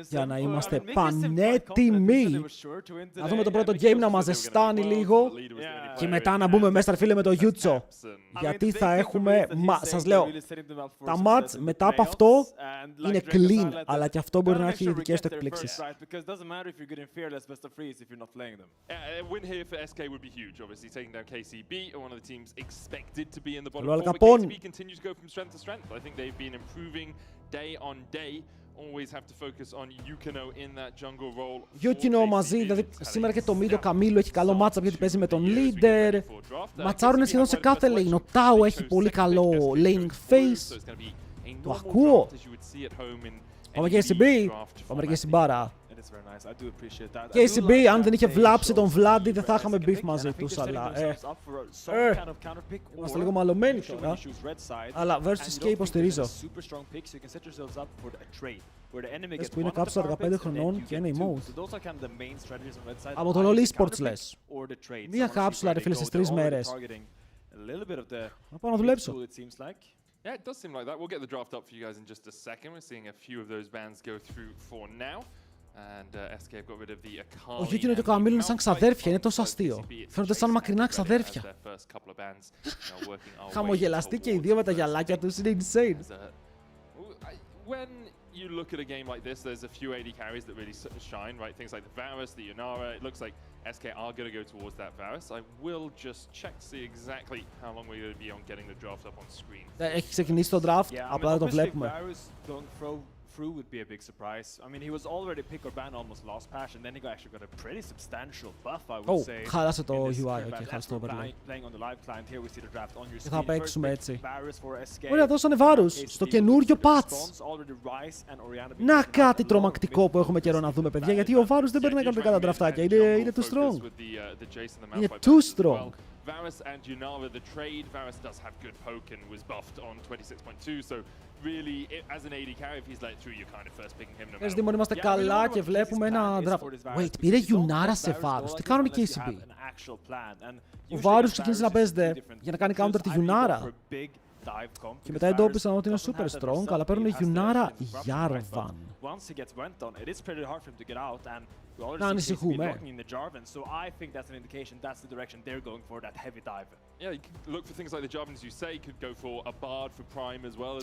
Για να είμαστε πανέτοιμοι. Να δούμε το πρώτο game να μας ζεστάνει λίγο και μετά να μπούμε μέσα φίλε με το Γιούτσο. Γιατί θα έχουμε, σας λέω, τα match μετά από αυτό είναι clean, αλλά και αυτό μπορεί να έχει δικές του εκπλήξεις. Καλό Αλκαπών. Yukino μαζί, δηλαδή σήμερα και το mid ο Καμίλου έχει καλό matchup γιατί παίζει με τον leader. Ματσάρουν σχεδόν σε κάθε lane. Ο Τάου έχει πολύ καλό laning face. Το ακούω. Πάμε και SCB. Πάμε και Συμπάρα. Και ACB, αν δεν είχε βλάψει τον Βλάντι, δεν θα είχαμε beef μαζί τους, αλλά είμαστε λίγο μαλωμένοι τώρα. Αλλά versus και υποστηρίζω. Πες που είναι κάποιος 15 χρονών και ένα emote. Από το LoL Esports λες. Μία κάψουλα ρε φίλε στις 3 μέρες. Να πάω να δουλέψω. Yeah, it does seem like that. We'll get the draft up for you guys in just a second. We're seeing a few of those bans go through for now. And SK have got rid of the Akali. Ο Γιούκινο και ο Καμίλου είναι σαν ξαδέρφια, είναι τόσο αστείο. Φαίνονται σαν μακρινά ξαδέρφια. Χαμογελαστοί και οι δύο με τα γυαλάκια τους, είναι insane. When you look at a game like this, there's a few AD carries that really shine, right? Things like the Varus, the Yunara. It looks like SK are going to go towards that Varus. I will just check to see exactly how long we're going to be on getting the draft up on screen. Έχει ξεκινήσει το draft, απλά δεν το βλέπουμε. Through would be a big surprise. I mean, he was already pick or ban almost last patch, and then he actually got a pretty substantial buff, I would say. Χάλασε το UI, okay, χάλασε το overlay. Και θα παίξουμε έτσι. Ωραία, δώσανε βάρους στο καινούριο patch. Να κάτι τρομακτικό που έχουμε καιρό να δούμε, παιδιά, γιατί ο Βάρους δεν παίρνει κανονικά τα ντραφτάκια, είναι too strong. Είναι too strong. Varus and Yunara, the trade, Varus does have good poke and was buffed on 26.2, so really, as an AD carry, if he's let through, you're kind of first picking him no matter what. Είμαστε καλά και βλέπουμε ένα draft. Wait, πήρε Yunara σε Varus, τι κάνουν οι KCB. Ο Varus ξεκίνησε να παίζεται για να κάνει counter τη Yunara. Και μετά εντόπισαν ότι είναι super strong, αλλά παίρνουν Yunara Jarvan. Να ανησυχούμε.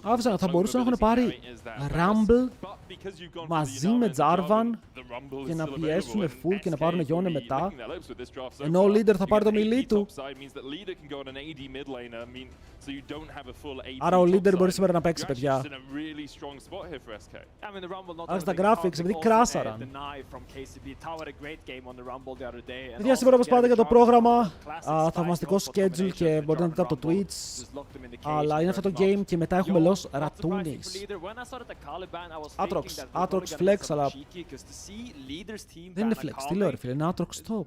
Άφησαν, θα μπορούσαν να έχουν πάρει Rumble μαζί με Jarvan και να πιέσουν full και να πάρουν Γιόνε μετά. Ενώ ο leader θα πάρει το μιλί του. Άρα ο leader μπορεί σήμερα να παίξει, παιδιά. Άρα στα graphics, επειδή κράσαραν. Παιδιά, σήμερα όπως πάτε για το πρόγραμμα, θαυμαστικό schedule και μπορείτε να δείτε από το Twitch. Αλλά είναι αυτό το game και μετά έχουμε Los Ratones. Aatrox flex, αλλά δεν είναι flex, τι λέω ρε φίλε, είναι Aatrox top.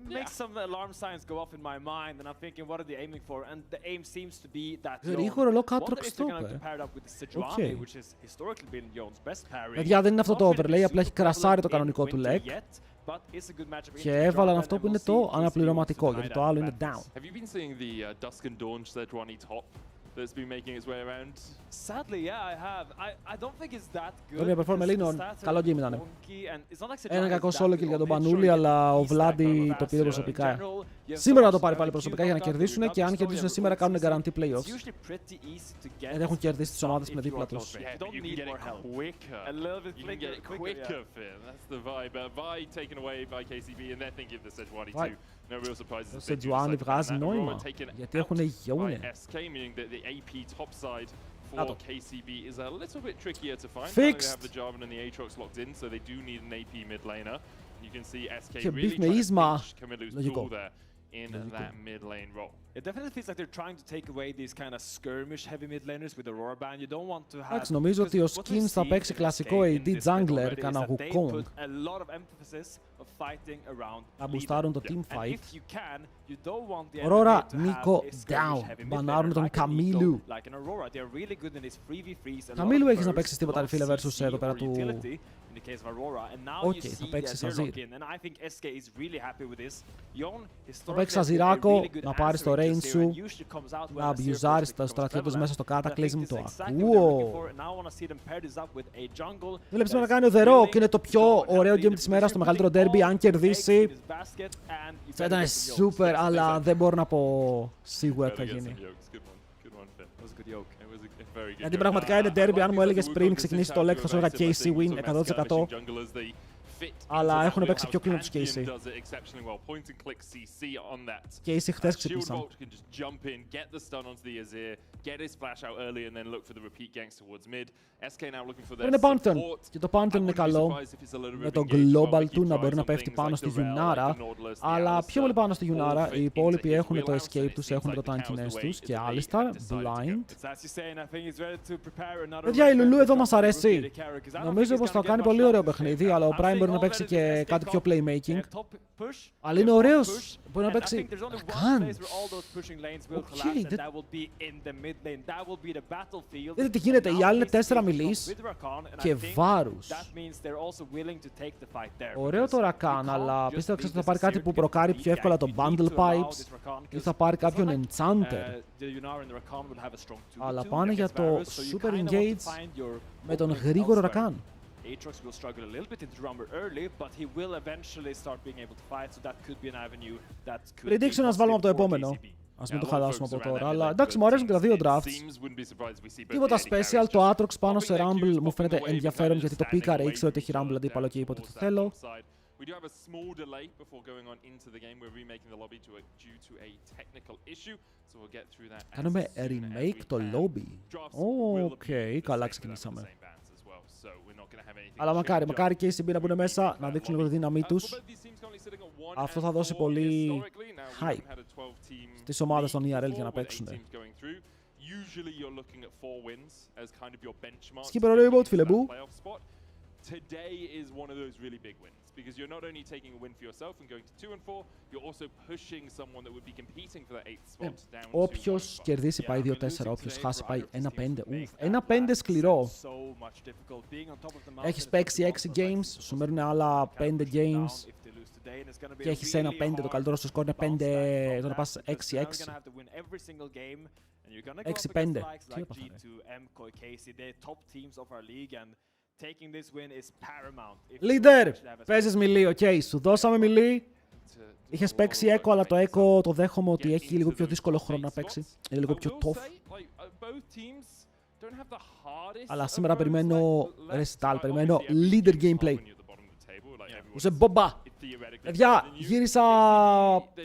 Γρήγορο lock Aatrox top, παιδιά, δεν είναι αυτό το overlay, απλά έχει κρασάρει το κανονικό του leg. Και έβαλαν αυτό που είναι το αναπληρωματικό, γιατί το άλλο είναι down. That's been making its way around. Sadly, yeah, I have. I don't think it's that good. Τον perform Ελίνων, καλό game ήταν. Ένα κακό solo kill για τον Πανούλη, αλλά ο Βλάντι το πήρε προσωπικά. Σήμερα θα το πάρει πάλι προσωπικά για να κερδίσουν και αν κερδίσουν σήμερα κάνουν guarantee playoffs. Δεν έχουν κερδίσει τις ομάδες με δίπλα τους. Το Σετζουάνι βγάζει νόημα, γιατί έχουν Γιόνε. Fixed. Και beef με Ίσμα. Λογικό. In that mid lane role. It definitely feels like they're trying to take away these kind of skirmish heavy mid laners with Aurora ban. You don't want to have. Εντάξει, νομίζω ότι ο Skins θα παίξει κλασικό AD jungler, κάνα Wukong. Θα μπουστάρουν το team fight. Aurora, Nico, down. Μπανάρουν τον Καμίλου. Καμίλου έχεις να παίξεις τίποτα ρε φίλε versus εδώ πέρα του in the case of Aurora, and now Οκ, you θα see παίξει that they're Azir. locked in, and I think SK is really happy with this. Yon Θα παίξει historically has been a Αζιράκο, really good να πάρει το answer into range Azir, σου, and usually comes out when να Azir αμπιουζάρεις first το becomes στρατιώτες prevalent. μέσα στο But I think Cataclysm, this το is exactly what they're looking ακούω. for, and now I want to see them pair this up with a jungle Δούλεψε that να is κάνει ο The Rock, willing είναι το to πιο go and ωραίο lead game the της ημέρας, το position, μεγαλύτερο putting derby, all αν his eggs κερδίσει. in his basket, and you Θα better ήταν get some yokes. super, That's what they αλλά said. δεν μπορώ να πω σίγουρα τι θα Better get γίνει. some yokes. Good one. Good one, Finn. It was a good yoke. It was a very good Γιατί yoke. πραγματικά είναι derby, αν μου έλεγες πριν ξεκινήσει το leg θα σου έλεγα Aggressive, KC I think, win with 100%. some junglers, they fit Αλλά into that έχουν παίξει πιο wheelhouse. κλίνο τους Pantheon KC. does it exceptionally well. Point and click CC on that. KC χθες Shield ξύπνησαν. Bolt can just jump in, get the stun onto the Azir, get his flash out early, and then look for the repeat ganks towards mid. SK now looking for their Είναι Pantheon support. και το Pantheon είναι I wouldn't be καλό. surprised if it's a little Με bit το of engaged as well. global They του keep να trying μπορεί να some πέφτει things πάνω like στη the Rel, Γιουνάρα. like the Nautilus, the Αλλά πιο πολύ Alistar, πάνω στη all Γιουνάρα. fit Οι υπόλοιποι into his έχουν το wheelhouse, escape and it τους, seems έχουν like το the tankiness Chaos the τους way και that they Alistar, have decided to go. blind. It's as you say, and I think he's ready to prepare another Παιδιά, η rush Λουλού back εδώ to μας the top of αρέσει. the carry, 'cause I don't Νομίζω think πως he's θα gonna κάνει get πολύ much ωραίο love this παιχνίδι, game. αλλά ο I'm Prime saying μπορεί να all παίξει that is και SK κάτι πιο top. playmaking. Top push, Αλλά είναι top ωραίος. push, Μπορεί να and I παίξει. think there's only one Καν. place where all those pushing lanes will Οκ, collapse, and δεν- that will be in the mid lane. That will be the battlefield. Δείτε τι γίνεται, Now οι άλλοι είναι KC 4 is μιλής with Rakan, and I και think βάρους. that means they're also willing to take the fight there. Ωραίο Because το you Rakan, can't αλλά just πίστευα leave ότι θα this πάρει κάτι Azir που to get προκάρει the πιο beat εύκολα gank. το You need Bundle to allow Pipes this Rakan, ή 'cause θα πάρει it's not κάποιον like, Enchanter. the Yunara and the Rakan will have a strong 2v2 Αλλά πάνε για against το Varus, so you super kinda want to engage find your με τον openings γρήγορο elsewhere. Rakan. Aatrox will struggle a little bit into Rumble early, but he will eventually start being able to fight, so that could be an avenue that could be Prediction ας βάλουμε από το positive for επόμενο. KCB. Ας Yeah, μην το a lot of χαλάσουμε focus από around τώρα. that Αλλά mid-lane, εντάξει, but μου αρέσουν και τα δύο it drafts. seems, wouldn't be surprised if we see both Τίποτα the AD special, carries το just Aatrox πάνω σε popping their Rumble queues, μου popping φαίνεται the wave, ενδιαφέρον and γιατί το standing πίκαρε, away ήξερε ότι from έχει each Rumble other αντίπαλο down και είπε ότι towards το that θέλω. top side. We do have a small delay before going on into the game. We're remaking the lobby due to a technical issue, so we'll get through that as Κάνουμε soon as remake we το can. lobby. Drafts will Οκ, be the καλά same, ξεκινήσαμε. the same bands as well, so we're not gonna have anything Αλλά μακάρι, change μακάρι up. και οι CB να μπουν μέσα, να δείξουν λίγο τη δύναμή τους. Αυτό θα δώσει πολύ hype στις ομάδες των ERL για να παίξουν. Skipper ωραίο emote, φίλε μου. Today is one of those really big wins because you're not only taking a win for yourself and going to 2 and 4, you're also pushing someone that would be competing for that 8th spot down to 1 Όποιος spot. κερδίσει πάει 2-4, όποιος χάσει πάει 1-5. 1-5 σκληρό. Έχεις παίξει 6 games, σου μένουν άλλα 5 games και έχεις 1-5, το καλύτερο στο σκορ είναι 5, το να πας 6-6. 6-5. Τι έπαθα, Leader, παίζεις μιλή, οκ, σου δώσαμε μιλή. Είχες παίξει Echo, αλλά το Echo το δέχομαι ότι έχει λίγο πιο δύσκολο χρόνο να παίξει. Είναι λίγο πιο tough. Αλλά σήμερα περιμένω recital, περιμένω leader gameplay. Ούσε μπομπά. Παιδιά, γύρισα,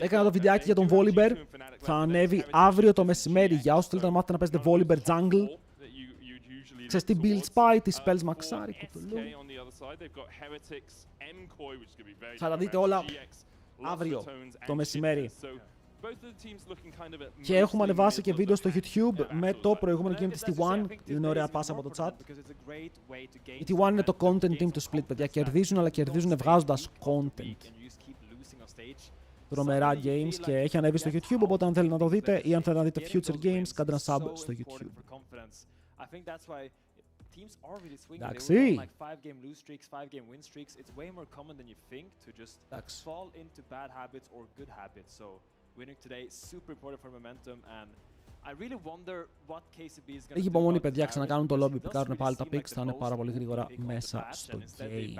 έκανα το βιντεάκι για τον Volibear. Θα ανέβει αύριο το μεσημέρι για όσους θέλετε να μάθετε να παίζετε Volibear jungle. Ξέρεις τι builds πάει, τι spells μαξάρει, κουτουλού. Θα τα δείτε όλα αύριο το μεσημέρι. Και έχουμε ανεβάσει και βίντεο στο YouTube με το προηγούμενο game της T1. Είναι ωραία πάσα από το chat. Η T1 είναι το content team του Split, παιδιά. Kερδίζουν, αλλά κερδίζουν βγάζοντας content. Τρομερά games και έχει ανέβει στο YouTube, οπότε αν θέλετε να το δείτε ή αν θέλετε να δείτε future games, κάντε ένα sub στο YouTube. Εντάξει. Λίγη υπομονή, παιδιά, ξανακάνουν το lobby, πικάρουν πάλι τα picks, θα είναι πάρα πολύ γρήγορα μέσα στο game.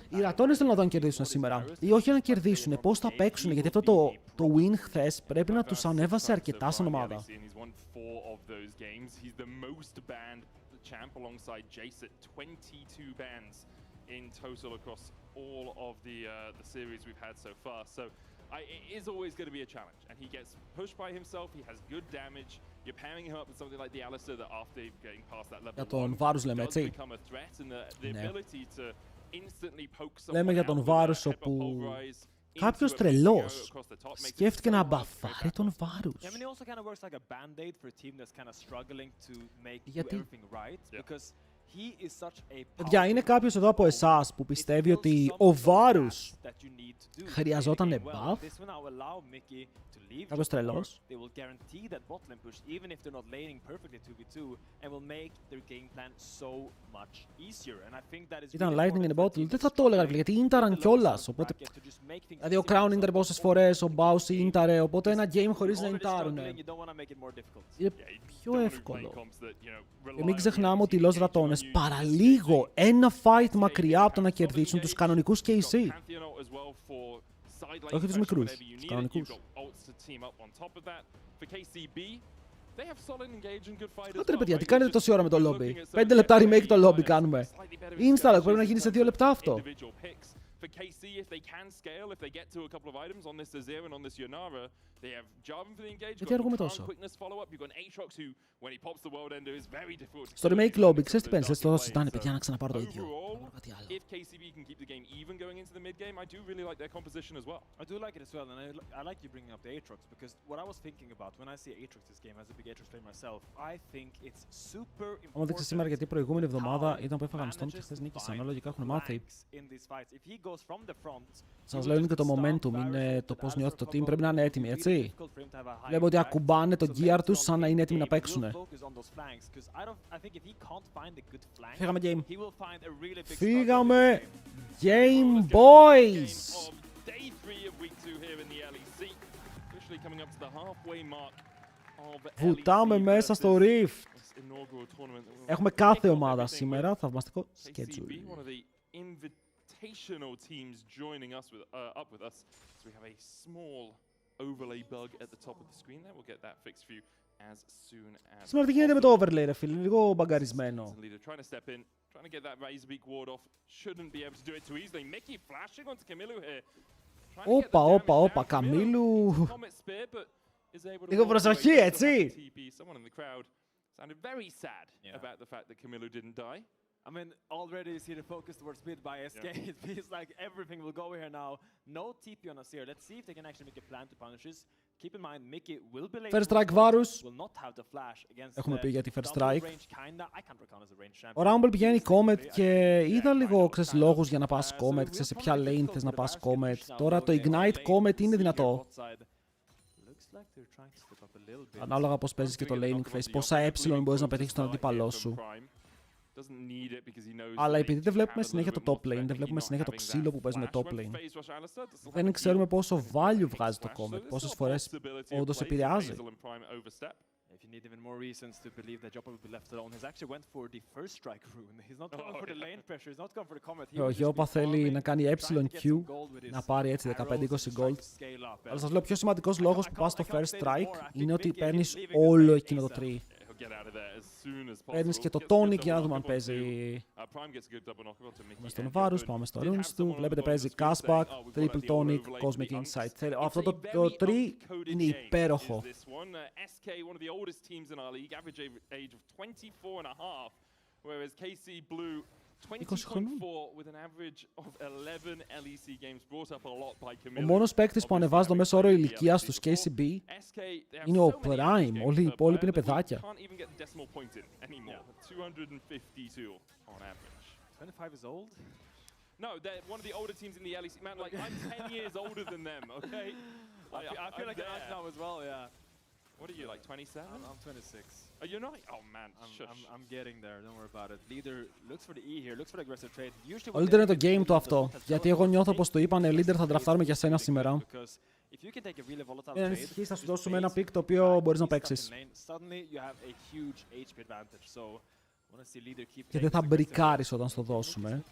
Οι ρατώνες θέλουν να τον κερδίσουν σήμερα. Ή όχι να κερδίσουν, πώς θα παίξουν, γιατί αυτό το win χθες πρέπει να τους ανέβασε αρκετά σαν ομάδα. In total across all of the series we've had so far. So it is always going to be a challenge. And he gets pushed by himself, he has good damage. You're pairing him up with something like the Alistar that after getting past that level 1 Για τον Varus λέμε, έτσι. become a threat, and the ability to instantly poke someone Λέμε για τον Varus όπου κάποιος τρελός σκέφτηκε να μπαφάρει τον Varus. Also kind of works like a band-aid for a team that's kind of struggling to make Γιατί? everything right, because he is such a Παιδιά, είναι κάποιος εδώ από εσάς που πιστεύει ότι ο Βάρους χρειαζόταν buff? Κάποιος τρελός? Ήταν lightning in a bottle. Δεν θα το έλεγα, γιατί ίνταραν κιόλας. Οπότε, δηλαδή ο Crown ίνταρε πόσες φορές, ο Baus ίνταρε, οπότε ένα game χωρίς να ίνταρουνε είναι πιο εύκολο. Και μην ξεχνάμε ότι οι Los Ratones παραλίγο ένα fight μακριά από το να κερδίσουν τους κανονικούς KC. Όχι τους μικρούς, τους κανονικούς. Άντε ρε παιδιά, τι κάνετε τόση ώρα με το lobby? 5 λεπτά remake το lobby κάνουμε. Install, πρέπει να γίνει σε 2 λεπτά αυτό. For KC, if they can scale, if they get to a couple of items on this Azir and on this Yonara, they have Jarvan for the engage, you've got Crown quickness follow-up, you've got an Aatrox who, when he pops the world ender, is very difficult to... Στο remake lobby, ξέρεις τι πέντε, θες το συζητάνε, παιδιά, να ξαναπάρω το ίδιο. If KCB can keep the game even going into the mid game, I do really like their composition as well. I do like it as well, and I like you bringing up the Aatrox, because what I was thinking about when I see Aatrox this game, as a big Aatrox player myself, I think it's super important... Όμως δείξε σήμερα γιατί η προηγούμενη εβδομάδα ήταν που έφαγαν στον και χθες νίκησαν, όλα λογικά έχουν μάθει. Σας λέω είναι και το momentum, είναι το πώς νιώθει το team, πρέπει να είναι έτοιμοι, έτσι. Βλέπω ότι ακουμπάνε το gear τους σαν να είναι έτοιμοι να παίξουν. Φύγαμε game. Φύγαμε game, boys! Βουτάμε μέσα στο Rift. Έχουμε κάθε ομάδα σήμερα, θαυμαστικό schedule. Teams joining us up with us. So we have a small overlay bug at the top of the screen there. We'll get that fixed for you as soon as. Σήμερα τι γίνεται με το overlay, ρε φίλε, λίγο μπαγκαρισμένο. Trying to step in, trying to get that Razorbeak ward off. Shouldn't be able to do it too easily. Mickey flashing onto Camilo here. Όπα, Καμίλου. Λίγο προσοχή, έτσι. Someone in the crowd sounded very sad about the fact that Camilo didn't die. I mean, already you see the focus towards mid by SK. It feels like everything will go here now. No TP on Azir. Let's see if they can actually make a plan to punish this. Keep in mind, Mickey will be late. First strike Varus. Will not have the flash against Έχουμε πει για τη first strike. Ο Rumble πηγαίνει Comet και είδα λίγο, ξέρεις, λόγους για να πας Comet. Ξέρεις σε ποια lane θες να πας Comet. Τώρα το Ignite Comet είναι δυνατό. Ανάλογα πώς παίζεις και το laning phase. Πόσα μπορείς να πετύχεις τον αντίπαλό σου. Αλλά επειδή δεν βλέπουμε συνέχεια το top lane, δεν βλέπουμε συνέχεια το ξύλο που παίζει με top lane, δεν ξέρουμε πόσο value βγάζει το Comet, πόσες φορές όντως επηρεάζει. Ο Γιώπα θέλει να κάνει Q, να πάρει έτσι 15-20 gold. Αλλά σας λέω, ο πιο σημαντικός λόγος που πας στο first strike είναι ότι παίρνεις όλο εκείνο το tree. Παίρνεις και το tonic για να δούμε αν παίζει. Πάμε στον Varus, πάμε στο runes του. Βλέπετε παίζει cashback, triple tonic, cosmic insight. Αυτό το tree είναι υπέροχο. 20 χρονών. Ο μόνος παίκτης που ανεβάζει το μέσο όρο ηλικίας τους KCB είναι ο Prime. Όλοι οι υπόλοιποι είναι παιδάκια. No, they're one of the older teams in the LEC. Man, like, I'm 10 years older than them, okay? I feel like I'm now as well, yeah. What are you, like 27? I'm 26. Oh, you're not? Oh, man, I'm getting there, don't worry about it. Leader looks for the E here, looks for the aggressive trade. Ο Leader είναι το game του αυτό, γιατί εγώ νιώθω πως το είπανε Leader θα ντραφτάρουμε για σένα σήμερα. Μην ανησυχείς, θα σου δώσουμε ένα pick το οποίο μπορείς να παίξεις. Και δεν θα μπρικάρεις όταν στο δώσουμε.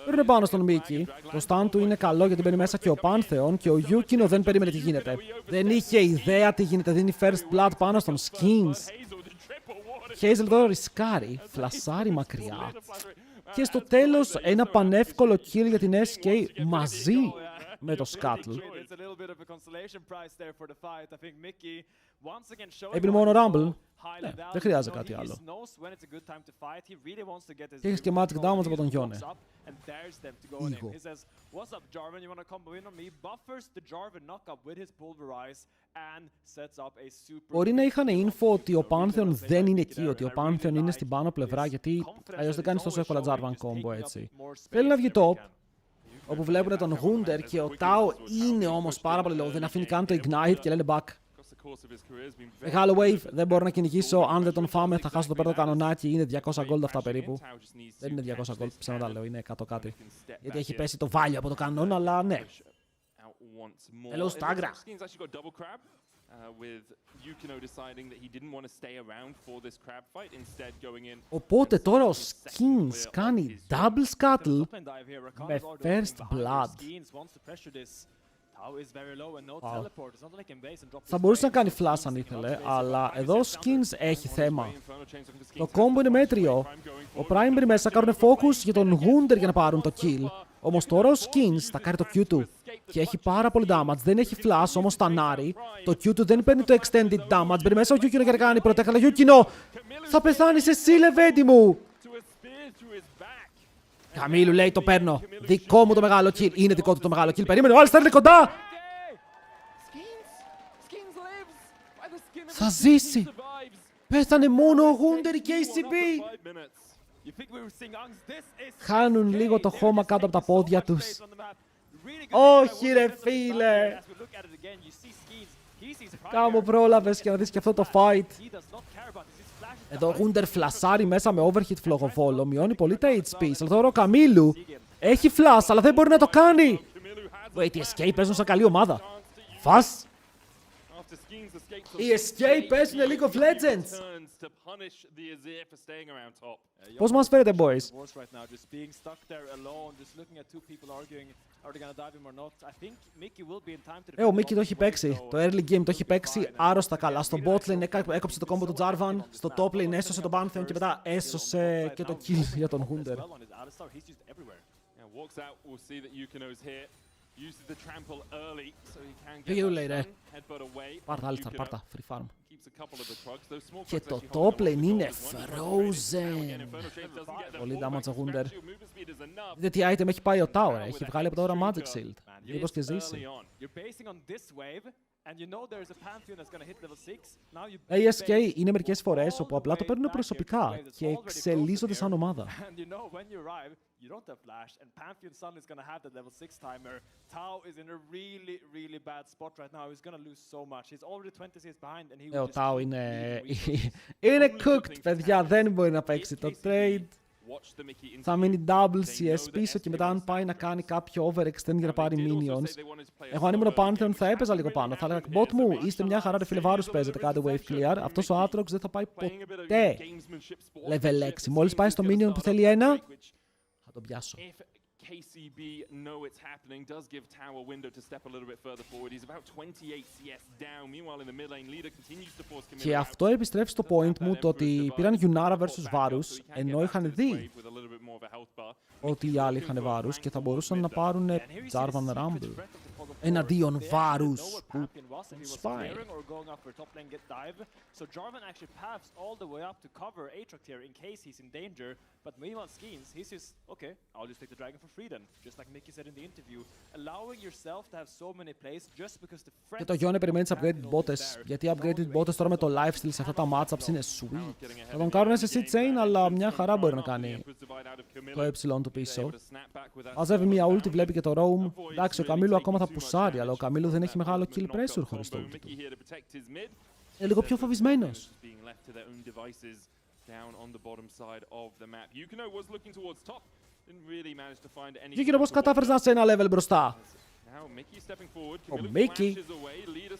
Παίρνει πάνω στον Mickey. Το stun του είναι καλό γιατί μπαίνει μέσα και ο Pantheon και ο Yukino δεν περίμενε τι γίνεται. Δεν είχε ιδέα τι γίνεται. Δίνει first blood πάνω στον Skins. Hazel εδώ ρισκάρει. Φλασάρει μακριά. Και στο τέλος ένα πανεύκολο kill για την SK μαζί με το Scuttle. Έπινε μόνο Rumble. Ναι, δεν χρειάζεται κάτι άλλο. Και έχεις και Magic Damage από τον Γιόνε. Ήχο. Μπορεί να είχαν info ότι ο Pantheon δεν είναι εκεί, ότι ο Pantheon είναι στην πάνω πλευρά, γιατί αλλιώς δεν κάνεις τόσο εύκολα Jarvan combo έτσι. Θέλει να βγει top, όπου βλέπουν τον Wunder και ο Tao είναι όμως πάρα πολύ low, δεν αφήνει καν το Ignite και λένε back. Μεγάλο wave, δεν μπορώ να κυνηγήσω, αν δεν τον φάμε θα χάσω το πέρδο κανονάκι, είναι 200 gold αυτά περίπου. Δεν είναι 200 gold, ψέματα λέω, είναι 100 κάτι. Γιατί έχει πέσει το value από το κανόνα, αλλά ναι. Hello Stagra. Οπότε τώρα ο Skins κάνει double scuttle με first blood. Θα μπορούσε να κάνει flash αν ήθελε, αλλά εδώ ο Skins έχει θέμα. Το combo είναι μέτριο. Ο Primary μέσα κάνουν focus για τον Wunder για να πάρουν το kill. Όμως τώρα ο Skins θα κάνει το Q του και έχει πάρα πολύ damage. Δεν έχει flash, όμως τανάρει. Το Q του δεν παίρνει το extended damage. Μπαίνει μέσα ο Yukino για να κάνει protect, αλλά Yukino θα πεθάνεις εσύ λεβέντη μου. Καμίλου λέει το παίρνω. Δικό μου το μεγάλο kill. Είναι δικό του το μεγάλο kill. Περίμενε, ο άλλος θα έρθει κοντά. Θα ζήσει. Πέθανε μόνο ο Wunder και η KCB. Χάνουν λίγο το χώμα κάτω από τα πόδια τους. Όχι ρε φίλε. Κάμω πρόλαβες και να δεις και αυτό το fight. Εδώ ο Wunder φλασάρει μέσα με overhit φλογοβόλο. Μειώνει πολύ τα HP. Αλλά τώρα ο Καμίλου έχει flash αλλά δεν μπορεί να το κάνει. Wait, οι SK παίζουν σαν καλή ομάδα. Φας. Οι SK παίζουν League of Legends. Πώς μας φέρετε, boys? Ο Μίκη το έχει παίξει. Το early game το έχει παίξει άρρωστα καλά. Στο bot lane έκοψε το combo του Jarvan. Στο top lane έσωσε τον Pantheon και μετά έσωσε και το kill για τον Wunder. Πήγε λέει ρε. Πάρτα Alistar, πάρτα, free farm. Και το top lane είναι frozen. Πολύ damage ο Wunder. Δείτε τι item έχει πάει ο Tower, έχει βγάλει από τώρα Magic Shield. Μήπως και ζήσει. ASK είναι μερικές φορές όπου απλά το παίρνουν προσωπικά και εξελίσσονται σαν ομάδα. Ο Tao είναι cooked, παιδιά, δεν μπορεί να παίξει το trade. Θα μείνει double CS πίσω και μετά αν πάει να κάνει κάποιο overextend για να πάρει minions. Εγώ αν ήμουν Pantheon θα έπαιζα λίγο πάνω. Θα έλεγα bot μου, είστε μια χαρά ρε φίλε, βάρους παίζετε, κάντε wave clear. Αυτός ο Aatrox δεν θα πάει ποτέ level 6. Μόλις πάει στο minion που θέλει ένα, θα τον πιάσω. KCB know it's happening, does give Tao a window to step a little bit further forward. He's about 28 CS down. Meanwhile in the mid lane, leader continues to force Camilo. Και αυτό επιστρέφει στο point μου το ότι πήραν Yunara vs Varus, ενώ είχαν δει ότι οι άλλοι είχαν Varus και θα μπορούσαν να πάρουν Jarvan Rumble εναντίον Varus που σπάει. So Jarvan actually paths all the way up to cover Aatrox here in case he's in danger. But meanwhile, Skins, he's just, okay, I'll just take the dragon for free then. Just like Mickey said in the interview. Allowing yourself to have so many plays just because the friend... Και το Γιόνε περιμένει τις upgraded bottes, γιατί upgraded bottes τώρα με το lifesteal σε αυτά τα matchups είναι sweet. Θα τον κάνουν σε C-chain, αλλά μια χαρά μπορεί να κάνει το ε του πίσω. Μαζεύει μια ulti, βλέπει και το roam. Εντάξει, ο Καμίλου ακόμα θα πουσάρει, αλλά ο Καμίλου δεν έχει μεγάλο kill pressure χωρίς το ulti του. Είναι λίγο πιο φοβισμένος. Yukino πώς κατάφερες να είσαι ένα level μπροστά? Ο Μίκη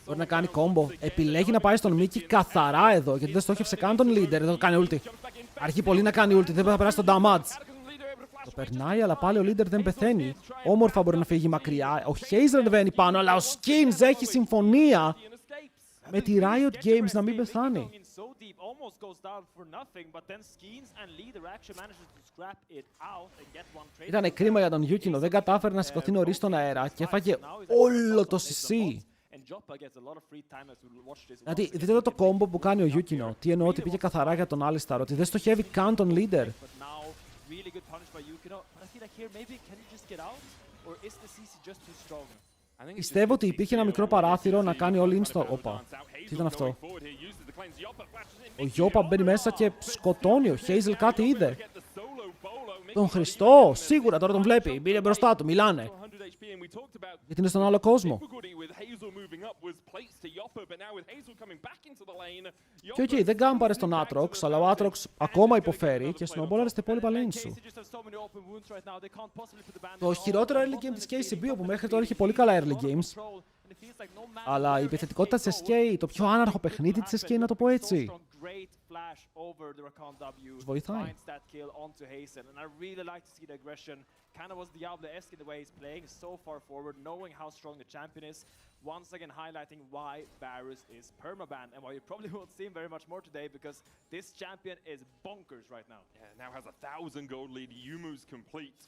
μπορεί να κάνει combo. Επιλέγει να πάει στον Μίκη καθαρά εδώ, γιατί δεν στόχευσε καν τον leader. Δεν το κάνει ulti. Αρχίζει πολύ να κάνει ulti, δεν θα περάσει τον damage. Το περνάει, αλλά πάλι ο leader δεν πεθαίνει. Όμορφα μπορεί να φύγει μακριά. Ο Haze ρεβαίνει πάνω, αλλά ο Skins έχει συμφωνία με τη Riot Games να μην πεθάνει. so deep, almost goes down for nothing, but then Skeens and Leader actually manages to scrap it out and get one trade. Ήτανε κρίμα για τον Yukino, δεν κατάφερε να σηκωθεί νωρίς στον αέρα και έφαγε όλο το CC. Δηλαδή, δείτε εδώ το κόμπο που κάνει ο Yukino. Τι εννοώ ότι πήγε καθαρά για τον Alistar, ότι δεν στοχεύει καν τον Leader. Πιστεύω ότι υπήρχε ένα μικρό παράθυρο να κάνει all in στο... Όπα, τι ήταν αυτό? Ο Γιώπα μπαίνει μέσα και σκοτώνει, ο Hazel κάτι είδε. Τον Χριστό, σίγουρα τώρα τον βλέπει, μπήκε μπροστά του, μιλάνε. Γιατί είναι στον άλλο κόσμο. Και οκ, δεν κάνουν πάρε στον Aatrox, αλλά ο Aatrox ακόμα υποφέρει και snowballare στα υπόλοιπα lane σου. Το χειρότερο early game της KCB, όπου μέχρι τώρα είχε πολύ καλά early games, αλλά η επιθετικότητα της SK, το πιο άναρχο παιχνίδι της SK, να το πω έτσι, τους βοηθάει. Kind of was Diablo-esque in the way he's playing, so far forward, knowing how strong the champion is, once again highlighting why Varus is permaban, and why you probably won't see him very much more today, because this champion is bonkers right now. Yeah, now has a 1,000 gold lead, Yumu's complete.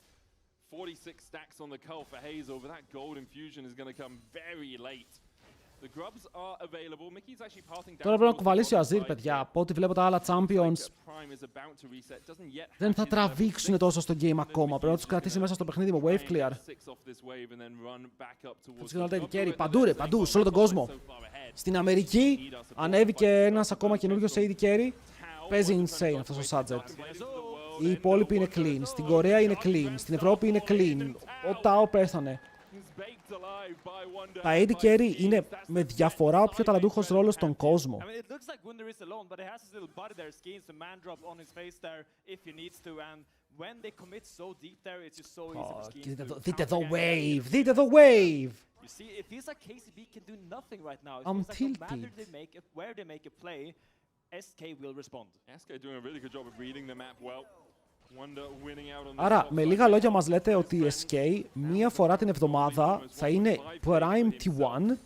46 stacks on the cull for Hazel, but that gold infusion is going to come very late. The grubs are available. Mickey's actually passing down. Τώρα πρέπει να κουβαλήσει ο Azir, παιδιά. Από ό,τι βλέπω τα άλλα champions δεν θα τραβήξουν τόσο στο game ακόμα. Πρέπει να τους κρατήσει μέσα στο παιχνίδι με wave clear. Θα τους γίνονται AD carry. Παντού ρε, παντού, σε όλο τον κόσμο. Στην Αμερική ανέβηκε ένας ακόμα καινούριος AD carry. Παίζει insane αυτός ο Sadget. Οι υπόλοιποι είναι clean. Στην Κορέα είναι clean. Στην Ευρώπη είναι clean. Ο Tao πέθανε. Τα AD carry είναι με διαφορά ο πιο ταλαντούχος ρόλος στον κόσμο. Δείτε εδώ wave! Δείτε εδώ wave! I'm tilted. SK will respond. SK doing a really good job of reading the map well. Άρα, με λίγα λόγια μας λέτε ότι η SK μία φορά την εβδομάδα θα είναι Prime T1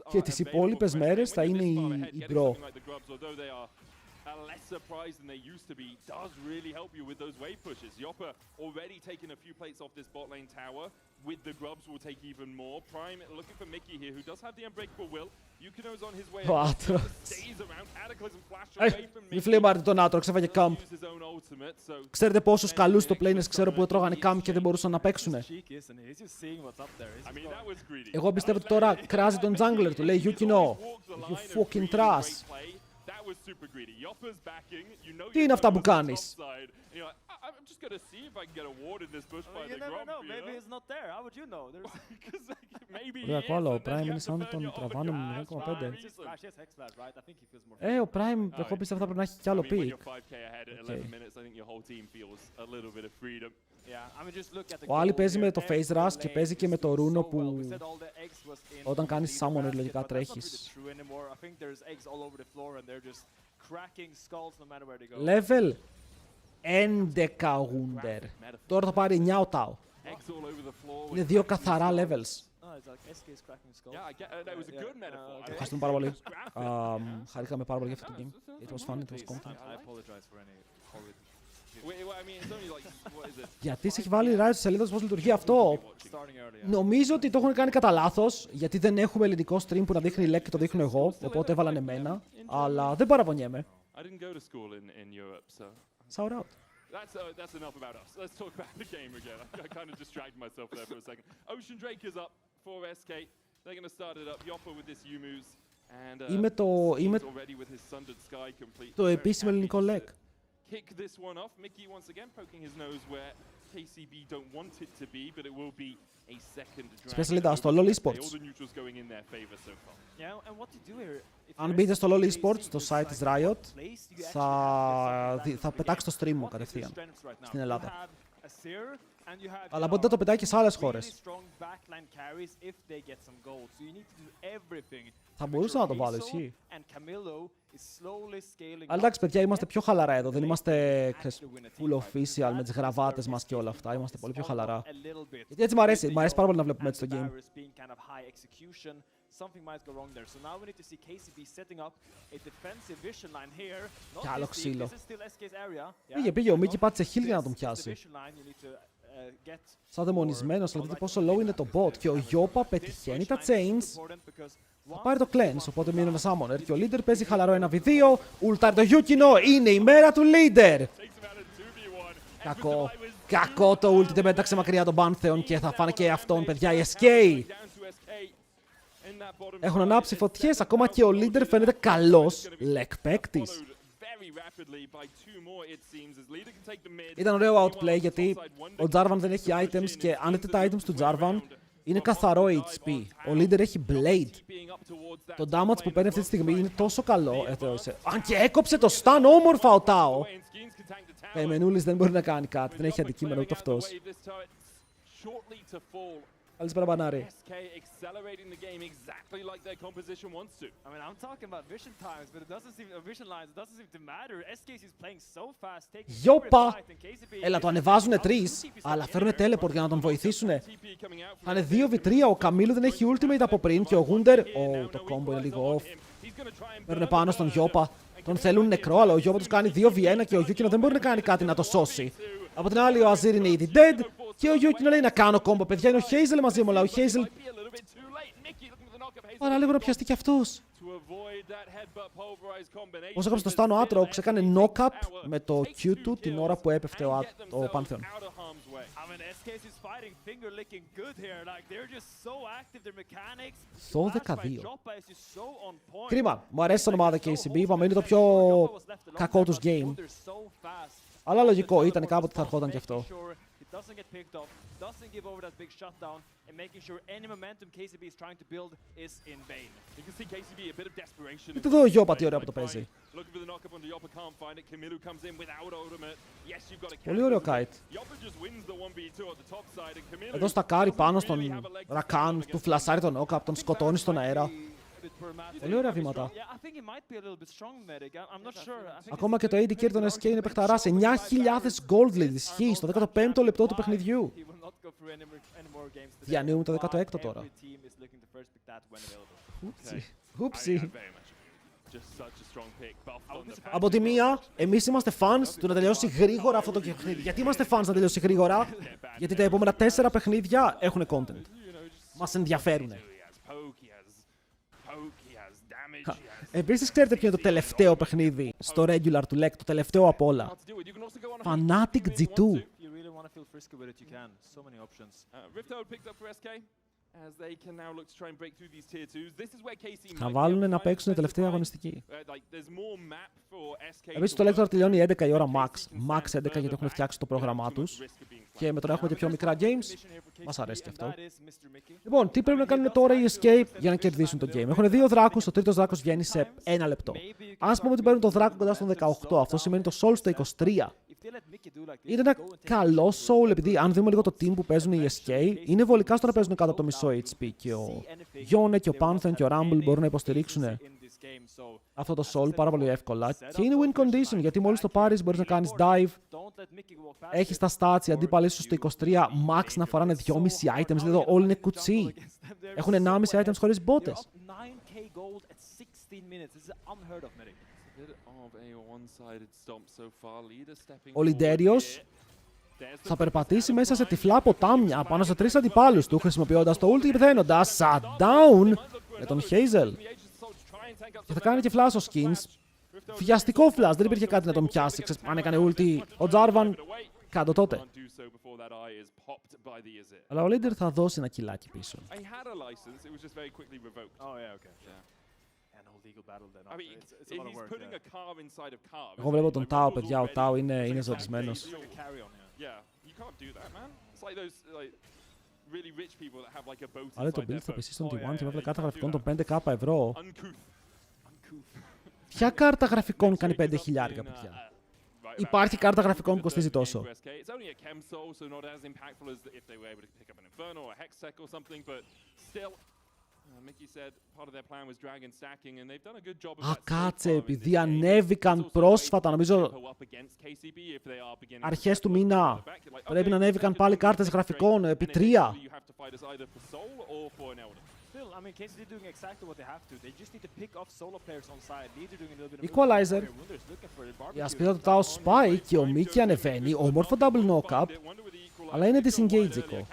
και τις υπόλοιπες μέρες θα είναι η Bro. Less surprised than they used to be, does really help you with those wave pushes. Yoppa already taking a few plates off this bot lane tower. With the grubs will take even more. Prime looking for Mickey here, who does have the unbreakable will. Yukino's on his way. Stays around. Cataclysm flash away from Mickey. Μη φλέμπαρτε τον Aatrox, έφαγε camp. Ξέρετε πόσους καλούς το planers ξέρω που τρώγανε camp και δεν μπορούσαν να παίξουνε. Εγώ πιστεύω ότι τώρα κράζει τον jungler του, λέει Yukino, you fucking trash. Τι είναι αυτά που κάνεις? Ωραία, κόλλο, ο Prime είναι σαν τον τραβάνε με 0,5. Ο Prime, εγώ πιστεύω θα πρέπει να έχει κι άλλο pick. Ο Άλλη παίζει με το Phase Rush και παίζει και με το Runo που όταν κάνεις Summoner λογικά τρέχεις. Level 11 Wunder. Τώρα θα πάρει 9 ο Tao. Είναι δύο καθαρά levels. Ευχαριστούμε πάρα πολύ. Χαρήκαμε πάρα πολύ για αυτό το game. It was fun, it was content. Γιατί σε έχει βάλει Riot στη σελίδα πώς λειτουργεί αυτό? Νομίζω ότι το έχουν κάνει κατά λάθος, γιατί δεν έχουμε ελληνικό stream που να δείχνει LEC και το δείχνω εγώ, οπότε έβαλαν εμένα, αλλά δεν παραπονιέμαι. Shout out. That's enough about us. Let's talk about the game again. I kind of distracted myself there for a second. Ocean Drake is up for SK. They're going to start it up. Yoppa with this Yumu's and Είμαι already with his Sundered Sky complete. Το επίσημο ελληνικό LEC. Kick this one off. Mickey once again poking his nose where KCB don't want it to be, but it will be a second dragon. Σπέσαλιδα στο LoL Esports. All the neutrals going in their favor so far. Yeah, and what to do here? Αν μπείτε στο LoL Esports, το site της Riot, θα πετάξει το stream μου κατευθείαν στην Ελλάδα. Αλλά μπορείτε να το πετάει και σε άλλες χώρες. Θα μπορούσα να το βάλω, ισχύει. Αλλά εντάξει, παιδιά, είμαστε πιο χαλαρά εδώ. Δεν είμαστε full official με τις γραβάτες μας και όλα αυτά. Είμαστε πολύ πιο χαλαρά. Γιατί έτσι μ' αρέσει. Μ' αρέσει πάρα πολύ να βλέπουμε έτσι το game. something might go wrong there. So now we need to see KCB setting up a defensive vision line here. Not Κι άλλο this deep, ξύλο. this is still SK's area. Πήγε, ο Μίκη πάτησε χίλ για να τον This is the πιάσει. vision line you need to, get Σαν δαιμονισμένος, αλλά δείτε πόσο low είναι το bot. Και ο Γιώπα πετυχαίνει τα chains. Θα πάρει το cleanse, οπότε μείνει ένα summoner. Και ο leader παίζει χαλαρό 1v2. Ουλτάρει το Γιούκινο, είναι η μέρα του leader. Κακό. Κακό το ult, δεν πέταξε μακριά τον Pantheon και θα φάνε και αυτόν, παιδιά, η SK. Έχουν ανάψει φωτιές, ακόμα και ο leader φαίνεται καλός leg παίκτης. Ήταν ωραίο outplay γιατί ο Jarvan δεν έχει items και αν δείτε τα items του Jarvan είναι καθαρό HP. Ο leader έχει blade. Το damage που παίρνει αυτή τη στιγμή είναι τόσο καλό. Αν και έκοψε το stun όμορφα ο Tao. Καημενούλης δεν μπορεί να κάνει κάτι, δεν έχει αντικείμενο ούτε αυτός. Καλησπέρα Μπανάρη. Γιώπα! Έλα, το ανεβάζουνε 3, αλλά φέρουνε teleport για να τον βοηθήσουνε. Θα είναι 2v3, ο Καμίλου δεν έχει ultimate από πριν και ο Γούντερ... το combo είναι λίγο off. Παίρνουνε πάνω στον Γιώπα. Τον θέλουν νεκρό, αλλά ο Γιώπα τους κάνει 2v1 και ο Γιούκινο δεν μπορεί να κάνει κάτι να το σώσει. Από την άλλη, ο Αζίρ είναι ήδη dead και ο Γιούκινο λέει να κάνω κόμπο. Παιδιά, είναι ο Hazel μαζί μου, αλλά ο Hazel παραλίγο να πιαστεί κι αυτός. Όσο έκαψε το stun ο Aatrox, έκανε knock-up με το Q του την ώρα που έπεφτε ο Pantheon. 12. Κρίμα, μου αρέσει το ομάδα KCB, είπαμε είναι το πιο κακό τους game. Αλλά λογικό, ήταν κάποτε θα ερχόταν κι αυτό. Δείτε εδώ ο Γιώπα τι ωραία που το παίζει. Πολύ ωραίο kite. Εδώ στα κάρι πάνω στον Ρακάν, του φλασάρει τον knock-up, τον σκοτώνει στον αέρα. Πολύ ωραία βήματα. Ακόμα και το AD carry των SK είναι παιχταράς. 9.000 gold lead ισχύει στο 15ο λεπτό του παιχνιδιού. Διανύουμε το 16ο τώρα. Ούψι. Από τη μία, εμείς είμαστε fans του να τελειώσει γρήγορα αυτό το παιχνίδι. Γιατί είμαστε fans να τελειώσει γρήγορα? Γιατί τα επόμενα 4 παιχνίδια έχουν content. Μας ενδιαφέρουν. Επίσης, ξέρετε ποιο είναι το τελευταίο παιχνίδι στο regular του LEC, το τελευταίο απ' όλα. Fnatic G2. Θα βάλουν να παίξουν τελευταία αγωνιστική. Επίσης το Electoral τελειώνει 11 η ώρα max. Max 11 γιατί έχουν φτιάξει το πρόγραμμά τους. Και με το να έχουμε και πιο μικρά games, μας αρέσει και αυτό. Λοιπόν, τι πρέπει να κάνουν τώρα οι Escape για να κερδίσουν το game? Έχουν 2 δράκους, ο τρίτος δράκος βγαίνει σε 1 λεπτό. Ας πούμε ότι παίρνουν το δράκο κοντά στον 18, αυτό σημαίνει το soul στο 23. Είναι ένα καλό soul, επειδή αν δούμε λίγο το team που παίζουν οι SK, είναι βολικά στο να παίζουν κάτω από το μισό HP. Και ο Yone και ο Pantheon και ο Rumble μπορούν να υποστηρίξουν αυτό το soul πάρα πολύ εύκολα. Και είναι win condition, γιατί μόλις το πάρεις μπορείς να κάνεις dive. Έχεις τα stats, οι αντίπαλοι σου στο 23 max να φοράνε 2,5 items, δηλαδή όλοι είναι κουτσί. Έχουν 1,5 items χωρίς μπότες. Ο Λιντέριος θα περπατήσει μέσα σε τυφλά ποτάμια πάνω σε 3 αντιπάλους του, χρησιμοποιώντας το ulti και πεθαίνοντας shutdown με τον Hazel. Και θα κάνει και flash ο Skins. Βιαστικό flash, δεν υπήρχε κάτι να τον πιάσει. Αν έκανε ulti ο Jarvan, κάτω τότε. Αλλά ο leader θα δώσει ένα κιλάκι πίσω. Εγώ βλέπω τον Tao, παιδιά, ο Tao είναι ζορισμένος. Αλλά το build θα πέσει στον T1 και βέβαια κάρτα γραφικών των 5k ευρώ. Ποια κάρτα γραφικών κάνει 5.000, παιδιά? Υπάρχει κάρτα γραφικών που κοστίζει τόσο? Α, κάτσε, επειδή ανέβηκαν πρόσφατα, νομίζω αρχές του μήνα, πρέπει να ανέβηκαν πάλι κάρτες γραφικών επί 3. still, I mean, KCD doing exactly what they have to. They just need to pick off solo players on side. Leader doing a little bit of Equalizer. Wunder's looking for the Η barbecue. ασπίδα του Tao σπάει και ο Μίκη ανεβαίνει. Όμορφο double knock-up. Αλλά είναι disengage-ικό.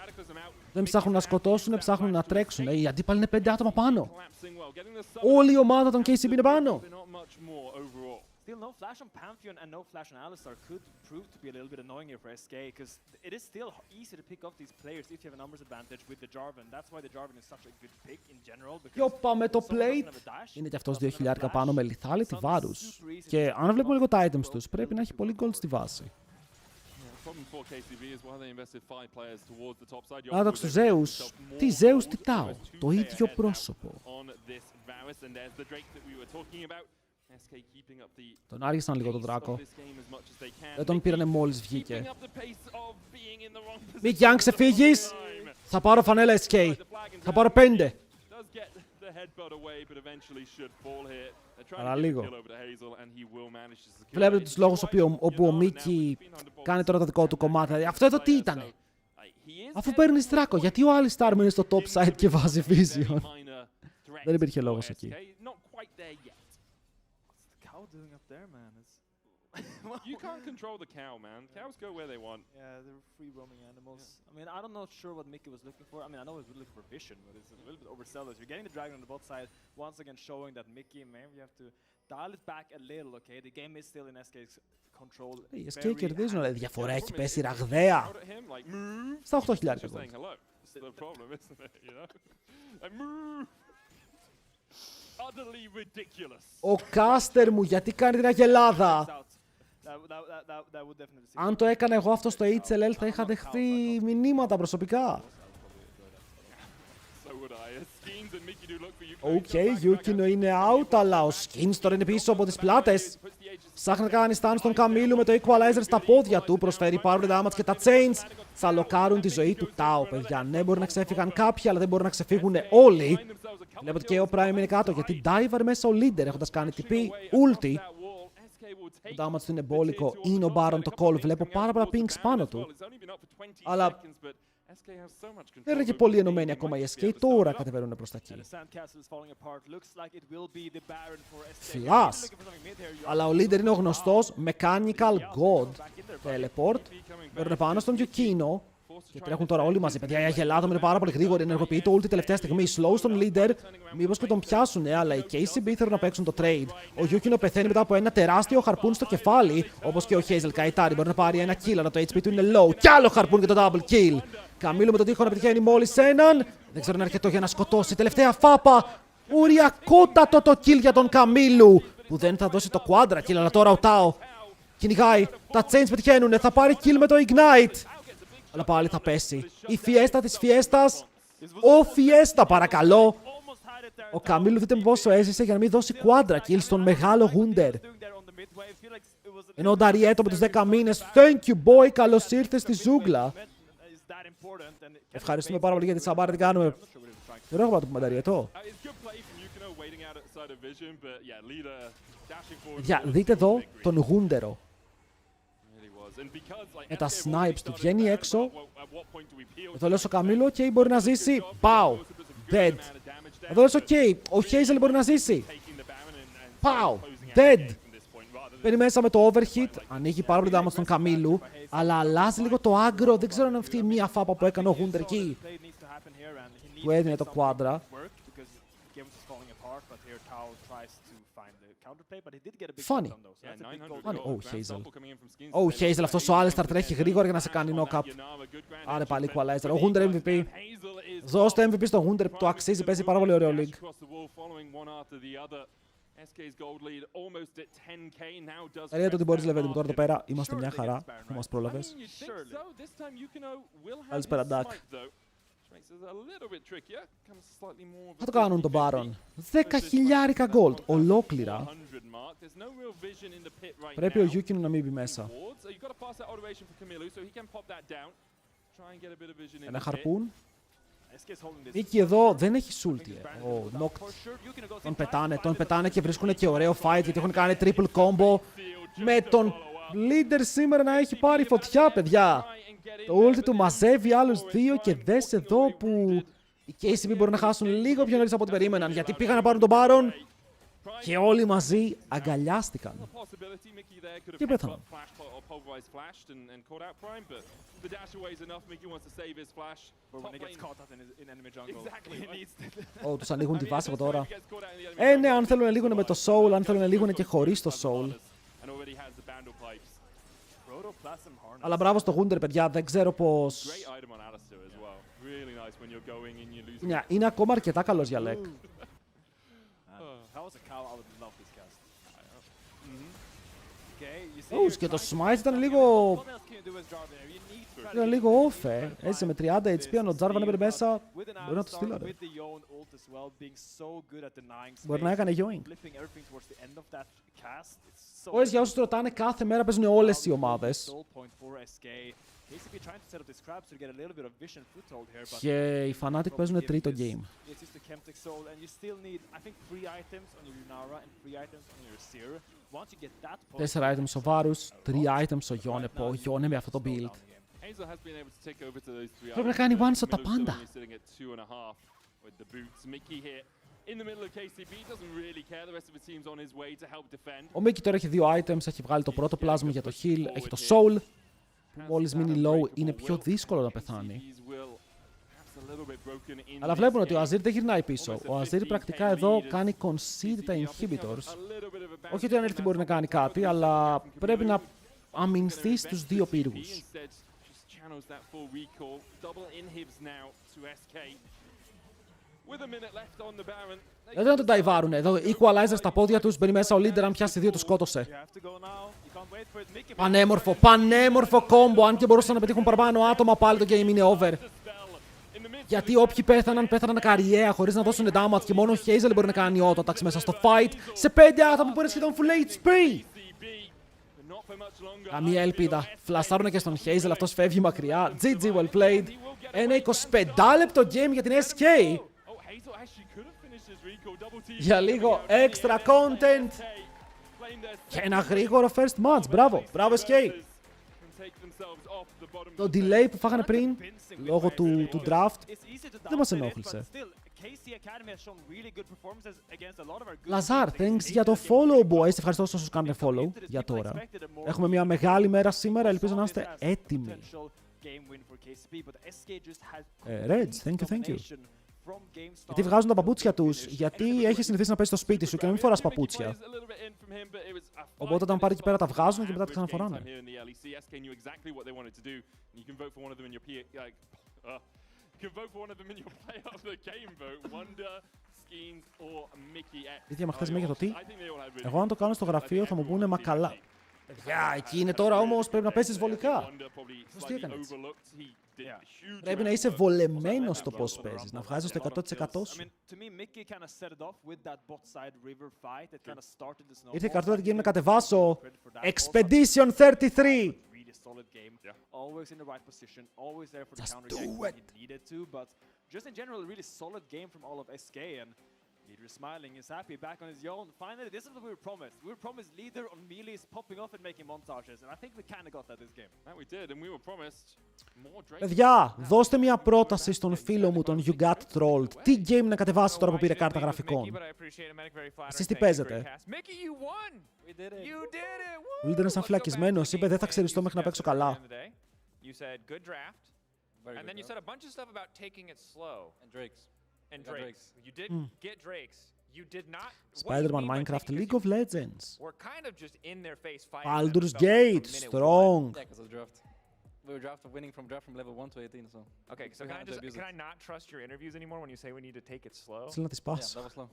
Δεν ψάχνουν να σκοτώσουν, ψάχνουν να τρέξουν. Οι αντίπαλοι είναι 5 άτομα πάνω. Όλη η ομάδα των KCB είναι πάνω. Still, no flash on Pantheon and no flash on Alistar could prove to be a little bit annoying here for SK, because it is still easy to pick off these players if you have a numbers advantage with the Jarvan. That's why the Jarvan is such a good pick in general. Και όπα με το plate. Είναι και αυτός 2.000 πάνω με lethality βάρους. Και αν βλέπουμε λίγο τα items τους, πρέπει να έχει πολύ gold στη βάση. Άδοξ του Zeus. Τι Zeus, τι Tao. Το ίδιο πρόσωπο. Τον άργησαν λίγο τον Δράκο. Δεν τον πήρανε μόλις βγήκε. Μίκη, αν ξεφύγεις, θα πάρω φανέλα SK. Θα πάρω 5. Παραλίγο. Βλέπετε τους λόγους όπου ο Μίκη κάνει τώρα το δικό του κομμάτι. Δηλαδή, αυτό εδώ τι ήτανε. Αφού παίρνεις Δράκο, γιατί ο Alistar μένει στο top side και βάζει Vision. Δεν υπήρχε λόγος εκεί. Doing up there, man. You can't control the cow, man. Cows go where they want. Yeah, they're free roaming animals. I mean, I'm not sure what Mickey was looking for. I mean, I know he was looking for vision, but it's a little bit overzealous. You're getting the dragon on the bot side, once again showing that Mickey, maybe you have to dial it back a little, okay? The game is still in SK's control. Οι SK κερδίζουν, αλλά η διαφορά έχει πέσει ραγδαία. Στα 8.000 gold. Ο Κάστερ μου, γιατί κάνει την αγελάδα. Αν το έκανα εγώ αυτό στο HLL θα είχα δεχθεί μηνύματα προσωπικά. Οκ, Γιούκινο είναι out, αλλά ο Skins τώρα είναι πίσω από τις πλάτες. Ψάχνει να κάνει stun στον Καμίλου με το Equalizer στα πόδια του. Προσφέρει πάρα πολύ damage και τα chains θα λοκάρουν τη ζωή του Tao, παιδιά. Ναι, μπορεί να ξέφυγαν κάποιοι, αλλά δεν μπορούν να ξεφύγουν όλοι. Βλέπετε και ο Prime είναι κάτω, γιατί diver μέσα ο leader έχοντας κάνει TP, ulti. Το damage του είναι μπόλικο, είναι ο Baron το call, βλέπω πάρα πολλά pinks πάνω του. Αλλά δεν είναι και πολύ ενωμένοι ακόμα οι SK, τώρα κατεβαίνουν προς τα εκεί. Flash! Αλλά ο leader είναι ο γνωστός Mechanical God. Teleport. Παίρνουν πάνω στον Yukino. Και τρέχουν τώρα όλοι μαζί. Παιδιά, η αγελάδα μου είναι πάρα πολύ γρήγορη. Ενεργοποιεί το ulti τελευταία στιγμή. Slow στον leader. Μήπως και τον πιάσουνε, αλλά οι KCB θέλουν να παίξουν το trade. Ο Yukino πεθαίνει μετά από ένα τεράστιο χαρπούν στο κεφάλι. Όπως και ο Hazel Kaitari. Μπορεί να πάρει ένα kill, αλλά το HP του είναι low. Κι άλλο χαρπούν και το double kill. Καμίλου με τον τείχο να πετυχαίνει μόλις έναν. Δεν ξέρω αν είναι αρκετό για να σκοτώσει. Τελευταία φάπα. Ουριακότατο το kill για τον Καμίλου. Που δεν θα δώσει το quadra kill, αλλά τώρα ο Tao κυνηγάει. Τα chains πετυχαίνουν. Θα πάρει kill με το ignite. Αλλά πάλι θα πέσει. Η φιέστα της φιέστας. Ο φιέστα, παρακαλώ. Ο Καμίλου δείτε πόσο έζησε για να μην δώσει quadra kill στον μεγάλο Wunder. Ενώ ο Νταριέτο με τους 10 μήνες. Thank you boy, καλώς ήρθες στη ζούγκλα. Ευχαριστούμε πάρα πολύ για τη σαμπάρα, την κάνουμε. Δεν έχω να το πούμε Νταριέτο. Δείτε εδώ τον Γούντερο. Με τα snipes του βγαίνει έξω. Εδώ λες ο Καμίλο, ok, μπορεί να ζήσει. Πάω. Dead. Εδώ λες ok, ο Hazel μπορεί να ζήσει. Πάω. Dead. Μπαίνει μέσα με το overhit. Ανοίγει πάρα πολύ damage στον Καμίλου. Αλλά αλλάζει λίγο το άγκρο. Δεν ξέρω αν αυτή η μία φάπα που έκανε ο Γούντερ εκεί του έδινε το quadra. Funny. Oh, Hazel. Oh, Hazel, αυτός ο Alistar τρέχει γρήγορα για να σε κάνει knock-up. Άρε πάλι equalizer. Ο Wunder MVP. Δώστε MVP στο Wunder που το αξίζει, παίζει πάρα πολύ ωραίο league. Ελία το ότι μπορείς Λεβέντη μου τώρα εδώ πέρα. Είμαστε μια χαρά. Που μας πρόλαβες. Καλησπέρα Duck. Θα το κάνουν τον Baron. 10.000 gold. Ολόκληρα. Πρέπει ο Yukino να μην μπει μέσα. Ένα χαρπούν. Νίκη εδώ δεν έχει σούλτι. Ο Noct. Τον πετάνε και βρίσκουν και ωραίο fight γιατί έχουν κάνει triple combo. Με τον leader σήμερα να έχει πάρει φωτιά, παιδιά. Το ulti του μαζεύει άλλους δύο και δες εδώ που Οι KCP μπορεί να χάσουν λίγο πιο νωρίς από ό,τι περίμεναν, γιατί πήγαν να πάρουν τον Baron και όλοι μαζί αγκαλιάστηκαν. Και πέθαναν. Τους ανοίγουν τη βάση από τώρα. Ναι, αν θέλουν να λύγουν με το Soul, αν θέλουν να λύγουν και χωρίς το Soul. Αλλά μπράβο στο Wunder, παιδιά, δεν ξέρω πώς... Είναι ακόμα αρκετά καλός για Lek. Και το Smite ήταν λίγο... Ήταν λίγο off, Έτσι με 30 HP, αν ο Jarvan έπαιρνε μέσα, μπορεί να το στείλαρε. Μπορεί να έκανε yoink. Όλες για όσους ρωτάνε, κάθε μέρα παίζουν όλες οι ομάδες. Και οι Fnatic παίζουν τρίτο game. 4 items ο Varus, 3 items ο Yone. Πω, Yone με αυτό το build. Πρέπει να κάνει one shot τα πάντα. Ο Mickey τώρα έχει 2 items, έχει βγάλει το πρώτο plasma για το heal, έχει το soul. Που μόλις μείνει low είναι πιο δύσκολο να πεθάνει. Αλλά βλέπουν ότι ο Azir δεν γυρνάει πίσω. Ο Azir πρακτικά εδώ κάνει concede τα inhibitors. Όχι ότι αν έρθει μπορεί να κάνει κάτι, αλλά πρέπει να αμυνθεί στους δύο πύργους. Δεν να τον ταϊβάρουν εδώ. Equalizer στα πόδια τους. Μπαίνει μέσα ο leader. Αν πιάσει δύο, τους σκότωσε. Πανέμορφο κόμπο. Αν και μπορούσαν να πετύχουν παραπάνω άτομα, πάλι το game είναι over. Γιατί όποιοι πέθαναν καριέρα χωρίς να δώσουν damage και μόνο ο Hazel μπορεί να κάνει auto-attacks μέσα στο fight. Σε 5 άτομα που είναι σχεδόν full HP. Καμία ελπίδα. Φλασάρουν και στον Hazel. Αυτός φεύγει μακριά. GG well played. Ένα 25 λεπτό game για την SK. Για λίγο extra content. Και ένα γρήγορο first match. Μπράβο SK. Το delay που φάγανε πριν, λόγω του draft, δεν μας ενόχλησε. Λαζάρ, thanks για το follow, boys. Ευχαριστώ όσους κάνετε follow για τώρα. Έχουμε μια μεγάλη μέρα σήμερα, ελπίζω να είστε έτοιμοι. Reds, thank you. Γιατί βγάζουν τα παπούτσια τους, γιατί έχεις συνηθίσει να παίζεις στο σπίτι σου και να μην φοράς παπούτσια. Οπότε όταν πάρει εκεί πέρα τα βγάζουν και μετά τα ξαναφοράνε. Τι διαμαχθές με για το τι. Εγώ αν το κάνω στο γραφείο θα μου πούνε μα καλά. Παιδιά, εκεί είναι τώρα όμως, πρέπει να παίζεις βολικά. Τι έκανε έτσι. Πρέπει να είσαι βολεμένος στο πώς παίζεις, να βγάζεις το 100% σου. Ήρθε η καρτούρα την game να κατεβάσω. Expedition 33! Just do it! Just in general, a really solid game from all of SK, and Leader is smiling, he's happy, back on his own. Finally, this is what we were promised. We were promised Leader on melees popping off and making montages, and I think we kind of got that this game. That we did, and we were promised more Drake. Παιδιά, δώστε μια πρόταση στον φίλο μου, τον You Got Trolled. Τι game να κατεβάσει τώρα που πήρε κάρτα γραφικών. Εσείς τι παίζετε. Ο Leader είναι σαν φυλακισμένος, είπε δεν θα ξεριστώ μέχρι να παίξω καλά. And then you said a bunch of stuff about taking it slow. And Drakes. You did get Drakes. You did not. Spider-Man, Minecraft, League of Legends. We're kind of just in their face fighting. Baldur's Gate, strong. Yeah, because of draft. We were winning from draft from level 1 to 18, so. Okay, so can I not trust your interviews anymore when you say we need to take it slow? Θέλω να τις πας. Yeah, that was slow.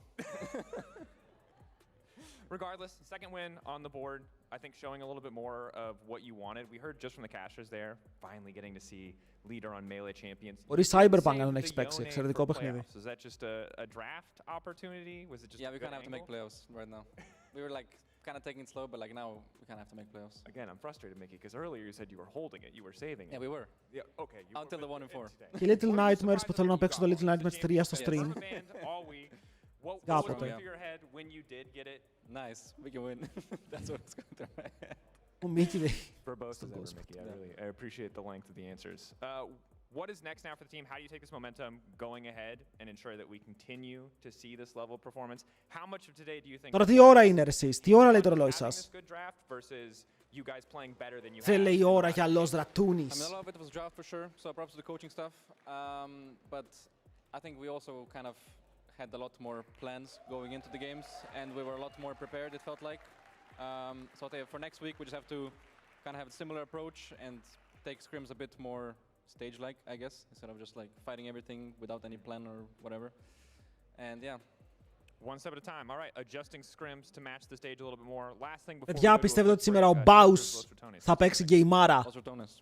Regardless, second win on the board. I think showing a little bit more of what you wanted. We heard just from the casters there, finally getting to see Leader on Melee Champions. Μπορεί Cyberpunk να έχει παίξει, εξαιρετικό παιχνίδι. Is that just a draft opportunity? Was it just Yeah, we kind of have to make playoffs right now. We were like kind of taking it slow, but like now we kind of have to make playoffs. Again, I'm frustrated, Mickey, because earlier you said you were holding it, you were saving it. Yeah, we were. Yeah, okay. Until the 1 and 4. Και Little Nightmares που θέλω να παίξω το Little Nightmares 3 στο stream. What went through your head when you did get it? Nice, we can win. That's what was going through my head. Ο Mickey Verbose as ever, Mickey. I appreciate the length of the answers. what is next now for the team? How do you take this momentum going ahead and ensure that we continue to see this level of performance? How much of today do you think? Τώρα τι ώρα είναι εσείς, τι ώρα λέει το ρολόι σας? You guys playing better than you Δεν λέει have. ώρα για Los I mean, Ratoonies. a lot of it was draft for sure, so props to the coaching staff. But I think we also kind of had a lot more plans going into the games, and we were a lot more prepared, it felt like. So for next week, we just have to kind of have a similar approach and take scrims a bit more stage-like, I guess, instead of just like fighting everything without any plan or whatever. And yeah. One step at a time. All right, adjusting scrims to match the stage a little bit more. Last thing before Παιδιά, we go to a πιστεύετε quick ότι σήμερα ο break, Μπάους Los Ratones. θα παίξει γκέιμάρα? Los Ratones.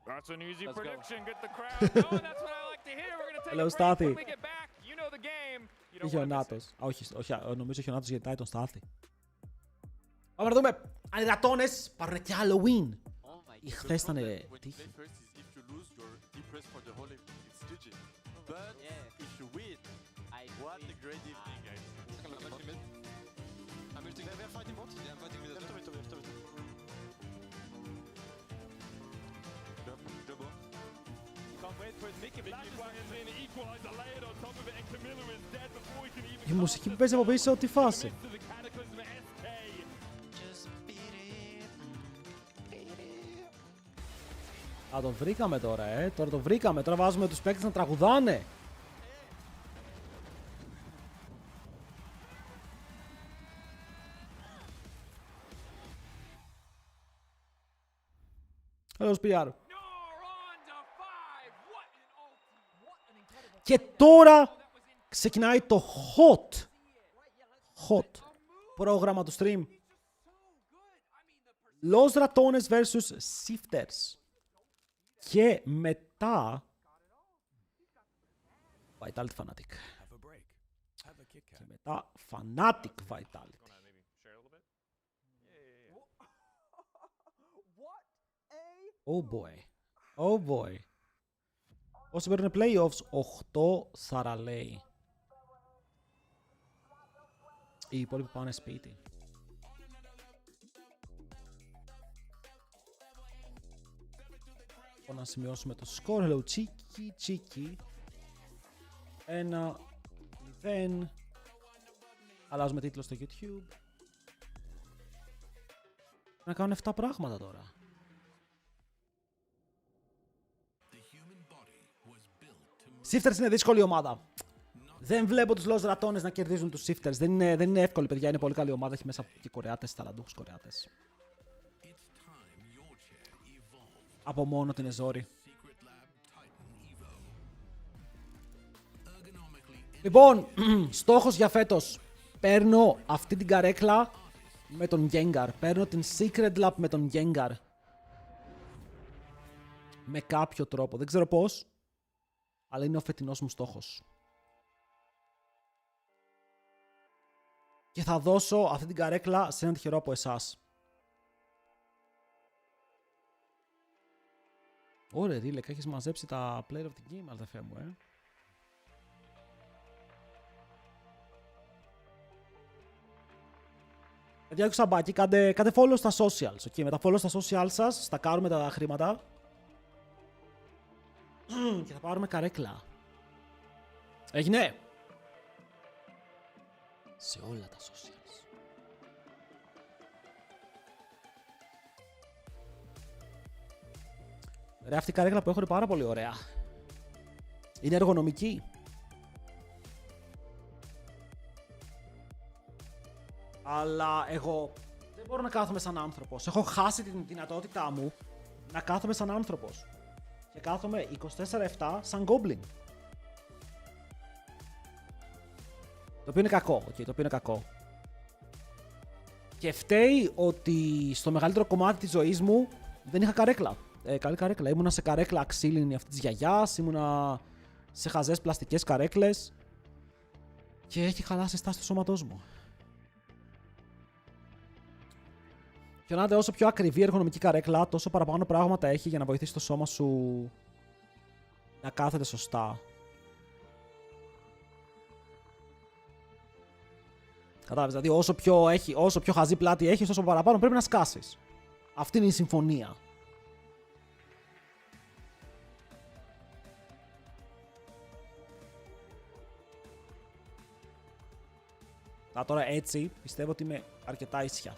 That's an easy Let's go. prediction. Get the crowd going. That's what I like to hear. We're going to take Hello, a break. Στάθη. When we get back, you know the game. You don't Είχε ο want to miss it. Νάτος. Όχι, νομίζω είχε ο Νάτος γιατί τον Στάθη. Πάμε να δούμε. Αν οι Ρατώνες πάρουν και Halloween. Οι χθες ήταν τύχη. Η μουσική που παίζει από πίσω, τι φάση. Α, τον βρήκαμε τώρα, Τώρα το βρήκαμε. Τώρα βάζουμε τους παίκτες να τραγουδάνε. Hello, PR. Και τώρα ξεκινάει το hot πρόγραμμα του stream. Los Ratones vs Shifters. Και μετά Vitality Fnatic. Και μετά Fnatic Vitality. Oh boy. Oh boy. Όσοι παίρνουν playoffs, 8 θαραλέοι. Οι υπόλοιποι πάνε σπίτι. Να σημειώσουμε το score. Hello, τσίκι. 1-0. Αλλάζουμε τίτλο στο YouTube. Να κάνουν 7 πράγματα τώρα. Shifters είναι δύσκολη ομάδα. Δεν βλέπω τους Los Ratones να κερδίζουν τους Shifters. Δεν είναι εύκολη, παιδιά. Είναι πολύ καλή ομάδα. Έχει μέσα και Κορεάτες, ταλαντούχους Κορεάτες. Από μόνο την ζόρι. Λοιπόν, στόχος για φέτος. Παίρνω αυτή την καρέκλα με τον Gengar. Παίρνω την Secret Lab με τον Gengar. Με κάποιο τρόπο. Δεν ξέρω πώς. Αλλά είναι ο φετινός μου στόχος. Και θα δώσω αυτή την καρέκλα σε έναν τυχερό από εσάς. Ωραία, Ρίλεκ, έχεις μαζέψει τα player of the game, αδερφέ μου, Παιδιά, έχω σαμπάκι, κάντε follow στα socials, okay, με τα follow στα social σας, στα κάνουμε τα χρήματα. Και θα πάρουμε καρέκλα. Έγινε! Σε όλα τα socials. Ρε, αυτή η καρέκλα που έχω είναι πάρα πολύ ωραία. Είναι εργονομική. Αλλά εγώ δεν μπορώ να κάθομαι σαν άνθρωπος. Έχω χάσει την δυνατότητά μου να κάθομαι σαν άνθρωπος. Και κάθομαι 24/7 σαν goblin. Το οποίο είναι κακό, το οποίο είναι κακό. Και φταίει ότι στο μεγαλύτερο κομμάτι της ζωής μου δεν είχα καρέκλα. Καλή καρέκλα. Ήμουνα σε καρέκλα ξύλινη αυτή της γιαγιάς, ήμουνα σε χαζές πλαστικές καρέκλες και έχει χαλάσει η στάση του σώματός μου. Και να όσο πιο ακριβή εργονομική καρέκλα, τόσο παραπάνω πράγματα έχει για να βοηθήσει το σώμα σου να κάθεται σωστά. Κατάλαβες, δηλαδή όσο πιο χαζή πλάτη έχεις, τόσο παραπάνω πρέπει να σκάσεις. Αυτή είναι η συμφωνία. Τώρα έτσι πιστεύω ότι είμαι αρκετά ίσια.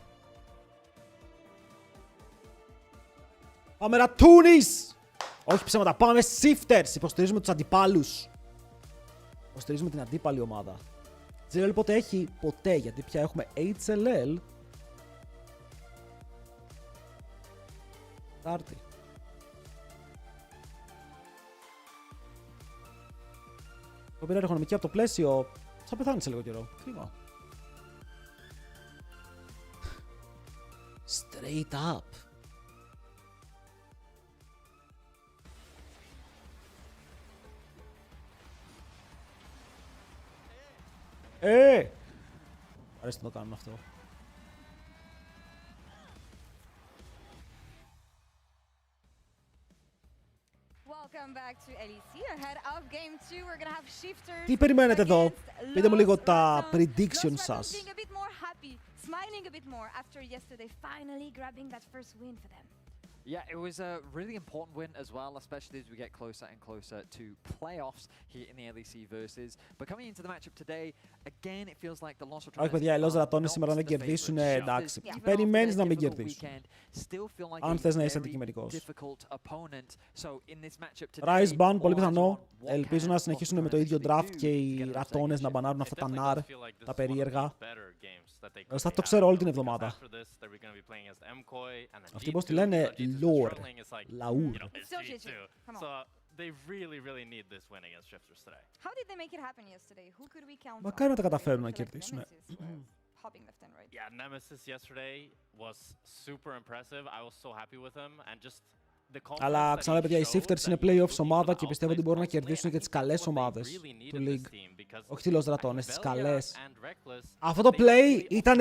Πάμε Ρατούνις! Όχι ψέματα, πάμε Shifters! Υποστηρίζουμε τους αντιπάλους. Υποστηρίζουμε την αντίπαλη ομάδα. GLL ποτέ έχει, ποτέ, γιατί πια έχουμε HLL. Τάρτη. Το πήρα ερχονομική από το πλαίσιο. Θα πεθάνει σε λίγο καιρό. Κρίμα. Straight up. Αρέσει να το κάνουμε αυτό. Τι περιμένετε εδώ? Πείτε μου λίγο τα predictions σας. Smiling a bit more after yesterday finally grabbing that first win for them. Yeah, it was a really important win as well, especially as we get closer and closer to playoffs here in the LEC versus. But coming into the matchup today, again, it feels like the loss of... Όχι παιδιά, οι Los Ratones σήμερα δεν κερδίσουν, εντάξει. Περιμένεις να μην κερδίσουν. Αν θες να είσαι αντικειμενικός. Rise ban, πολύ πιθανό. Ελπίζω να συνεχίσουν με το ίδιο draft και οι Ratones να μπανάρουν αυτά τα NAR, τα περίεργα. Θα το ξέρω όλη την εβδομάδα. Αυτοί πώς τη λένε lore, λαούρ. Μακάρι να τα καταφέρουν να κερδίσουν. Yeah, Nemesis yesterday was super impressive. I was so happy with him and just Αλλά ξανά παιδιά, οι Shifters είναι playoffs ομάδα και πιστεύω ότι μπορούν να κερδίσουν και τις καλές ομάδες του League. Όχι τις Los Ratones, τις καλές. Αυτό το play ήταν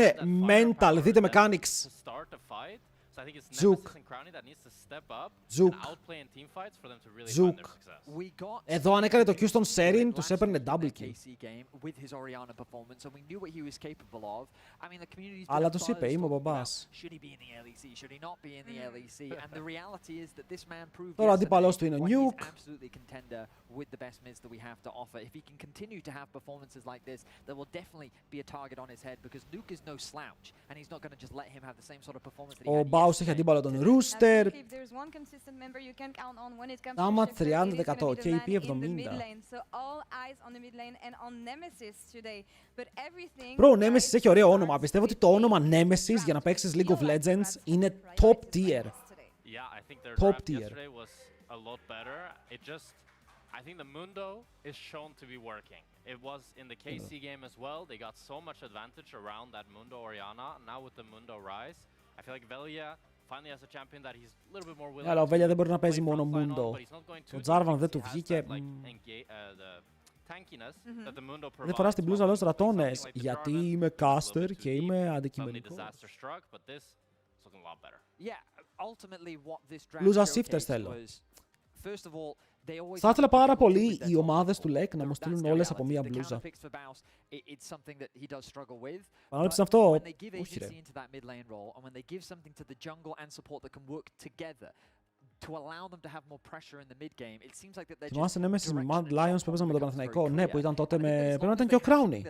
mental, δείτε mechanics. Zook. Zook. Εδώ αν έκανε το Q στον Serin, τους έπαιρνε double kill. Αλλά τους είπε, είμαι ο μπαμπάς. Τώρα ο αντίπαλός του είναι ο Nuke. Ο Baus έχει αντίπαλο τον Rooster. Άμα 30%, KP 70. Bro, Nemesis έχει ωραίο όνομα. Πιστεύω ότι το όνομα Nemesis για να παίξεις League of Legends είναι top tier. Top tier. I think the Mundo is shown to be working. It was in the KC game as well. They got so much advantage around that Mundo Orianna. Now with the Mundo Rise, I feel like Velia finally has a champion that he's a little bit more willing. Αλλά ο Velia δεν μπορεί να παίζει μόνο Mundo. Το Jarvan δεν του βγήκε. Δεν φοράς την μπλούζα Los Ratones γιατί είμαι caster και είμαι αντικειμενικός. Μπλούζα Shifters θέλω. Θα ήθελα πάρα πολύ οι ομάδες του LEC να μου στείλουν όλες από μία μπλούζα. Πανάληψε αυτό, όχι ρε. Θυμάσαι Nemesis με Mad Lions που έπαιζαν με τον Παναθηναϊκό. Ναι, που ήταν τότε με... Πρέπει να ήταν και ο Crowny.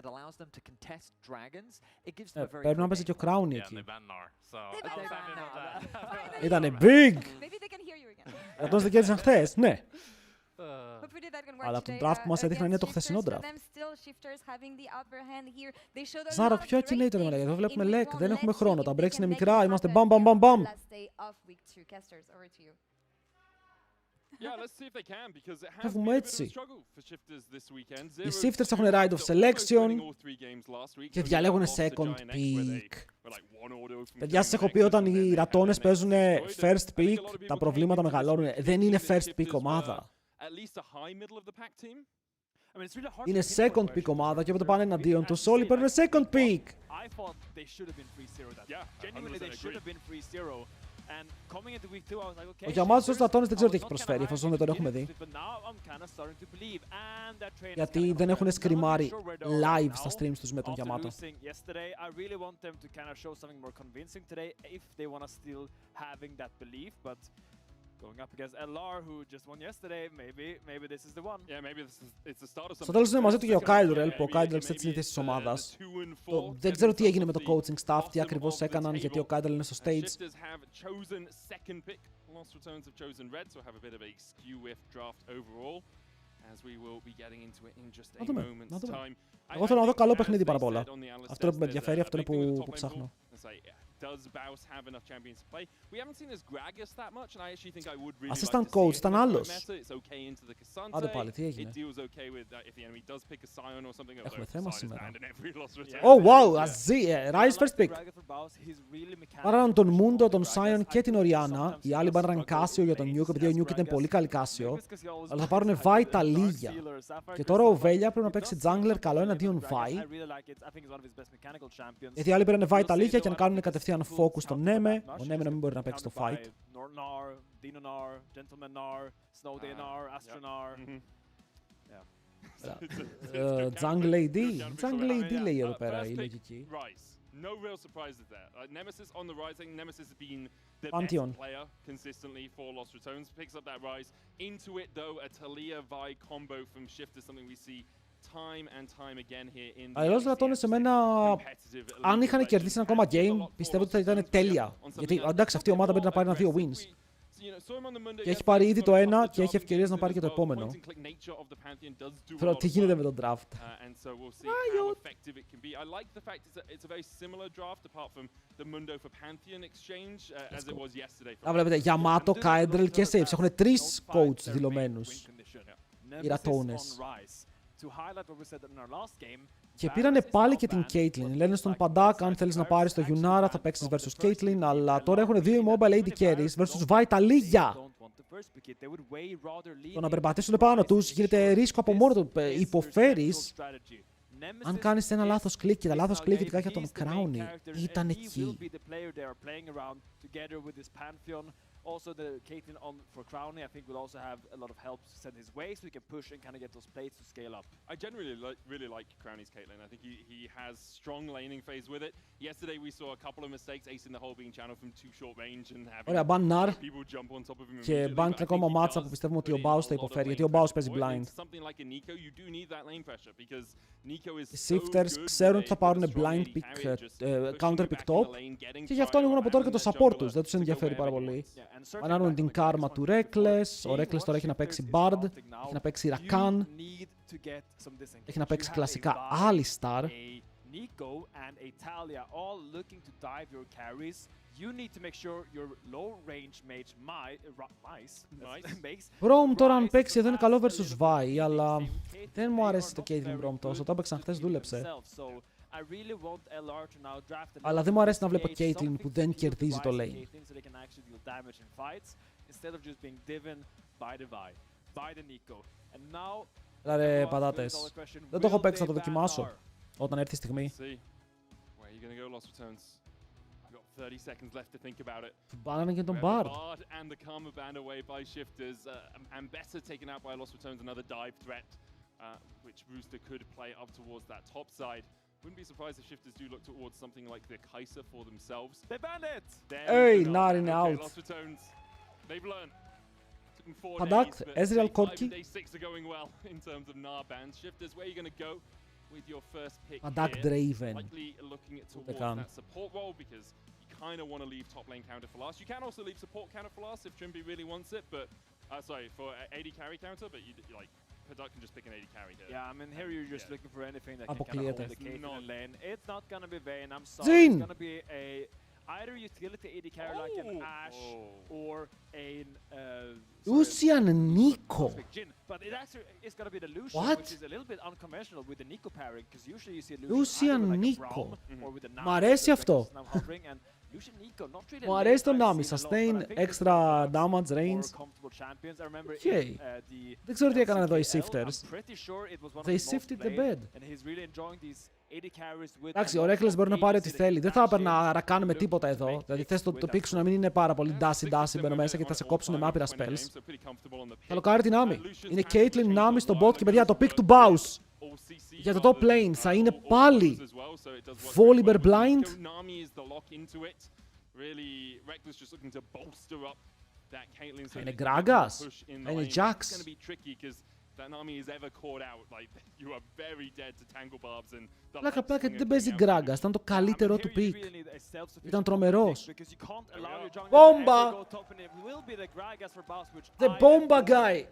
Πρέπει να παίζει και ο Crowny εκεί. Ήτανε big! Ρατώνες δεν κέρδισαν χθες, ναι. Αλλά από τον draft που μας έδειχναν είναι το χθεσινό draft. Ζάροκ, πιο accumulator με λέγεται. Εδώ βλέπουμε LEC, δεν έχουμε χρόνο. Τα breaks είναι μικρά, είμαστε μπαμ μπαμ μπαμ μπαμ. Φεύγουμε έτσι. Οι Shifters έχουν right of selection και διαλέγουν second pick. Παιδιά, σας έχω πει όταν οι Ratones παίζουν first pick, τα προβλήματα μεγαλώνουν. Δεν είναι first pick ομάδα. Είναι second pick ομάδα και όποτε πάνε εναντίον τους όλοι παίρνουν second pick. Ο Γιαμάτος στους Ratones δεν ξέρω τι έχει προσφέρει, εφόσον δεν τον έχουμε δει. Γιατί δεν έχουν σκριμάρει live στα streams τους με τον Γιαμάτο. Going up against LR, who just won yesterday. Maybe this is the one. Yeah, maybe it's the start of something. Στο τέλος είναι μαζί του και ο Κάιλουρελ, που ο Κάιλουρελ σε τη θέση της ομάδας. Δεν ξέρω τι έγινε με το coaching staff, τι ακριβώς έκαναν, γιατί ο Κάιλουρελ είναι στο stage. Lost Returns have chosen red, so have a bit of a skew with draft overall, as we will be getting into it in just a moment's time. Εγώ θέλω να δω καλό παιχνίδι πάρα πολλά. Αυτό είναι που με ενδιαφέρει, αυτό είναι που ψάχνω. Does Baus have enough champions to play? We haven't seen his Gragas that much, and I actually think I would really like Assistant to coach see ήταν it. άλλος. It's okay into the Cassante. Άντε πάλι, τι έγινε. It deals okay with if the enemy does pick a Scion or something. Έχουμε θέμα σήμερα. Oh wow, Αζί, Rise first pick. Πάραν τον Mundo, τον Scion και την Orianna. Οι άλλοι πάνε Casio για τον Nuke, επειδή ο Nuke ήταν πολύ καλή Casio. Αλλά θα πάρουν Vi τα λίγια. Και τώρα ο Velia πρέπει να παίξει jungler καλό εναντίον Vi. Γιατί οι άλλοι πήραν Vi τα λίγια και να κάνουν κατευθείαν focus στον Neme. Ο Neme να μην μπορεί να παίξει το fight. Jungle AD. Jungle AD λέει εδώ πέρα η λογική. No real surprises there. Nemesis on the rise. I think Nemesis has been the Pantheon. best player consistently for Lost Returns. Picks up that rise. Into it though, a Talia-Vi combo from Shift is something we see time and time again here in the Αλλιώς λατώνε σε μένα, αν είχαν κερδίσει ένα ακόμα game, πιστεύω ότι θα ήταν τέλεια. Γιατί εντάξει, αυτή η ομάδα πρέπει να πάρει ένα 2 wins. Και έχει πάρει ήδη το ένα και έχει ευκαιρίες να πάρει και το επόμενο. Τώρα τι γίνεται με τον draft. Βλέπετε, Yamato, Kaedrel και Saves. Έχουν 3 coach δηλωμένους. Οι ρατώνες. Και πήρανε πάλι και την Caitlyn. Λένε στον Πανdak, αν θέλεις να πάρεις το Yunara θα παίξεις versus Caitlyn, αλλά τώρα έχουν 2 immobile AD carries versus Vi τα λίγια. Το να περπατήσουν πάνω τους γίνεται ρίσκο από μόνο του. Υποφέρεις αν κάνεις ένα λάθος κλικ, και τα λάθος κλικ ειδικά για τον Crowny ήταν εκεί. Also, the Caitlyn on for Crowny, I think, will also have a lot of help sent his way, so he can push and kind of get those plates to scale up. I generally really like Crowny's Caitlyn. I think he has strong laning phase with it. Yesterday we saw a couple of mistakes, acing the whole being channel from too short range and having people jump on top of him. Και ban και ακόμα μάτσα που πιστεύουμε ότι ο Baus θα υποφέρει, γιατί ο Baus παίζει blind. Οι Shifters ξέρουν ότι θα πάρουν blind pick, counter pick top, και γι' αυτό ανοίγουν από τώρα και το support τους. Δεν τους ενδιαφέρει πάρα πολύ. Ανάνουν την κάρμα του Reckless. Ο Reckless τώρα έχει να παίξει Bard, έχει να παίξει Rakan, έχει να παίξει κλασικά Alistar. Nico and a Talia all looking to dive your carries. You need to make sure your low range mage makes. Brom τώρα αν παίξει εδώ είναι καλό versus Vi, αλλά δεν μου αρέσει το Caitlyn Brom τόσο. Το έπαιξαν χθες, δούλεψε. Αλλά δεν μου αρέσει να βλέπω Caitlyn που δεν κερδίζει το lane. Έλα ρε πατάτες. Δεν το έχω παίξει, να το δοκιμάσω όταν έρθει η στιγμή. Μπάνανε και τον Bard. Wouldn't be surprised if Shifters do look towards something like the Kaiser for themselves. They banned it! Hey, not in out. Lost Returns. They've learned. Took them 4 Pandak, days, Ezreal, but Corki. day 6 are going well in terms of Gnar bans. Shifters, where are you going to go with your first pick Pandak here? Draven. Likely looking at towards that support role because you kind of want to leave top lane counter for last. You can also leave support counter for last if Trimby really wants it, but sorry, for AD carry counter, but you like Pandak can just pick an AD carry here. Yeah, I mean here you're just looking for anything that can kind of hold the Caitlyn lane. It's not gonna be Vayne, I'm sorry. Zin! It's gonna be a either utility AD carry like an Ashe or a Lucian Nico. But it actually is gonna be the Lucian, What? which is a little bit unconventional with the Nico pairing, because usually you see Lucian either with like Nico. a Braum or with a Μ' αρέσει αυτό. Lucian Nico, not really. Μου αρέσει το Nami, sustain, extra damage, range. Okay. Δεν ξέρω τι έκαναν εδώ οι Shifters. They shifted the bed. Εντάξει, ο Reckless μπορεί να πάρει ό,τι θέλει. Δεν θα έπαιρνα να κάνουμε τίποτα εδώ. Δηλαδή θες το pick σου να μην είναι πάρα πολύ dash μπαίνω μέσα και θα σε κόψουν με άπειρα spells. Θα λοκάρει την Nami. Είναι Caitlyn, Nami στο bot και παιδιά το pick του Baus για το top lane θα είναι πάλι Volibear blind. that Caitlyn's Είναι Gragas. Είναι Jax. It's going to be tricky because if that Nami is ever caught out, like you are very dead to tangle barbs and the Πλάκα, light πλάκα, swinger δεν coming παίζει out from Gragas. Ήταν το καλύτερο του pick. pick. Ήταν τρομερός. Bomba! The Bomba guy!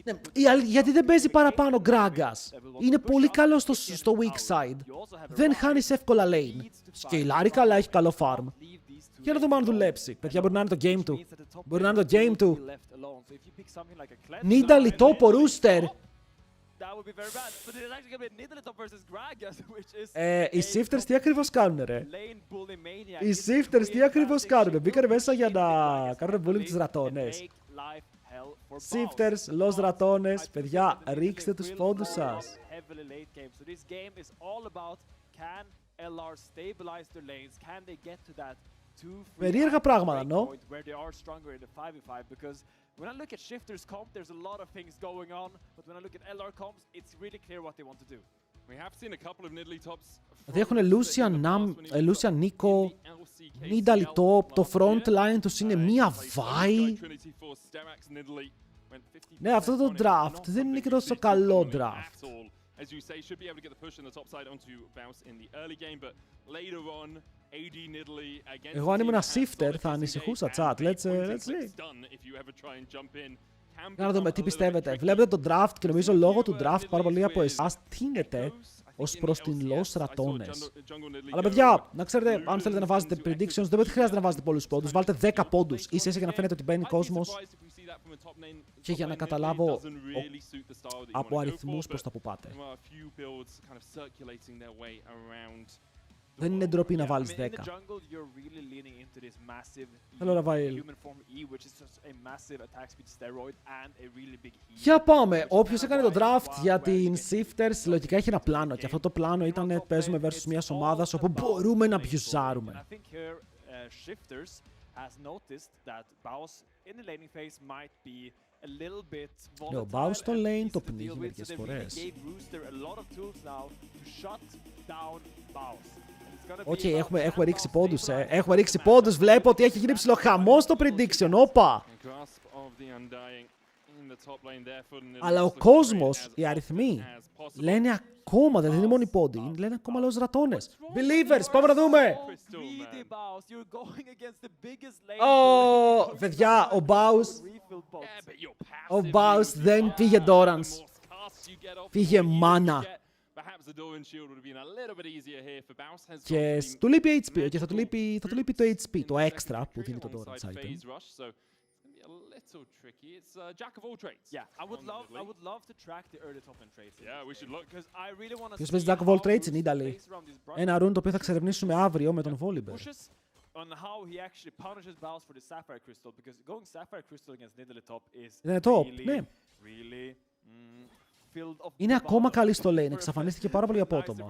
Ναι, γιατί δεν παίζει παραπάνω Gragas. Είναι πολύ καλό στο weak side. Δεν χάνεις εύκολα lane. Σκυλάρει καλά, έχει καλό farm. Για να δούμε αν δουλέψει. Παιδιά, μπορεί να είναι το game του. Μπορεί να είναι το game του. Nidalee top ο Rooster. Οι Shifters τι ακριβώς κάνουνε, ρε? Οι Shifters τι ακριβώς κάνουνε? Μπήκανε μέσα για να κάνουν bullying τις ρατώνες. Shifters, los ρατώνες. Παιδιά, ρίξτε τους πόντους σας. Περίεργα πράγματα, νο? When I look at Shifters comp, there's a lot of things going on, but when I look at LR comps, it's really clear what they want to do. We have seen a couple of Nidalee tops. Δηλαδή έχουν Lucian, Nico, Nidalee top, το front line τους είναι μία Vi. Ναι, αυτό το draft δεν είναι και τόσο καλό draft. As you say, should be able to get the push in the top side onto Bounce in the early game, but later on, AD Nidalee against Εγώ αν ήμουν shifter θα ανησυχούσα, chat. Let's see. Για να δούμε τι πιστεύετε. Βλέπετε το draft και νομίζω λόγω του draft πάρα πολλοί από εσάς τίνετε ως προς την Los ρατώνες. Αλλά παιδιά, να ξέρετε, αν θέλετε να βάζετε predictions, δεν χρειάζεται να βάζετε πολλούς πόντους. Βάλτε 10 πόντους, ίσα για να φαίνεται ότι μπαίνει κόσμος και για να καταλάβω από αριθμούς προς τα που πάτε. Δεν είναι ντροπή να βάλεις 10. Hello, Ravail. Για πάμε. Όποιος έκανε το draft για την Shifters, λογικά έχει ένα πλάνο. Και αυτό το πλάνο ήταν παίζουμε versus μια ομάδα όπου μπορούμε να αμπιουζάρουμε. Ναι, ο Baus στο lane το πνίγει μερικές φορές. Οκ, έχουμε ρίξει πόντους, Έχουμε ρίξει πόντους, βλέπω ότι έχει γίνει ψηλό χαμός στο prediction, όπα! Αλλά ο κόσμος, οι αριθμοί, λένε ακόμα, δεν είναι μόνο οι πόντοι, λένε ακόμα λόγω ρατώνες. Believers, πάμε να δούμε! Παιδιά, ο Baus δεν πήγε Dorans. Πήγε Mana. Και του λείπει HP, και θα του λείπει το HP, το extra που δίνει το Dorans item. Ποιος παίζει Jack of all trades είναι Nidalee. Ένα rune το οποίο θα εξερευνήσουμε αύριο με τον Volibear. Είναι top, ναι. Είναι ακόμα καλή στο lane, εξαφανίστηκε πάρα πολύ απότομα.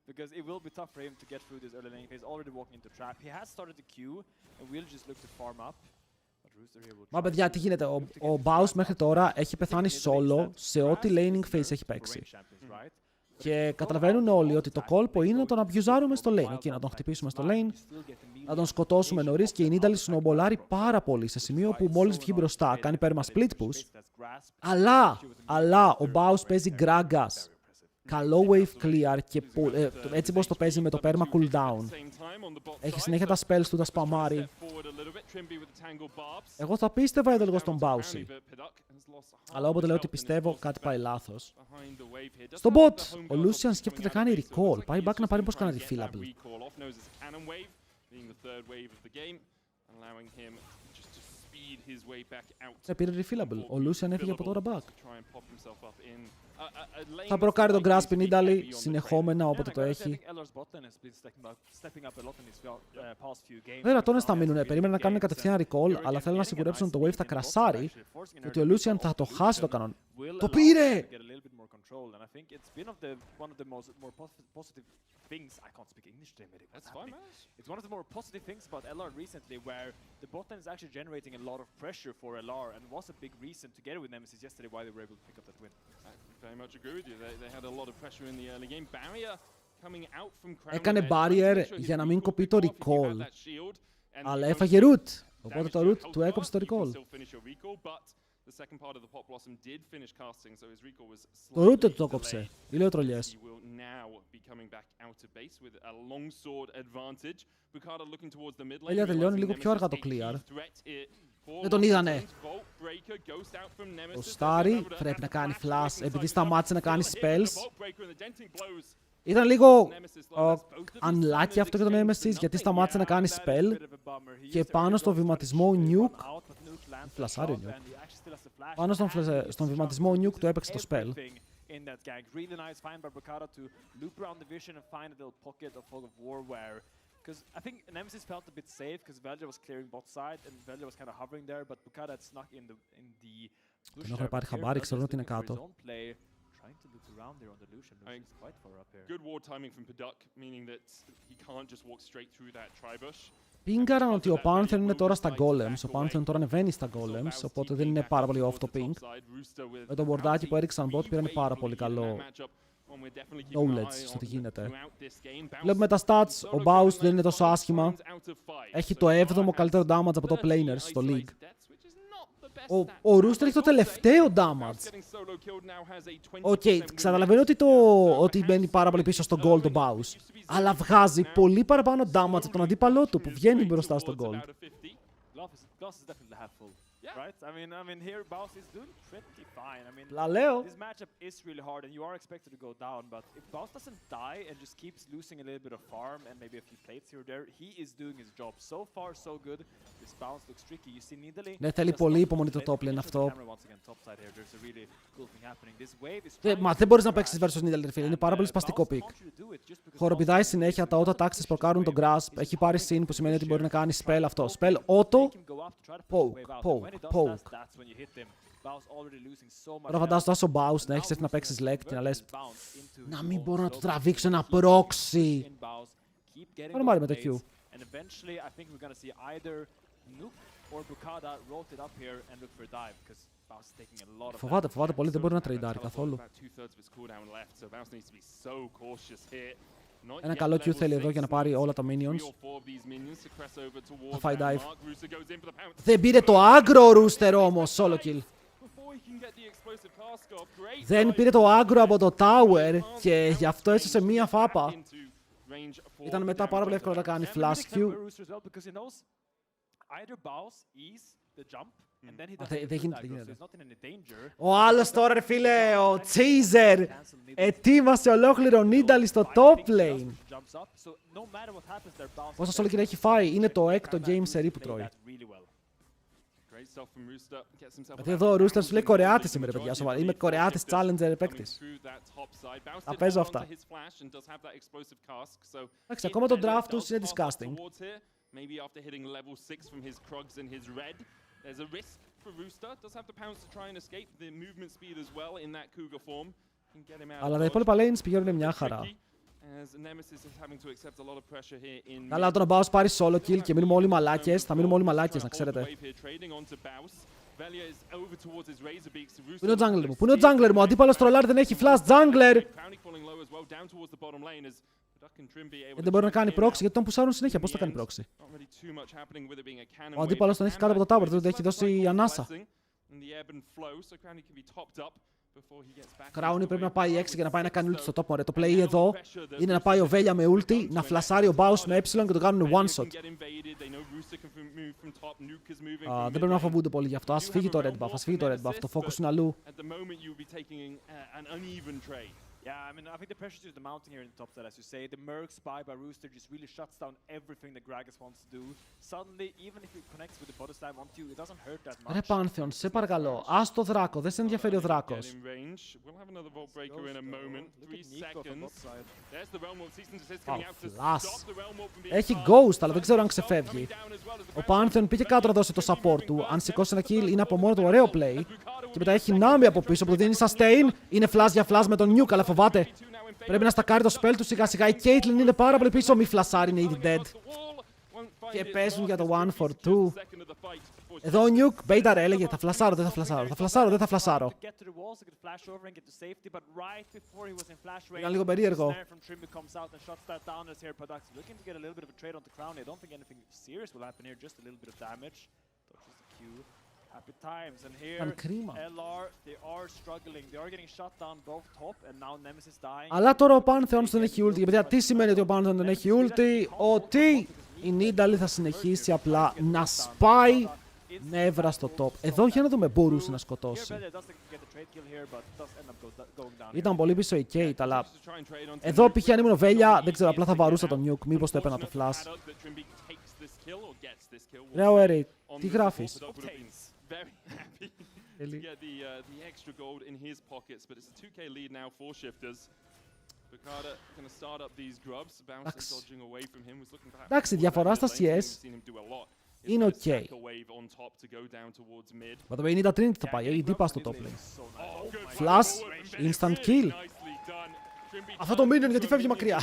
Because it will be tough for him to get through this early lane phase, already walking into trap. He has started the queue, and we'll just look to farm up. Μα παιδιά, τι γίνεται, ο Baus μέχρι τώρα έχει πεθάνει solo σε ό,τι laning phase έχει παίξει. Και καταλαβαίνουν όλοι ότι το κόλπο είναι να τον αμπιουζάρουμε στο lane. Και να τον χτυπήσουμε στο lane, να τον σκοτώσουμε νωρίς και η Nidalee σνομπολάρει πάρα πολύ σε σημείο που μόλις βγει μπροστά κάνει perma split push. Αλλά ο Baus παίζει Gragas. Καλό wave clear και έτσι πως το παίζει με το perma cooldown. Έχει συνέχεια τα spells του, τα σπαμάρει. Εγώ θα πίστευα εδώ λίγο στον Bausy. Αλλά όποτε λέω ότι πιστεύω, κάτι πάει λάθος. Στο bot, ο Lucian σκέφτεται να κάνει recall. Πάει back να πάρει πως κάνει refillable. Πήρε refillable. Ο Lucian έφυγε από τώρα back. Θα προκάρει τον Grasp η Nidalee συνεχόμενα όποτε το έχει. Οι ρατώνες θα μείνουν. Περίμενε να κάνουν κατευθείαν recall, αλλά θέλουν να σιγουρέψουν ότι το wave θα κρασάρει και ότι ο Lucian θα το χάσει το κανόν. Το πήρε! I can't speak English today, medic. That's fine, man. It's one of the more positive things about LR recently, where the bot lane is actually generating a lot of pressure for LR, and was a big reason, together with Nemesis yesterday, why they were able to pick up that win. I very much agree with you. They had a lot of pressure in the early game. Barrier Έκανε barrier για να μην κοπεί το recall. Αλλά έφαγε root. Οπότε το root του έκοψε το recall. Το root του το έκοψε. Ή λέω τρολιές. Έλια τελειώνει λίγο πιο αργά το clear. Δεν τον είδανε. Ο Starry πρέπει να κάνει flash επειδή σταμάτησε να κάνει spells. Ήταν λίγο unlucky αυτό για τον Nemesis γιατί σταμάτησε να κάνει spell και πάνω στο βηματισμό Nuke. Φλασάρει ο Nuke. Πάνω στον βηματισμό Nuke του έπαιξε το spell. Because I think Nemesis felt a bit safe because Velja was clearing bot side and Velja was kind of hovering there, but Bukata had snuck in the Δεν έχουν πάρει χαμπάρι, ξέρουν ότι είναι κάτω. Trying to look around there on the Lucian. Lucian is quite far up here. Good ward timing from Paduk, meaning that he can't just walk straight through that tribush. Πίνγκαραν ότι ο Pantheon είναι τώρα στα Golems. Ο Pantheon τώρα ανεβαίνει στα Golems, οπότε δεν είναι πάρα πολύ off το ping. Με το μπορντάκι που έριξαν bot πήραν πάρα πολύ καλό knowledge στο τι γίνεται. Βλέπουμε τα stats, ο Baus δεν είναι τόσο άσχημα. Έχει το 7ο καλύτερο damage από το planers στο league. Ο Rooster έχει το τελευταίο damage. Οκ, καταλαβαίνω ότι μπαίνει πάρα πολύ πίσω στο gold ο Baus. Αλλά βγάζει πολύ παραπάνω damage από τον αντίπαλό του που βγαίνει μπροστά στο gold. Right? I mean, here Baus is doing pretty fine. I mean, Λέω. this matchup is really hard, and you are expected to go down. But if Baus doesn't die and just keeps losing a little bit of farm and maybe a few plates here or there, he is doing his job. So far, so good. This bounce looks tricky. You see Nidalee. Ναι, θέλει πολύ υπομονή το top lane αυτό. Μα δεν μπορείς να παίξεις versus Nidalee, φίλε. Είναι πάρα πολύ σπαστικό pick. Χοροπηδάει συνέχεια, τα auto attacks της προκάρουν τον grasp. Έχει πάρει sin που σημαίνει ότι μπορεί να κάνει spell αυτό. Spell auto, poke. Τώρα φαντάζομαι τόσο Baus να έχεις έρθει να παίξεις leg και να λες να μην μπορώ να του τραβήξω ένα proxy. Πάρε μάρει με το Q. Φοβάται πολύ, δεν μπορεί να τρεϊντάρει καθόλου. Ένα καλό Q θέλει εδώ για να πάρει όλα τα minions. Θα φάει dive. Δεν πήρε το aggro Rooster όμως, solo kill. Δεν πήρε το aggro από το tower και γι' αυτό έσωσε μία φάπα. Ήταν μετά πάρα πολύ εύκολο να κάνει flash Q. Δεν γίνεται. Ο άλλος τώρα, ρε φίλε, ο Chaser, ετοίμασε ολόκληρο Nidalee στο top lane. Πόσα solo kill έχει φάει, είναι το 6ο game series που τρώει. Γιατί εδώ ο Rooster σου λέει Κορεάτης είμαι, ρε παιδιά, σοβαρά. Είμαι Κορεάτης challenger παίκτης. Τα παίζω αυτά. Εντάξει, ακόμα το draft τους είναι disgusting. There's a risk for Rooster. Does have the pounds to try and escape. The movement speed as well in that Cougar form can get him out. Αλλά τα υπόλοιπα lanes πηγαίνουν μια χαρά. Καλά, όταν ο Baus πάρει solo kill και μείνουμε όλοι μαλάκες, θα μείνουμε όλοι μαλάκες, να ξέρετε. Πού είναι ο jungler μου, πού είναι ο jungler μου, ο αντίπαλος τρολάρι δεν έχει flash jungler. Δεν μπορεί να κάνει proxy γιατί τον πουσάρουν συνέχεια, πώς θα κάνει proxy. Ο αντίπαλος τον έχει κάτω από το tower, δεν έχει δώσει ανάσα. Crowny πρέπει να πάει 6 για να πάει να κάνει ulti στο top, μωρέ. Το play εδώ είναι να πάει ο Velja με ulti, να φλασάρει ο Baus με ε και το κάνουν one shot. Δεν πρέπει να φοβούνται πολύ γι' αυτό. Ας φύγει το red buff, ας φύγει το red buff. Το focus είναι αλλού. Yeah, I mean, I think the pressure is the mounting here in the top side, as you say. The Merc spy by Rooster just really shuts down everything that Gragas wants to do. Suddenly, even if he connects with the bottom side onto you, it doesn't hurt that much. Ρε Pantheon, σε παρακαλώ, ας το δράκο, δεν σε ενδιαφέρει ο δράκος. Φλάς. Έχει ghost, αλλά δεν ξέρω αν ξεφεύγει. Ο Pantheon πήγε κάτω να δώσει το support του. Αν σηκώσει ένα kill, είναι από μόνο του ωραίο play. Και μετά έχει Nami από πίσω που δίνει sustain. Είναι flash για flash με τον Nuke, αλλά φοβάται. Πρέπει να στακάρει το spell του σιγά σιγά. Η Caitlyn είναι πάρα πολύ πίσω. Μη φλασάρει, είναι ήδη dead. Και παίζουν για το 1 for 2. Εδώ ο Νιουκ, Μπέιταρ έλεγε θα φλασάρω, δεν θα φλασάρω, θα φλασάρω, δεν θα φλασάρω. Ήταν λίγο περίεργο. Ήταν κρίμα. Αλλά τώρα ο Πάνθεονς δεν έχει ulti. Παιδιά, τι σημαίνει ότι ο Πάνθεον δεν έχει ulti? Ότι η Νίνταλη θα συνεχίσει απλά να σπάει νεύρα στο top. Εδώ για να δούμε, μπορούσε να σκοτώσει. Ήταν πολύ πίσω η Kate, αλλά εδώ π.χ. αν ήμουν ο Βέλια, δεν ξέρω, απλά θα βαρούσα τον Nuke. Μήπως το έπαιρνα το flash. Ρε ο Έρι, τι γράφεις? Very happy to get the extra gold in his pockets, but it's a 2k lead now for Shifters. Bukada going to start up these grubs, bouncing, dodging away from him. Was looking perhaps. Εντάξει, η διαφορά στα CS είναι οκ. Μα το είναι η Trinity θα πάει, η Deepa στο top lane. Flash, instant kill. Αυτό το minion γιατί φεύγει μακριά.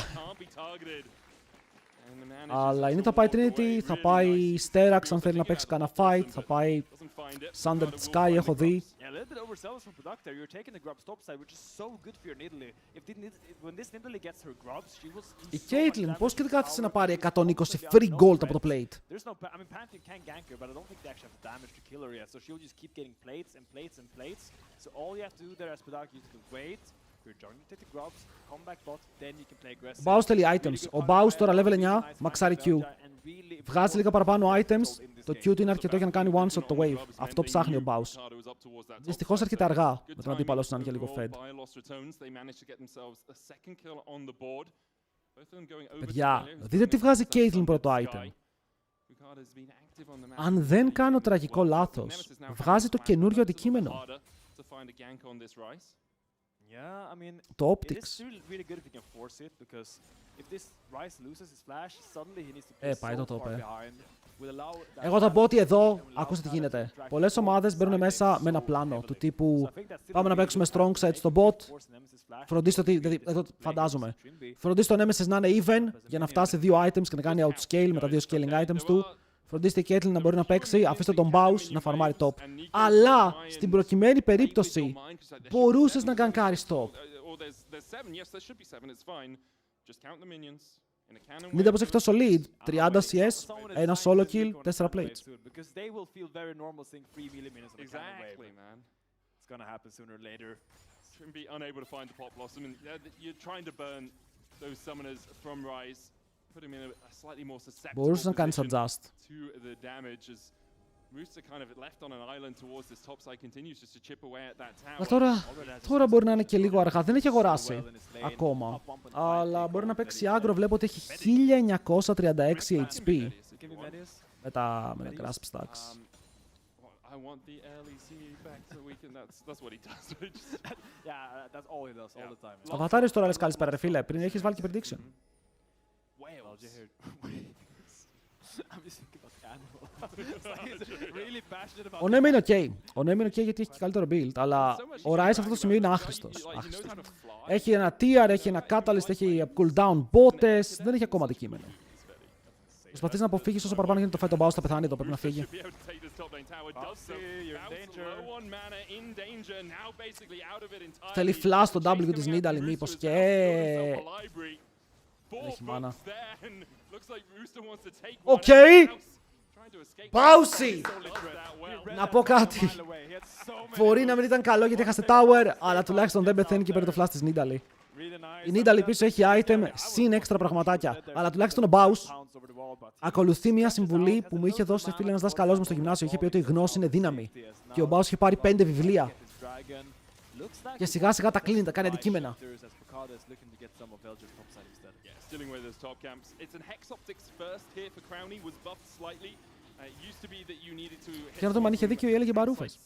Αλλά είναι θα πάει Trinity, θα πάει Sterax αν θέλει να παίξει κανένα fight, θα πάει Sundered Sky έχω δει. Η Caitlyn πώς και δεν κάθισε να πάρει 120 free gold από το plate? Ο Baus θέλει items. Ο Baus τώρα level 9, μαξάρει Q. Βγάζει λίγα παραπάνω items. Το Q του είναι αρκετό για να κάνει one shot το wave. Αυτό ψάχνει ο Baus. Δυστυχώς έρχεται αργά με τον αντίπαλο να είναι και λίγο fed. Παιδιά, δείτε τι βγάζει Caitlyn πρώτο item. Αν δεν κάνω τραγικό λάθος, βγάζει το καινούριο αντικείμενο. Το Optics. Πάει το top. Εγώ θα πω ότι εδώ, ακούστε τι γίνεται. Πολλές ομάδες μπαίνουν μέσα με ένα πλάνο του τύπου πάμε να παίξουμε strong side στο bot. Φροντίστε ότι, δηλαδή, εδώ φαντάζομαι. Φροντίστε το Nemesis να είναι even για να φτάσει 2 items και να κάνει outscale με τα 2 scaling items του. Φροντίστε η Caitlyn να μπορεί να παίξει, αφήστε τον Baus να φαρμάρει top. Αλλά στην προκειμένη περίπτωση μπορούσες να γκανκάρεις top. Νίτα πως έχει τόσο lead, 30 CS, ένα solo kill, 4 plates. Μπορούσες να κάνεις adjust. Τώρα μπορεί να είναι και λίγο αργά. Δεν έχει αγοράσει ακόμα. Αλλά μπορεί να παίξει άγκρο. Βλέπω ότι έχει 1936 HP. Με τα grasp stacks. Στο Βατάριος τώρα λες καλησπέρα ρε φίλε. Πριν έχεις βάλει και prediction. Ο Νέμ είναι ok. Ο Νέμ είναι ok γιατί έχει καλύτερο build, αλλά ο Ryze σε αυτό το σημείο είναι άχρηστος. Έχει ένα tier, έχει ένα catalyst, έχει cooldown botes, δεν έχει ακόμα αντικείμενο. Προσπαθείς να αποφύγεις όσο παραπάνω γίνεται το fight, ο Baus θα πεθάνει εδώ, πρέπει να φύγει. Θέλει flash το W της Nidalee μήπως και... Δεν έχει μάνα. Οκ! Πάουση! Να πω κάτι. Μπορεί να μην ήταν καλό γιατί έχασε tower, αλλά τουλάχιστον δεν πεθαίνει και παίρνει το flash της Nidalee. Η Nidalee πίσω έχει item συν έξτρα πραγματάκια, αλλά τουλάχιστον ο Baus ακολουθεί μια συμβουλή που μου είχε δώσει φίλε ένας δάσκαλός μου στο γυμνάσιο. Είχε πει ότι η γνώση είναι δύναμη. Και ο Baus είχε πάρει 5 βιβλία. Και σιγά σιγά τα κλείνει, τα κάνει αντικείμενα. Και να δούμε αν είχε δίκιο ή έλεγε μπαρούφες.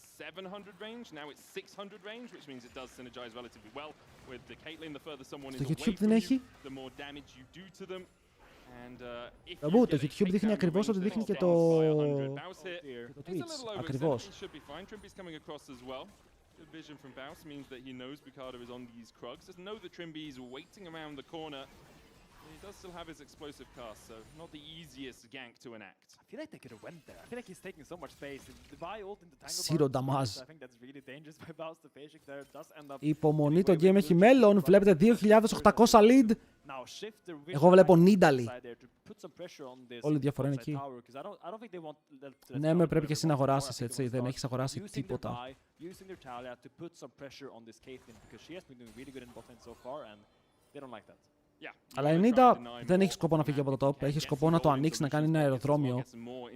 Στο YouTube δεν έχει. Το YouTube δείχνει ακριβώς ότι δείχνει και το Twitch. Ακριβώς. Good vision from Baus means that he knows Bukada is on these Krugs. Doesn't know that Trimby is waiting around the corner. he does still have his explosive cast, so not the easiest gank to enact. I feel like they could have went there. I feel like he's taking so much space. The buy ult into tangle Zero bar, damage. I think that's really dangerous by Baus. The Phasic there does end up. Υπομονή, το game έχει μέλλον. Βλέπετε 2.800 lead. Now shift their vision Εγώ βλέπω back to the Nidalee. side there to put some pressure on this Όλη η διαφορά είναι outside εκεί. tower, 'cause I don't think they want that- Ναι, με that πρέπει και εσύ να counter αγοράσεις, more. I think έτσι. they Δεν will έχεις start αγοράσει using their τίποτα. buy, using their Talia to put some pressure on this Caitlyn, because she has been doing really good in bot lane so far, and they don't like that. Αλλά η Νίτα δεν έχει σκοπό να φύγει από το top. Έχει σκοπό να το ανοίξει, να κάνει ένα αεροδρόμιο.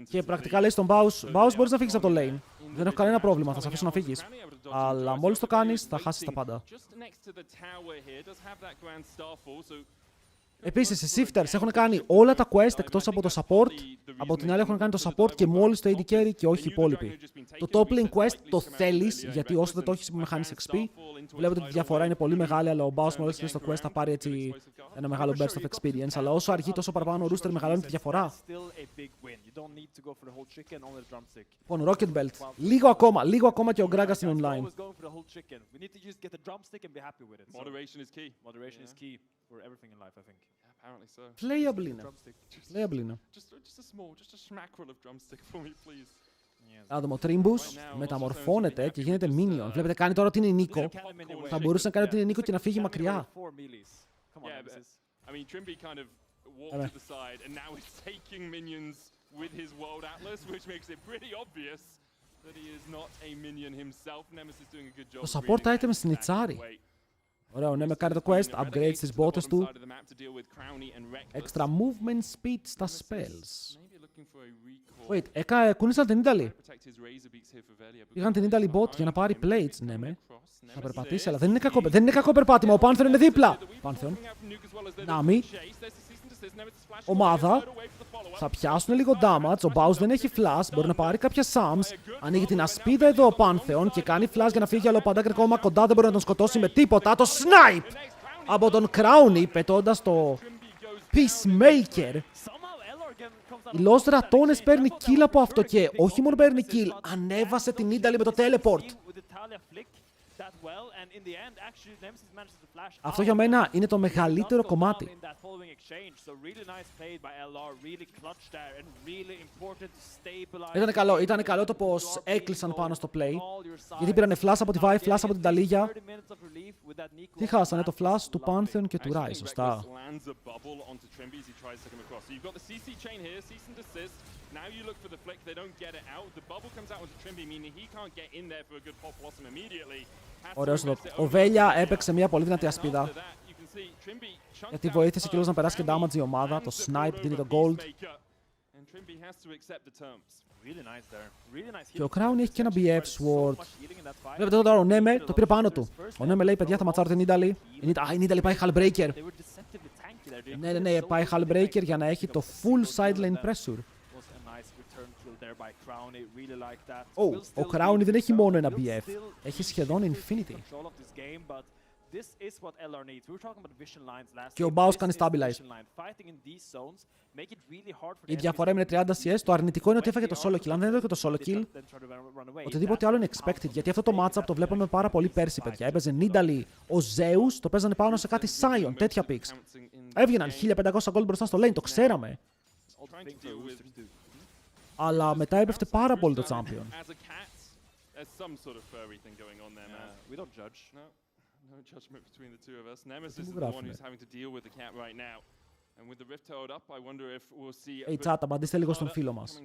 Και πρακτικά λέει στον Baus: Baus, μπορείς να φύγεις από το lane. Δεν έχω κανένα πρόβλημα, θα σε αφήσω να φύγεις. Αλλά μόλις το κάνεις, θα χάσεις τα πάντα. Επίσης, οι Sifters έχουν κάνει όλα τα quest εκτός από το support. Από την άλλη, έχουν κάνει το support και μόλις το AD carry και όχι οι υπόλοιποι. Το top lane quest το θέλεις, γιατί όσο δεν το έχεις με χάνεις XP. Βλέπετε ότι η διαφορά είναι πολύ μεγάλη, αλλά ο Baus μόλις κλείσει το quest θα πάρει έτσι ένα μεγάλο burst of experience. Αλλά όσο αργεί, τόσο παραπάνω ο Rooster μεγαλώνει τη διαφορά. Λοιπόν, Rocket Belt. Λίγο ακόμα και ο Gragas είναι online. Apparently so. Playable είναι. Playable είναι. Just a schmackerel of drumstick for me, please. Να δούμε, ο Trimbus μεταμορφώνεται και γίνεται minion. Βλέπετε, κάνει τώρα ότι είναι Νίκο. Θα μπορούσε να κάνει ότι είναι Νίκο και να φύγει μακριά. I mean, Trimby kind of walked to the side, and now he's taking minions with his World Atlas, which makes it pretty obvious that he is not a minion himself. Nemesis doing a good job. Το support item snitchάρει. Ωραίο, ναι, με κάνει το quest, upgrade στις μπότες του. Extra movement speed στα spells. Wait, κούνησαν την Nidalee. Πήγαν την Nidalee bot για να πάρει plates, ναι με. Θα περπατήσει, αλλά δεν είναι κακό περπάτημα. Ο Pantheon είναι δίπλα. Pantheon. Νάμι. Ομάδα. Θα πιάσουν λίγο damage. Ο Baus δεν έχει flash. Μπορεί να πάρει κάποια sums. Ανοίγει την ασπίδα εδώ ο Pantheon και κάνει flash για να φύγει. Αλλά ο Παντάκρ ακόμα κοντά δεν μπορεί να τον σκοτώσει με τίποτα. Το snipe από τον Crowny πετώντας το Peacemaker. Η Lost Ratones παίρνει kill από αυτό και όχι μόνο παίρνει kill, ανέβασε την Nidalee με το teleport. Αυτό για μένα είναι το μεγαλύτερο κομμάτι. Ήταν καλό το πως έκλεισαν πάνω στο play. Γιατί πήρανε flash από τη Vi, flash από την Taliyah. Τι χάσανε, το flash του Pantheon και του Rai, σωστά. Now you look for the flick, they don't get it out. The bubble comes out onto Trimby, meaning he can't get in there for a good pop blossom immediately. Ωραίος εδώ. Ο Βέλια έπαιξε μια πολύ δυνατή ασπίδα. Γιατί βοήθησε κιόλας να περάσει και damage η ομάδα. Το snipe δίνει το gold. Και ο Crown έχει και ένα BF sword. Βλέπετε εδώ τώρα ο Neme το πήρε πάνω του. Ο Neme λέει: παιδιά, θα ματσάρω την Nidalee. Η Nidalee πάει Hullbreaker. Ναι, πάει Hullbreaker για να έχει το full side lane pressure. Ο Crown δεν έχει μόνο ένα BF. Έχει σχεδόν infinity. Και ο Baus κάνει stabilize. Η διαφορά είναι 30 CS. Το αρνητικό είναι ότι έφαγε το solo kill. Αν δεν έδωκε το solo kill, οτιδήποτε άλλο είναι expected. Γιατί αυτό το matchup το βλέπαμε πάρα πολύ πέρσι, παιδιά. Έπαιζε Nidalee, ο Zeus, το παίζανε πάνω σε κάτι Sion, τέτοια picks. Έβγαιναν 1500 gold μπροστά στο lane, το ξέραμε. Αλλά μετά έπεφτε πάρα πολύ το champion. Hey chat, απαντήστε λίγο στον φίλο μας.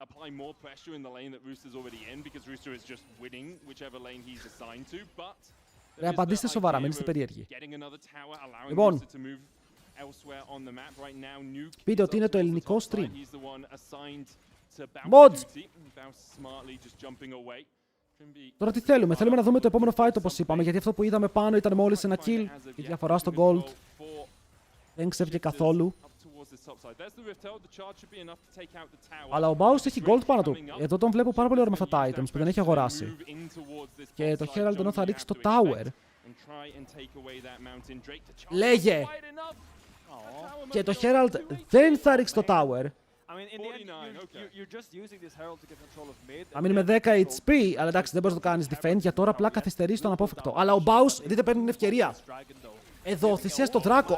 Apply more pressure in the lane that Rooster's already in because Rooster is just winning whichever lane he's assigned to, but ρε, απαντήστε σοβαρά, μην είστε περίεργοι. Λοιπόν, πείτε ότι είναι το ελληνικό stream. Mods! Τώρα τι θέλουμε, θέλουμε να δούμε το επόμενο fight όπως είπαμε, γιατί αυτό που είδαμε πάνω ήταν μόλις ένα kill. Η διαφορά στο gold δεν ξέφυγε καθόλου. Αλλά ο Baus έχει gold πάνω του. Εδώ τον βλέπω πάρα πολύ ωραία με αυτά τα items που δεν έχει αγοράσει. Και το Herald ενώ θα ρίξει το tower. Λέγε! Και το Herald δεν θα ρίξει το tower. Θα μείνει με 10 HP, αλλά εντάξει δεν μπορείς να το κάνεις defend, για τώρα απλά καθυστερείς τον απόφευκτο. Αλλά ο Baus, δείτε, παίρνει την ευκαιρία. Εδώ θυσία στο Δράκο.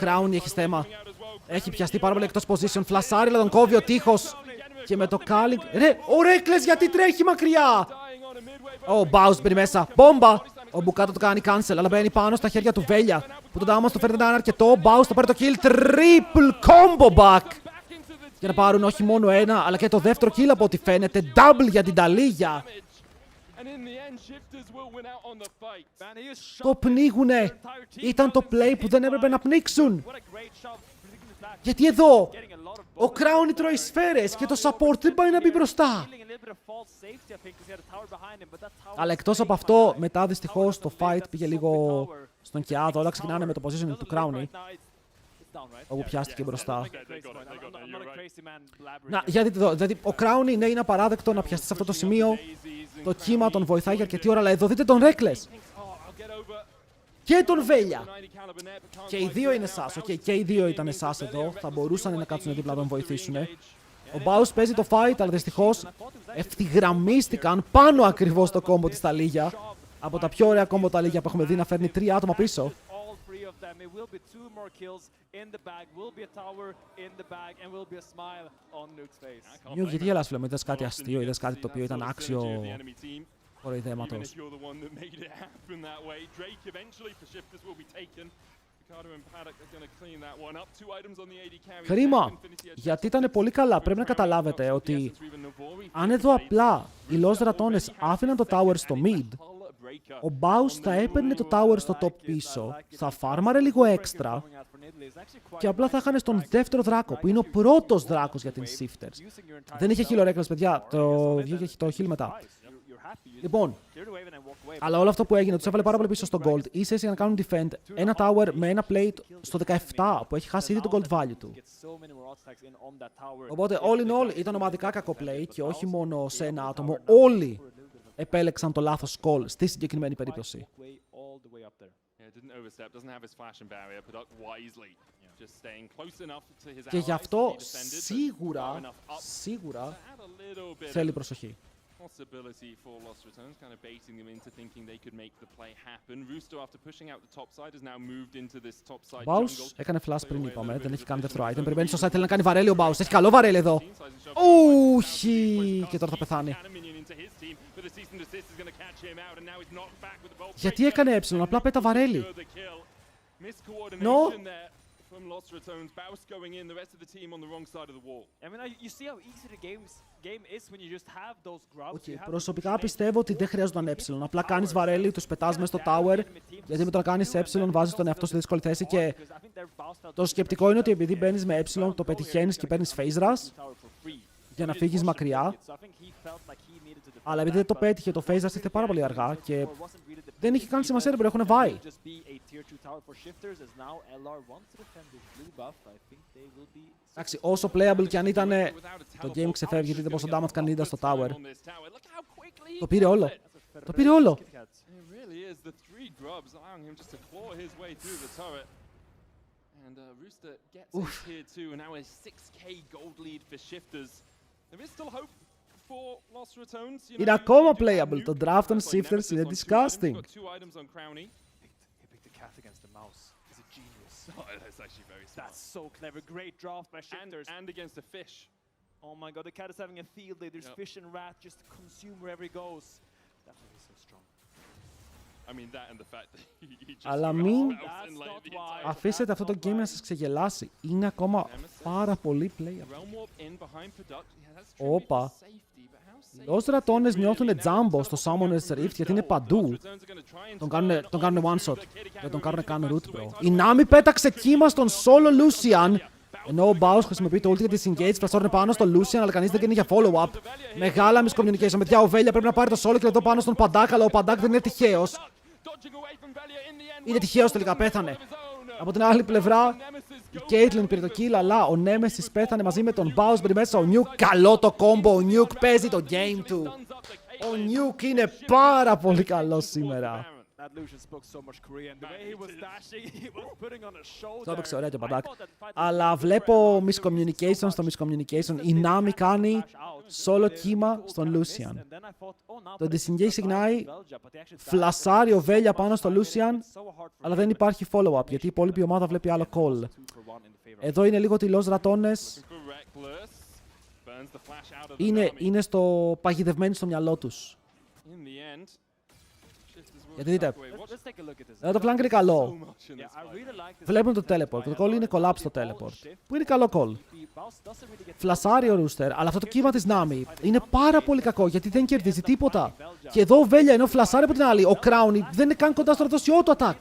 Crown έχει θέμα. Έχει πιαστεί πάρα πολύ εκτός position. Φλασάρι, αλλά τον κόβει ο τείχος. Και με το Κάλινγκ. Ρε, ο Reckless γιατί τρέχει μακριά! Ο Baus μπαίνει μέσα. Μπόμπα! Ο Μπουκάτο το κάνει cancel, αλλά μπαίνει πάνω στα χέρια του Βέλια. Που τον Damos το φέρνει ένα αρκετό. Baus το παίρνει το kill. Triple combo back! Για να πάρουν όχι μόνο ένα, αλλά και το δεύτερο kill από ό,τι φαίνεται. Double για την Ταλίγια. Το πνίγουνε. Ήταν το play που δεν έπρεπε να πνίξουν. Γιατί εδώ ο Crown τρώει σφαίρες και το support δεν πάει να μπει μπροστά. Αλλά εκτός από αυτό, μετά δυστυχώς το fight πήγε λίγο στον Κιάδο. Όλα ξεκινάνε με το positioning του Crown, όπου πιάστηκε μπροστά. Να, για δείτε εδώ, δηλαδή ο Crown είναι απαράδεκτο να πιαστεί σε αυτό το σημείο. Το κύμα τον βοηθάει για αρκετή ώρα, αλλά εδώ δείτε τον Reckless. Και τον Βέλια. Και οι δύο είναι SAS. Okay, και οι δύο ήταν SAS εδώ. Θα μπορούσαν να κάτσουν δίπλα να τον βοηθήσουν. Ο Baus παίζει το fight, αλλά δυστυχώς ευθυγραμμίστηκαν πάνω ακριβώς στο κόμπο της Ταλίγια. Από τα πιο ωραία κόμπο Ταλίγια που έχουμε δει να φέρνει 3 άτομα πίσω. Νιουκ, γιατί γελάς, φίλε μου, είδες κάτι αστείο, είδες κάτι το οποίο ήταν άξιο κοροϊδέματος. Κρίμα, γιατί ήταν πολύ καλά. Πρέπει να καταλάβετε ότι αν εδώ απλά οι Los Ratones άφηναν το tower στο mid, ο Baus θα έπαιρνε το tower στο top πίσω, θα φάρμαρε λίγο έξτρα και απλά θα είχαν στον δεύτερο δράκο, που είναι ο πρώτος δράκος για την Shifters. Δεν είχε heal ο Reckless, παιδιά, το βγήκε το heal μετά. Λοιπόν, αλλά όλο αυτό που έγινε, τους έβαλε πάρα πολύ πίσω στο gold. Ίσα για να κάνουν defend ένα tower με ένα plate στο 17 που έχει χάσει ήδη το gold value του. Οπότε, all in all, ήταν ομαδικά κακό play και όχι μόνο σε ένα άτομο. Όλοι επέλεξαν το λάθος call στη συγκεκριμένη περίπτωση. Και γι' αυτό σίγουρα θέλει προσοχή. Possibility for Lost Returns, kind of baiting them into thinking they could make the play happen. Rusto, after pushing out the top side, has now moved into this top side jungle. Baus έκανε flash πριν, είπαμε, δεν έχει κάνει δεύτερο item. Περιμένει στο side, θέλει να κάνει βαρέλι ο Baus. Έχει καλό βαρέλι εδώ. Όχι! Και τώρα θα πεθάνει. Γιατί έκανε έψιλον, απλά πέτα βαρέλι. No. From Lost Returns, Baus going in, the rest of the team on the wrong side of the wall. I mean, you see how easy the game is when you just have those grubs. Προσωπικά πιστεύω ότι δεν χρειάζονταν έψιλον. Απλά κάνεις βαρέλι, τους πετάς μέσα στο tower. Γιατί με το να κάνεις έψιλον βάζεις τον εαυτό σε δύσκολη θέση. Και το σκεπτικό είναι ότι επειδή μπαίνεις με έψιλον, το πετυχαίνεις και παίρνεις phase rush για να φύγεις μακριά. Αλλά επειδή δεν το πέτυχε, το phase rush ήρθε πάρα πολύ αργά και δεν είχε καν σημασία που έχουν βάει. Εντάξει, όσο playable κι αν ήταν, το game ξεφεύγει, δείτε πόσο damage κάνει είδα στο tower. Το πήρε όλο. Το πήρε όλο. Είναι ακόμα playable. Το draft των Shifters είναι disgusting. That's actually very smart. That's so clever. Great draft by Shifters. And against a fish. Oh my god, the cat is having a field day. There's fish and rat just consume wherever he goes. Definitely so strong. I mean that and the fact that he just Αλλά μην αφήσετε αυτό το game να σας ξεγελάσει. Είναι ακόμα πάρα πολύ playable. Όπα. Los Ratones νιώθουν Jumbo στο Summoner's Rift γιατί είναι παντού. Τον κάνουν one shot. Δεν τον κάνουν καν root, bro. Η Nami πέταξε κύμα στον solo Lucian. Ενώ ο Baus χρησιμοποιεί το ult για τη engage, φλασσόρνε πάνω στον Lucian, αλλά κανείς δεν κάνει για follow-up. Μεγάλα miscommunication. Παιδιά, ο Βέλια πρέπει να πάρει το solo και εδώ πάνω στον Pandak, αλλά ο Pandak δεν είναι τυχαίος. Είναι τυχαίος τελικά, πέθανε. Από την άλλη πλευρά, η Caitlyn πήρε το kill, αλλά ο Nemesis πέθανε μαζί με τον Baus. Μπαίνει μέσα ο Nuke. Καλό το combo. Ο Nuke παίζει το game του. Ο Nuke είναι πάρα πολύ καλός σήμερα. That Lucian spoke so much Korean. The way he was dashing, he was putting on a show. Το έπαιξε ωραία και ο Παντάκ. I thought that fight was Αλλά βλέπω miscommunication στο miscommunication. Η Nami κάνει solo κύμα στον Lucian. Το disengage ξεκινάει, φλασάρει ο Βέλια πάνω στο Lucian, αλλά δεν υπάρχει follow-up γιατί η υπόλοιπη ομάδα βλέπει άλλο call. Εδώ είναι λίγο ότι οι Los Ratones είναι παγιδευμένοι στο μυαλό τους. Γιατί δείτε, εδώ το flank είναι καλό. Βλέπουν το teleport. Το call είναι collapse το teleport. Που είναι καλό call. Φλασάρει ο Rooster, αλλά αυτό το κύμα της Nami είναι πάρα πολύ κακό γιατί δεν κερδίζει τίποτα. Και εδώ ο Βέλια ενώ φλασάρει από την άλλη, ο Crown δεν είναι καν κοντά στο να δώσει auto attack.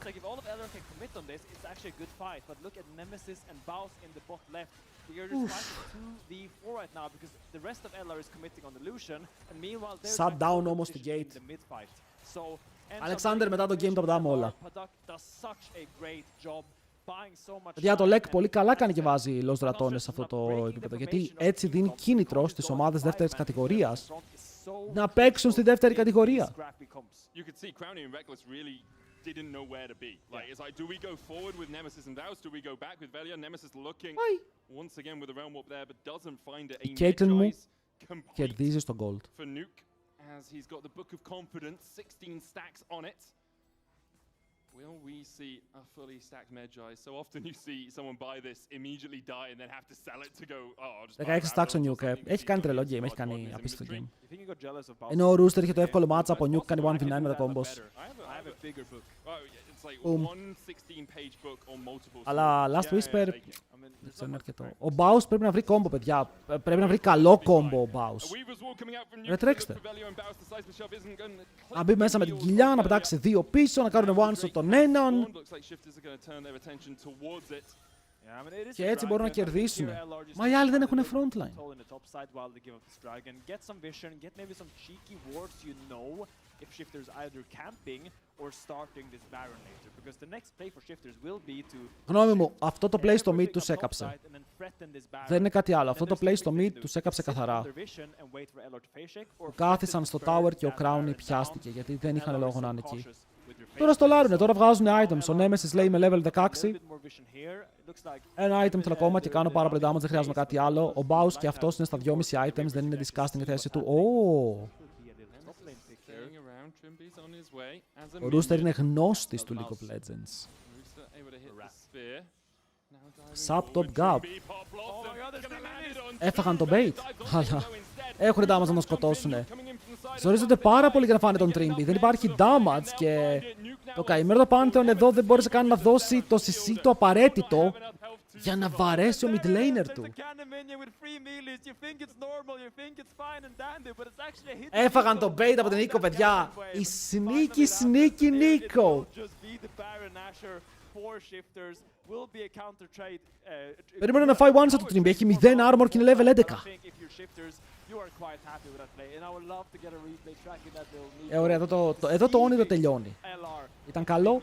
Shut down όμως τη gate. Αλεξάνδερ μετά το game τα πετάμε όλα. Για το LEC πολύ καλά κάνει και βάζει Los Ratones σε αυτό το επίπεδο. Γιατί έτσι δίνει κίνητρο στις ομάδες δεύτερης κατηγορίας να παίξουν στη δεύτερη κατηγορία. Didn't know where to be. Like, it's like, do we go forward with Nemesis and Daus? Do we go back with Velia? Nemesis looking once again with the realm warp there, but doesn't find it. Η Caitlyn μου κερδίζει στο gold. For Nuke, as he's got the Book of Confidence, 16 stacks on it. Will we see a fully stacked Magi? So often you see someone buy this, immediately die, and then have to sell it to go, oh, I'll just buy 16 stacks ο Nuke. Έχει κάνει τρελό game, έχει κάνει Modern απίστευτο game. Ενώ ο Rooster είχε το εύκολο match από Nuke, κάνει 1v9 με τα combos. Αλλά Last Whisper δεν ξέρω είναι αρκετό. Ο Baus πρέπει να βρει combo, παιδιά. Πρέπει να βρει καλό combo ο Baus. Ρε τρέξτε. Να μπει μέσα με την κοιλιά, να πετάξει δύο πίσω, να κάνουν one shot τον έναν. Και έτσι μπορούν να κερδίσουν. Μα οι άλλοι δεν έχουν frontline. If Shifters either camping or starting this Baron later, because the next play for Shifters will be to. Γνώμη μου, αυτό το play στο mid τους έκαψε. Δεν είναι κάτι άλλο. Αυτό το play στο mid τους έκαψε καθαρά. Κάθισαν στο tower και ο Crown πιάστηκε γιατί δεν είχαν λόγο να είναι εκεί. Τώρα στολάρουνε, τώρα βγάζουν items. Ο Nemesis λέει με level 16. Ένα item θέλω ακόμα και κάνω πάρα πολύ damage, δεν χρειάζομαι κάτι άλλο. Ο Baus και αυτός είναι στα 2,5 items, δεν είναι disgusting η θέση του. Ο Rooster είναι γνώστης του League of Legends. Sub top gap. Έφαγαν τον bait, αλλά έχουν damage να τον σκοτώσουνε. Ζορίζονται πάρα πολύ για να φάνε τον Trimby. Δεν υπάρχει damage και το καημένο το Pantheon εδώ δεν μπόρεσε καν να δώσει το CC το απαραίτητο για να βαρέσει ο mid laner του. Έφαγαν τον bait από την Nico, παιδιά. Η sneaky Nico. Περίμενε να φάει one shot του Trimby. Έχει 0 armor και είναι level 11. Ωραία, εδώ το όνειρο τελειώνει. Ήταν καλό.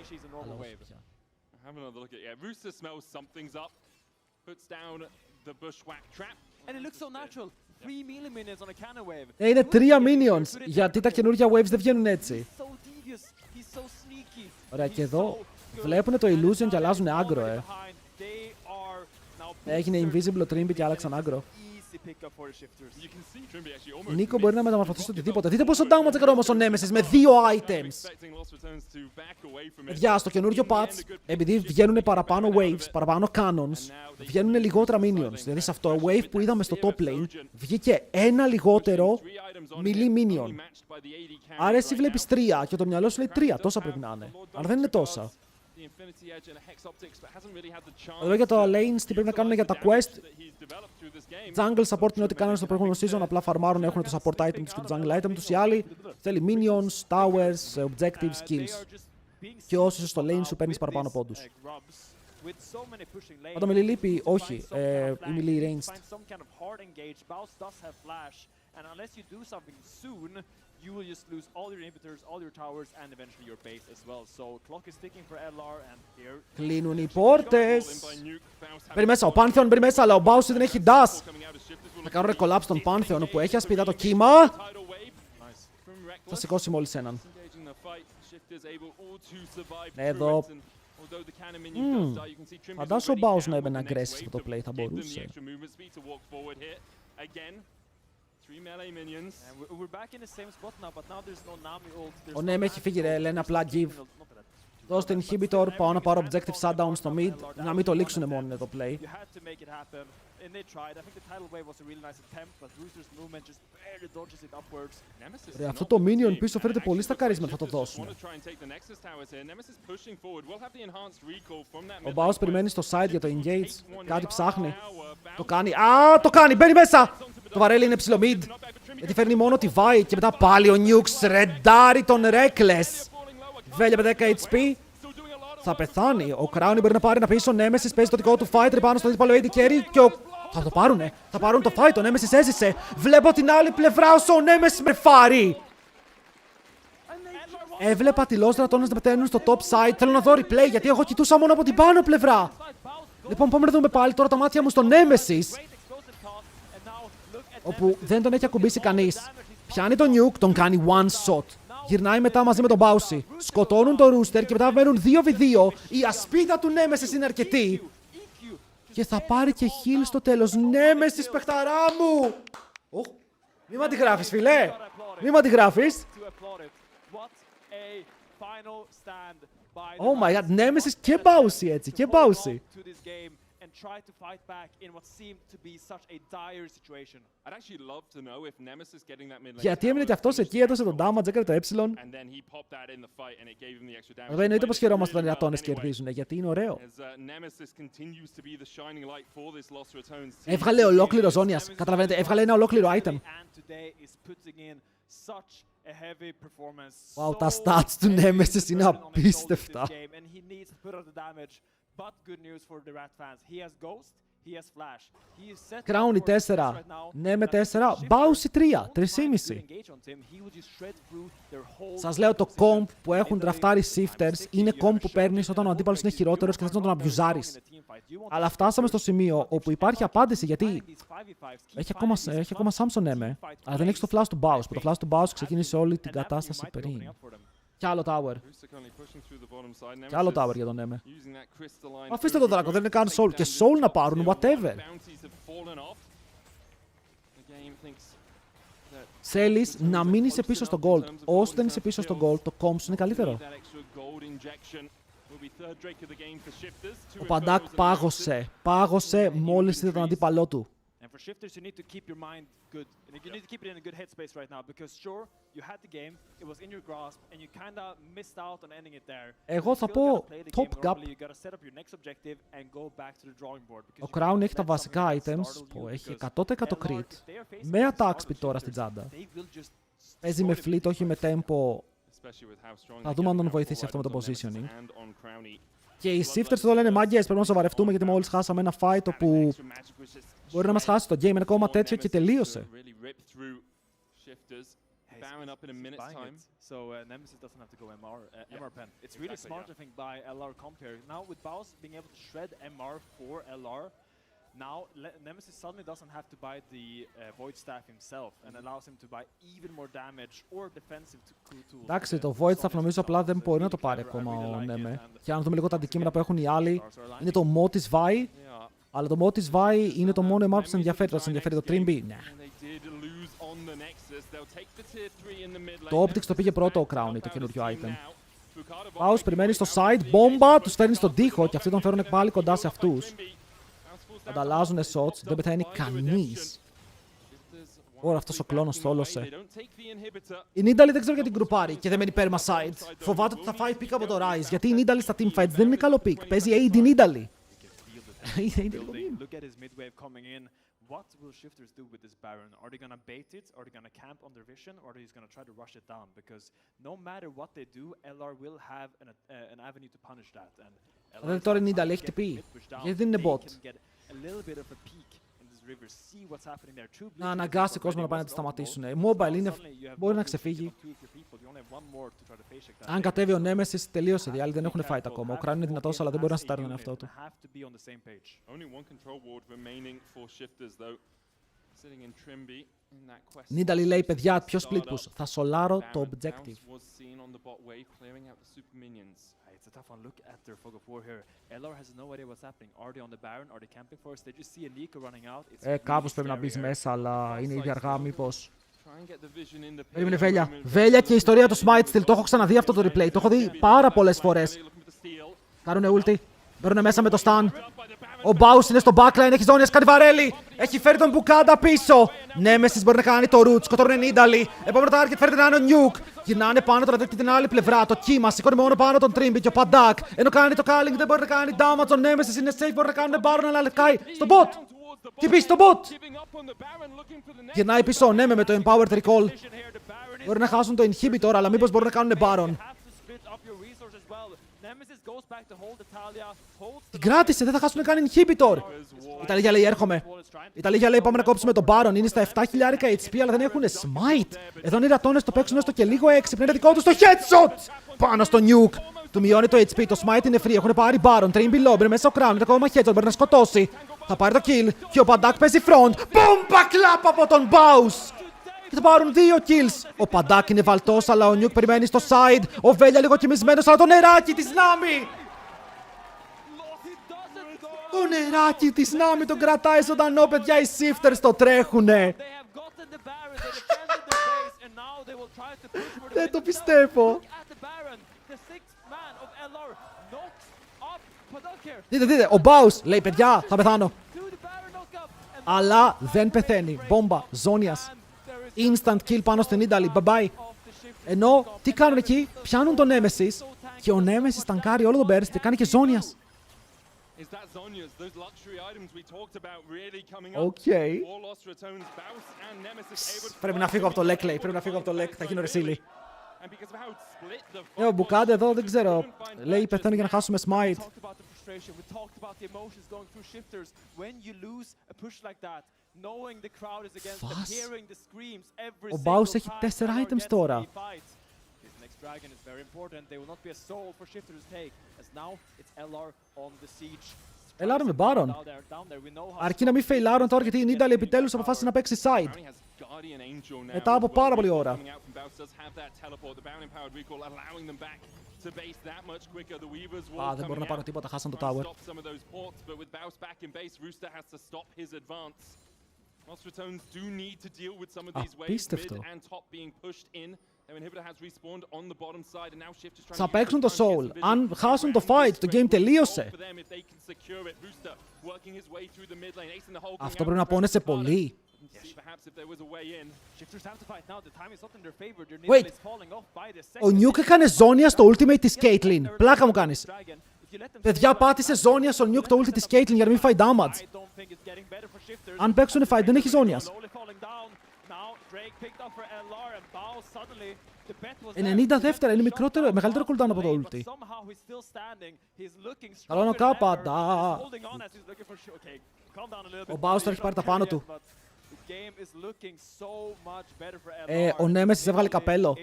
Είναι 3 minions, γιατί τα καινούργια waves δεν βγαίνουν έτσι. Ωραία, και εδώ βλέπουν το illusion και αλλάζουν aggro, Έγινε invisible ο Trimby και άλλαξαν aggro. Η Νίκο μπορεί να μεταμορφωθεί στο οτιδήποτε. Δείτε πόσο damage έκανε όμως ο Nemesis με 2 items. Παιδιά, στο καινούριο patch, επειδή βγαίνουν παραπάνω waves, παραπάνω cannons, βγαίνουν λιγότερα minions. Δηλαδή σε αυτό το wave που είδαμε στο top lane, βγήκε ένα λιγότερο melee minion. Άρα εσύ βλέπεις 3 και το μυαλό σου λέει 3, τόσα πρέπει να είναι. Αλλά δεν είναι τόσα. Εδώ για το lanes τι πρέπει να κάνουν για τα quest. Jungle support είναι ό,τι κάνουν στο προηγούμενο season, απλά φαρμάρουν, έχουν το support item τους και το jungle item τους. Οι άλλοι θέλει minions, towers, objectives, kills. Και όσο είσαι στο lane σου παίρνεις παραπάνω πόντους. Αν το melee λείπει, όχι, η melee ranged. You will just lose all your inhibitors, all your towers, and eventually your base as well. So clock is ticking for LR, and here. Κλείνουν οι πόρτες. Μπαίνει μέσα, ο Pantheon μπαίνει μέσα, αλλά ο Baus δεν έχει dash. Θα κάνουν collapse τον Pantheon που έχει ασπίδα το κύμα. Θα σηκώσει μόλις έναν. Εδώ. Φαντάσου ο Baus να έμπαινε aggressive στο play, θα μπορούσε. Ο Neme έχει φύγει ρε, λένε απλά give. Δώσ' το inhibitor, πάω να πάρω objective shutdown στο mid, να μην το λήξουνε μόνο το play. Ρε, αυτό το minion πίσω φέρεται πολύ στα καρίσματα, θα το δώσουν. Ο Baus περιμένει στο side για το engage, κάτι ψάχνει. Το κάνει, το κάνει, μπαίνει μέσα! Το βαρέλι είναι ψηλό mid, γιατί φέρνει μόνο τη Vi και μετά πάλι ο Nukes ρεντάρει τον Reckless. Βέλια με 10 HP. Θα πεθάνει. Ο Crown μπορεί να πάρει ένα πίσω. Nemesis παίζει το δικό του fighter πάνω στο αντίπαλο AD carry και θα το πάρουνε. Θα πάρουν το fight. Ο Nemesis έζησε. Βλέπω την άλλη πλευρά όσο ο Nemesis μπρεφάρει. Έβλεπα τη Lost να πεταίνουν στο top side. Θέλω να δω replay γιατί εγώ κοιτούσα μόνο από την πάνω πλευρά. Λοιπόν, πάμε να δούμε πάλι τώρα τα μάτια μου στο Nemesis. Όπου δεν τον έχει ακουμπήσει κανείς. Πιάνει τον Nuke, τον κάνει one shot. Γυρνάει μετά μαζί με τον Bausy. Σκοτώνουν τον Rooster και μετά μένουν 2v2. Η ασπίδα του Nemesis είναι αρκετή. Και θα πάρει και heal στο τέλος. Nemesis, παιχταρά μου! Μη μ' αντιγράφεις, φιλέ! Μη μ' αντιγράφεις! Oh my god, Nemesis και Bausy έτσι, και Bausy. Try to fight back in what seemed to be such a dire situation. I'd actually love to know if Nemesis getting that mid lane. Γιατί έμεινε και αυτός εκεί, έδωσε τον damage, έκανε το ε. Βέβαια εννοείται πως χαιρόμαστε όταν οι ατώνες κερδίζουν, γιατί είναι ωραίο. Έβγαλε ολόκληρο ζώνιας, καταλαβαίνετε, έβγαλε ένα ολόκληρο item. Wow, τα stats του Nemesis είναι απίστευτα. But good news for the Rat fans. He has Ghost, he has Flash. He is set Crown 4, Neme 4, Bausy 3, 3,5. Σας λέω το comp που έχουν draftάρει shifters είναι comp που παίρνεις όταν ο αντίπαλος είναι χειρότερος και θες να τον αμπιουζάρεις. Αλλά φτάσαμε στο σημείο όπου υπάρχει απάντηση γιατί έχει ακόμα Samson Neme, αλλά δεν έχει το flash του Baus, που το flash του Baus ξεκίνησε όλη την κατάσταση πριν. Κι άλλο tower. Κι άλλο tower για τον Neme. Αφήστε τον δράκο, δεν είναι καν soul. Και soul να πάρουν, whatever. Θέλεις να μην είσαι πίσω στο gold. Όσο δεν είσαι πίσω στο gold, το comp σου είναι καλύτερο. Ο Pandak πάγωσε. Πάγωσε μόλις είδε τον αντίπαλό του. And for shifters, you need to keep your mind good. You need to keep it in a good headspace right now because sure, you had the game, it was in your grasp, and you kind of missed out on ending it there. Εγώ θα πω top gap. You gotta set up your next objective and go back to the drawing board. Ο Crown έχει τα βασικά items που έχει 100% crit με attack speed τώρα στην τσάντα. Παίζει με fleet, όχι με tempo. Θα δούμε αν τον βοηθήσει αυτό με το positioning. Και οι shifters εδώ λένε μάγκες, πρέπει να σοβαρευτούμε γιατί μόλις χάσαμε ένα fight όπου μπορεί να μας χάσει το game, είναι ακόμα τέτοιο και τελείωσε. So Nemesis doesn't have to go MR pen. It's really smart, I think, by LR comp here. Now with Baus being able to shred MR for LR, now Nemesis suddenly doesn't have to buy the Void Staff himself and allows him to buy even more damage or defensive tools. Εντάξει, το Void Staff νομίζω απλά δεν μπορεί να το πάρει ακόμα ο Neme. Και αν δούμε λίγο τα αντικείμενα που έχουν οι άλλοι, είναι το mod της Vi, αλλά το mod της Vi είναι το μόνο MR που σε ενδιαφέρει. Το σε ενδιαφέρει το Trimby, ναι. Το Optics το πήγε πρώτο ο Crown, το καινούριο item. Baus περιμένει στο side, μπόμπα, τους φέρνει στον τοίχο και αυτοί τον φέρουν πάλι κοντά σε αυτούς. Ανταλλάζουνε shots, δεν πεθαίνει κανείς. Ωρα, αυτός ο κλόνος θόλωσε. Η Nidalee δεν ξέρω γιατί γκρουπάρει και δεν μένει πέρμα side. Φοβάται ότι θα φάει pick από το Rise, γιατί η Nidalee στα teamfights δεν είναι καλό pick. Παίζει AD Nidalee. Look at his midwave coming in. What will shifters do with this Baron? Are they gonna bait it? Are they gonna camp on their vision? Or are they just gonna try to rush it down? Because no matter what they do, LR will have an avenue to punish that. Δεν τώρα η Nidalee έχει τυπεί. Γιατί δεν είναι bot. Να αναγκάσει κόσμο να πάει να τη σταματήσουν. Mobile είναι, μπορεί να ξεφύγει. Αν κατέβει ο Nemesis, τελείωσε. Οι άλλοι δεν έχουν fight ακόμα. Ο Crown είναι δυνατός, αλλά δεν μπορεί να στάρει τον εαυτό του. Νίνταλι λέει, παιδιά, πιο split push. Θα σολάρω το objective. It's a tough one. Look at their fog of war here. LR has no idea what's happening. Are they on the Baron? Are they camping for us? They just see a Nico running out. It's Κάπως πρέπει να μπεις μέσα, αλλά είναι ήδη αργά, μήπως. Try and get the vision in the Περίμενε, Βέλια. Βέλια και η ιστορία του Smite Steel. Το έχω ξαναδεί αυτό το replay. Το έχω δει πάρα πολλές φορές. Κάνουνε ulti. Μπαίνουνε μέσα με το stun. Ο Baus είναι στο backline, έχει ζώνιας, κάνει βαρέλι. Έχει φέρει τον Μπουκάντα πίσω. Nemesis μπορεί να κάνει το root. Σκοτώνουν Νίνταλι. Επόμενο target φέρεται να είναι ο Nuke. Γυρνάνε πάνω τώρα και την άλλη πλευρά. Το κύμα σηκώνει μόνο πάνω τον Trimby και ο Παντάκ. Ενώ κάνει το Calling δεν μπορεί να κάνει damage. Ο Nemesis είναι safe, μπορεί να κάνουν Baron, αλλά λεκάει στο bot. Τι πει στο bot. Γυρνάει πίσω ο Neme με το Empowered Recall. Μπορεί να χάσουν το Inhibitor, αλλά μήπως μπορούν να κάνουν Baron. Την κράτησε, δεν θα χάσουν καν Inhibitor. Η Ιταλία λέει έρχομαι. Η Ιταλία λέει πάμε να κόψουμε τον Baron. Είναι στα 7.000 HP, αλλά δεν έχουν Smite. Εδώ είναι οι ρατώνες, το παίξουν έστω και λίγο έξυπνο. Είναι δικό του το headshot. Πάνω στο Nuke. Του μειώνει το HP, το Smite είναι free. Έχουν πάρει Baron. Trimby low, μπαίνει μέσα στο crown. Είναι ακόμα headshot, μπορεί να σκοτώσει. Θα πάρει το kill. Και ο Παντάκ παίζει front. Μπούμπα κλαπ από τον Baus. Και θα πάρουν 2 kills. Ο Παντάκ είναι βαλτός, αλλά ο Nuke περιμένει στο side. Ο Βέλια λίγο κοιμισμένος, αλλά το νεράκι της Νάμι. Το νεράκι της Νάμι τον κρατάει ζωντανό, παιδιά. Οι shifters το τρέχουνε. Δεν το πιστεύω. Δείτε, ο Baus λέει παιδιά, θα πεθάνω. Αλλά δεν πεθαίνει. Μπόμπα, ζώνιας. Instant kill πάνω στην Italy. Bye bye. Ενώ τι κάνουν εκεί, πιάνουν τον Nemesis και ο Nemesis ταγκάρει όλο τον burst και κάνει και ζώνιας. Οκ. Πρέπει να φύγω από το Lek, λέει. Πρέπει να φύγω από το Lek. Θα γίνω ρεσίλι. Ο Μπουκάντε εδώ δεν ξέρω. Λέει πεθαίνω για να χάσουμε Smite. Ο Baus έχει 4 items τώρα. Ελάρω με Baron. Αρκεί να μην φεϊλάρουν τώρα γιατί η Νίνταλι επιτέλους αποφάσισε να παίξει side. Μετά από πάρα πολλή ώρα. Δεν μπορώ να πάρω τίποτα, χάσαν το tower. Απίστευτο. Θα παίξουν το Soul. Αν χάσουν το fight, το game τελείωσε. Αυτό πρέπει να πόνεσε πολύ. Wait. Ο Nuke έκανε ζώνια στο ultimate της Caitlyn. Πλάκα μου κάνεις. Παιδιά, πάτησε ζώνια στο Nuke το ulti της Caitlyn για να μην φάει damage. Αν παίξουν fight, δεν έχει ζώνιας. 90 δεύτερα, είναι μεγαλύτερο cooldown από το ulti. Καλό είναι ο Κάπαντα. Ο Baus θα έχει πάρει τα πάνω του. Ο Nemesis έβγαλε καπέλο.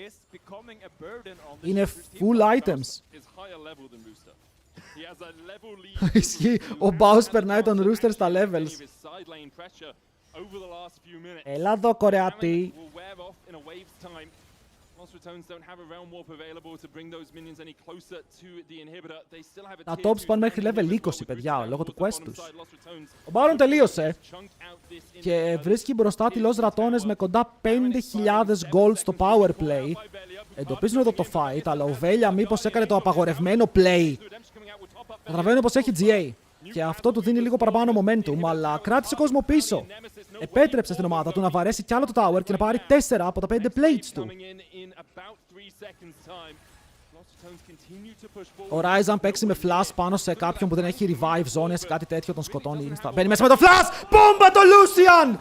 Είναι full items. Ισχύει, ο Baus περνάει τον Rooster στα levels. Έλα εδώ, Κορεάτη. Τα tops πάνε μέχρι level 20, παιδιά, λόγω του quest τους. Ο Baron τελείωσε και βρίσκει μπροστά τυλός ρατώνες με κοντά 5.000 gold στο power play. Εντοπίζουν εδώ το fight, αλλά ο Βέλια μήπως έκανε το απαγορευμένο play. Καταλαβαίνω πως έχει GA και αυτό του δίνει λίγο παραπάνω momentum, αλλά κράτησε κόσμο πίσω. Επέτρεψε στην ομάδα του να βαρέσει κι άλλο το tower και να πάρει 4 από τα 5 plates του. Ο Ryze αν παίξει με flash πάνω σε κάποιον που δεν έχει revive zone, σε κάτι τέτοιο τον σκοτώνει insta. Μπαίνει μέσα με το flash! Μπόμπα το Lucian!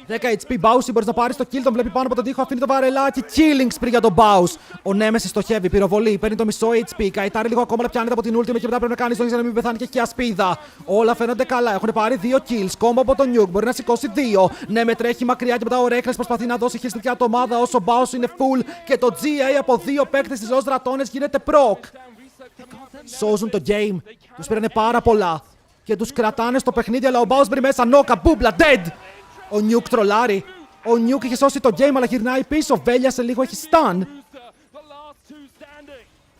10 HP Baus, μπορείς να πάρεις το kill, τον βλέπει πάνω από τον τοίχο, αφήνει το βαρελάκι, killing spree για τον Baus. Ο Nemesis στοχεύει, πυροβολεί, παίρνει το μισό HP, καητάρει λίγο ακόμα, αλλά πιάνεται από την ultimate και μετά πρέπει να κάνει ζώνη για να μην πεθάνει και έχει ασπίδα. Όλα φαίνονται καλά, έχουν πάρει 2 kills, κόμμα από τον Nuke, μπορεί να σηκώσει 2. Ναι, με τρέχει μακριά και μετά ο Reckless προσπαθεί να δώσει χειριστική ατομάδα όσο ο Baus είναι full και το GA από 2 παίκτες της ως ρατώνες γίνεται proc. Σώζουν το game, τους πήρανε πάρα πολλά και τους κρατάνε στο παιχνίδι, αλλά ο Baus μπει μέσα, νόκα, μπούμπλα, dead. Ο Nuke τρολάρει. Ο Nuke είχε σώσει το game, αλλά γυρνάει πίσω. Βέλια σε λίγο έχει stun.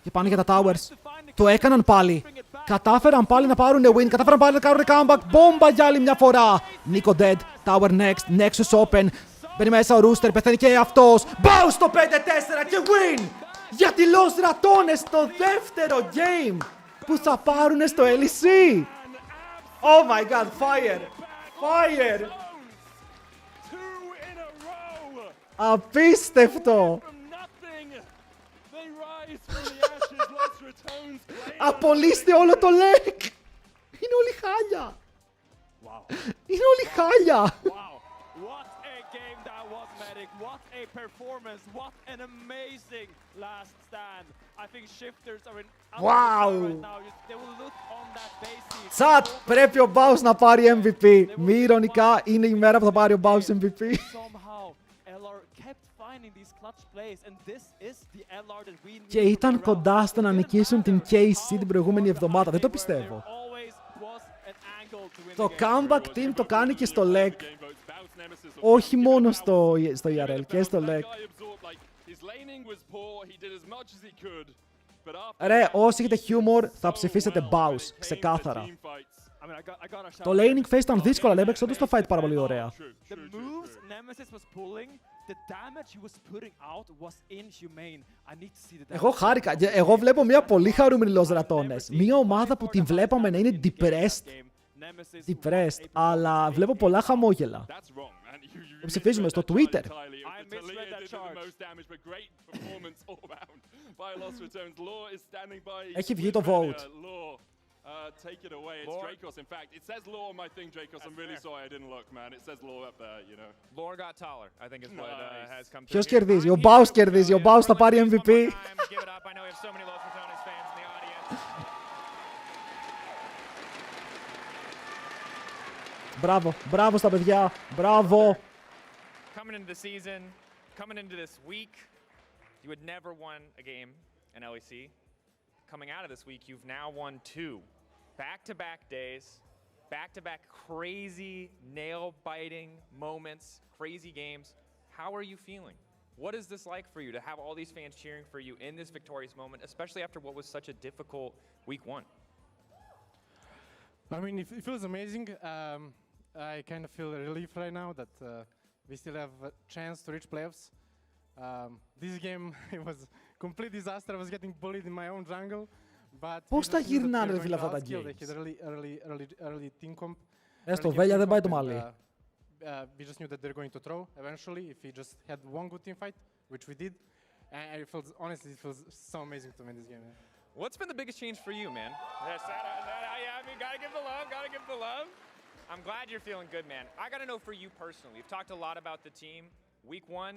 Και πάνε για τα towers. Το έκαναν πάλι. Κατάφεραν πάλι να πάρουν win. Κατάφεραν πάλι να κάνουν comeback. Μπόμπα για άλλη μια φορά. Nico dead. Tower next. Nexus open. Μπαίνει μέσα ο Rooster. Πεθαίνει και αυτός. Μπάου στο 5-4 και win! Για τη Los Ratones στο δεύτερο game που θα πάρουν στο LEC. Oh my god, fire! Fire! Απίστευτο! Απολύστε όλο το leg! Είναι όλοι χάλια! Είναι όλοι χάλια! What a performance! What an amazing last stand! I think shifters are in Wow! right now. They will look on that basis. Τσατ! Πρέπει ο Baus να πάρει MVP. Μη ηρωνικά, είναι η μέρα που θα πάρει ο Baus MVP. Somehow, LR kept finding these clutch plays, and this is the LR that we need. Και ήταν κοντά στο να νικήσουν την KC την προηγούμενη εβδομάδα. Δεν το πιστεύω. Το comeback team το κάνει και στο LEC. Όχι μόνο στο ERL και στο LEC. Ρε, όσοι έχετε humor θα ψηφίσετε Baus, ξεκάθαρα. Το laning phase ήταν δύσκολο, αλλά έπαιξε όντως το fight πάρα πολύ ωραία. Εγώ χάρηκα. Εγώ βλέπω μια πολύ χαρούμενη Los Ratones. Μια ομάδα που την βλέπαμε να είναι depressed, αλλά βλέπω πολλά χαμόγελα. Το ψηφίζουμε στο Twitter. Έχει βγει το vote. Take it away. It's Dracos. In fact, it says Law on my thing, Dracos. I'm really sorry I didn't look, man. It says Law up there, you know. Lore got taller, I think is what has come through. Ποιος κερδίζει? Ο Baus κερδίζει. Ο Baus θα πάρει MVP. Give it up. I know we have so many Los Ratones fans in the audience. Μπράβο, μπράβο στα παιδιά. Μπράβο. Coming into the season, coming into this week, you had never won a game in LEC. Coming out of this week, you've now won 2 back-to-back days, back-to-back crazy nail-biting moments, crazy games. How are you feeling? What is this like for you to have all these fans cheering for you in this victorious moment, especially after what was such a difficult week 1? I mean, it feels amazing. I kind of feel relief right now that we still have a chance to reach playoffs. This game, it was complete disaster. I was getting bullied in my own jungle. Πώς τα γυρνάνε φίλε αυτά τα games? They had early team comp. Στο Βέλια δεν πάει το μαλλί. We just knew that they're going to throw eventually if we just had one good team fight, which we did. And it feels, honestly, it feels so amazing to win this game. What's been the biggest change for you, man? Yeah, I mean, gotta give the love, gotta give the love. I'm glad you're feeling good, man. I gotta know for you personally. We've talked a lot about the team. Week 1,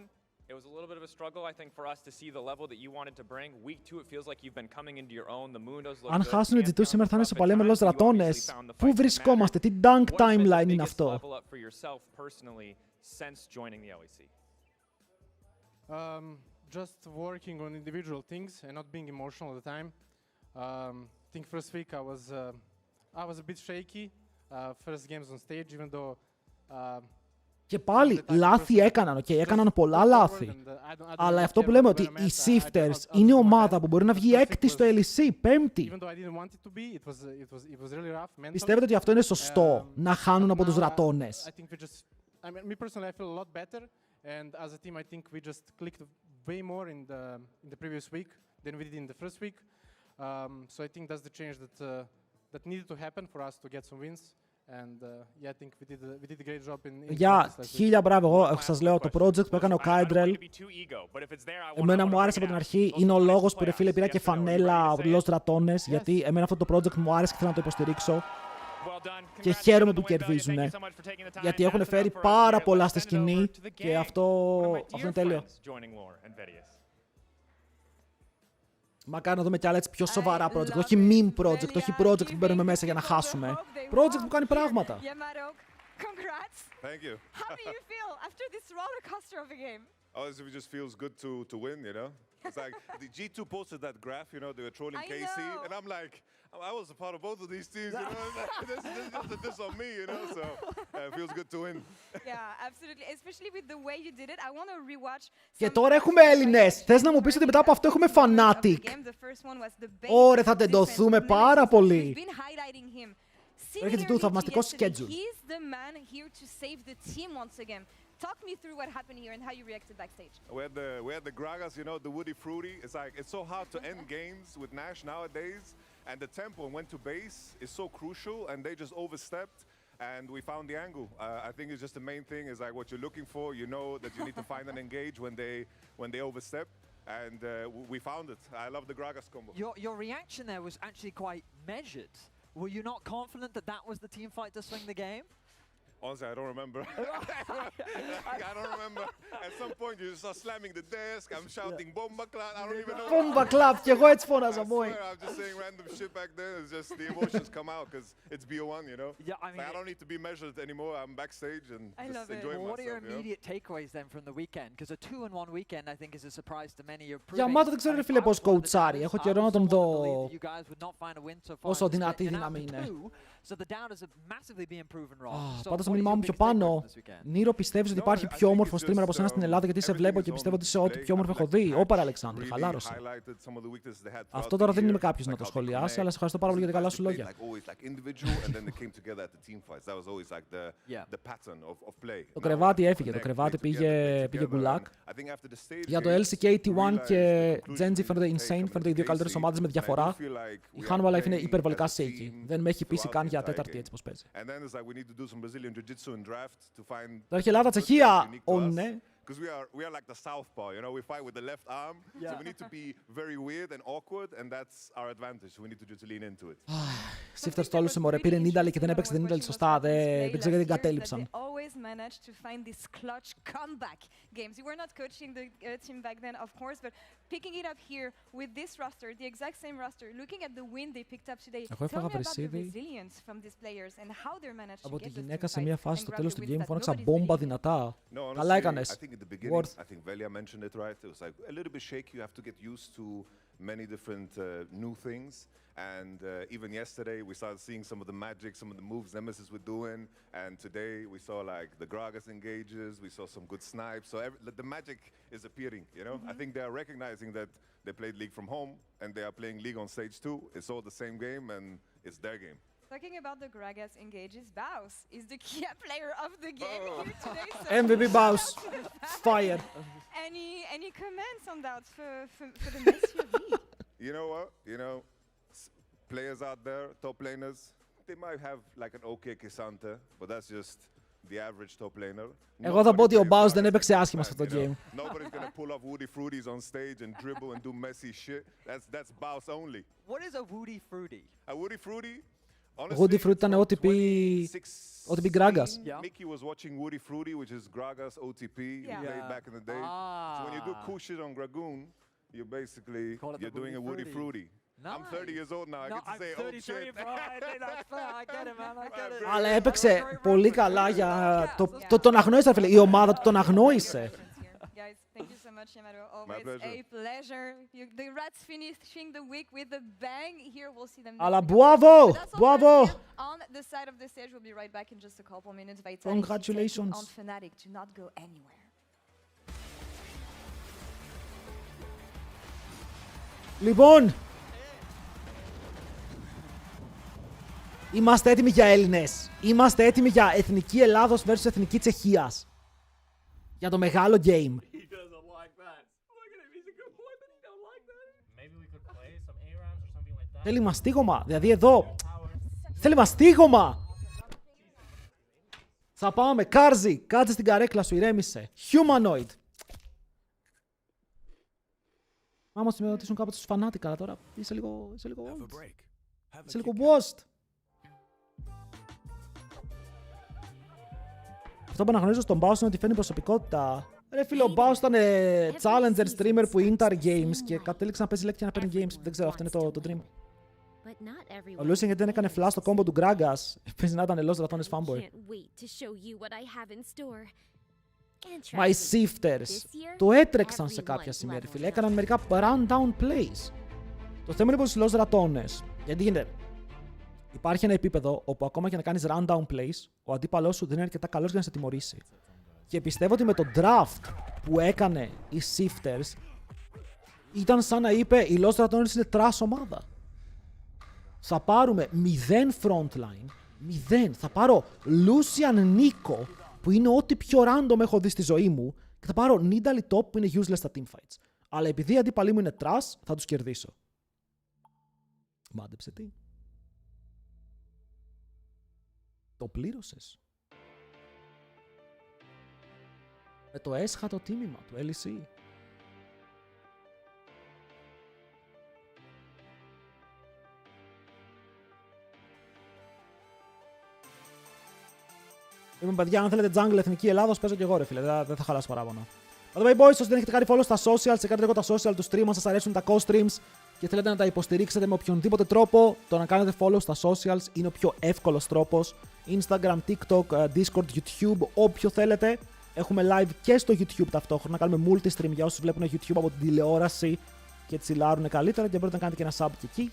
it was a little bit of a struggle, I think, for us to see the level that you wanted to bring. Week 2, it feels like you've been coming into your own. The Mundos look Αν good. χάσουν οι G2 σήμερα θα είναι σε παλιά με Los Ratones. Πού βρισκόμαστε? Τι dunk timeline είναι αυτό? Level up for yourself personally since joining the LEC? Just working on individual things and not being emotional all the time. I think first week I was a bit shaky. First games on stage, even though. Και πάλι λάθη έκαναν, okay, έκαναν πολλά λάθη. Αλλά αυτό που λέμε ότι οι Shifters είναι ομάδα που μπορεί να βγει έκτη στο LEC, πέμπτη. Πιστεύετε ότι αυτό είναι σωστό, να χάνουν από τους Ratones? Me personally, I feel a lot better, and as a team, I think we just clicked way more in the previous week than we did in the first week. So I think that's the change that needed to happen for us to get some wins. And yeah, I think we did a great job in Για χίλια μπράβο, εγώ σας λέω το project που έκανε ο Κάιντρελ. Εμένα μου άρεσε από την αρχή, είναι ο λόγος που ρε φίλε πήρα και φανέλα από τους Los Ratones, γιατί εμένα αυτό το project μου άρεσε και θέλω να το υποστηρίξω. Και χαίρομαι που κερδίζουν, γιατί έχουν φέρει πάρα πολλά στη σκηνή και αυτό είναι τέλειο. Μακάρι να δούμε κι άλλα έτσι πιο σοβαρά project, όχι meme project, όχι project που μπαίνουμε μέσα για να χάσουμε. Project που κάνει πράγματα. Congrats. Thank you. How do you feel after this roller coaster of a game? Oh, it just feels good to win, you know? It's like the G2 posted that graph, you know, they were trolling KC, and I'm like, I was a part of both of these teams, you know? This on me, you know? So Feels good to win. Yeah, absolutely. Especially with the way you did it. I want to rewatch. Και τώρα έχουμε Έλληνες. Θες να μου πεις ότι μετά από αυτό έχουμε Fnatic? Ωραία, θα τεντωθούμε πάρα πολύ. Έχετε του θαυμαστικό schedule. He's the man here to save the team once again. Talk me through what happened here and how you reacted backstage. We had the Gragas, you know, the Woody Fruity. It's like, it's so hard to end games with Nash nowadays. And the tempo and when to base is so crucial, and they just overstepped. And we found the angle. I think it's just the main thing is like what you're looking for. You know that you need to find and engage when they overstep. And we found it. I love the Gragas combo. Your reaction there was actually quite measured. Were you not confident that that was the team fight to swing the game? Honestly, I don't remember. I don't remember. At some point, you just start slamming the desk. I'm shouting "Bomba Clap." I don't even know. Bomba Clap. Και εγώ έτσι φώναζα, boy. I'm just saying random shit back then. It's just the emotions come out because it's BO1, you know. Yeah, I mean, like, I don't need to be measured anymore. I'm backstage and just enjoying myself. What are your immediate takeaways then from the weekend? Because a 2-1 weekend, I think, is a surprise to many. Για μάτα δεν ξέρω, φίλε, πώς κοουτσάρει. Έχω καιρό να τον δω όσο δυνατή δύναμη είναι. Πάντως το μήνυμά μου πιο πάνω. Νίρο, πιστεύεις ότι υπάρχει πιο όμορφο streamer από σένα στην Ελλάδα? Γιατί σε βλέπω και πιστεύω ότι είσαι ό,τι πιο όμορφο έχω δει. Όπερα, Αλεξάνδρε, χαλάρωσε. Αυτό τώρα δεν είμαι κάποιος να το σχολιάσει, αλλά σε ευχαριστώ πάρα πολύ για τα καλά σου λόγια. Το κρεβάτι έφυγε. Το κρεβάτι πήγε γκουλάκ. Για το LCK, T1 και Genji φαίνονται insane. Φαίνονται οι δύο καλύτερες ομάδες με διαφορά. Η Hanwha Life είναι υπερβολικά shaky. Δεν με έχει πείσει καν για τέταρτη έτσι πως παίζει. Τώρα έχει Ελλάδα, Τσεχία. Ναι. Because we are like the southpaw, you know, we fight with the left arm, so we need to be very weird and awkward, and that's our advantage, so we need to just lean into it. Sifter στόλουσε μωρέ, πήρε Νίνταλη και δεν έπαιξε την Νίνταλη σωστά, δεν ξέρω γιατί κατέληψαν. Always managed to find these clutch comeback games. You were not coaching the team back then, of course, but picking it up here with this roster, the exact same roster, looking at the win they picked up today. Tell me about the resilience from these players and how they're managed to get the team fight. Από τη γυναίκα σε μια φάση στο τέλος του game φώναξα μπόμπα δυνατά. Καλά έκανες. In the beginning, I think Velia mentioned it right. It was like a little bit shaky. You have to get used to many different new things. And even yesterday, we started seeing some of the magic, some of the moves Nemesis were doing. And today, we saw like the Gragas engages. We saw some good snipes. So the magic is appearing. You know, I think they are recognizing that they played League from home and they are playing League on stage too. It's all the same game and it's their game. Talking about the Gragas engages, Baus is the key player of the game here today. So MVP Baus, fire. Any comments on that for the next few weeks? You know what? You know, players out there, top laners, they might have like an okay K'Sante, but that's just the average top laner. Εγώ θα πω ότι ο Baus δεν έπαιξε άσχημα σε αυτό το game. Nobody's gonna pull off Woody Fruities on stage and dribble and do messy shit. That's Baus only. What is a Woody Fruity? A Woody Fruity? Woody Fruity ήταν OTP Gragas. Mickey was watching Woody Fruity, which is Gragas OTP played back in the day. So when you do cool shit on Dragoon, you're doing a Woody Fruity. I'm 30 years old now. I get to say old shit. I get it, man. I get it. Αλλά έπαιξε πολύ καλά για τον αγνόησε, φίλε. Η ομάδα του τον αγνόησε. Guys, thank you so much, Yamaro. Always a pleasure. The Rats finishing the week with a bang. Here we'll see them. Αλλά bravo! Bravo! On the side of the stage, we'll be right back in just a couple minutes. Congratulations. On Fnatic to not go anywhere. Λοιπόν, είμαστε έτοιμοι για Έλληνες. Είμαστε έτοιμοι για εθνική Ελλάδος versus εθνική Τσεχίας. Για το μεγάλο game. Θέλει μαστίγωμα, δηλαδή εδώ. Θέλει μαστίγωμα. Θα πάμε, Κάρζι, κάτσε στην καρέκλα σου, ηρέμησε. Humanoid. Άμα με ρωτήσουν κάποτε στους Fnatic, αλλά τώρα είσαι λίγο old. Είσαι λίγο washed. Αυτό που αναγνωρίζω στον Baus είναι ότι φέρνει προσωπικότητα. Ρε φίλε, ο Baus ήταν challenger streamer που Inter Games και κατέληξε να παίζει λέκτια να παίρνει games. Δεν ξέρω, αυτό είναι το dream. Ο Losing γιατί δεν έκανε flash το combo του Gragas. Παίζει να ήταν ελός ρατώνες fanboy. My Sifters το έτρεξαν σε κάποια σημεία, ρε φίλε. Έκαναν μερικά run down plays. Το θέμα είναι πως οι Los Ratones, γιατί γίνεται. Υπάρχει ένα επίπεδο όπου ακόμα και να κάνεις rundown plays, ο αντίπαλός σου δεν είναι αρκετά καλός για να σε τιμωρήσει. Και πιστεύω ότι με το draft που έκανε οι Shifters ήταν σαν να είπε η Lost Ratoners είναι trash ομάδα. Θα πάρουμε 0 frontline, 0. Θα πάρω Lucian Nico που είναι ό,τι πιο random έχω δει στη ζωή μου και θα πάρω Nidalee Top που είναι useless στα teamfights. Αλλά επειδή οι αντίπαλοι μου είναι trash, θα τους κερδίσω. Μάντεψε τι. Το πλήρωσες. Με το έσχατο τίμημα του LEC. Είπαμε παιδιά, αν θέλετε jungle εθνική Ελλάδος, παίζω και εγώ ρε φίλε, δεν θα χαλάσω παράπονο. By the way boys, όσοι δεν έχετε κάνει follow στα socials, κάντε λίγο τα social του stream, αν σας αρέσουν τα co-streams και θέλετε να τα υποστηρίξετε με οποιονδήποτε τρόπο, το να κάνετε follow στα socials είναι ο πιο εύκολος τρόπος. Instagram, TikTok, Discord, YouTube, όποιο θέλετε. Έχουμε live και στο YouTube ταυτόχρονα, κάνουμε multi-stream για όσους βλέπουν YouTube από την τηλεόραση και τσιλάρουν καλύτερα και μπορείτε να κάνετε και ένα sub και εκεί.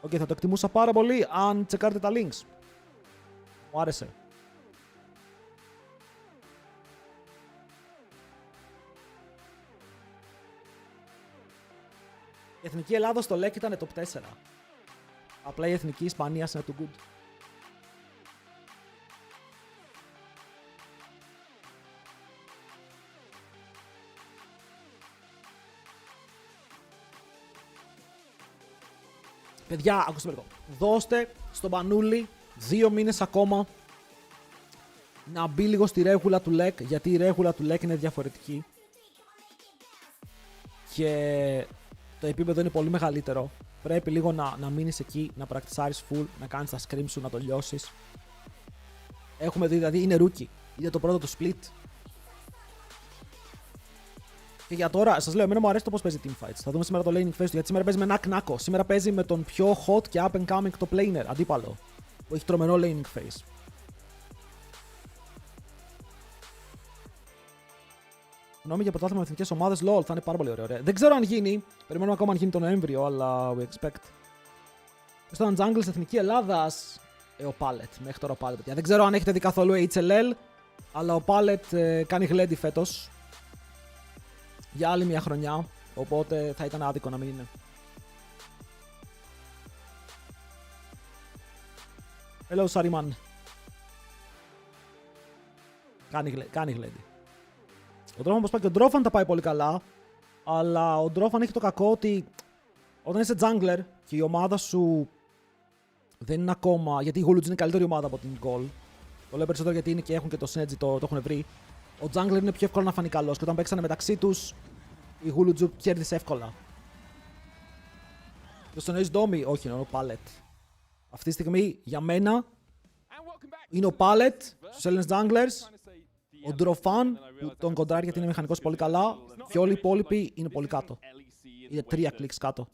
Οκ, θα το εκτιμούσα πάρα πολύ αν τσεκάρετε τα links. Μου άρεσε. Η εθνική Ελλάδα στο LEC ήταν top 4. Απλά η εθνική Ισπανία είναι too good. Παιδιά, ακούστε με λίγο. Δώστε στον Πανούλη 2 μήνες ακόμα να μπει λίγο στη ρέγουλα του LEC, γιατί η ρέγουλα του LEC είναι διαφορετική. Και το επίπεδο είναι πολύ μεγαλύτερο. Πρέπει λίγο να μείνεις εκεί, να πρακτισάρεις full, να κάνεις τα scream σου, να το λιώσεις. Έχουμε δει, δηλαδή είναι rookie. Είναι το πρώτο του split. Και για τώρα, σας λέω, εμένα μου αρέσει το πώς παίζει teamfights. Θα δούμε σήμερα το laning phase του, γιατί σήμερα παίζει με Nako. Σήμερα παίζει με τον πιο hot και up and coming το planer, αντίπαλο. Που έχει τρομερό laning phase. Γνώμη για πρωτάθλημα με εθνικές ομάδες, LOL, θα είναι πάρα πολύ ωραίο. Δεν ξέρω αν γίνει. Περιμένουμε ακόμα αν γίνει τον Νοέμβριο, αλλά we expect. Στον Jungles εθνική Ελλάδας, ο Pallet. Μέχρι τώρα ο Pallet. Δεν ξέρω αν έχετε δει καθόλου HLL, αλλά ο Pallet κάνει γλέντι φέτος. Για άλλη μια χρονιά. Οπότε θα ήταν άδικο να μην είναι. Hello, Sariman. Κάνει γλέντι. Ο Ντρόφαν όπως πάει και ο Ντρόφαν τα πάει πολύ καλά, αλλά ο Ντρόφαν έχει το κακό ότι όταν είσαι jungler και η ομάδα σου δεν είναι ακόμα, γιατί η Guluj είναι καλύτερη ομάδα από την Goal, το λέω περισσότερο γιατί είναι και έχουν και το Synergy, το έχουν βρει, ο jungler είναι πιο εύκολο να φανεί καλός και όταν παίξανε μεταξύ τους η Guluj κέρδισε εύκολα. Και στον Ace Domi, όχι, είναι ο Pallet. Αυτή τη στιγμή για μένα είναι ο Pallet στους Έλληνες junglers. Ο Ντροφάν που τον κοντράρει γιατί είναι μηχανικός πολύ καλά και όλοι οι υπόλοιποι είναι πολύ κάτω. Είναι 3 κλικς κάτω.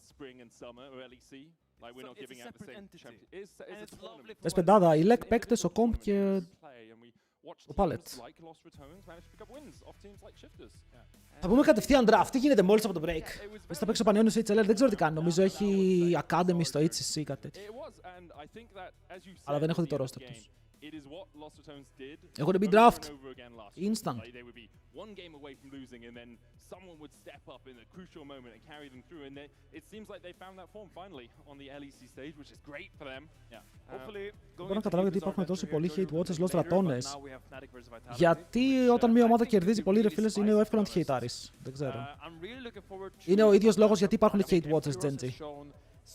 Πες πεντάδα, η LEC παίκτες, ο Comp και ο Pallet. Θα πούμε κατευθείαν draft. Τι γίνεται μόλις από το break. Πες θα παίξω Πανιόνιος HLL, δεν ξέρω τι κάνει. Νομίζω έχει Academy στο HCC κάτι τέτοιο. Αλλά δεν έχω δει το roster τους. Έχουν μπει draft. Instant. One game away from losing, and then someone would step up in a crucial moment and carry them through. And it seems like they found that form finally on the LEC stage, which is great for them. Hopefully, μπορώ να καταλάβω γιατί υπάρχουν τόσοι πολλοί hate watchers Lost Ratoners. Γιατί όταν μια ομάδα κερδίζει πολύ, ρε φίλες, είναι εύκολο να τη hateάρεις. Δεν ξέρω. Είναι ο ίδιος λόγος γιατί υπάρχουν hate watchers Genji.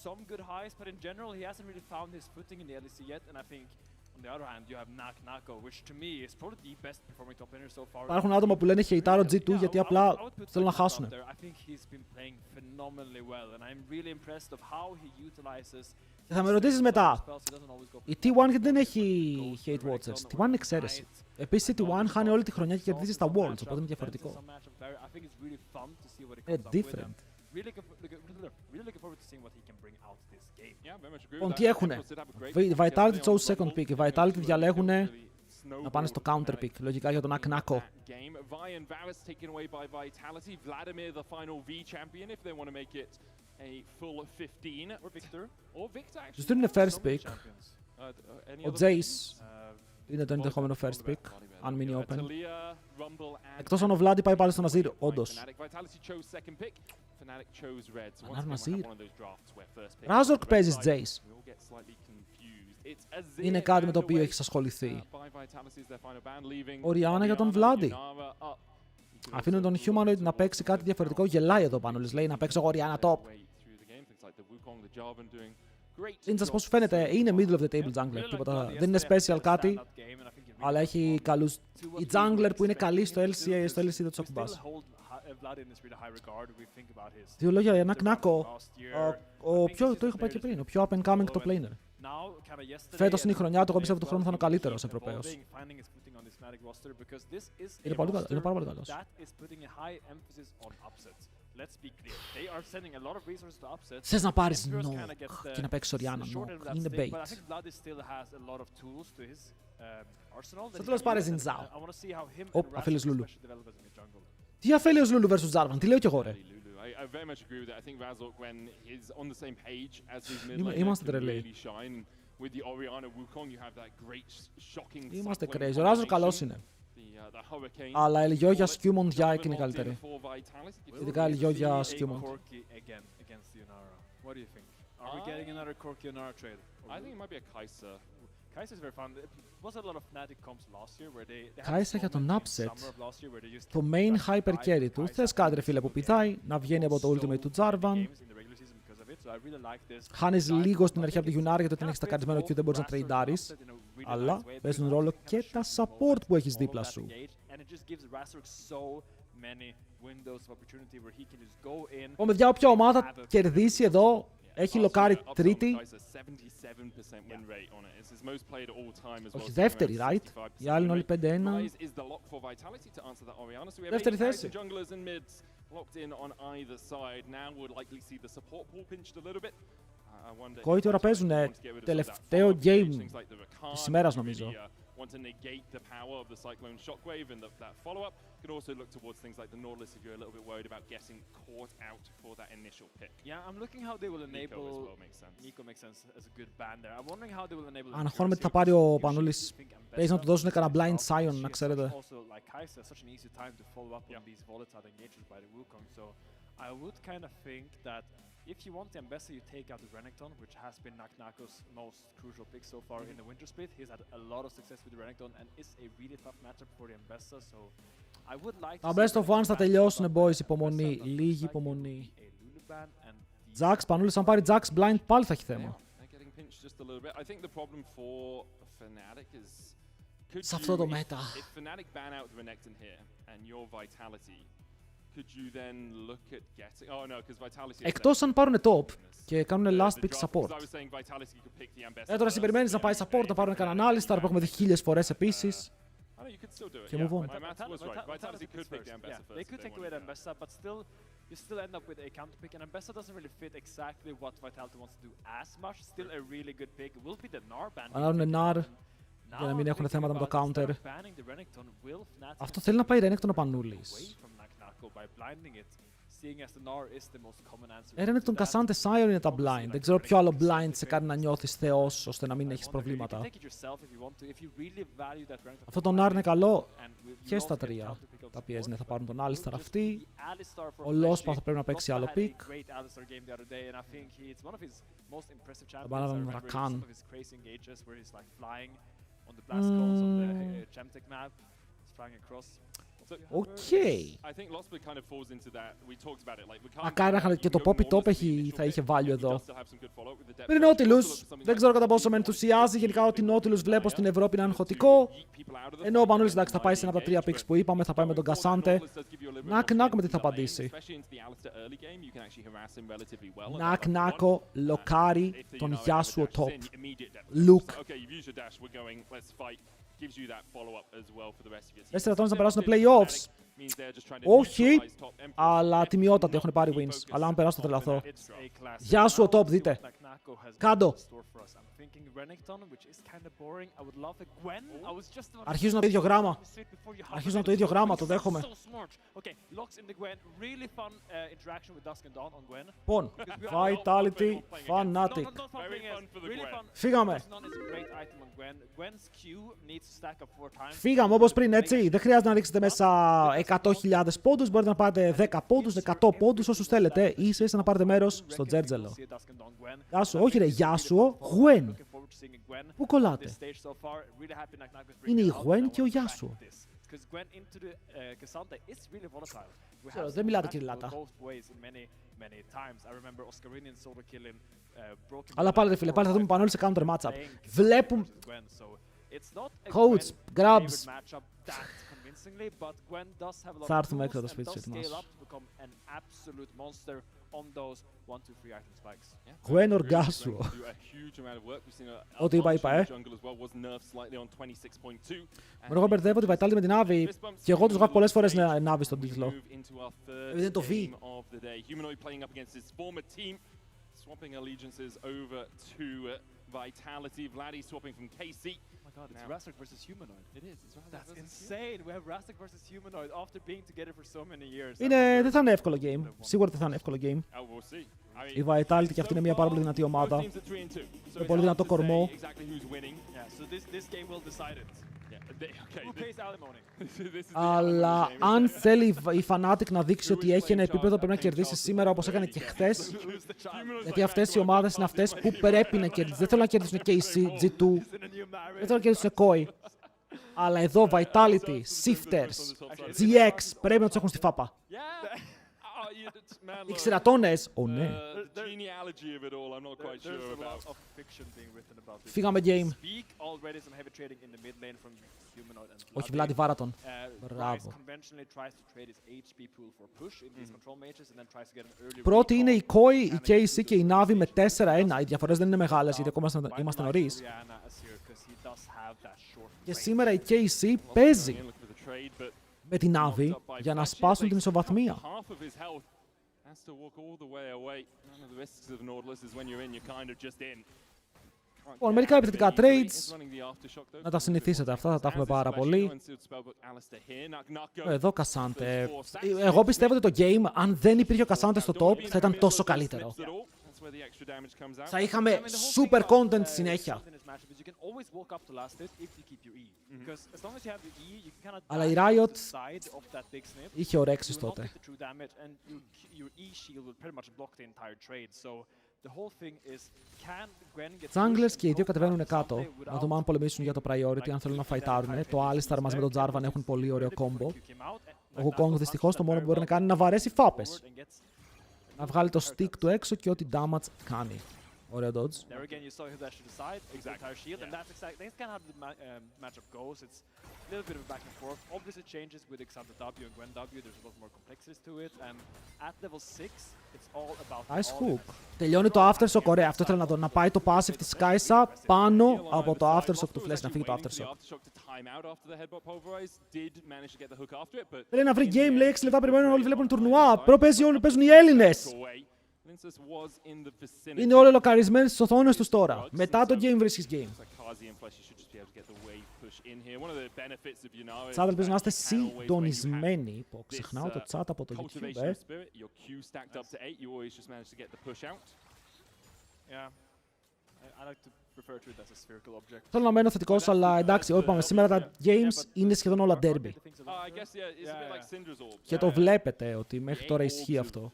Some good highs, but in general he hasn't really found his footing in the LEC yet, and I think on the other hand you have Nako, which to me is probably the best performing top laner so far. Υπάρχουν άτομα που λένε hateάρω G2 γιατί απλά θέλουν να χάσουν. I think he's been playing phenomenally well, and I'm really impressed of how he utilizes. Και θα με ρωτήσεις μετά, η T1 δεν έχει hate watchers. T1 είναι εξαίρεση. Επίσης η T1 χάνει όλη τη χρονιά και κερδίζει στα Worlds, οπότε είναι διαφορετικό. Είναι different. Really looking forward to seeing what he can bring out this game. Λοιπόν, τι έχουνε. Vitality chose second pick. Οι Vitality διαλέγουνε να πάνε στο counter pick. Λογικά για τον Nako. a full 15. Or Victor. Or Victor, actually. Τους δίνουν first pick. Any Ο other Jace είναι το ενδεχόμενο first pick, αν μείνει open. Εκτός αν ο Vladi πάει πάλι στο Ναζίρ, όντως. Ανάρ Ναζίρ. Razork παίζεις Jace. Είναι κάτι με το οποίο έχεις ασχοληθεί. Οριάννα για τον Vladi. Αφήνουν τον Humanoid να παίξει κάτι διαφορετικό. Γελάει εδώ πάνω. Λέει να παίξω εγώ Οριάννα top. Ίντσας πώς σου φαίνεται, είναι middle of the table jungler. Τίποτα, δεν είναι special κάτι. Αλλά έχει καλούς. Η jungler που είναι καλή στο LCA, στο LCD δεν τους ακουμπάς. Δύο λόγια για Νάκο. Το είχα πάει και πριν. Ο πιο up and coming το planer. Φέτος είναι η χρονιά του, εγώ πιστεύω του χρόνου θα είναι ο καλύτερος Ευρωπαίος. Είναι πάρα πολύ καλός. Θες να πάρεις knock και να παίξεις Orianna knock, είναι bait. Στο τέλος πάρεις Zinzao. Ωπ, αφέλειος Λούλου. Τι αφέλειος Λούλου versus Jarvan, τι λέω κι εγώ ρε. Είμαστε τρελοί. Είμαστε crazy. Ο Razor καλός είναι. Αλλά η Λιόγια Σκιούμον για είναι καλύτερη. Ειδικά η Λιόγια Σκιούμον. Kai'Sa για τον upset. Το main hyper carry του. Θες κάτι ρε φίλε που πηδάει, να βγαίνει από το ultimate του Jarvan. Χάνεις λίγο στην αρχή από τη Yunara γιατί όταν έχεις τακαρισμένο Q δεν μπορείς να τρεϊντάρεις. Αλλά παίζουν ρόλο και τα support που έχεις δίπλα σου. Παιδιά, όποια ομάδα κερδίσει εδώ, έχει λοκάρει τρίτη. Όχι, δεύτερη, right? Οι άλλοι είναι όλοι 5-1. Δεύτερη θέση. Mkoi τώρα παίζουν τελευταίο game της ημέρας νομίζω. Want to negate the power of the Cyclone Shockwave and that follow-up. Could also look towards things like the Nautilus if you're a little bit worried about getting caught out for that initial pick. Yeah, I'm looking how they will enable. Miko makes sense as a good ban there. I'm wondering how they will enable. Αναχώνουμε τι θα πάρει ο Πανούλης. Παίζει να του δώσουν κανένα blind Sion, να ξέρετε. Also, like Kai'Sa, such an easy time to follow up on these volatile engagements by the Wukong. So I would kind of think that if you want the Ambassador, you take out the Renekton, which has been Nako's most crucial pick so far in the Winter Split. He's had a lot of success with the Renekton and is a really tough matchup for the Ambassador. So I would like to. Τα best of ones θα τελειώσουν, boys. Υπομονή. Λίγη υπομονή. Jax, Πανούλης, αν πάρει Jax blind, πάλι θα έχει θέμα. Σε αυτό το μέτα. Εκτός αν πάρουν top και κάνουν last pick support. Τώρα εσύ περιμένεις να πάει support, να πάρουν κανέναν Alistar που έχουμε δει 1000 φορές επίσης. Και move on. You still end up with a counter pick, and Ambessa doesn't really fit exactly what Vitality wants to do as much. Still a really good pick. It will be the Gnar ban. Ανάρουν Gnar για να μην έχουν θέματα με το counter. Αυτό θέλει να πάει Renekton ο Πανούλης. Renekton Cassante Sion είναι τα blind. Δεν ξέρω ποιο άλλο blind σε κάνει να νιώθεις θεός ώστε να μην έχεις προβλήματα. Αυτό το Gnar είναι καλό και στα τρία. Τα πιέζει, θα πάρουν τον Alistar αυτοί. Ο Lospa θα πρέπει να παίξει άλλο pick. Θα πάνε να Rakan. Οκ. Μακάρι και το Poppy Top θα είχε value εδώ. Πριν Nautilus, δεν ξέρω κατά πόσο με ενθουσιάζει γενικά ότι Nautilus βλέπω στην Ευρώπη να είναι χωτικό. Ενώ ο Πανούλης εντάξει θα πάει σε ένα από τα 3 picks που είπαμε, θα πάει με τον Cassante. Νάκο με τι θα απαντήσει. Νάκο λοκάρει τον Yasuo Top. Luke. Πες στρατώνες να περάσουν playoffs. Όχι, αλλά τιμιότατη έχουν πάρει wins. Αλλά αν περάσω θα τρελαθώ. Γεια σου ο top, δείτε. Κάντο. Αρχίζουν το ίδιο γράμμα. Αρχίζουν το ίδιο γράμμα, το δέχομαι. Λοιπόν, Vitality, Fnatic. Φύγαμε. Φύγαμε όπως πριν, έτσι. Δεν χρειάζεται να ρίξετε μέσα 100.000 πόντους. Μπορείτε να πάρετε 10 πόντους, 100 πόντους, όσους θέλετε. Ίσα να πάρετε μέρος στο τζέρτζελο. Γεια σου, όχι ρε, γεια σου, Gwen. Πού κολλάτε? Είναι η Gwen και ο Yasuo. Ξέρω, δεν μιλάτε κυριλάτα. Αλλά πάλι ρε φίλε, πάλι θα δούμε πάνω όλοι σε counter matchup. Βλέπουμε... Coach, grabs. Θα έρθουμε έξω από το σπίτι σου, ετοιμάσου. Gwen or Yasuo. Ό,τι είπα, Εγώ μπερδεύω τη Vitality με την Navi και εγώ τους γράφω πολλές φορές Navi στον τίτλο. Επειδή είναι το V. Swapping allegiances over to Vitality. Vladdy swapping from KC. Oh my god, it's Rastak versus Humanoid. It is. It's Rastak. That's insane. We have Rastak versus Humanoid after being together for so many years. Δεν θα είναι εύκολο game. Σίγουρα δεν θα είναι εύκολο game. Η Vitality και αυτή είναι μια πάρα πολύ δυνατή ομάδα. Με πολύ δυνατό κορμό. Αλλά αν θέλει η Fnatic να δείξει ότι έχει ένα επίπεδο, πρέπει να κερδίσει σήμερα όπως έκανε και χθες. Γιατί αυτές οι ομάδες είναι αυτές που πρέπει να κερδίσουν. Δεν θέλουν να κερδίσουν KC, G2, δεν θέλουν να κερδίσουν Mkoi. Αλλά εδώ Vitality, Shifters, GX πρέπει να τους έχουν στη φάπα. Οι ξερατώνες, ναι. Φύγαμε game. Όχι, Βλάντι, βάρα τον. Μπράβο. Πρώτη είναι η Mkoi, η KC και η Navi με 4-1. Οι διαφορές δεν είναι μεγάλες, γιατί ακόμα είμαστε νωρίς. Και σήμερα η KC παίζει με την Navi για να σπάσουν την ισοβαθμία. Λοιπόν, μερικά επιθετικά trades. Να τα συνηθίσετε αυτά, θα τα έχουμε πάρα πολύ. Εδώ Κασάντε. Εγώ πιστεύω ότι το game, αν δεν υπήρχε ο Κασάντε στο top, θα ήταν τόσο καλύτερο. Θα είχαμε super content συνέχεια. Αλλά η Riot είχε ωρέξεις τότε. Junglers και οι δύο κατεβαίνουν κάτω. Να δούμε αν πολεμήσουν για το priority, αν θέλουν να φαϊτάρουν. Το Alistar μαζί με τον Jarvan έχουν πολύ ωραίο combo. Ο Wukong δυστυχώς το μόνο που μπορεί να κάνει είναι να βαρέσει φάπες. Να βγάλει το stick του έξω και ό,τι damage κάνει. Ωραίο dodge. Nice hook. Τελειώνει το aftershock, ωραία. Αυτό ήθελα να δω. Να πάει το passive της Kai'Sa πάνω από το aftershock του Flash, να φύγει το aftershock. Πρέπει να βρει game, λέει 6 λεπτά περιμένουν, όλοι βλέπουν τουρνουά. Παίζουν οι Έλληνες. Είναι όλοι λοκαρισμένοι στις οθόνες τους τώρα. Μετά το game βρίσκεις game. Chat, ελπίζω να είστε συντονισμένοι. Ξεχνάω το chat από το YouTube, Θέλω να μένω θετικός, αλλά εντάξει, ό,τι πάμε σήμερα τα games είναι σχεδόν όλα derby. Και το βλέπετε ότι μέχρι τώρα ισχύει αυτό.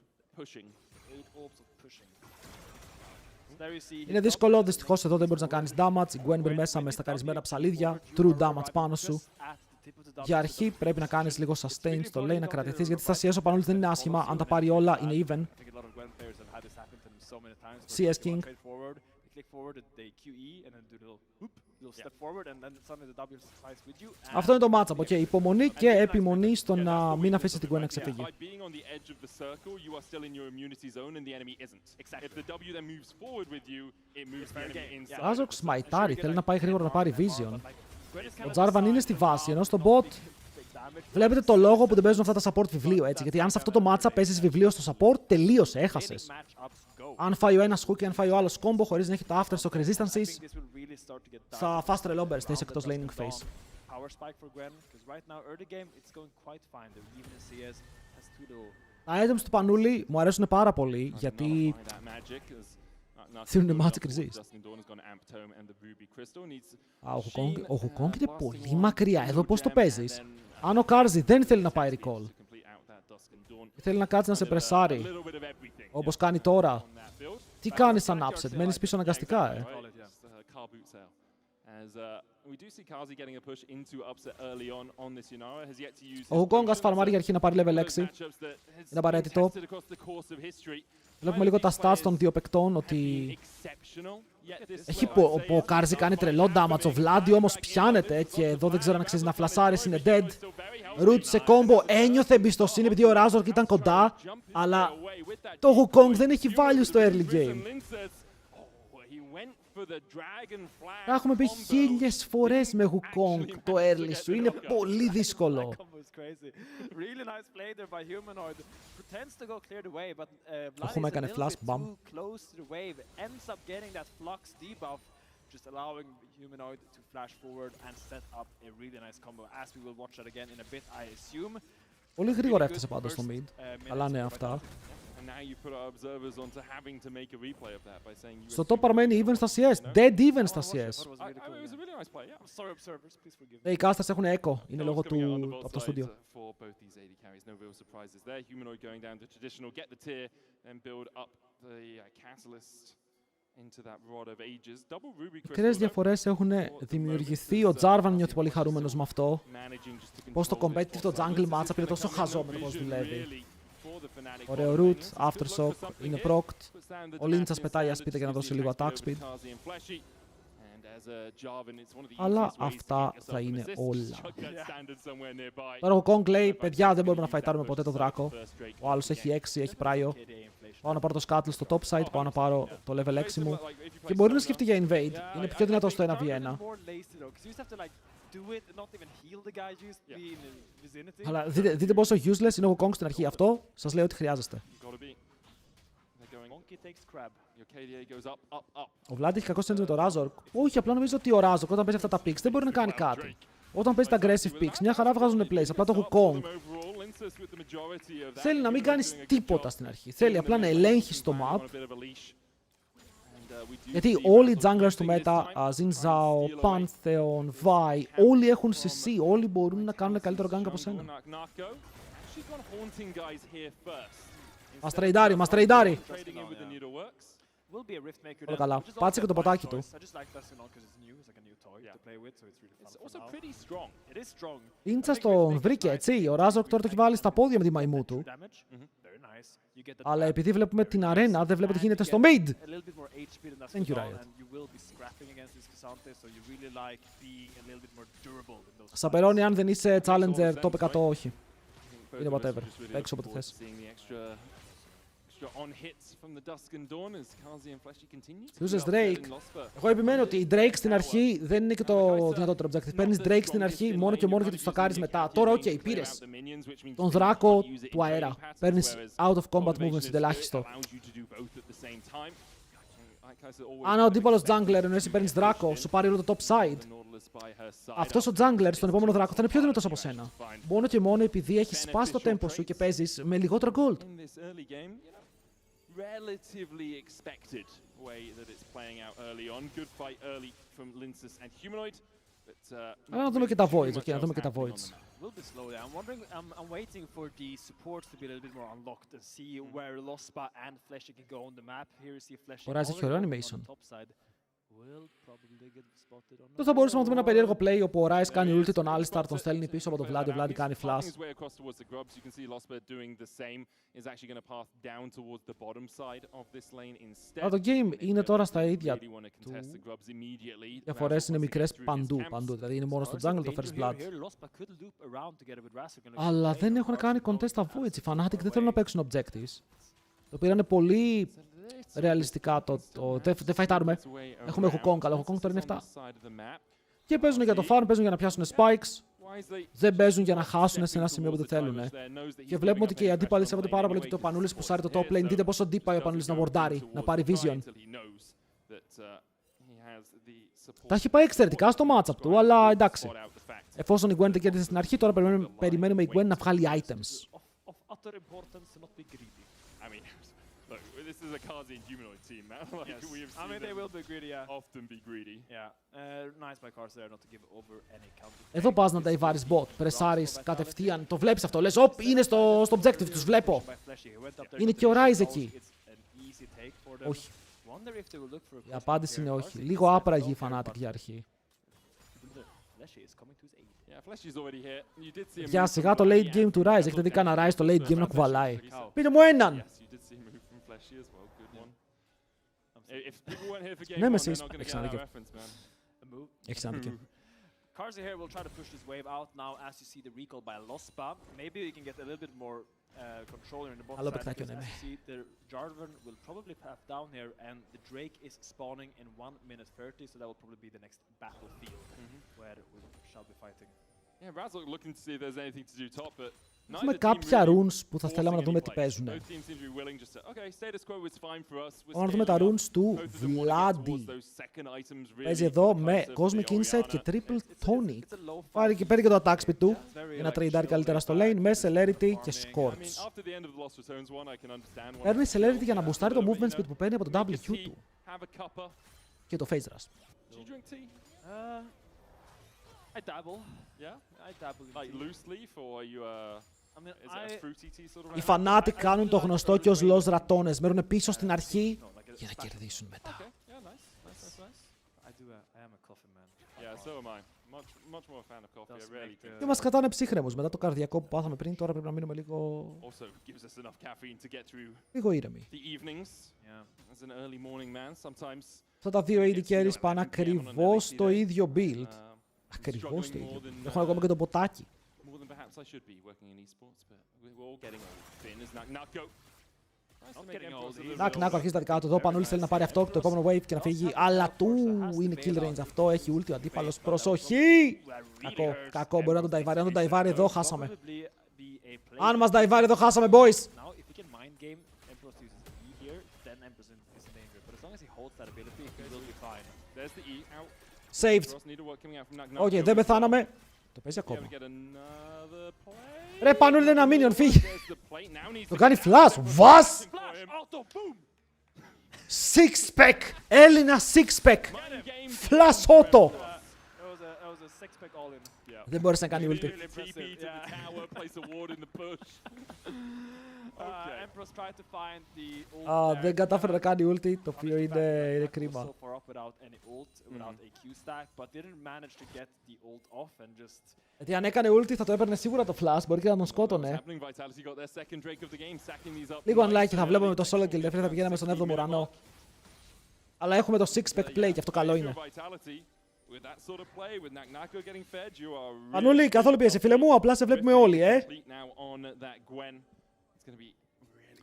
Είναι δύσκολο, δυστυχώς εδώ δεν μπορείς να κάνεις damage. Η Gwen μπαίνει μέσα με στακαρισμένα ψαλίδια. True damage πάνω σου. Για αρχή πρέπει να κάνεις λίγο sustain στο lane, να κρατηθείς, γιατί στα CS ο Πανόλης δεν είναι άσχημα. Αν τα πάρει όλα είναι even. CS King. Αυτό είναι το matchup, okay. Υπομονή και επιμονή στο να μην αφήσει την Gwen να ξεφύγει. Άζοκ σμαϊτάρει, θέλει να πάει γρήγορα να πάρει vision. Ο Jarvan είναι στη βάση, ενώ στο bot Βλέπετε το λόγο που δεν παίζουν αυτά τα support βιβλίο, έτσι. Γιατί αν σε αυτό το matchup παίζεις βιβλίο στο support, τελείωσε, έχασες. Αν φάει ο ένας hook και αν φάει ο άλλος combo χωρίς να έχει το aftershock resistances, θα fast reload burst, θα είσαι εκτός laning phase. Τα items του Πανούλη μου αρέσουν πάρα πολύ γιατί δίνουν magic resist. Ο Wukong είναι πολύ μακριά. Εδώ πώς το παίζεις? Αν ο Κάρζι δεν θέλει να πάει recall, θέλει να κάτσει να σε πρεσάρει, όπως κάνει τώρα, τι κάνεις σαν upset? Μένεις πίσω αναγκαστικά, Ο Wukong ας φαρμάρει για αρχή να πάρει level 6. Είναι απαραίτητο. Βλέπουμε λίγο τα stats των δύο παικτών ότι ο Κάρζι κάνει τρελό damage, ο Βλάντι όμως πιάνεται και εδώ δεν ξέρω αν αξίζει να φλασάρεις, είναι dead. Root σε combo, ένιωθε εμπιστοσύνη επειδή ο Razork ήταν κοντά, αλλά το Wukong δεν έχει value στο early game. Τα έχουμε πει 1000 φορές με Wukong το early σου, είναι πολύ δύσκολο. Έχουμε έκανε flash, bam. Just allowing Humanoid to flash forward and set up a really nice combo, as we will watch that again in a bit, I assume. Πολύ γρήγορα έφτασε πάντως στο mid. Καλά ναι αυτά. Στο top παραμένει even στα CS. Dead even στα CS. Οι casters έχουν echo. Είναι λόγω του από το στούντιο. Μικρές διαφορές έχουν δημιουργηθεί. Ο Jarvan νιώθει πολύ χαρούμενος με αυτό. Πως το competitive, το jungle matchup είναι τόσο χαζό με το πώς δουλεύει. Ωραίο root, aftershock, είναι procced. Ο Lynchas πετάει ασπίτα για να δώσει λίγο attack speed. Αλλά αυτά θα είναι όλα. Τώρα ο Kong λέει, παιδιά δεν μπορούμε να φαϊτάρουμε ποτέ το δράκο. Ο άλλος έχει 6, έχει πράιο. Πάω να πάρω το scuttle στο top side, πάω να πάρω το level 6 μου. Και μπορεί να σκεφτεί για invade, είναι πιο δυνατό στο 1v1. Αλλά δείτε πόσο useless είναι ο Kong στην αρχή. Αυτό σας λέω ότι χρειάζεστε. Ο Vlad έχει κακό sense με το Razork. Όχι, απλά νομίζω ότι ο Razork όταν παίζει αυτά τα picks δεν μπορεί να κάνει κάτι. Όταν παίζει τα aggressive picks, μια χαρά βγάζουν plays. Απλά το Wukong θέλει να μην κάνεις τίποτα στην αρχή. Θέλει απλά να ελέγχεις το map. Γιατί όλοι οι junglers του Meta, Xin Zhao, Pantheon, Vi, όλοι έχουν CC, όλοι μπορούν να κάνουν καλύτερο gank από σένα. Μας τρεϊντάρει, μας τρεϊντάρει. Όλα καλά. Πάτσε και το ποτάκι του. Ίντσα τον βρήκε, έτσι. Ο Razork τώρα το έχει βάλει στα πόδια με τη μαϊμού του. Αλλά επειδή βλέπουμε την αρένα, δεν βλέπετε τι γίνεται στο mid. Thank you, Riot. Σαπερώνει αν δεν είσαι challenger, top 100 όχι. Είναι whatever. Παίξω όποτε θες. Users Drake. Εγώ επιμένω ότι η Drake στην αρχή δεν είναι και το δυνατότερο objective. Παίρνεις Drake στην αρχή μόνο και μόνο γιατί τους στακάρεις μετά. Τώρα, ok, πήρες τον δράκο του αέρα. Παίρνεις out of combat movement συντελάχιστο. Αν ο αντίπαλος jungler ενώ εσύ παίρνεις δράκο, σου πάρει όλο το top side. Αυτός ο jungler στον επόμενο δράκο θα είναι πιο δυνατός από σένα. Μόνο και μόνο επειδή έχει σπάσει το tempo σου και παίζεις με λιγότερο gold. Relatively expected way that it's playing out early on. Good fight early from Lynxes and Humanoid. Να δούμε και τα voids, ok, να δούμε και τα voids. I'm waiting for the supports to be a little bit more unlocked and see where Lospa and Fleshy can go on the map. Here you see Fleshy Ο Rise έχει ωραίο animation. Will probably get spotted on. Δεν θα μπορούσαμε να δούμε ένα περίεργο play όπου ο Rise κάνει ulti τον Alistar, τον στέλνει πίσω από τον Vlad, ο Vlad κάνει flash. Αλλά το game είναι τώρα στα ίδια του. Οι διαφορές είναι μικρές παντού, δηλαδή είναι μόνο στο jungle το first blood. Αλλά δεν έχουν κάνει contest τα voids, οι Fnatic δεν θέλουν να παίξουν objectives. Το πήρανε πολύ ρεαλιστικά δεν φαϊτάρουμε. Έχουμε Wukong, αλλά ο Wukong τώρα είναι 7. Και παίζουν για το farm, παίζουν για να πιάσουν spikes. Δεν παίζουν για να χάσουν σε ένα σημείο που δεν θέλουν. Και βλέπουμε ότι και οι αντίπαλοι σέβονται πάρα πολύ το Πανούλης που σάρει το top lane. Δείτε πόσο deep πάει ο Πανούλης να wardάρει, να πάρει vision. Τα έχει πάει εξαιρετικά στο matchup του, αλλά εντάξει. Εφόσον η Gwen δεν κέρδισε στην αρχή, τώρα περιμένουμε η Gwen να βγάλει items. This is a Kazi and humanoid team, man. Like we have seen I mean, they will be greedy, yeah. often be greedy. Yeah. Nice by Cars there not to give over any counter. Εδώ πας να νταϊβάρεις bot, πρεσάρεις κατευθείαν, το βλέπεις αυτό, λες «Οπ, είναι στο objective, τους βλέπω». Είναι και ο Rise εκεί. Όχι. Η απάντηση είναι όχι. Λίγο άπραγη η Fnatic για αρχή. Για σιγά το late game του Rise, έχετε δει κανένα Rise το late game να κουβαλάει. Πείτε μου έναν! Ναι, με εσείς. Έχεις ένα δίκιο. Έχεις ένα δίκιο. Karzi here will try to push this wave out now as you see the recall by Lospa. Maybe you can get a little bit more control in the bot side because as you see the Jarvan will probably path down here and the Drake is spawning in 1 minute 30, so that will probably be the next battlefield where we shall be fighting. Yeah, Razzle looking to see if there's anything to do top, but Έχουμε κάποια runes που θα θέλαμε να δούμε τι παίζουν. Πάμε να δούμε τα runes του Vladi. Παίζει εδώ με Cosmic Insight και Triple Tony. Πάρει και παίρνει και το attack speed του για να τρεϊντάρει καλύτερα στο lane με Celerity και Scorch. Παίρνει Celerity για να μπουστάρει το movement speed που παίρνει από το WQ του και το Phase Rush. I dabble. Yeah? I dabble. Like loose leaf, or are you is it a fruity tea sort of? Οι Fnatic κάνουν το γνωστό και ως Los Ratones. Μένουν πίσω στην αρχή για να κερδίσουν μετά. Okay. Yeah, nice. I am a coffee man. Yeah, so am I. Much more a fan of coffee. I really do. Και μας κρατάνε ψύχρεμους. Μετά το καρδιακό που πάθαμε πριν, τώρα πρέπει να μείνουμε λίγο... Also gives us enough caffeine to get through λίγο ήρεμοι. the evenings. Yeah. As an early morning man, sometimes. Αυτά τα δύο AD carries πάνε ακριβώς το ίδιο build. Ακριβώς το ίδιο. Έχουν ακόμα και το ποτάκι. Νάκο αρχίζει τα δικά του. Εδώ Πανούλης θέλει να πάρει αυτό το επόμενο wave και να φύγει. Αλλά του είναι kill range αυτό. Έχει ulti ο αντίπαλος. Προσοχή! Κακό. Μπορεί να τον νταϊβάρει. Αν τον νταϊβάρει εδώ χάσαμε. Αν μας νταϊβάρει εδώ χάσαμε boys. Saved. Όχι, δεν πεθάναμε. Το παίζει ακόμα. Ρε Πανούλη είναι ένα minion, φύγει. Το κάνει flash. Βας! Six pack. Έλληνα six pack. Flash auto. Δεν μπόρεσε να κάνει ulti. Δεν κατάφερε να κάνει ulti, το οποίο είναι κρίμα. Γιατί αν έκανε ulti θα το έπαιρνε σίγουρα το flash, μπορεί και να τον σκότωνε. Λίγο unlucky θα βλέπουμε το solo kill, θα πηγαίναμε στον 7ο ουρανό. Αλλά έχουμε το six pack play και αυτό καλό είναι. Πανούλη, καθόλου πίεση φίλε μου, απλά σε βλέπουμε όλοι,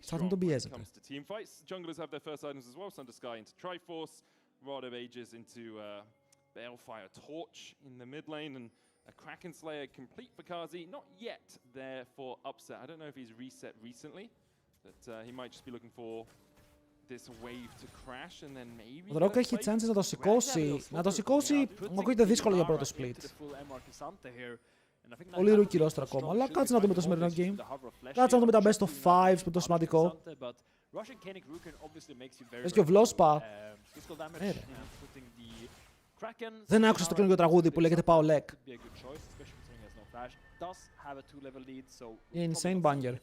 Σαν να τον πιέζετε. Balefire Torch in the mid lane and a Kraken Slayer complete for Kazi. Not yet there for Upset. I don't know if he's reset recently, but he might just be looking for this wave to crash and then maybe... Ο Rock έχει chances να το σηκώσει. Να το σηκώσει, μου ακούγεται δύσκολο για πρώτο split. Πολύ rookie roster ακόμα, αλλά κάτσε να δούμε το σημερινό game. Κάτσε να δούμε τα best of 5 που είναι το σημαντικό. Πες και ο Βλόσπα. Δεν άκουσες το καινούργιο τραγούδι που λέγεται Πάω Λεκ. Είναι insane banger.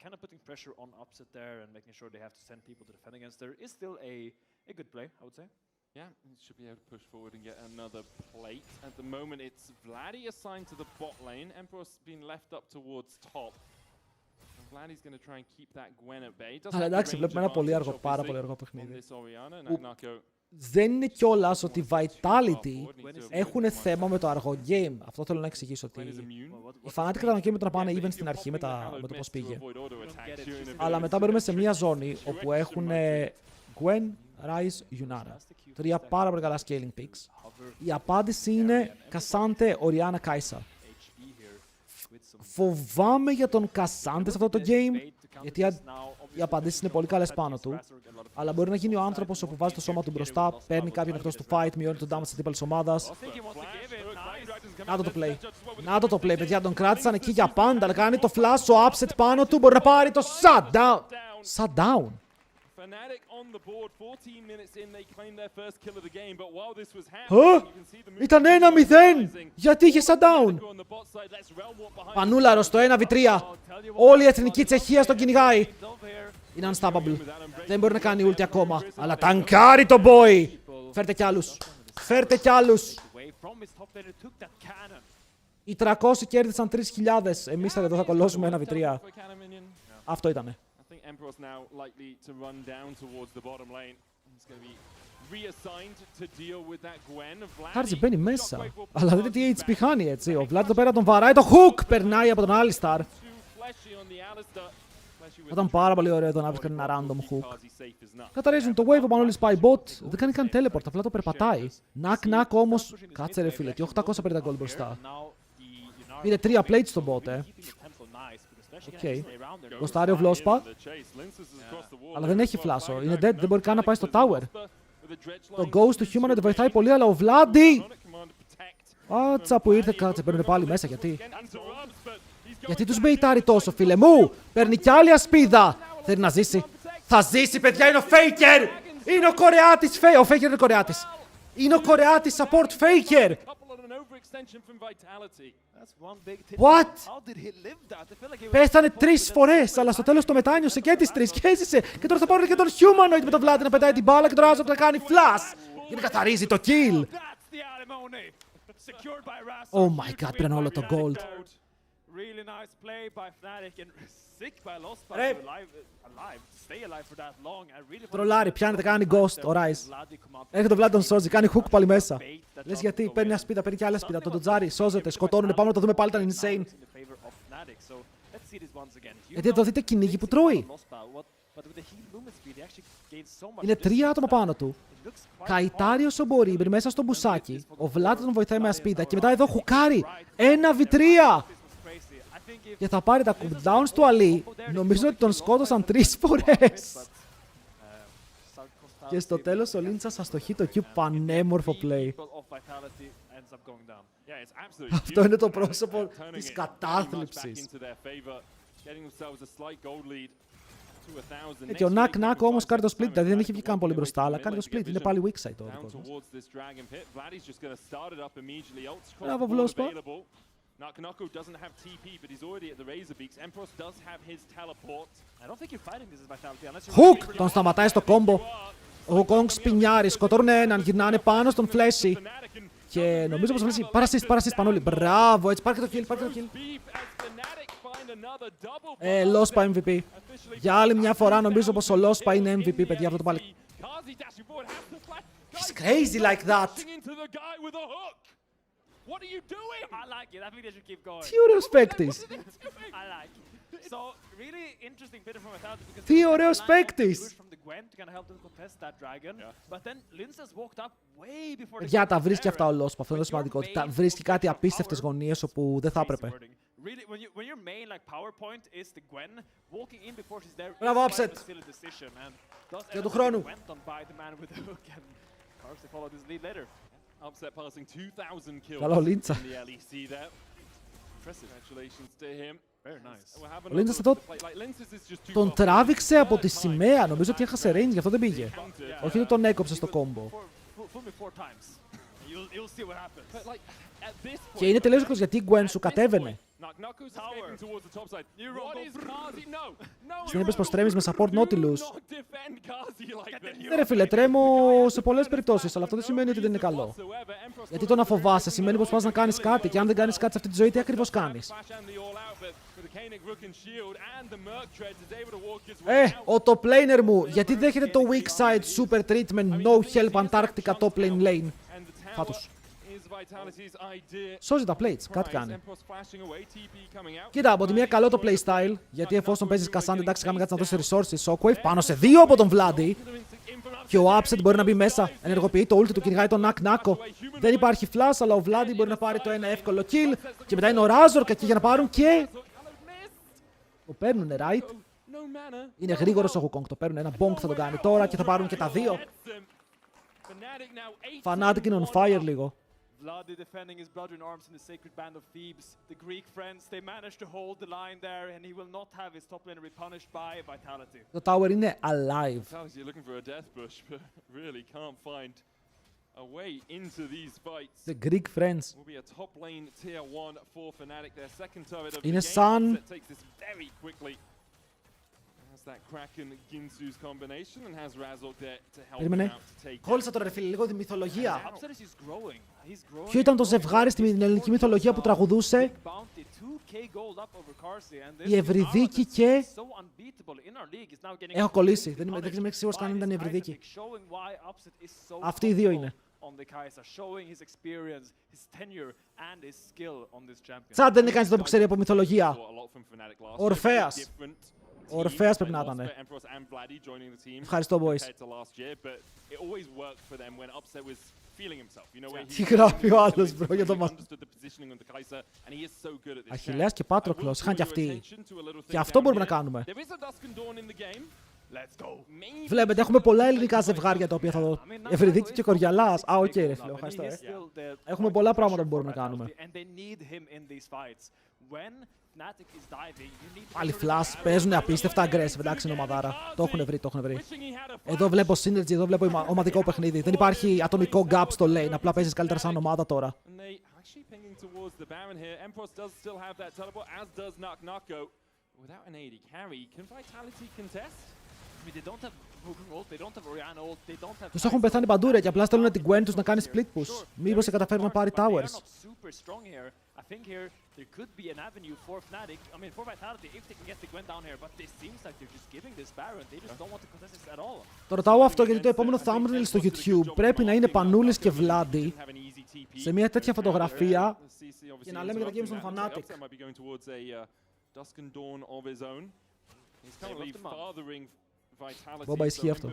Kind of putting pressure on Upset there and making sure they have to send people to defend against there is still a good play, I would say. Yeah, he should be able to push forward and get another plate. At the moment, it's Vladi assigned to the bot lane. Emperor's been left up towards top. And Vladi's going to try and keep that Gwen at bay. Αλλά εντάξει, βλέπουμε ένα πολύ αργό, πάρα πολύ αργό παιχνίδι. Δεν είναι κιόλας ότι Vitality έχουν θέμα με το αργό game. Αυτό θέλω να εξηγήσω. Ότι οι Fnatic ήταν ok με το να πάνε even στην αρχή με το πώς πήγε. Αλλά μετά μπαίνουμε σε μια ζώνη όπου έχουν Gwen, Ryze, Yunara. 3 πάρα πολύ καλά scaling picks. Η απάντηση είναι Κασάντε, Οριάνα, Κάισα. Φοβάμαι για τον Κασάντε σε αυτό το game, γιατί οι απαντήσεις είναι πολύ καλές πάνω του. Αλλά μπορεί να γίνει ο άνθρωπος όπου βάζει το σώμα του μπροστά, παίρνει κάποιον εκτός του fight, μειώνει τον damage της αντίπαλης ομάδας. Να το play. Να το play, παιδιά. Τον κράτησαν εκεί για πάντα. Αλλά κάνει το flash, ο upset πάνω του. Μπορεί να πάρει το shutdown. Shutdown. Ήταν 1-0. Γιατί είχε shutdown. Πανούλαρος το 1v3. Όλη η εθνική Τσεχία τον κυνηγάει. Είναι unstoppable. Δεν μπορεί να κάνει ulti ακόμα. Αλλά τανκάρει το boy. Φέρτε κι άλλους. Φέρτε κι άλλους. Οι 300 κέρδισαν 3.000. Εμείς εδώ θα κολλώσουμε 1v3. Αυτό ήτανε. Χάρτζι μπαίνει μέσα. Αλλά δείτε τι HP χάνει έτσι. Ο Vlad εδώ πέρα τον βαράει. Το hook περνάει από τον Alistar. Ήταν πάρα πολύ ωραίο εδώ να βρει ένα random hook. Καταρρίζουν το wave, ο Μανώλης πάει bot. Δεν κάνει καν teleport, απλά το περπατάει. Knock όμως. Κάτσε ρε φίλε, τι 850 gold μπροστά. Πήρε 3 plates στο bot, Οκ. Γοστάρει ο Βλόσπα. Αλλά δεν έχει φλάσο. Είναι dead, δεν μπορεί καν να πάει στο tower. Το ghost του Humanoid βοηθάει πολύ, αλλά ο Βλάντι. Άτσα που ήρθε, κάτσε, παίρνουν πάλι μέσα, γιατί. Γιατί τους μπεϊτάρει τόσο, φίλε μου! Παίρνει κι άλλη ασπίδα! Θέλει να ζήσει. Θα ζήσει, παιδιά, είναι ο Faker! Είναι ο Κορεάτης Ο Faker είναι ο Κορεάτης. Είναι ο Κορεάτης support Faker! What? Πέθανε 3 φορές, αλλά στο τέλος το μετάνιωσε και τις 3 και έζησε. Και τώρα θα πάρουν και τον Humanoid με τον Vlad να πετάει την μπάλα και τον Razor να κάνει flash. Για να καθαρίζει το kill. Oh my god, πήραν όλο το gold. Really nice play by Fnatic and sick by Lost but alive. Stay alive for that long. I really τρολάρει, πιάνεται, κάνει ghost ο Ryze. Έρχεται ο Vlad τον σώζει, κάνει hook πάλι μέσα. Λες γιατί, παίρνει μια σπίδα, παίρνει και άλλη σπίδα. Τον ντοτζάρει, σώζεται, σκοτώνουνε, πάμε να το δούμε πάλι, ήταν insane. Γιατί εδώ δείτε κυνήγι που τρώει. Είναι 3 άτομα πάνω του. Καητάρει όσο μπορεί, μπει μέσα στο μπουσάκι. Ο Vlad τον βοηθάει με ασπίδα και μετά εδώ χουκάρει. 1v3! Και θα πάρει τα cooldowns του Ali. Νομίζω ότι τον σκότωσαν 3 φορές. Και στο τέλος ο Λίντσα αστοχεί το Q, πανέμορφο play. Αυτό είναι το πρόσωπο της κατάθλιψης. Και ο Knock όμως κάνει το split, δηλαδή δεν έχει βγει καν πολύ μπροστά, αλλά κάνει το split, είναι πάλι weak side το δικός μας. Μπράβο Βλόσπα. Naknako doesn't have TP, but he's already at the Razor Beaks. Empress does have his teleport. I don't think you're fighting this as Vitality unless you're Hook! Τον σταματάει στο κόμπο. Ο Kong σπινιάρει, σκοτώνουν έναν, γυρνάνε πάνω στον Flashy. Και νομίζω πως Flashy, παρασίστ Πανούλη. Μπράβο, έτσι πάρε και το kill, Lospa MVP. Για άλλη μια φορά νομίζω πως ο Lospa είναι MVP, παιδιά, αυτό το πάλι. He's crazy like that. What are you doing? I like it. I think they should keep going. Τι ωραίος παίκτης. I like it. So really interesting bit from Vitality because τι ωραίος παίκτης. from the Gwen to kind of help them contest that dragon. But then Linzas walked up way before. Παιδιά, τα βρίσκει αυτά ο Lospa. Αυτό είναι το σημαντικό. Τα βρίσκει κάτι απίστευτες γωνίες όπου δεν θα έπρεπε. Really, when your main like PowerPoint is the Gwen, walking in before she's there Μπράβο, is upset. still a decision. And Για του χρόνου. went on by the man with the hook and Cars they followed his lead later. Upset passing 2,000 kills Καλά ο Λίντσα. in the LEC there. Congratulations to him. Very nice. Ο Λίντσα εδώ τον τράβηξε από τη σημαία. Νομίζω ότι έχασε range, γι' αυτό δεν πήγε. Όχι ότι τον έκοψε στο κόμπο. Και είναι τελείως δίκος γιατί η Gwen σου κατέβαινε. Συνέπειες πως τρέμεις με support Nautilus. Ρε φίλε, τρέμω σε πολλές περιπτώσεις, αλλά αυτό δεν σημαίνει ότι δεν είναι καλό. Γιατί το να φοβάσαι σημαίνει πως πας να κάνεις κάτι και αν δεν κάνεις κάτι σε αυτή τη ζωή, τι ακριβώς κάνεις. Ο top laner μου, γιατί δέχεται το weak side super treatment, no help Antarctica top lane lane. Φάτος. Σώζει τα plates, κάτι κάνει. Κοίτα, από τη μία καλό το playstyle, γιατί εφόσον παίζεις Cassandra, εντάξει, κάμε κάτι να δώσει resources. Shockwave πάνω σε 2 από τον Vladi. Και ο Upset μπορεί να μπει μέσα, ενεργοποιεί το ulti του, κυνηγάει τον Νακ-Νάκο. Δεν υπάρχει flash, αλλά ο Vladi μπορεί να πάρει το ένα εύκολο kill. Και μετά είναι ο Razor εκεί για να πάρουν και... Το παίρνουνε, right? Είναι γρήγορος ο Wukong, το παίρνουν. Ένα bonk θα τον κάνει τώρα και θα πάρουν και τα δύο. Fnatic είναι on fire λίγο. Vladi defending his brother in arms in the sacred band of Thebes. The Greek friends, they managed to hold the line there, and he will not have his top laner punished by Vitality. Το tower είναι alive. Vitality looking for a death push, but really can't find a way into these fights. The Greek friends. Will be a top lane tier 1 for Fnatic. Their second turret of the Είναι game. σαν... Takes this very quickly. That Kraken Ginsu's combination and has Razork there to help him out to take. Κόλλησα τώρα ρε φίλε, λίγο τη μυθολογία. Upset is growing. He's growing. Ποιο ήταν το ζευγάρι στην ελληνική μυθολογία που τραγουδούσε? Η Ευρυδίκη και... Έχω κολλήσει, δεν είμαι σίγουρος καν αν ήταν η Ευρυδίκη. Αυτοί οι δύο είναι. Τσάντ δεν είναι κανείς εδώ που ξέρει από μυθολογία. Ορφέας. Ο Ορφέας πρέπει να ήταν. Ευχαριστώ, boys. Τι γράφει ο άλλος, bro, για το μας. Αχιλλέας και Πάτροκλος, είχαν κι αυτοί. Και αυτό μπορούμε να κάνουμε. Βλέπετε, έχουμε πολλά ελληνικά ζευγάρια τα οποία θα δω. Ευρυδίκη και Κοριαλάς. Α, οκ, ρε φίλε, ευχαριστώ. Έχουμε πολλά πράγματα που μπορούμε να κάνουμε. Πάλι flash, παίζουν απίστευτα aggressive, εντάξει είναι ομαδάρα. Το έχουν βρει, το έχουν βρει. Εδώ βλέπω synergy, εδώ βλέπω ομαδικό παιχνίδι. Δεν υπάρχει ατομικό gap στο lane, απλά παίζεις καλύτερα σαν ομάδα τώρα. Τους έχουν πεθάνει παντού ρε και απλά στέλνουν την Gwen τους να κάνει split push. Μήπως σε καταφέρει να πάρει towers. Το ρωτάω αυτό γιατί το επόμενο thumbnail στο YouTube πρέπει να είναι Πανούλης και Vladi σε μια τέτοια φωτογραφία και να λέμε για τα games των Fnatic. Μπόμπα ισχύει αυτό.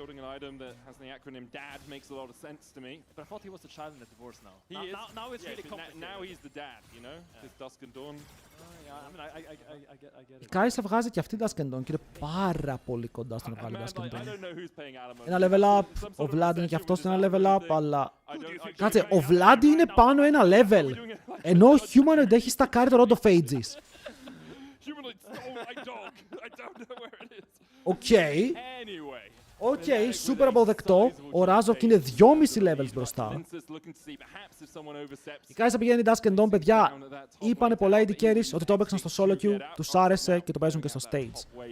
Η Κάισα βγάζει και αυτή Dusk and Dawn και είναι πάρα πολύ κοντά στο να βγάλει Dusk and Dawn. Ένα level up, ο Vlad είναι και αυτός ένα level up, αλλά... Κάτσε, ο Vlad είναι πάνω ένα level, ενώ ο Humanoid έχει στακάρει το Rod of Ages. Οκ, super αποδεκτό. Ο Razork είναι 2,5 levels μπροστά. Η Κάισα πηγαίνει Dusk and Dawn, παιδιά. Είπανε πολλά AD carries ότι το έπαιξαν στο solo queue, τους άρεσε και το παίζουν και στο stage.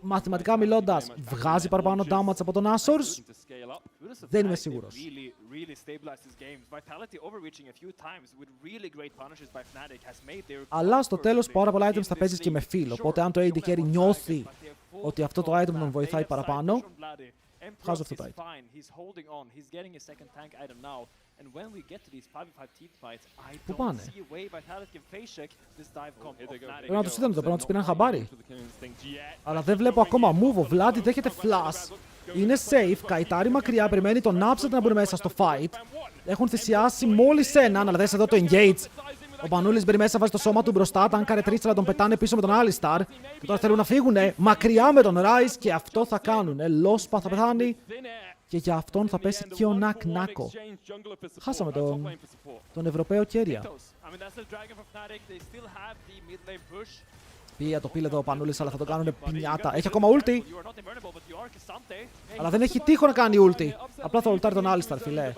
Μαθηματικά μιλώντας, βγάζει παραπάνω damage από τον Azors. Δεν είμαι σίγουρος. Αλλά στο τέλος πάρα πολλά items θα παίζεις και με feel. Οπότε αν το AD carry νιώθει ότι αυτό το item τον βοηθάει παραπάνω, βγάζω αυτό το item. Πού πάνε? Πρέπει να τους είδαμε το, πρέπει να τους πήραν χαμπάρι. Αλλά δεν βλέπω ακόμα move, ο Vladi δέχεται flash. Είναι safe, καητάρει μακριά, περιμένει τον Upset να μπουν μέσα στο fight. Έχουν θυσιάσει μόλις έναν, αλλά δες εδώ το engage. Ο Πανούλης μπαίνει μέσα, βάζει το σώμα του μπροστά, τα κάνε τρίτσερα, τον πετάνε πίσω με τον Alistar. Και τώρα θέλουν να φύγουνε μακριά με τον Ryze και αυτό θα κάνουνε. Lospa θα πεθάνει. Και για αυτόν θα πέσει και ο Νακ-Νάκο. Χάσαμε τον Ευρωπαίο κέρια. Πήγε το πήλε εδώ ο Πανούλης, αλλά θα το κάνουνε πινιάτα. Έχει ακόμα ulti. Αλλά δεν έχει τείχο να κάνει ulti. Απλά θα ultάρει τον Alistar, φιλέ.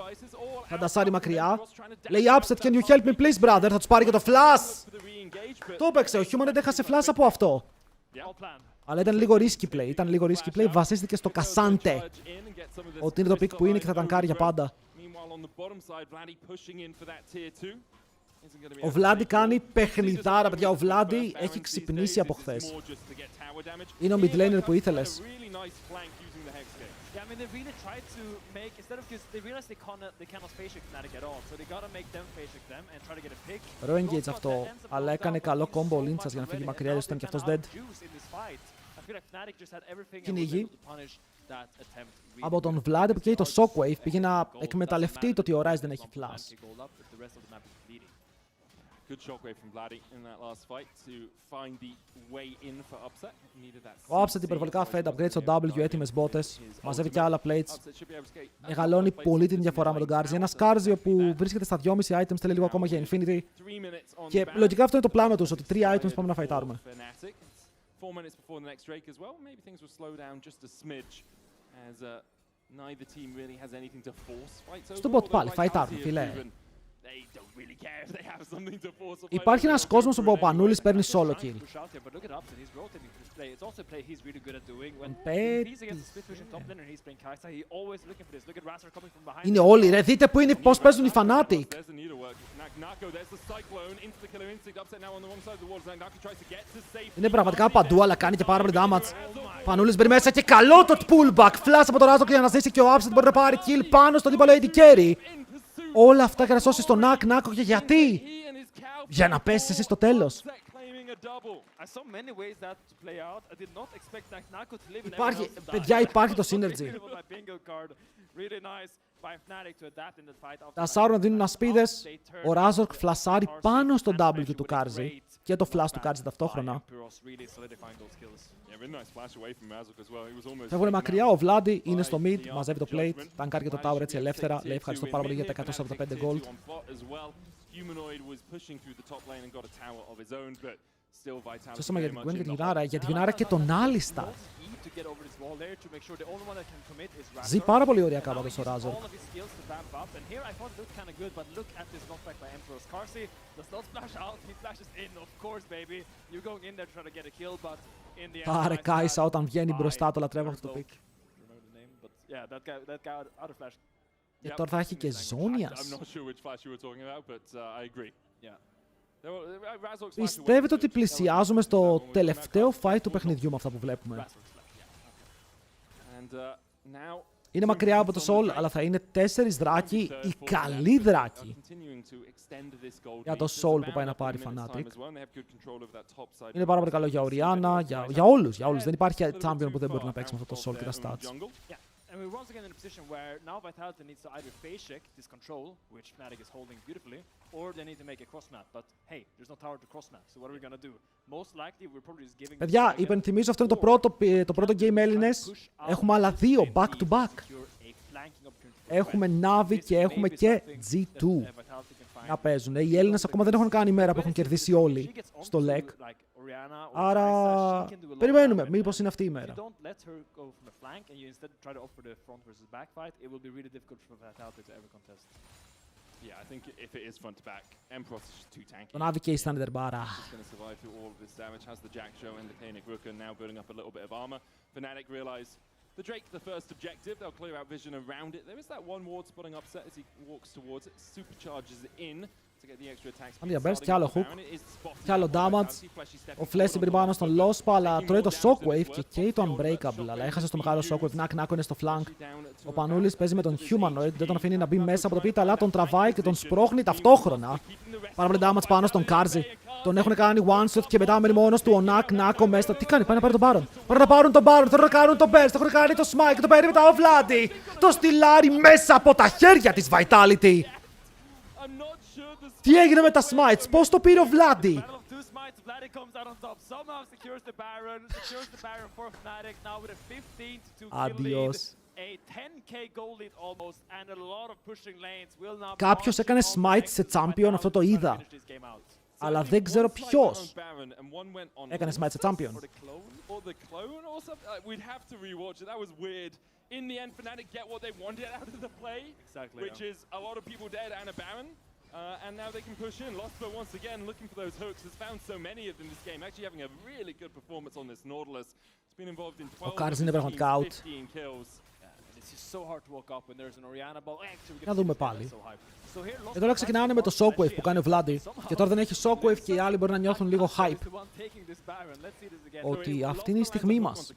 Θα ντασάρει μακριά. Λέει Upset, can you help me please brother. Θα τους πάρει και το flash. Το έπαιξε, ο Human έχασε flash από αυτό. Αλλά ήταν λίγο risky play. Ήταν λίγο risky play. Βασίστηκε στο Cassante. Ότι είναι το pick που είναι και θα τανκάρει για πάντα. Ο Vladi κάνει παιχνιδάρα, παιδιά. Ο Vladi έχει ξυπνήσει από χθες. Είναι ο mid laner που ήθελες. Yeah, I mean, they really tried to make, instead of, because they realized they cannot face check Fnatic at all, so they gotta make them face check them and try to get a pick. Ωραίο engage αυτό, αλλά έκανε καλό combo ο Linchas για να φύγει μακριά, γιατί ήταν και αυτός dead. Κυνηγή από τον Vlad που καίει το Shockwave, πήγε να εκμεταλλευτεί το ότι ο Ryze δεν έχει flash. Good shockwave from Vladdy in that last fight to find the way in for Upset. Ο Upset υπερβολικά fed, upgrade στο W, έτοιμες μπότες, μαζεύει και άλλα plates. Μεγαλώνει πολύ την διαφορά με τον Garzi. Ένας Garzi που βρίσκεται στα 2,5 items, θέλει λίγο ακόμα για Infinity. Και λογικά αυτό είναι το πλάνο τους, ότι 3 items πάμε να φαϊτάρουμε. Στον bot πάλι, φαϊτάρουμε, φιλέ. Υπάρχει ένας κόσμος όπου ο Πανούλης παίρνει solo kill. Είναι όλοι ρε, δείτε που είναι, πώς παίζουν οι Fnatic. Είναι πραγματικά παντού, αλλά κάνει και πάρα πολύ damage. Πανούλης μπαίνει μέσα και καλό το pullback. Flash από το Razork για να ζήσει και ο Upset μπορεί να πάρει kill πάνω στον τύπο AD carry. Όλα αυτά για να σώσει τον Nako και γιατί? Για να πέσεις εσύ στο τέλος. Υπάρχει, παιδιά, υπάρχει το synergy. Τα Sauron δίνουν ασπίδες, ο Razork φλασάρει πάνω στο W του Garzi και το flash του Garzi ταυτόχρονα. Φεύγουν μακριά, ο Vladdy είναι στο mid, μαζεύει το plate, τανκάρει και το tower έτσι ελεύθερα, λέει ευχαριστώ πάρα πολύ για τα 145 gold. Σωστά για την Gwen και την Yunara, για την Yunara και τον Alistar. Ζει πάρα πολύ ωραία κάπατος ο Razork. Πάρε Kai'Sa όταν βγαίνει μπροστά, το λατρεύω αυτό το pick. Και τώρα θα έχει και Ζώνιας. Πιστεύετε ότι πλησιάζουμε στο τελευταίο fight του παιχνιδιού με αυτά που βλέπουμε? Είναι μακριά από το Soul, αλλά θα είναι 4 δράκοι, οι καλοί δράκοι. Για το Soul που πάει να πάρει Fnatic. Είναι πάρα πολύ καλό για Orianna, για όλους. Δεν υπάρχει champion που δεν μπορεί να παίξει με αυτό το Soul και τα stats. And we're once again in a position where now Vitality needs to either phase check this control, which Fnatic is holding beautifully, or they need to make a cross map. But hey, there's no tower to cross map, so what are we gonna do? Most likely we're probably just giving. Παιδιά, υπενθυμίζω αυτό είναι το πρώτο game Έλληνες. Έχουμε άλλα 2 back to back. Έχουμε Navi και έχουμε και G2 να παίζουν. Οι Έλληνες ακόμα δεν έχουν κάνει μέρα που έχουν κερδίσει όλοι στο LEC. Άρα περιμένουμε, μήπως είναι αυτή η μέρα. Το Navi και η Standard Bara. The Drake, the first objective, they'll clear out vision around it. There is that one ward spotting Upset as he walks towards it, supercharges it in to get the extra attacks. Αν διαβέρσει κι άλλο hook, κι άλλο damage. Ο Flash μπήκε πάνω στον Lospa, αλλά τρώει το Shockwave και καίει το Unbreakable. Αλλά έχασε το μεγάλο Shockwave, Nako είναι στο flank. Ο Πανούλης παίζει με τον Humanoid, δεν τον αφήνει να μπει μέσα από το πίτα, αλλά τον τραβάει και τον σπρώχνει ταυτόχρονα. Πάρα πολύ damage πάνω στον Garzi. Τον έχουν κάνει one shot και μετά μένει μόνος του ο Nako μέσα. Τι κάνει, πάει να πάρει τον Baron. Πάει να πάρουν τον Baron, θέλουν να κάνουν τον burst, έχουν κάνει το smite και το παίρνει μετά ο Vladdy. Το στυλάρι μέσα από τα χέρια της Vitality. Τι έγινε με τα smites, πώς το πήρε ο Vladdy. Αντιός. Κάποιος έκανε smite σε champion, αυτό το είδα. Αλλά δεν ξέρω ποιος έκανε smite σε champion. In the end, Fnatic get what they wanted out of the play, which is a lot of people dead and a Baron. And now they can push in. Lostbo once again looking for those hooks. Has found so many of them this game. Actually having a really good performance on this Nautilus. It's been involved in 15 kills. It's so hard to walk up when there's an Orianna ball. Να δούμε πάλι. Και τώρα ξεκινάνε με το Shockwave που κάνει ο Vladdy. Και τώρα δεν έχει Shockwave και οι άλλοι μπορεί να νιώθουν λίγο hype. Ότι αυτή είναι η στιγμή μας.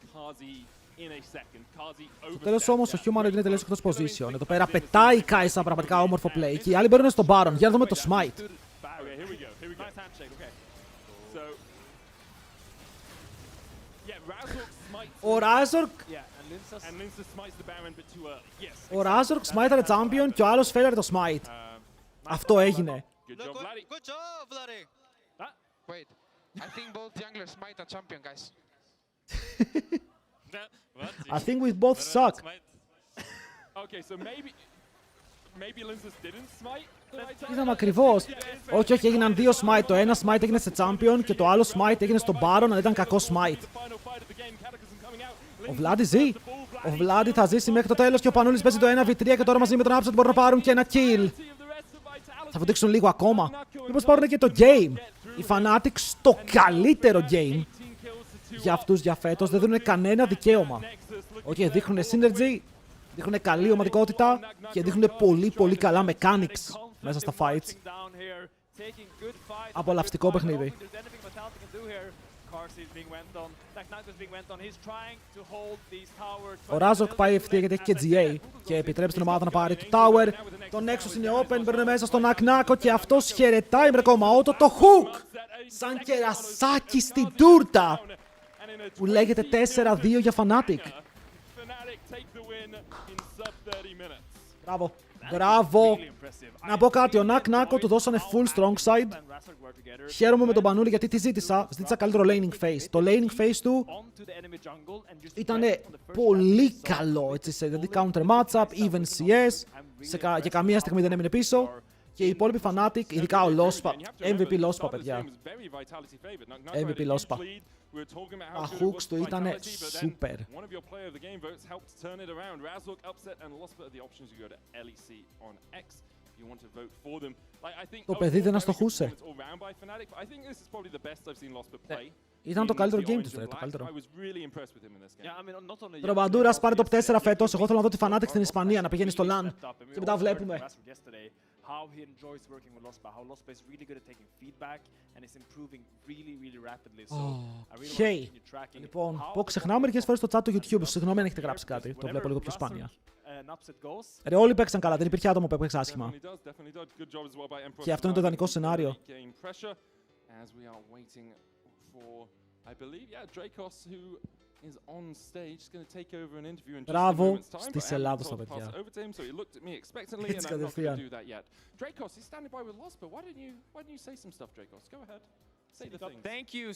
Στο τέλος όμως ο Humanoid είναι τελείως εκτός position. Εδώ πέρα πετάει η Kai'Sa, πραγματικά όμορφο play. Και οι άλλοι μπαίνουν στον Baron. Για να δούμε το smite. Ο Razork smite champion και ο άλλος φέλερε το smite. Αυτό έγινε. Good job, Vladi. Wait, I think both junglers smite a champion, guys. I think we both suck. Okay, so maybe Linus didn't smite the right time. Είδαμε ακριβώς. Όχι, όχι, έγιναν δύο smite. Το ένα smite έγινε σε champion και το άλλο smite έγινε στον Baron, αλλά ήταν κακό smite. Ο Vladi ζει. Ο Vladi θα ζήσει μέχρι το τέλος και ο Πανούλης παίζει το 1v3 και τώρα μαζί με τον Upset μπορούν να πάρουν και ένα kill. Θα βουτήξουν λίγο ακόμα. Μήπως πάρουν και το game. Οι Fnatic στο καλύτερο game για αυτούς για φέτος δεν δίνουν κανένα δικαίωμα. Όχι, δείχνουν synergy, δείχνουν καλή ομαδικότητα και δείχνουν πολύ καλά mechanics μέσα στα fights. Απολαυστικό παιχνίδι. Ο Razork πάει ευθεία γιατί έχει και GA και επιτρέπει στην ομάδα να πάρει το tower. Το Nexus είναι open, μπαίνουν μέσα στο Naknako και αυτός χαιρετάει με ακόμα auto το hook! Σαν κερασάκι στην τούρτα! Που λέγεται 4-2 για Fnatic. Μπράβο. Μπράβο. Να πω κάτι, ο Naknako του δώσανε full strong side. Χαίρομαι με τον Πανούλη γιατί τι ζήτησα. Ζήτησα καλύτερο laning phase. Το laning phase του ήταν πολύ καλό. Έτσι, δηλαδή counter matchup, even CS. Και καμία στιγμή δεν έμεινε πίσω. Και οι υπόλοιποι Fnatic, ειδικά ο Lospa. MVP Lospa, παιδιά. MVP Lospa. Τα hooks του ήταν super. Το παιδί δεν αστοχούσε. Ήταν το καλύτερο game τους, το καλύτερο. Ρομπαντούρας πάρει το 4 φέτος. Εγώ θέλω να δω τη Fnatic στην Ισπανία να πηγαίνει στο LAN. Και μετά βλέπουμε. How he enjoys working with Lospa, how Lospa is really good at taking feedback and is improving really rapidly. So I really want to continue tracking. Λοιπόν, πω ξεχνάω μερικές φορές στο chat του YouTube. Συγγνώμη αν έχετε γράψει κάτι. Το βλέπω λίγο πιο σπάνια. Ρε, όλοι παίξαν καλά, δεν υπήρχε άτομο που έπαιξε άσχημα. Και αυτό είναι το ιδανικό σενάριο. Μπράβο στις Ελλάδος τα παιδιά. Έτσι κατευθείαν.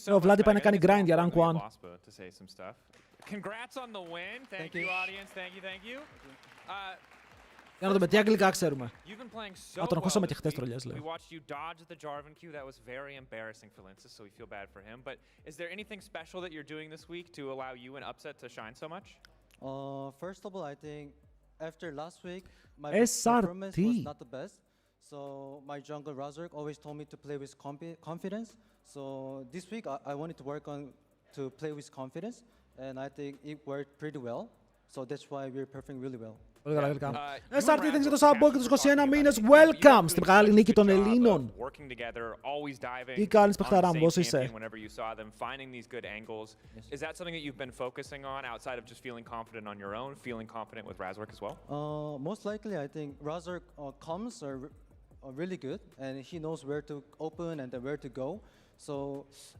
Ο Vladi πάει να κάνει grind για rank 1. Congrats on the win. Thank you, audience. Thank you. Για να δούμε τι αγγλικά ξέρουμε. You've been playing so Τον ακούσαμε και well χτες this τρολιές, week. λέω. We watched you dodge the Jarvan Q. That was very embarrassing for Linus, so we feel bad for him. But is there anything special that you're doing this week to allow you and Upset to shine so much? First of all, I think after last week, my performance was not the best. So my jungle Razork always told me to play with confidence. So this week I wanted to work on to play with confidence, and I think it worked pretty well. So that's why we're performing really well. Πολύ καλά, welcome. SRT, thanks για το support και τους 21 μήνες. Welcome στην μεγάλη νίκη των Ελλήνων. Τι κάνεις, παιχταρά μου, πώς είσαι? Is that something that you've been focusing on outside of just feeling confident on your own, feeling confident with Razork as well? Most likely, I think Razork comms are really good, and he knows where to open and then where to go. So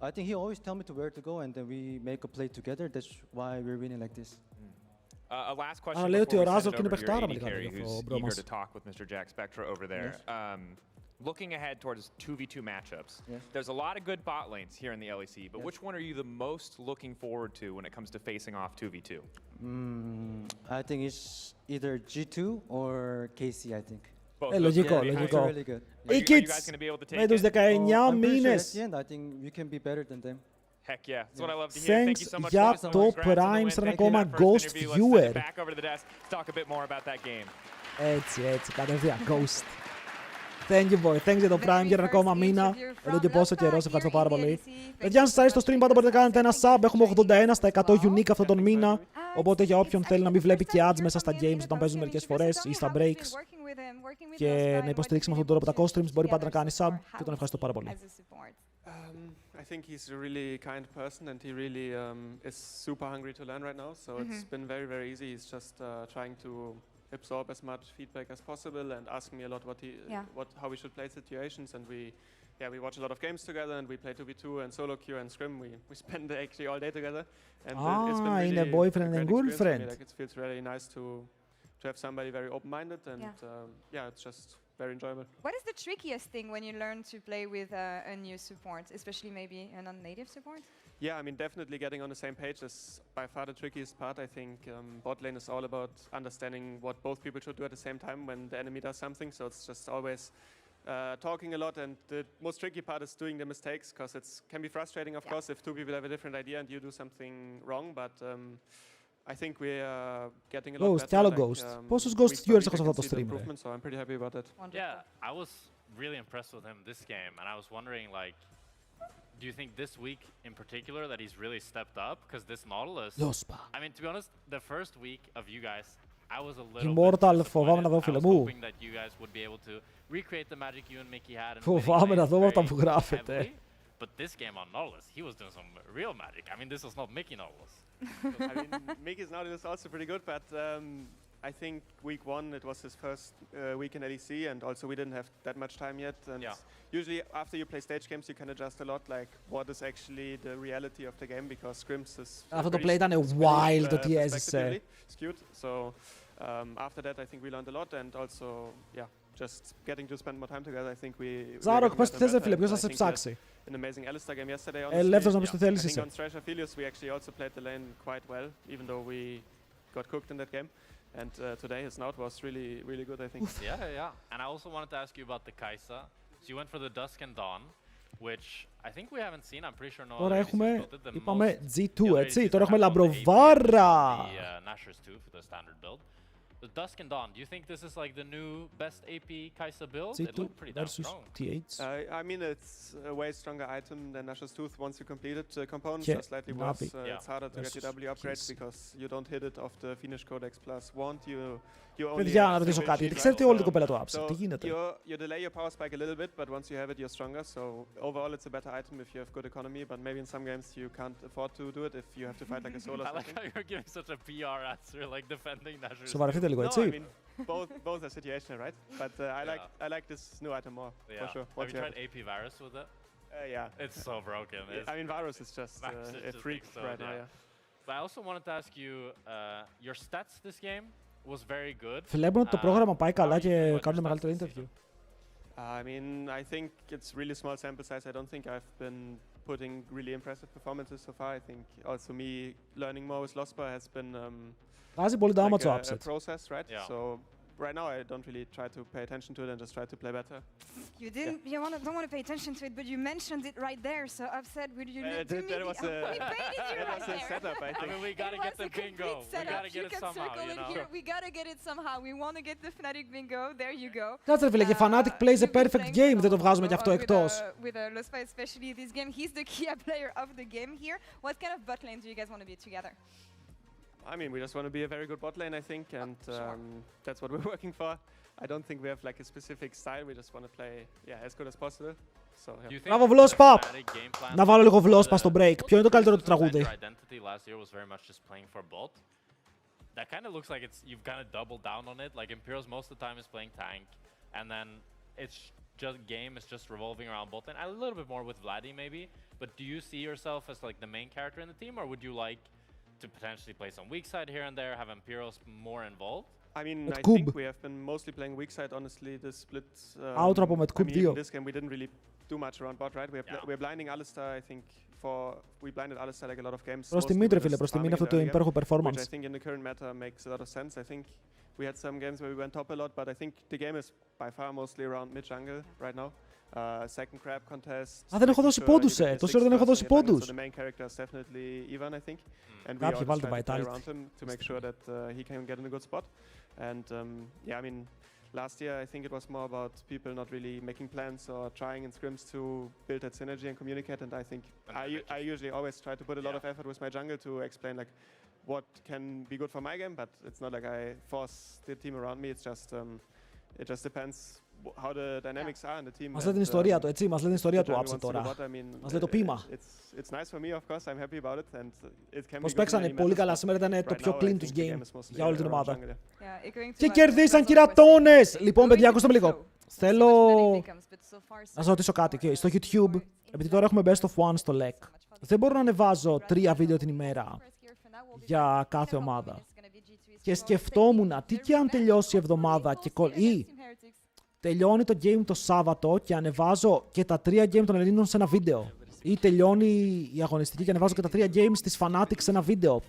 I think he always tells me to where to go, and then we make a play together. That's why we're winning like this. A last question λέει ότι ο before we send Razork it είναι over to your παιχτάρα AD με carry, το who's μπρο eager μας. to talk with Mr. Jack Spectra over there. Looking ahead towards 2v2 matchups, there's a lot of good bot lanes here in the LEC, but which one are you the most looking forward to when it comes to facing off 2v2? I think it's either G2 or KC, I think. Λογικό, λογικό. Οι Kids με τους 19 μήνες. I think we can be better than them. Heck yeah, that's what I love to hear. Thank you so much. Για το Prime σαν ακόμα Ghost Viewer. Έτσι, κατευθείαν Ghost. Thank you boy, thanks για το Prime για ένα ακόμα μήνα. Εδώ και πόσο καιρό, σε ευχαριστώ πάρα πολύ. Παιδιά, αν σας αρέσει το stream, πάντα μπορείτε να κάνετε ένα sub. Έχουμε 81 στα 100 unique αυτόν τον μήνα. Οπότε για όποιον θέλει να μην βλέπει και ads μέσα στα games όταν παίζουν μερικές φορές ή στα breaks και να υποστηρίξει με αυτόν τον τρόπο τα COSTREAMs, μπορεί πάντα να κάνει sub και τον ευχαριστώ πάρα πολύ. I think he's a really kind person, and he really is super hungry to learn right now. So it's been very, very easy. He's just trying to absorb as much feedback as possible and ask me a lot how we should play situations. And we watch a lot of games together, and we play 2v2 and solo queue and scrim. We spend actually all day together. And it's been really in a boyfriend and girlfriend. Like, it feels really nice to have somebody very open-minded, and it's just very enjoyable. What is the trickiest thing when you learn to play with a new support, especially maybe a non-native support? Yeah, I mean, definitely getting on the same page is by far the trickiest part. I think bot lane is all about understanding what both people should do at the same time when the enemy does something. So it's just always talking a lot, and the most tricky part is doing the mistakes, because it can be frustrating, of course, if two people have a different idea and you do something wrong, but I think we are getting a lot better. Άλλο Ghost. Πόσους Ghost viewers έχω σε αυτό το stream, so I'm pretty happy about it. Yeah, I was really impressed with him this game, and I was wondering, like, do you think this week in particular that he's really stepped up? Because this Nautilus, I mean, to be honest, the first week of you guys, I was a little Immortal, φοβάμαι να δω, φίλε μου. hoping that you guys would be able to recreate the magic you and Mickey had. Φοβάμαι να δω όταν που γράφετε. But this game on Nautilus, he was doing some real magic. I mean, this was not Mickey Nautilus. I mean, Mickey's Nautilus is also pretty good, but I think week one, it was his first week in LEC, and also we didn't have that much time yet. And usually after you play stage games, you can adjust a lot, like what is actually the reality of the game, because scrims is Αυτό το play ήταν wild ότι έζησε. Skewed. So after that, I think we learned a lot, and also, just getting to spend more time together, I think we... Ζάροκ, πες τι θες, φίλε, ποιος θα σε ψάξει. An amazing Alistar game yesterday. Ελεύθερος να πεις τι θέλεις I think είσαι. on Thrasher Philius we actually also played the lane quite well, even though we got cooked in that game. And today his Naut was really, really good, I think. Yeah. And I also wanted to ask you about the Kai'Sa. So you went for the Dusk and Dawn, which I think we haven't seen. I'm pretty sure no Τώρα other έχουμε, built it. είπαμε G2, έτσι. Τώρα έχουμε Λαμπροβάρα. The Nashor's 2 for the standard build. The Dusk and Dawn, do you think this is like the new best AP Kai'Sa build? It looked pretty damn strong. T8. I mean, it's a way stronger item than Nashor's Tooth once you complete it. Components are slightly worse. It's harder to get your W upgrades because you don't hit it off the Finish Codex plus Wand. You only Παιδιά, να ρωτήσω κάτι, γιατί ξέρετε όλη την κοπέλα του upset. Τι γίνεται? You delay your power spike a little bit, but once you have it, you're stronger. So overall, it's a better item if you have good economy, but maybe in some games you can't afford to do it if you have to fight like a solo. I like how you're giving such a PR answer, like defending Nashor's. Σοβαρευτείτε λίγο, έτσι. No, I mean, both are situational, right? But I like this new item more, for sure. Have you tried AP Varus with it? Yeah. It's so broken. I mean, Varus is just a freak right now, But I also wanted to ask you, your stats this game was very good. Βλέπουν ότι το πρόγραμμα πάει καλά και κάνουν μεγαλύτερο interview. I mean, I think it's really small sample size. I don't think I've been putting really impressive performances so far. I think also me learning more with Lospa has been Βάζει πολύ damage ο a upset. process, right? So right now I don't really try to pay attention to it and just try to play better. You didn't. You don't want to pay attention to it, but you mentioned it right there. So I've said, would you need to meet That was a setup, I think. I mean, we gotta get the bingo. We gotta get it somehow, you know. We gotta get it somehow. We want to get the Fnatic bingo. There you go. Κάτσε φίλε, και Fnatic plays a perfect game. Δεν το βγάζουμε κι αυτό εκτός. With Lospa, especially this game, he's the key player of the game here. What kind of bot lane do you guys want to be together? I mean, we just want to be a very good bot lane, I think, and that's what we're working for. I don't think we have like a specific style. We just want to play, as good as possible. So, Μπράβο Vlospa! Να βάλω λίγο Vlospa στο break. Ποιο είναι το καλύτερο του τραγούδι? Identity last year was very much just playing for bot. That kind of looks like you've kind of doubled down on it. Like Imperials most of the time is playing tank, and then it's just game is just revolving around bot lane. A little bit more with Vladdy maybe. But do you see yourself as like the main character in the team, or would you like to potentially play some weak side here and there, have Imperials more involved? I mean, I think we have been mostly playing weak side, honestly, this split. Outro με Cube 2. In this game we didn't really do much around bot, right? We're blinding Alistar, I think, we blinded Alistar like a lot of games. Προς τιμήν ρε φίλε, προς τιμήν αυτό το υπέροχο performance. Which I think in the current meta makes a lot of sense. I think we had some games where we went top a lot, but I think the game is by far mostly around mid-jungle right now. Second crab contest. Δεν έχω δώσει πόντους, τόση ώρα δεν έχω δώσει πόντους. So the main character is definitely Ivan, I think. And we all try to play around him to make sure that he can get in a good spot. And I mean, last year I think it was more about people not really making plans or trying in scrims to build that synergy and communicate. And I think I usually always try to put a lot of effort with my jungle to explain like what can be good for my game, but it's not like I force the team around me. It's just it just depends how the dynamics are in the team. Μας λέει την ιστορία του, έτσι, μας λέει την ιστορία του Upset τώρα. Μας λέει το ποίημα. It's nice for me, of course. I'm happy about it, and it can be. Πώς παίξανε πολύ καλά σήμερα, ήταν το πιο clean τους game για όλη την ομάδα. Και κερδίσαν κυρατώνες! Λοιπόν, παιδιά, ακούστε με λίγο. Θέλω να σας ρωτήσω κάτι. Στο YouTube, επειδή τώρα έχουμε Best of One στο LEC, δεν μπορώ να ανεβάζω 3 βίντεο την ημέρα για κάθε ομάδα. Και σκεφτόμουν τι και αν τελειώσει η εβδομάδα ή τελειώνει το game το Σάββατο και ανεβάζω και τα 3 game των Ελλήνων σε ένα βίντεο. Ή τελειώνει η αγωνιστική και ανεβάζω και τα 3 games της Fanatics σε ένα βίντεο.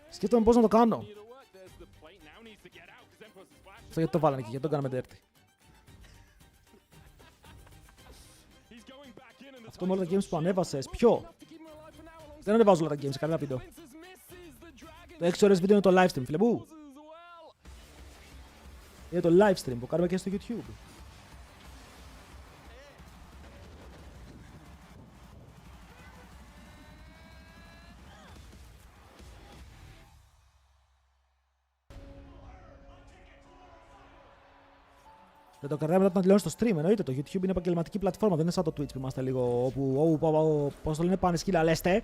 Σκέφτομαι πώς να το κάνω. Αυτό γιατί το βάλανε εκεί, γιατί το κάναμε dirty. Αυτό με όλα τα games που ανέβασες, ποιο? Δεν ανεβάζω όλα τα games σε κανένα βίντεο. Το 6 ώρες βίντεο είναι το live stream, φίλε μου. Είναι το live stream που κάνουμε και στο YouTube. Δεν το κρατάμε μετά να τελειώσει το stream. Εννοείται, το YouTube είναι επαγγελματική πλατφόρμα. Δεν είναι σαν το Twitch που είμαστε λίγο όπου πώς το λένε, πάνε σκύλα, λέστε.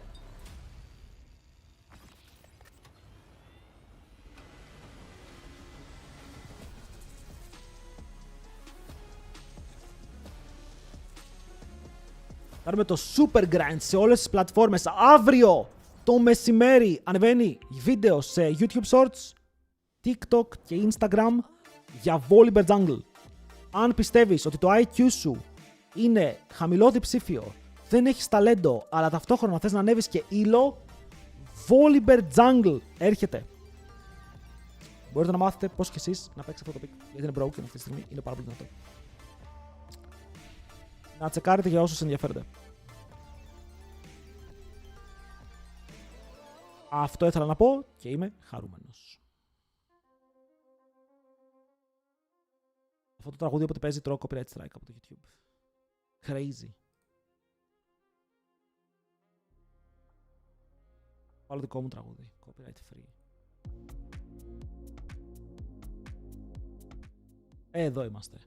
Κάνουμε το super grind σε όλες τις πλατφόρμες. Αύριο το μεσημέρι ανεβαίνει βίντεο σε YouTube Shorts, TikTok και Instagram για Volibear Jungle. Αν πιστεύεις ότι το IQ σου είναι χαμηλό διψήφιο, δεν έχεις ταλέντο, αλλά ταυτόχρονα θες να ανέβεις και ήλο, Volibear Jungle έρχεται. Μπορείτε να μάθετε πώς και εσείς να παίξετε αυτό το pick, γιατί είναι broken αυτή τη στιγμή, είναι πάρα πολύ δυνατό. Να τσεκάρετε για όσους ενδιαφέρονται. Αυτό ήθελα να πω και είμαι χαρούμενος. Αυτό το τραγούδι όποτε παίζει τρώω copyright strike από το YouTube. Crazy. Βάλω δικό μου τραγούδι. Copyright free. Εδώ είμαστε.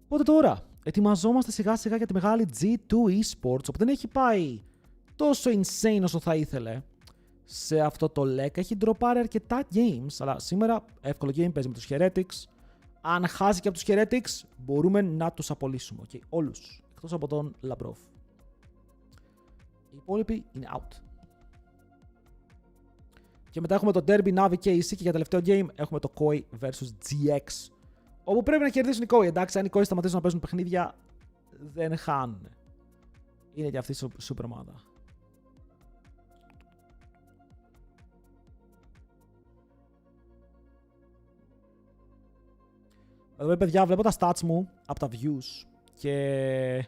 Οπότε τώρα, ετοιμαζόμαστε σιγά σιγά για τη μεγάλη G2 Esports, όπου δεν έχει πάει τόσο insane όσο θα ήθελε σε αυτό το LEC. Έχει ντροπάρει αρκετά games, αλλά σήμερα εύκολο game παίζει με τους Heretics. Αν χάσει και από τους Heretics, μπορούμε να τους απολύσουμε. Okay, όλους, εκτός από τον Labrov. Οι υπόλοιποι είναι out. Και μετά έχουμε το Derby Navi KC και για τελευταίο game έχουμε το Koi vs GX. Όπου πρέπει να κερδίσουν οι Koi. Εντάξει, αν οι Koi σταματήσουν να παίζουν παιχνίδια, δεν χάνουν. Είναι και αυτή η super ομάδα. Εδώ παιδιά βλέπω τα stats μου από τα views και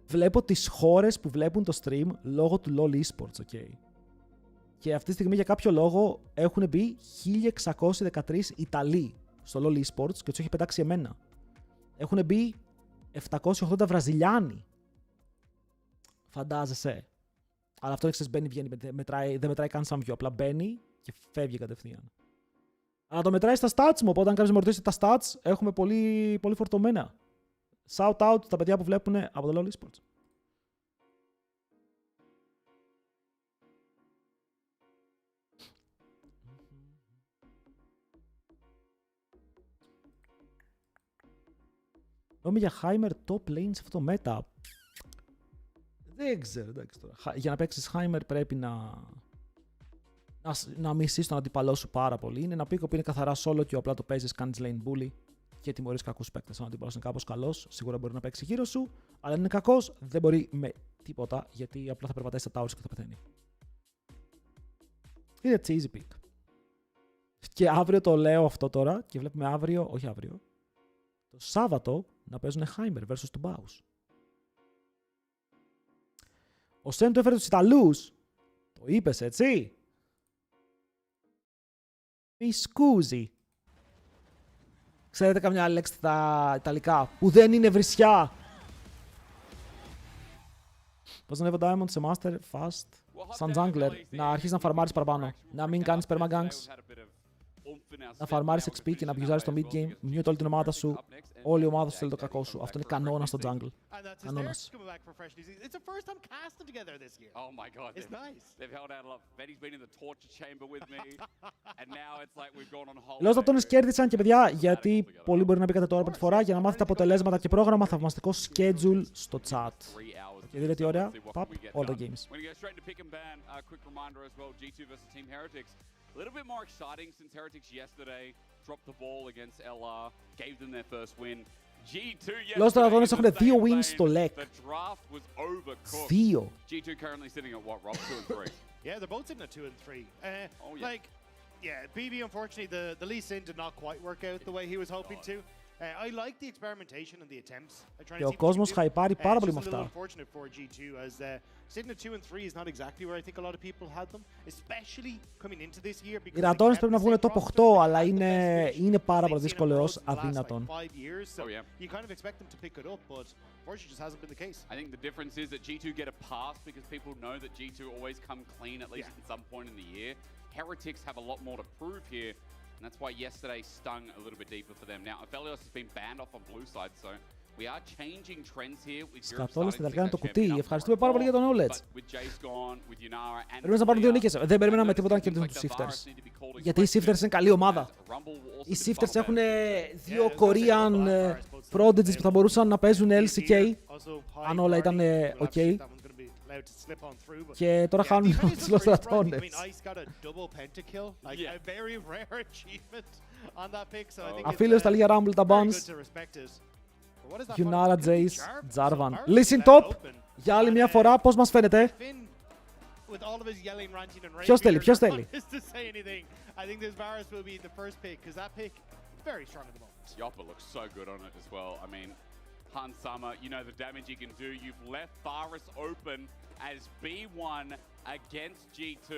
βλέπω τις χώρες που βλέπουν το stream λόγω του LoL Esports, okay. Και αυτή τη στιγμή για κάποιο λόγο έχουν μπει 1613 Ιταλοί στο LoL Esports και τους έχει πετάξει εμένα. Έχουν μπει 780 Βραζιλιάνοι. Φαντάζεσαι. Αλλά αυτό ξέρεις, μπαίνει, βγαίνει, δεν μετράει καν σαν view. Απλά μπαίνει και φεύγει κατευθείαν. Αλλά το μετράει στα stats μου, οπότε αν κάποιος με ρωτήσει τα stats, έχουμε πολύ, πολύ φορτωμένα. Shout out τα παιδιά που βλέπουν από το LoL Esports. Νόμι για Heimer top lane σε αυτό το meta. Δεν ξέρω, εντάξει τώρα. Για να παίξεις Heimer πρέπει να μισείς τον αντίπαλό σου πάρα πολύ. Είναι ένα πίκο που είναι καθαρά solo και απλά το παίζεις, κάνεις lane bully και τιμωρείς κακούς παίκτες. Αν ο αντίπαλος είναι κάπως καλός, σίγουρα μπορεί να παίξει γύρω σου. Αλλά αν είναι κακός, δεν μπορεί με τίποτα γιατί απλά θα περπατάει στα towers και θα πεθαίνει. Είναι cheesy pick. Και αύριο το λέω αυτό τώρα και βλέπουμε αύριο, όχι αύριο, το Σάββατο να παίζουν Heimer versus του Baus. Ο Σεν του έφερε τους Ιταλούς. Το είπες, έτσι. Μισκούζι. Ξέρετε καμιά άλλη λέξη στα Ιταλικά που δεν είναι βρισιά. Πώς να ανέβω Diamond σε Master Fast σαν jungler. Να αρχίσεις να φαρμάρεις παραπάνω. Να μην κάνεις permaganks. να φαρμάρεις XP και να abuse το mid game, mute όλη την ομάδα σου, όλη η ομάδα σου θέλει το κακό σου. Αυτό είναι κανόνα στο jungle. Κανόνας. Λέω στα τόνες κέρδισαν και παιδιά, γιατί πολλοί μπορεί να μπήκατε τώρα πρώτη φορά για να μάθετε αποτελέσματα και πρόγραμμα, θαυμαστικό schedule στο chat. Και δείτε τι ωραία, pop, all the games. A little bit more exciting since Heretics yesterday dropped the ball against LR, gave them their first win. G2 Λέω στα τόνες έχουν 2 wins στο LEC. 2. G2 currently sitting at what, Rob? 2 and 3. Yeah, they're both sitting at 2 and 3. Like, yeah, BB unfortunately the Lee Sin did not quite work out the way he was hoping to. I like the experimentation and the attempts. Και ο κόσμος χαϊπάρει πάρα πολύ με αυτά. Οι ρατώνες πρέπει να βγουν top 8, αλλά είναι πάρα πολύ δύσκολο ως αδύνατον. I think the difference is that G2 get a pass because people know that G2 always come clean at least at some point in the year. Heretics have a lot more to prove here. And that's why yesterday stung a little bit deeper for them. Now, Aphelios has been banned off on blue side, so we are changing trends here. Σκατόλες στην τελικά είναι το κουτί. Ευχαριστούμε πάρα πολύ για τον knowledge. Πρέπει να πάρουν 2 νίκες. Δεν περιμέναμε τίποτα να κερδίσουν τους Sifters. Γιατί οι Sifters είναι καλή ομάδα. Οι Sifters έχουν 2 Korean prodigies που θα μπορούσαν να παίζουν LCK, αν όλα ήταν ok. Και τώρα χάνουν τους λοστρατώνες. Αφίλιος τα λίγα Rumble τα Buns. Yunara, Jace, Jarvan. Listen top! Για άλλη μια φορά, πώς μας φαίνεται? Ποιος θέλει, ποιος θέλει? Yopper looks so good on it as well. I mean, Hansama, you know the damage you can do. You've left Varus open as B1 against G2.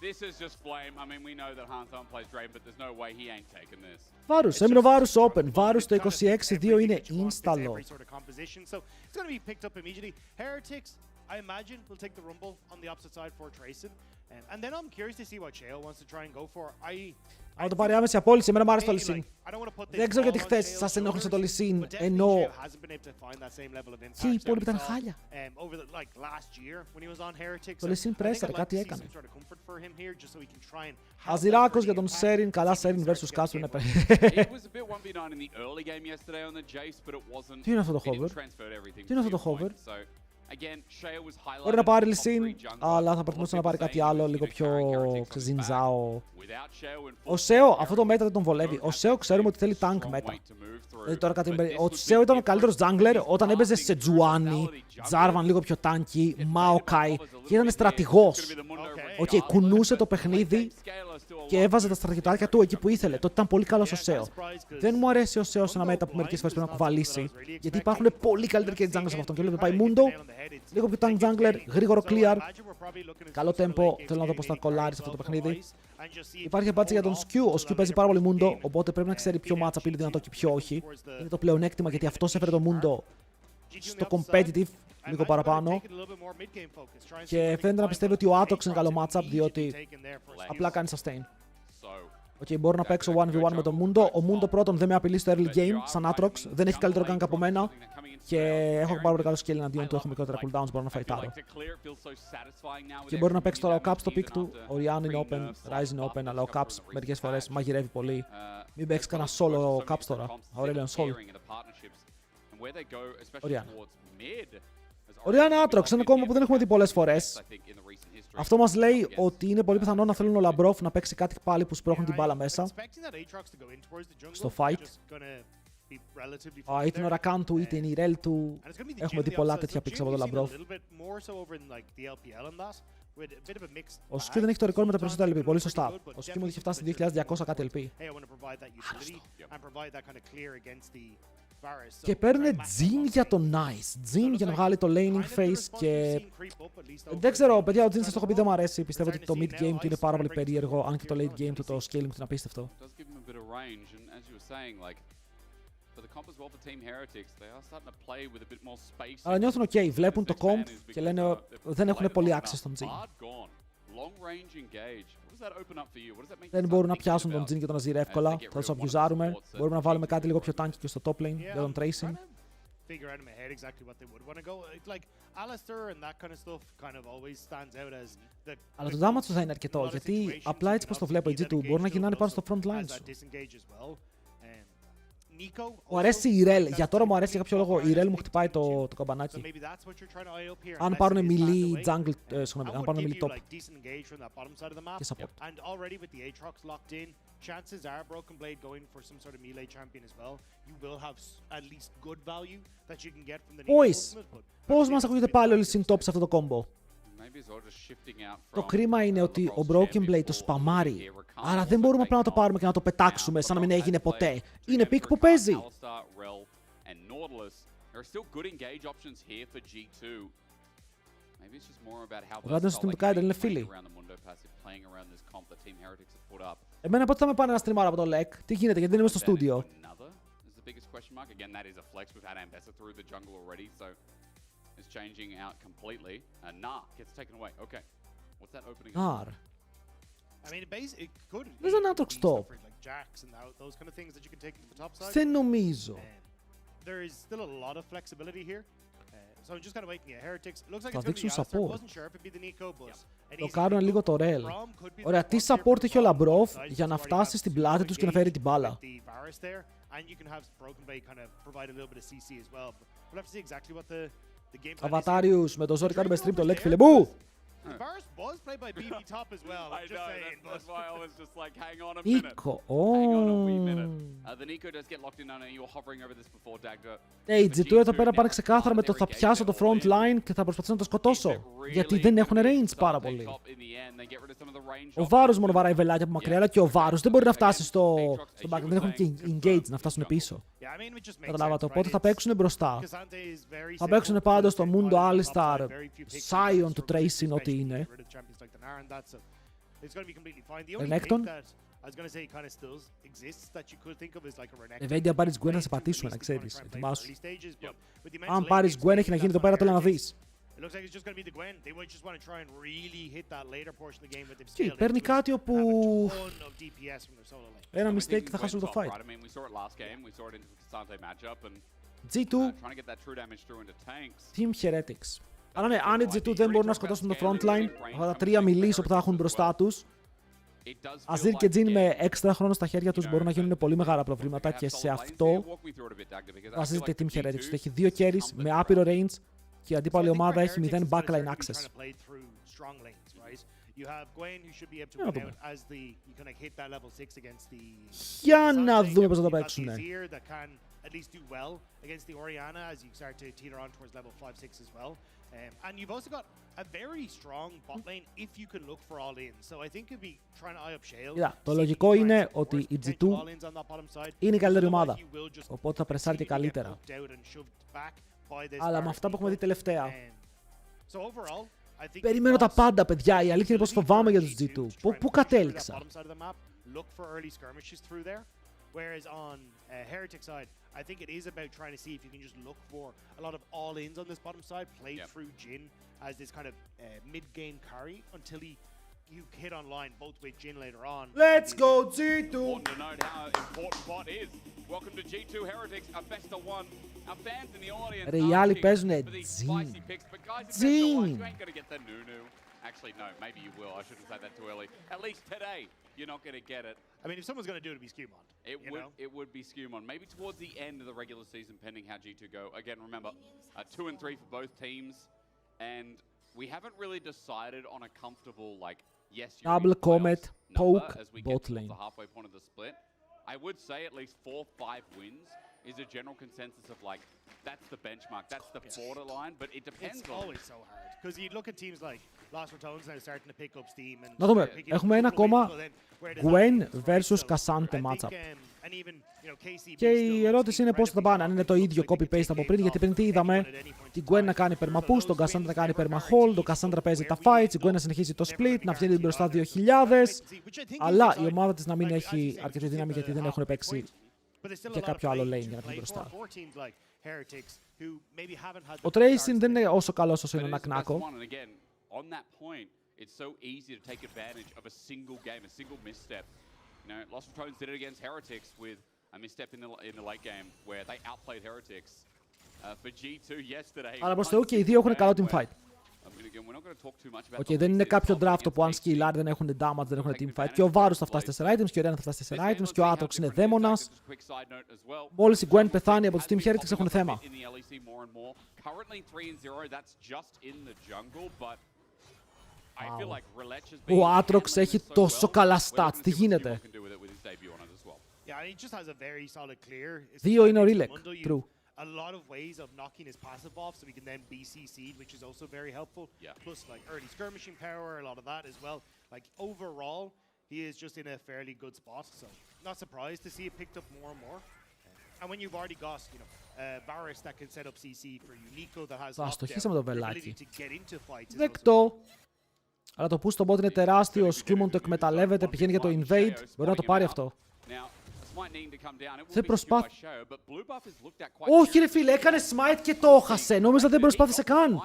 This is just flame. I mean, we know that Hansama plays Drain, but there's no way he ain't taking this. Varus, έμεινε ο Varus open. Varus το 26-2 είναι install. It's going to be picked up immediately. Heretics, I imagine, will take the rumble on the opposite side for Trayson. And then I'm curious to see what Shale wants to try and go for. Αν το πάρει άμεση απόλυση, εμένα μου άρεσε το Lee Sin. Δεν ξέρω γιατί χθες σας ενόχλησε το Lee Sin, ενώ και οι υπόλοιποι ήταν χάλια. Το Lee Sin pressure, κάτι έκανε. Αζιράκος για τον Serin, καλά Serin vs Castro είναι πέρα. Τι είναι αυτό το hover? Τι είναι αυτό το hover? Μπορεί να πάρει Lee Sin, αλλά θα προτιμούσα να πάρει κάτι άλλο, λίγο πιο ξεζινζάω. Ο Σέο, αυτό το μέτα δεν τον βολεύει. Ο Σέο ξέρουμε ότι θέλει tank μέτα. Ο Σέο ήταν ο καλύτερος jungler όταν έπαιζε σε Τζουάνι, Τζάρβαν λίγο πιο tanky, Μάοκάι και ήταν στρατηγός. Κουνούσε το παιχνίδι και έβαζε τα στρατιωτάκια του εκεί που ήθελε. Τότε ήταν πολύ καλός ο Σέο. Δεν μου αρέσει ο Σέο σε ένα μέτα που μερικές φορές πρέπει να κουβαλήσει, γιατί υπάρχουν πολύ καλύτεροι και junglers από αυτόν. Και βλέπετε πάει Mundo, λίγο πιο tank jungler, γρήγορο clear, καλό tempo. Θέλω να δω πώς θα κολλάρει σε αυτό το παιχνίδι. Υπάρχει απάντηση για τον Skew. Ο Skew παίζει πάρα πολύ Mundo, οπότε πρέπει να ξέρει ποιο matchup είναι δυνατό και ποιο όχι. Είναι το πλεονέκτημα γιατί αυτός έφερε το Mundo στο competitive λίγο παραπάνω. Και φαίνεται να πιστεύει ότι ο Aatrox είναι καλό matchup, διότι απλά κάνει sustain. Μπορώ να παίξω 1v1 με τον Mundo. Ο Mundo πρώτον δεν με απειλεί στο early game σαν Aatrox. Δεν έχει καλύτερο gank από μένα. Και έχω πάρα πολύ καλό skill εναντίον του. Έχω μικρότερα cooldowns, μπορώ να φαϊτάρω. Και μπορεί να παίξει τώρα ο Caps στο pick του. Ο Rian είναι open, Ryze είναι open, αλλά ο Caps μερικές φορές μαγειρεύει πολύ. Μην παίξει κανένα solo ο Caps τώρα. Aurelion solo. Ο Rian. Ο Rian Aatrox, ένα κόμμα που δεν έχουμε δει πολλές φορές. Αυτό μας λέει ότι είναι πολύ πιθανό να θέλουν ο Λαμπρόφ να παίξει κάτι πάλι που σπρώχνουν την μπάλα μέσα στο fight. Είτε είναι ο Rakan του, είτε είναι η Rel του. Έχουμε δει πολλά τέτοια picks από τον Λαμπρόφ. Ο Skew δεν έχει το record με τα περισσότερα LP, πολύ σωστά. Ο Skew μου είχε φτάσει 2.200 κάτι LP. Και παίρνουν Jhin για το nice. Jhin για να βγάλει το laning face και... Δεν ξέρω, παιδιά, ο Jhin σας το έχω πει, δεν μου αρέσει. Πιστεύω ότι το mid game του είναι πάρα πολύ περίεργο, αν και το late game του, το scaling του είναι απίστευτο. Αλλά νιώθουν ok, βλέπουν το comp και λένε δεν έχουν πολύ access στον Jhin. Δεν μπορούν να πιάσουν τον Jhin και τον Azir εύκολα. Θα τους αμπιουζάρουμε. Μπορούμε να βάλουμε κάτι λίγο πιο tanky και στο top lane για τον tracing. Figure out in my head exactly what they would want to go. Like Alistair and that kind of stuff kind of always stands out as the. Αλλά το damage του θα είναι αρκετό, γιατί απλά έτσι πως το βλέπω οι G2 μπορούν να γυρνάνε πάνω στο front line σου. Μου αρέσει η Rel, για τώρα μου αρέσει για κάποιο λόγο η Rel μου χτυπάει το καμπανάκι. Αν πάρουν melee jungle, αν πάρουν melee top και support. Chances are Broken Blade going for some sort of melee champion as well. You will have at least good value that you can get from the Boys, πώς μας ακούγεται πάλι όλοι συν top σε αυτό το combo. Το κρίμα είναι ότι ο Broken Blade το σπαμάρει. Άρα δεν μπορούμε απλά να το πάρουμε και να το πετάξουμε σαν να μην έγινε ποτέ. Είναι pick που παίζει. Ο Ράντεν στο Team του Κάιντελ είναι φίλοι. Εμένα πότε θα με πάνε να στριμάρω από το LEC. Τι γίνεται, γιατί δεν είμαι στο στούντιο. Ναρ. There's an Aatrox top. Δεν νομίζω. Θα δείξουν support. Το κάνουν λίγο το Rel. Ωραία, τι support έχει ο Λαμπρόφ για να φτάσει στην πλάτη τους και να φέρει την μπάλα. Αβατάριους με το ζόρι κάνουμε stream το LEC, φίλε μου! The Varus was played by BB top as well. I'm just saying. That's why I was just like, hang on a Nico. Hang on a wee minute. The Nico does get locked in. I know you were hovering over this before, Dagda. Οι G2 εδώ πέρα πάνε ξεκάθαρα με το θα πιάσω το front line και θα προσπαθήσω να το σκοτώσω. Γιατί δεν έχουν range πάρα πολύ. Ο Varus μόνο βαράει βελάκια από μακριά, αλλά και ο Varus δεν μπορεί να φτάσει στο back. Δεν έχουν και engage να φτάσουν πίσω. Καταλάβατε, οπότε θα παίξουν μπροστά. Θα παίξουν πάντως στο Mundo Alistar, Scion του Tracing ό,τι είναι. Renekton. Evade αν πάρεις Gwen θα σε πατήσουμε, να ξέρεις. Ετοιμάσου. Αν πάρεις Gwen έχει να γίνει εδώ πέρα, θέλω να δεις. Και παίρνει κάτι όπου ένα mistake θα χάσουν το fight. G2 Team Heretics. Αλλά ναι, αν οι G2 δεν μπορούν να σκοτώσουν το frontline, αυτά τα τρία melee που θα έχουν μπροστά τους, Azir και Jhin με έξτρα χρόνο στα χέρια τους μπορούν να γίνουν πολύ μεγάλα προβλήματα και σε αυτό βασίζεται η Team Heretics. Έχει δύο carries με άπειρο range και η αντίπαλη ομάδα έχει 0 backline access. Για να δούμε πώς θα το παίξουν. At least do well against the Orianna as you start to teeter on towards level 5-6 as well. And you've also got a very strong bot lane if you can look for all in. So I think you'd be trying to eye up Shale. Το λογικό είναι ότι η G2 είναι η καλύτερη ομάδα, οπότε θα πρεσάρει και καλύτερα. Αλλά με αυτά που έχουμε δει τελευταία, περιμένω τα πάντα, παιδιά. Η αλήθεια είναι πως φοβάμαι για τους G2. Πού κατέληξα. Whereas on Heretic side, I think it is about trying to see if you can just look for a lot of all-ins on this bottom side, play through Jhin as this kind of mid-game carry until you hit online both with Jhin later on. Let's go G2! Want to know how important bot is. Welcome to G2 Heretics, a best of one. Our fans in the audience Ρε οι άλλοι παίζουνε Jhin. Jhin. You ain't gonna get the Nunu. Actually, no, maybe you will. I shouldn't say that too early. At least today, you're not going to get it. I mean, if someone's going to do it, it'd be Skumon. It would be Skumon. Maybe towards the end of the regular season, pending how G2 go. Again, remember, 2 and 3 for both teams. And we haven't really decided on a comfortable, like, yes, you're Double Comet, Poke, as we bot get lane. to the halfway point of the split. I would say at least 4-5 wins is a general consensus of, like, that's the benchmark, that's the borderline, but it depends It's on... always so hard. Because you look at teams like Lost Ratones now starting to pick up steam. And Να δούμε, έχουμε ένα ακόμα Gwen vs Cassante matchup. Και η ερώτηση είναι πώς θα πάνε, αν είναι το ίδιο copy-paste από πριν, γιατί πριν τι είδαμε, την Gwen να κάνει perma-push, τον Cassandra να κάνει perma-hold, τον Cassandra παίζει τα fights, η Gwen να συνεχίζει το split, να βγαίνει μπροστά 2000, αλλά η ομάδα της να μην έχει αρκετή δύναμη γιατί δεν έχουν παίξει και κάποιο άλλο lane για να βγει μπροστά. Ο Tracing δεν είναι όσο καλός όσο είναι ο Naknako. it's so easy to take advantage of a single game, a single misstep. You know, Lost of Tones did it against Heretics with a misstep in the late game where they outplayed Heretics. For G2 yesterday. Αλλά προς Θεού και οι δύο έχουν καλό teamfight. Οκ, δεν είναι κάποιο draft που αν σκυλάρει δεν έχουν damage, δεν έχουν teamfight. Και ο Varus θα φτάσει 4 items, και ο Rena θα φτάσει 4 items, και ο Aatrox είναι δαίμονας. Μόλις η Gwen πεθάνει από τους Team Heretics έχουν θέμα. Ο Aatrox έχει τόσο καλά stats, τι γίνεται. Δύο είναι ο Rilek, true. A lot of ways of knocking his passive off, so he can then BCC, which is also very helpful. Plus, like early skirmishing power, a lot of that as well. Like overall, he is just in a fairly good spot. So, not surprised to see it picked up more and more. And when you've already got, you know, Varus that can set up CC for Unico that has the ability to get into fights. Δεκτό. Αλλά το push στο bot είναι τεράστιο. Ο Skewmon το εκμεταλλεύεται, πηγαίνει για το invade. Μπορεί να το πάρει αυτό. Δεν προσπάθησε. Όχι ρε φίλε, έκανε smite και το έχασε. Νόμιζα δεν προσπάθησε καν.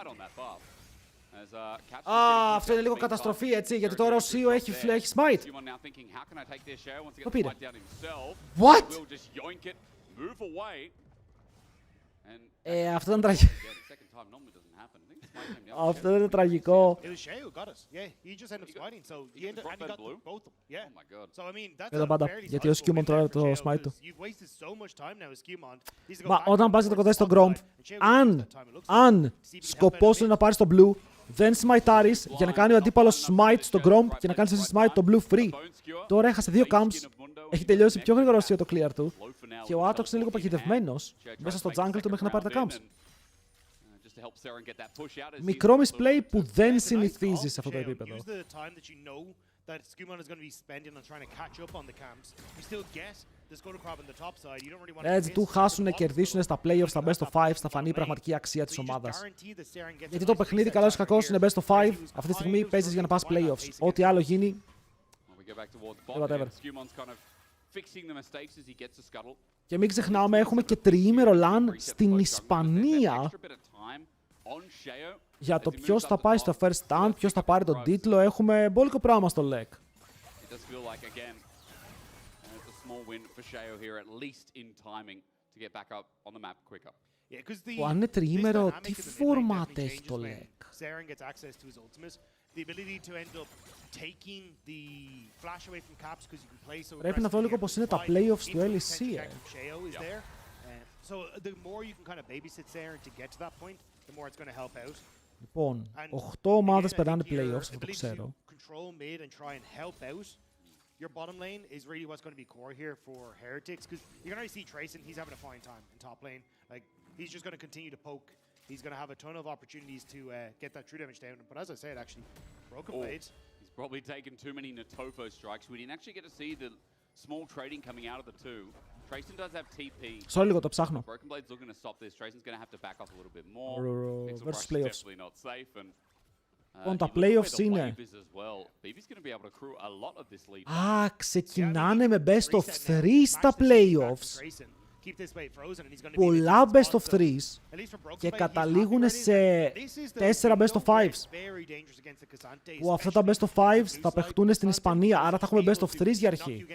Αυτό είναι λίγο καταστροφή, έτσι, γιατί τώρα ο Σίο έχει smite. Το πήρε. What? Αυτό ήταν τραγικό. Αυτό είναι τραγικό. Εδώ πάντα, γιατί ο Skewmon τρώει το smite του. Μα όταν πας και το κοντά στο Gromp, αν σκοπός είναι να πάρεις το blue, δεν smiteάρεις για να κάνει ο αντίπαλος smite στο Gromp και να κάνεις εσύ smite το blue free. Τώρα έχασε 2 camps, έχει τελειώσει πιο γρήγορα το clear του και ο Aatrox είναι λίγο παγιδευμένος μέσα στο jungle του μέχρι να πάρει τα camps. Μικρό misplay που δεν συνηθίζει σε αυτό το επίπεδο. Έτσι του χάσουν να κερδίσουν στα playoffs, στα best of 5, θα φανεί η πραγματική αξία της ομάδας. Γιατί το παιχνίδι καλώς ή κακώς είναι best of 5, αυτή τη στιγμή παίζεις για να πας playoffs. Ό,τι άλλο γίνει, whatever. Και μην ξεχνάμε, έχουμε και τριήμερο LAN στην Ισπανία για το ποιος θα πάει στο first stand, ποιος θα πάρει τον τίτλο. Έχουμε μπόλικο πράγμα στο LEC. Που αν είναι τριήμερο, τι format έχει το LEC. Πρέπει να δω λίγο πως είναι τα playoffs του LEC. Λοιπόν, 8 ομάδες περνάνε playoffs, αυτό το ξέρω. Your bottom lane is really what's going to be core here for Heretics, because you can already see Trayson, he's having a fine time in top lane. Like, he's just going to continue to poke. He's going to have a ton of opportunities to get that true damage down. But as I said, actually, Broken Blades. He's probably taken too many Natofo strikes. We didn't actually get to see the small trading coming out of the two. Trayson does have TP. Sorry, λίγο το ψάχνω. Broken Blade's looking to stop this. Trayson's going to have to back off a little bit more. Versus playoffs. Definitely not safe. And Λοιπόν, τα playoffs είναι. Α, ξεκινάνε με best of 3 στα playoffs. Πολλά best of 3 και καταλήγουν σε 4 best of 5s. Που αυτά τα best of 5s θα παιχτούν στην Ισπανία, άρα θα έχουμε best of 3 για αρχή.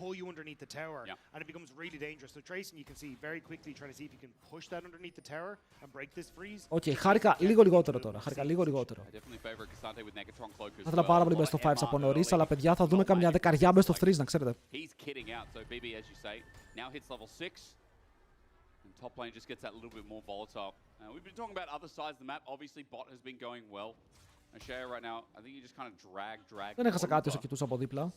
Pull you underneath the tower, and it becomes really dangerous. So Trayson, you can see very quickly trying to see if you can push that underneath the tower and break this freeze. Okay, χάρηκα λίγο λιγότερο τώρα. Χάρηκα λίγο λιγότερο. Θα ήθελα πάρα πολύ best of 5s από νωρίς, αλλά παιδιά θα δούμε καμιά δεκαριά best of 3s, να ξέρετε. Top lane just gets that little bit more volatile. We've been talking about other sides of the map. Obviously, bot has been going well. Shea right now, I think you just kind of drag. Δεν έχασα κάτι όσο κοιτούσα από δίπλα.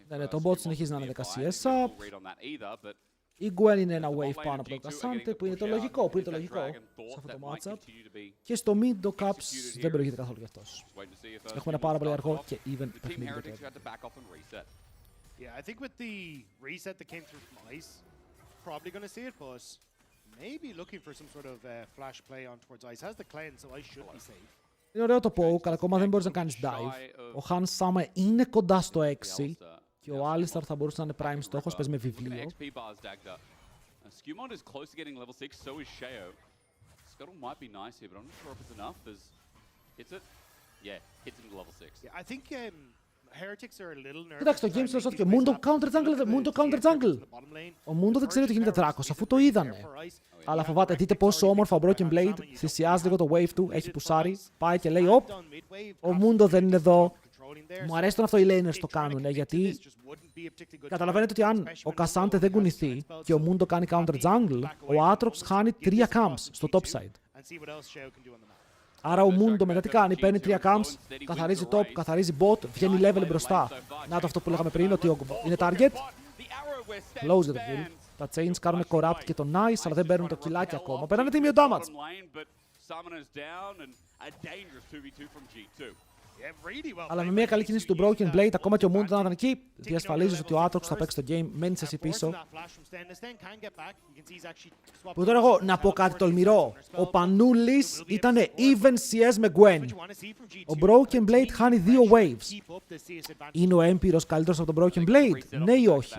Ναι, το bot συνεχίζει να είναι 10CS up. Η Gwen είναι ένα wave πάνω από το Cassante, που είναι το λογικό, σε αυτό το matchup. Και στο mid το Caps δεν προηγείται καθόλου γι' αυτός. Έχουμε ένα πάρα πολύ αργό και even παιχνίδι. Yeah, I think with the reset that came through from Ice, probably going to see it, but maybe looking for some sort of flash play on towards Ice. Has the cleanse, so Ice should be safe. Είναι ωραίο το poke, αλλά ακόμα δεν μπορείς να κάνεις dive. Ο Han Sama είναι κοντά στο 6. Και ο Alistar θα μπορούσε να είναι prime στόχος, παίζει με βιβλίο. Skewmon is close to getting level 6, so is Sheo. Scuttle might be nice here, but I'm not sure if it's enough. Hits it. Yeah, hits him to level 6. Yeah, I think Heretics are a little nervous. Κοιτάξτε, το game φιλοσόφηκε Mundo counter jungle. Ο Mundo δεν ξέρει ότι γίνεται δράκος, αφού το είδανε. Αλλά φοβάται, δείτε πόσο όμορφα ο Broken Blade θυσιάζει λίγο το wave του, έχει πουσάρει, πάει και λέει: Οπ, ο Mundo δεν είναι εδώ. Μου αρέσει τον αυτό οι laners το κάνουν, γιατί καταλαβαίνετε ότι αν ο Cassante δεν κουνηθεί και ο Mundo κάνει counter jungle, ο Aatrox χάνει 3 camps στο top side. Άρα ο Mundo μετά τι κάνει, παίρνει 3 camps, καθαρίζει top, καθαρίζει bot, βγαίνει level μπροστά. Να το αυτό που λέγαμε πριν, ότι είναι target. Close για το kill. Τα chains κάνουν corrupt και το nice, αλλά δεν παίρνουν το killάκι ακόμα. Παίρνανε τίμιο damage. Αλλά με μια καλή κίνηση του Broken Blade, ακόμα και ο Mundo να ήταν εκεί, διασφαλίζεις ότι ο Aatrox θα παίξει το game, μένεις εσύ πίσω. Που τώρα εγώ να πω κάτι τολμηρό. Ο Πανούλης ήταν even CS με Gwen. Ο Broken Blade χάνει 2 waves. Είναι ο έμπειρος καλύτερος από τον Broken Blade, ναι ή όχι?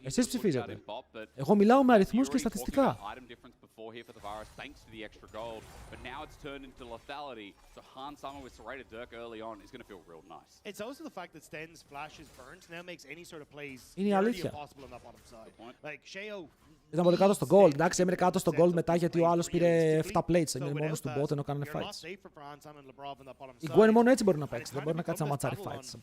Εσείς ψηφίζετε. Εγώ μιλάω με αριθμούς και στατιστικά. Here for the virus, thanks to the extra gold. But now it's turned into lethality. So Han Sama with Serrated Dirk early on is going to feel real nice. It's also the fact that Sten's flash is burnt now makes any sort of plays nearly impossible on that bottom side. Like Sheo. Ήταν πολύ κάτω στο gold. Εντάξει, έμεινε κάτω στο gold μετά γιατί ο άλλος πήρε 7 plates. Είναι μόνος του bot ενώ κάνανε fights. Η Gwen μόνο έτσι μπορεί να παίξει. Δεν μπορεί να κάτσει να ματσάρει fights.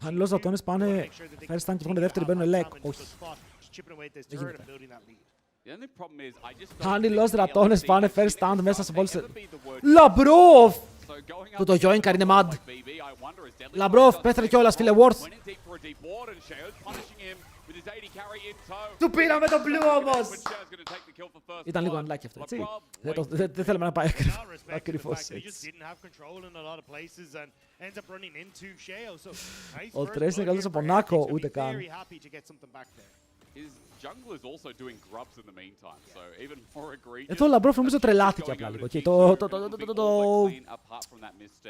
Αν οι Λοζατώνες πάνε first stand και βγουν δεύτερη μπαίνουν leg. Όχι. Αν οι Λοζατώνες πάνε first stand μέσα σε πόλη. Λαμπρόφ! Το Yoinkar είναι mad. Λαμπρόφ, πέθανε κιόλας, φίλε Worth. Του πήραμε το blue όμως! Ήταν λίγο unlucky αυτό, έτσι. Δεν θέλαμε να πάει ακριβώς έτσι. Ο Trace είναι καλύτερος από Νάκο, ούτε καν. Εδώ ο Λαμπρόφ νομίζω τρελάθηκε απλά λίγο. Το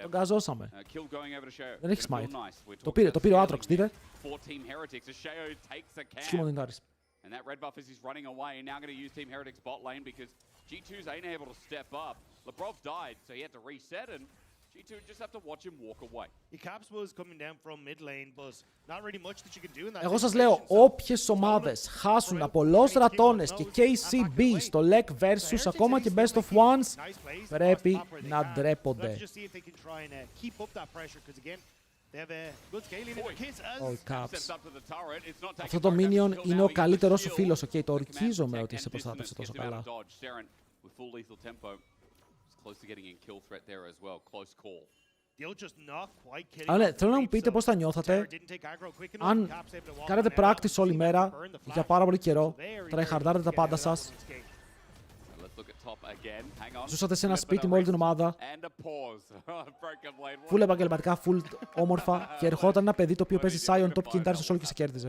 γκαζώσαμε. Δεν έχει smite. Το πήρε ο Aatrox, δείτε. Σχήμον την κάρις. And that red buff as he's running away, now going to use Team Heretics bot lane because G2's ain't able to step up. Labrov died, so he had to reset, and G2 just have to watch him walk away. The caps was coming down from mid lane, but not really much that you can do in that. Εγώ σας λέω, όποιες ομάδες χάσουν από Λοζατώνες και KCB στο LEC versus ακόμα και Best of Ones, πρέπει να ντρέπονται. Αυτό το minion είναι ο καλύτερος σου φίλος, ok, το ορκίζομαι ότι σε προστάτευσε τόσο καλά. Αλλά θέλω να μου πείτε πώς θα νιώθατε αν κάνετε practice όλη μέρα για πάρα πολύ καιρό, tryhardάρετε τα πάντα σας, ζούσατε σε ένα σπίτι με όλη την ομάδα, full επαγγελματικά, full όμορφα, και ερχόταν ένα παιδί το οποίο παίζει Sion top και intars όλο και σε κέρδιζε.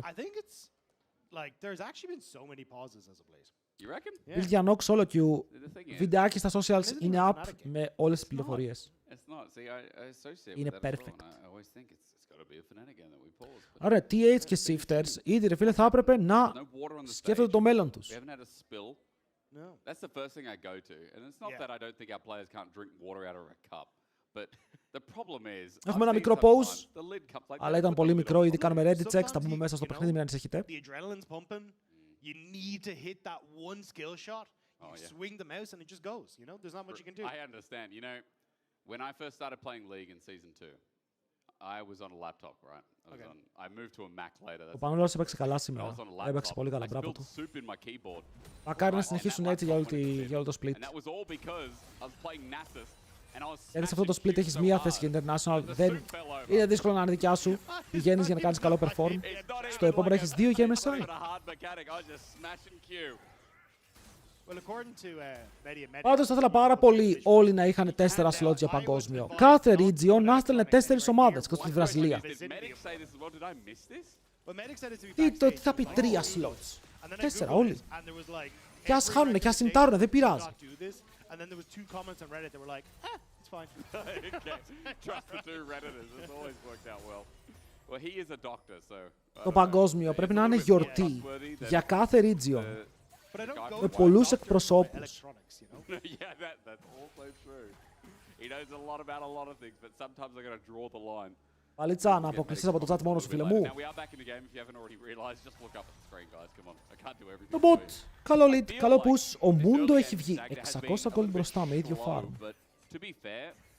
Build για Nox solo queue, βιντεάκι στα socials είναι up με όλες τις πληροφορίες. Είναι perfect. Άρα, TH και Shifters, ήδη ρε φίλε θα έπρεπε να σκέφτονται το μέλλον τους. No. That's the first thing I go to. And it's not that I don't think our players can't drink water out of a cup. But the problem is... Έχουμε ένα μικρό pause, αλλά ήταν πολύ μικρό, ήδη κάνουμε ready checks, θα πούμε μέσα στο παιχνίδι, μην ανησυχείτε. The adrenaline's pumping. You need to hit that one skill shot. You swing the mouse and it just goes, you know? There's not much you can do. I understand. You know, when I first started playing League in Season 2, I was on a laptop, right? I moved to a Mac later. Ο Πανούλος έπαιξε καλά σήμερα. Έπαιξε πολύ καλά, μπράβο του. Μακάρι να συνεχίσουν έτσι για όλο το split. Γιατί σε αυτό το split έχεις μία θέση για International, δεν είναι δύσκολο να είναι δικιά σου. Πηγαίνεις για να κάνεις καλό perform. Στο επόμενο έχεις 2 για MSI. Πάντως θα ήθελα πάρα πολύ όλοι να είχαν 4 slots για παγκόσμιο. Κάθε region να έστελνε 4 ομάδες, εκτός τη Βραζιλία. Τι θα πει 3 slots. 4 όλοι. Και ας χάνουνε, και ας συντάρουνε, δεν πειράζει. Το παγκόσμιο πρέπει να είναι γιορτή για κάθε region. Με πολλούς εκπροσώπους. Παλίτσα, να αποκλειστείς από το chat μόνο σου, φίλε μου. Το bot. Καλό lead, καλό push. Ο Mundo έχει βγει 600 gold μπροστά με ίδιο farm.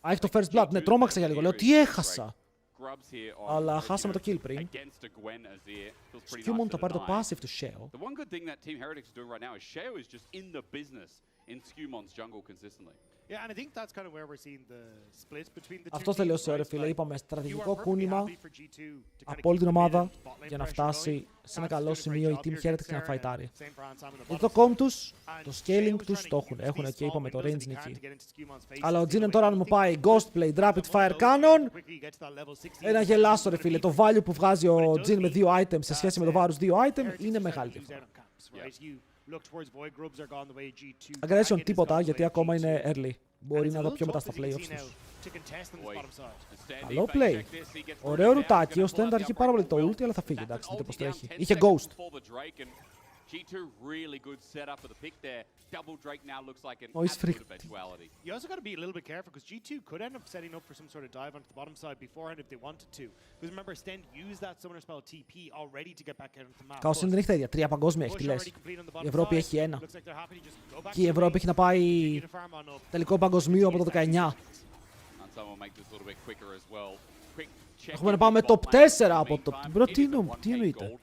Α, έχει το first blood. Ναι, τρόμαξα για λίγο. Λέω, τι έχασα. Αλλά χάσαμε το kill πριν. Skewmon θα πάρει το passive του Sheo. Αυτό τελείωσε, ρε φίλε. Είπαμε στρατηγικό κούνημα από όλη την ομάδα για να φτάσει σε ένα καλό σημείο η Team Heretics και να φαϊτάρει. Γιατί το comp τους, το scaling τους το έχουν. Έχουν και είπαμε το range νική. Αλλά ο Jin τώρα αν μου πάει Ghostplay, Rapid Fire Cannon, ένα γελάσο, ρε φίλε. Το value που βγάζει ο Jin με 2 items σε σχέση με το Varus 2 item είναι μεγάλη διαφορά. Aggression τίποτα, γιατί ακόμα είναι early. Μπορεί να δω πιο μετά στα playoffs τους. Καλό play. Ωραίο ρουτάκι, ώστε να αρχίσει πάρα πολύ το ulti, αλλά θα φύγει, εντάξει, δείτε πως τρέχει. Είχε ghost. G2 really good setup for the pick there. Double Drake now looks like an Noise freak. eventuality. You also got to be a little bit careful because G2 could end up setting up for some sort of dive onto the bottom side beforehand if they wanted to. Because remember, Sten used that summoner spell TP already to get back out into the map. Καώς δεν έχει τα ίδια. 3 παγκόσμια έχει, τι λες. Η Ευρώπη έχει 1. Και η Ευρώπη έχει να πάει τελικό παγκοσμίο από το 19. Έχουμε να πάμε top 4 από το... Μπρο, τι εννοείται.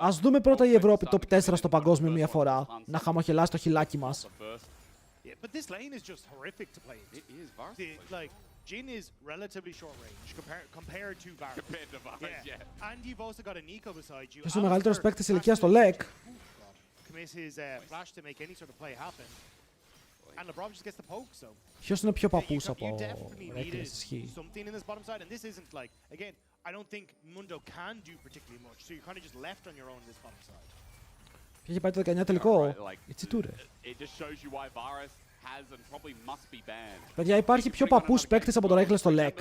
Ας δούμε πρώτα η Ευρώπη top 4 στο παγκόσμιο μία φορά. Να χαμοχελάσει το χιλάκι μας. Jin is relatively short range compared to Varus. Yeah. And you've also got a Nico beside you. Ποιος είναι ο μεγαλύτερος παίκτης ηλικίας στο LEC. Commit his flash to make any sort of play happen. And LeBron just gets the poke, so. Ποιος είναι πιο παππούς από Reckless, ισχύει. Something in this bottom side, and this isn't like, again, I don't think Mundo can do particularly much, so you're kind of just left on your own in this bottom side. Και έχει πάει το 19 τελικό. Έτσι του ρε. Παιδιά, υπάρχει πιο παππούς παίκτης από το Reckless στο LEC.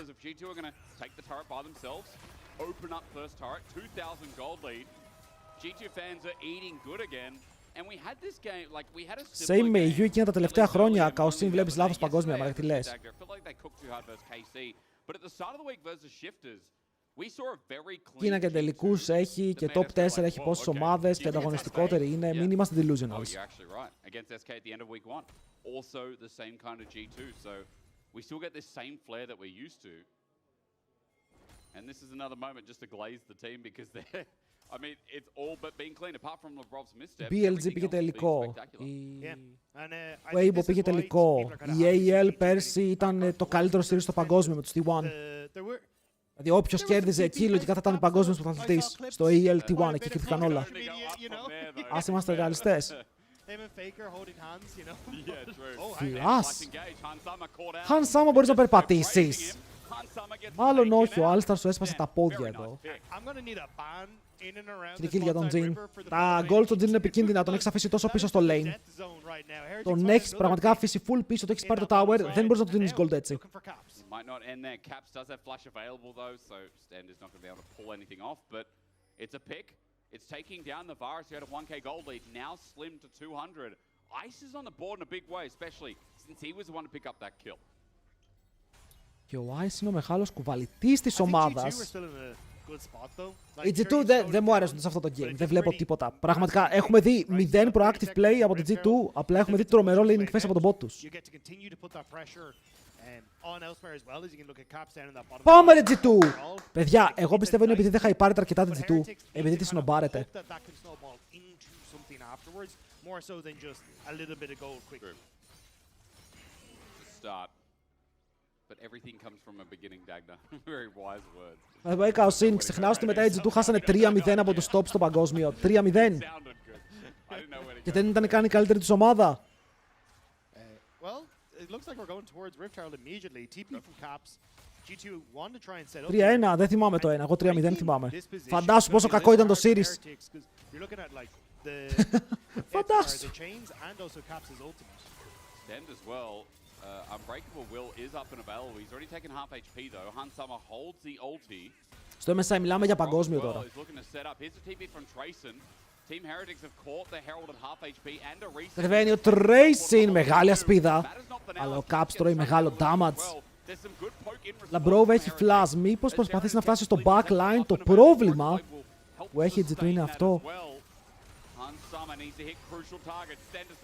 Same με EU εκείνα τα τελευταία χρόνια, Καοσίν βλέπεις λάθος παγκόσμια, μα τι λες. Κίνα και τελικούς έχει και top 4 έχει πόσες ομάδες και ανταγωνιστικότεροι είναι. Μην είμαστε delusionals. And this is another moment just to glaze the team because they're, I mean, it's all but being clean apart from LeBron's misstep. BLG πήγε τελικό. Η Weibo πήγε τελικό. Η AEL πέρσι ήταν το καλύτερο series στο παγκόσμιο με τους T1. Δηλαδή όποιος κέρδιζε εκεί λογικά θα ήταν παγκόσμιος πρωταθλητής. Στο AEL T1 εκεί κρίθηκαν όλα. Ας είμαστε ρεαλιστές. Φλάς. Χαν Σάμα μπορείς να περπατήσεις. Μάλλον όχι, ο Άλσταρ σου έσπασε τα πόδια εδώ. Τρικίλ για τον Jin. Τα gold του Jin είναι επικίνδυνα, τον έχεις αφήσει τόσο πίσω στο lane. Τον έχεις πραγματικά αφήσει full πίσω, το έχεις πάρει το tower, δεν μπορείς να του δίνεις gold έτσι. It's taking down the Varus who had a 1k gold lead, now slim to 200. Ice is on the board in a big way, especially since he was the one to pick up that kill. Και ο Ice είναι ο μεγάλος κουβαλητής της ομάδας. Η G2 δεν μου αρέσουν σε αυτό το game, δεν βλέπω τίποτα. Πραγματικά έχουμε δει 0 proactive play από την G2, απλά έχουμε δει τρομερό laning phase από τον bot τους. Πάμε ρε G2! Παιδιά, εγώ πιστεύω είναι επειδή δεν χαϊπάρετε αρκετά την G2, επειδή τη συνομπάρετε. Βέβαια, Καοσίν, ξεχνάω ότι μετά η G2 χάσανε 3-0 από τους top στο παγκόσμιο. 3-0. Και δεν ήταν καν η καλύτερη τους ομάδα. It looks like we're going towards Rift Herald immediately. TP from Caps. G2 want to try and set up. 3-1, δεν θυμάμαι το 1, εγώ 3-0 θυμάμαι. Φαντάσου πόσο κακό ήταν το series. You're looking at like Φαντάσου. the chains and also Caps' ultimate. Stand as well. Unbreakable Will is up and available. He's already taken half HP though. Hansama holds the ulti. Στο MSI μιλάμε για παγκόσμιο τώρα. Team Heretics have caught the Herald at half HP and a reset. Κατεβαίνει ο Tracing, μεγάλη ασπίδα. Αλλά ο Caps τρώει μεγάλο damage. Λαμπρόβ έχει flash, μήπως προσπαθήσει να φτάσει στο backline. Το πρόβλημα που έχει η G2 είναι αυτό.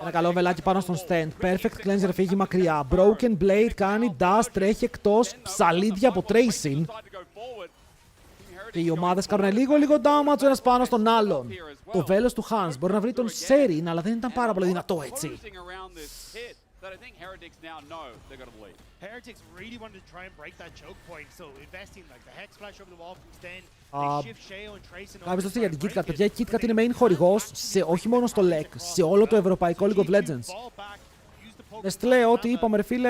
Ένα καλό βελάκι πάνω στον stand. Perfect Cleanser φύγει μακριά. Broken Blade κάνει dash, τρέχει εκτός. Ψαλίδια από Tracing. Και οι ομάδες κάνουν λίγο damage ο ένας πάνω στον άλλον. Το βέλος του Hans μπορεί να βρει τον Serin, αλλά δεν ήταν πάρα πολύ δυνατό έτσι. Heretics really wanted to try and break that choke point, so investing like the hex flash over the wall from Sten, they shift Sheo and Trace. Κάποιος το για την KitKat, παιδιά, η KitKat είναι main χορηγός, όχι μόνο στο LEC, σε όλο το ευρωπαϊκό League of Legends. Νεστλέ, ό,τι είπαμε ρε φίλε,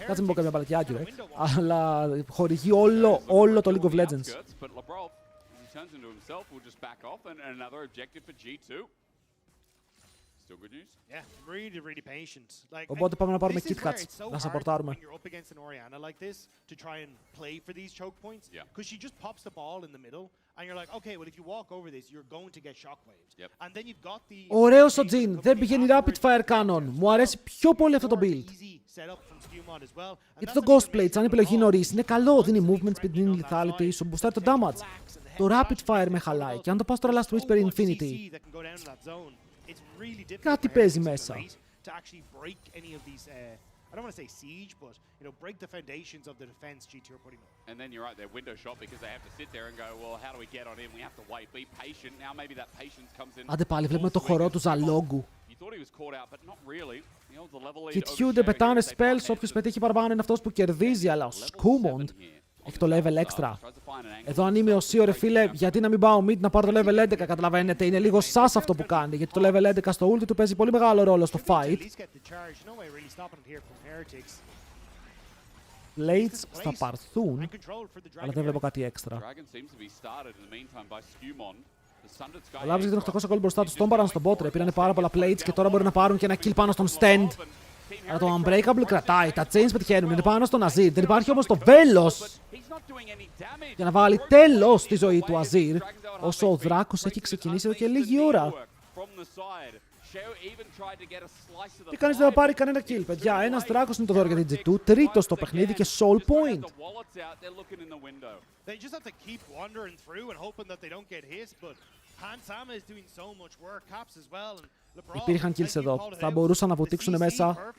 κάτσε μην πω κάποια μπαλακιάκι ρε, αλλά χορηγεί όλο το League of Legends. Οπότε πάμε να πάρουμε KitKats, να σαπορτάρουμε. Ωραίος ο Jin, δεν πηγαίνει rapid fire cannon. Μου αρέσει πιο πολύ αυτό το build. Γιατί το Ghost Plate, σαν επιλογή νωρίς, είναι καλό. Δίνει movement speed, δίνει lethality, σου boostάει το damage. Το rapid fire με χαλάει. Και αν το πας τώρα Last Whisper Infinity, κάτι παίζει μέσα. I don't want to say siege, but break the foundations of the defense G2 are putting up. And then you're right, they're window shot because they have to sit there and go, well, how do we get on in? We have to wait, be patient. Now maybe that patience comes in. Άντε πάλι, βλέπουμε το χορό του Ζαλόγκου. You thought he was caught out, but not really. The level lead Κοιτιούνται, πετάνε spells, όποιος πετύχει παραπάνω είναι αυτός που κερδίζει, αλλά ο Σκούμοντ έχει το level extra. Εδώ αν είμαι ο Σίο ρε φίλε, γιατί να μην πάω mid να πάρω το level 11, καταλαβαίνετε. Είναι λίγο σας αυτό που κάνει, γιατί το level 11 στο ulti του παίζει πολύ μεγάλο ρόλο στο fight. Blades θα πάρθουν, αλλά δεν βλέπω κάτι έξτρα. Ο Labs για τον 800 gold μπροστά του, τον πάραν στον bot ρε, πήρανε πάρα πολλά plates και τώρα μπορεί να πάρουν και ένα kill πάνω στον stand. Αλλά το Unbreakable κρατάει, τα chains πετυχαίνουν, είναι πάνω στον Azir. Δεν υπάρχει όμως το βέλος για να βάλει τέλος στη ζωή του Azir, όσο ο Δράκος έχει ξεκινήσει εδώ και λίγη ώρα. Και κανείς δεν θα πάρει κανένα kill, παιδιά. Ένας Δράκος είναι το δώρο για την G2, τρίτος στο παιχνίδι και soul point. Υπήρχαν kills εδώ. Θα μπορούσαν να βουτήξουν μέσα,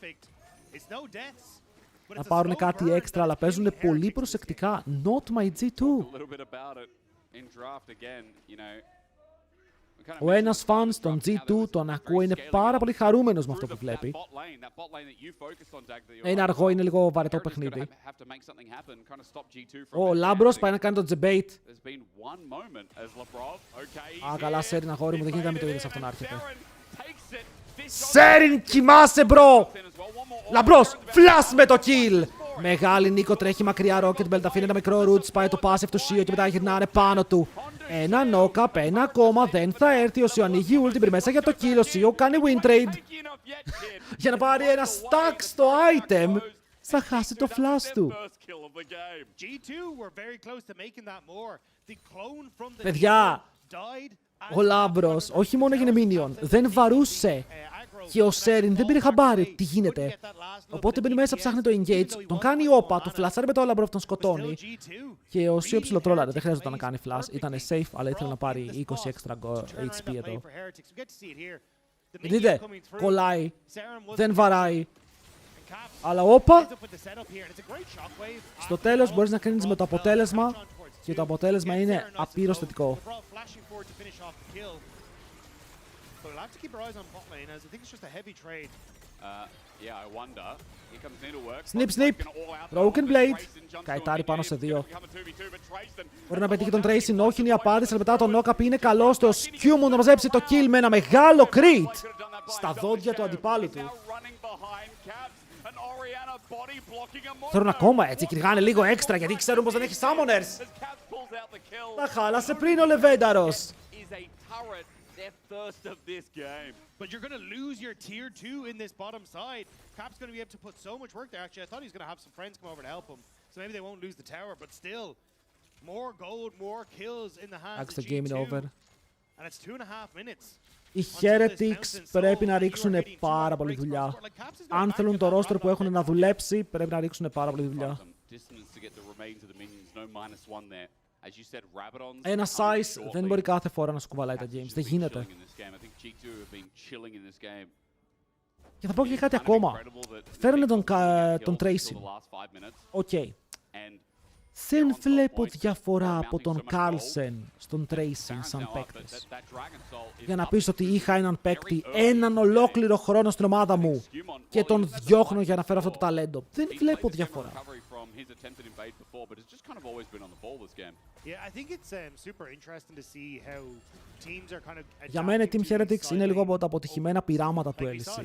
να πάρουν κάτι έξτρα, αλλά παίζουν πολύ προσεκτικά. Not my G2. Ο ένας φαν στον G2 τον ακούω, είναι πάρα πολύ χαρούμενος με αυτό που βλέπει. Είναι αργό, είναι λίγο βαρετό παιχνίδι. Ο Λάμπρος πάει να κάνει το debate. Α, καλά, Serin, αγόρι μου, δεν γίνεται να μην το είδες αυτό να έρχεται. Serin, κοιμάσαι, μπρο! Λαμπρός, flash με το kill! Μεγάλη Νίκο τρέχει μακριά, Rocket Belt αφήνει ένα μικρό root, πάει το passive του Σίο και μετά γυρνάνε πάνω του. Ένα knock-up, ένα ακόμα, δεν θα έρθει. Ο Σίο ανοίγει ulti, μπει μέσα για το kill. Ο Σίο κάνει win trade για να πάρει ένα stack στο item. Θα χάσει το flash του. Παιδιά, ο Λάμπρος όχι μόνο έγινε minion, δεν βαρούσε. Και ο Serin δεν πήρε χαμπάρι τι γίνεται. Οπότε μπαίνει μέσα, ψάχνει το engage, τον κάνει όπα, το φλασάρει με το Λάμπρο, τον σκοτώνει. Και ο Σίο ψιλοτρόλαρε, δεν χρειάζεται να κάνει flash, ήταν safe, αλλά ήθελε να πάρει 20 extra HP εδώ. Δείτε, κολλάει, δεν βαράει. Αλλά όπα, στο τέλος μπορείς να κρίνεις με το αποτέλεσμα και το αποτέλεσμα είναι απείρως θετικό. Snip, snip. Broken Blade. Καϊτάρει πάνω σε δύο. Μπορεί να πετύχει τον Tracing, όχι είναι η απάντηση, αλλά μετά το knock-up είναι καλό στο Σκιούμον να μαζέψει το kill με ένα μεγάλο crit στα δόντια του αντιπάλου του. Θέλουν ακόμα έτσι, κυνηγάνε λίγο έξτρα γιατί ξέρουν πως δεν έχει summoners. Τα χάλασε πριν ο Λεβένταρος. First of this game. But you're going to lose your tier 2 in this bottom side. Cap's going to be able to put so much work there. Actually, I thought he was going to have some friends come over to help him. So maybe they won't lose the tower, but still, more gold, more kills in the hands of G2. The game is over. and it's 2.5 minutes. Οι Heretics πρέπει να ρίξουν πάρα πολύ δουλειά. Αν θέλουν το roster που έχουν να δουλέψει, πρέπει να ρίξουν πάρα πολύ δουλειά. Ένα size δεν μπορεί κάθε φορά να σου κουβαλάει τα games. Δεν γίνεται. Και θα πω και κάτι ακόμα. Φέρνε τον Tracy. Οκ. Δεν βλέπω διαφορά από τον Carlsen στον Tracy σαν παίκτες. Για να πεις ότι είχα έναν παίκτη έναν ολόκληρο χρόνο στην ομάδα μου και τον διώχνω για να φέρω αυτό το ταλέντο. Δεν βλέπω διαφορά. Για μένα η Team Heretics είναι λίγο από τα αποτυχημένα πειράματα του LEC.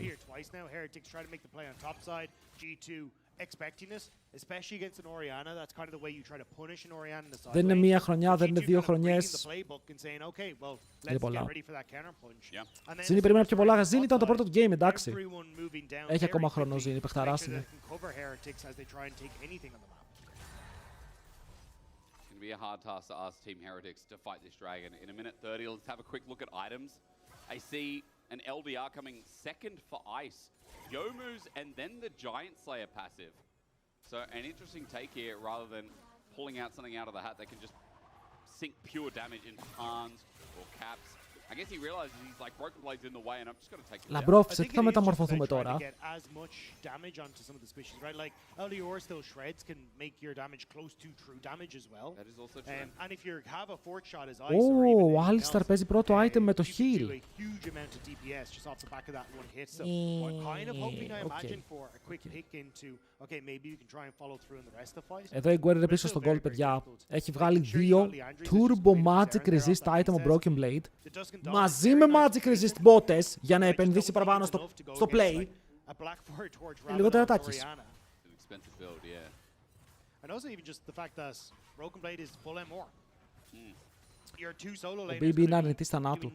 Δεν είναι μία χρονιά, δεν είναι 2 χρονιές. Είναι πολλά. Ζήνη περίμενα πιο πολλά. Ζήνη ήταν το πρώτο του game, εντάξει. Έχει ακόμα χρόνο Ζήνη, παιχταράς είναι. Be a hard task to ask Team Heretics to fight this dragon. In a minute 30, let's have a quick look at items. I see an LDR coming second for Ice, Yomu's, and then the Giant Slayer passive. So an interesting take here, rather than pulling out something out of the hat, they can just sink pure damage in Hans or Caps. I guess he realizes he's like Broken Blade's in the way and I'm just going to take it down. Λαμπρόφ, σε τι θα μεταμορφωθούμε τώρα? Ο Alistar παίζει πρώτο item με το heal. Εδώ η Guerrero είναι πίσω στο gold, παιδιά. Έχει βγάλει 2 Turbo Magic Resist item ο Broken Blade μαζί με Magic Resist μπότες για να επενδύσει παραπάνω στο play. Λίγο τερατάκης. Ο BB είναι αρνητής θανάτου.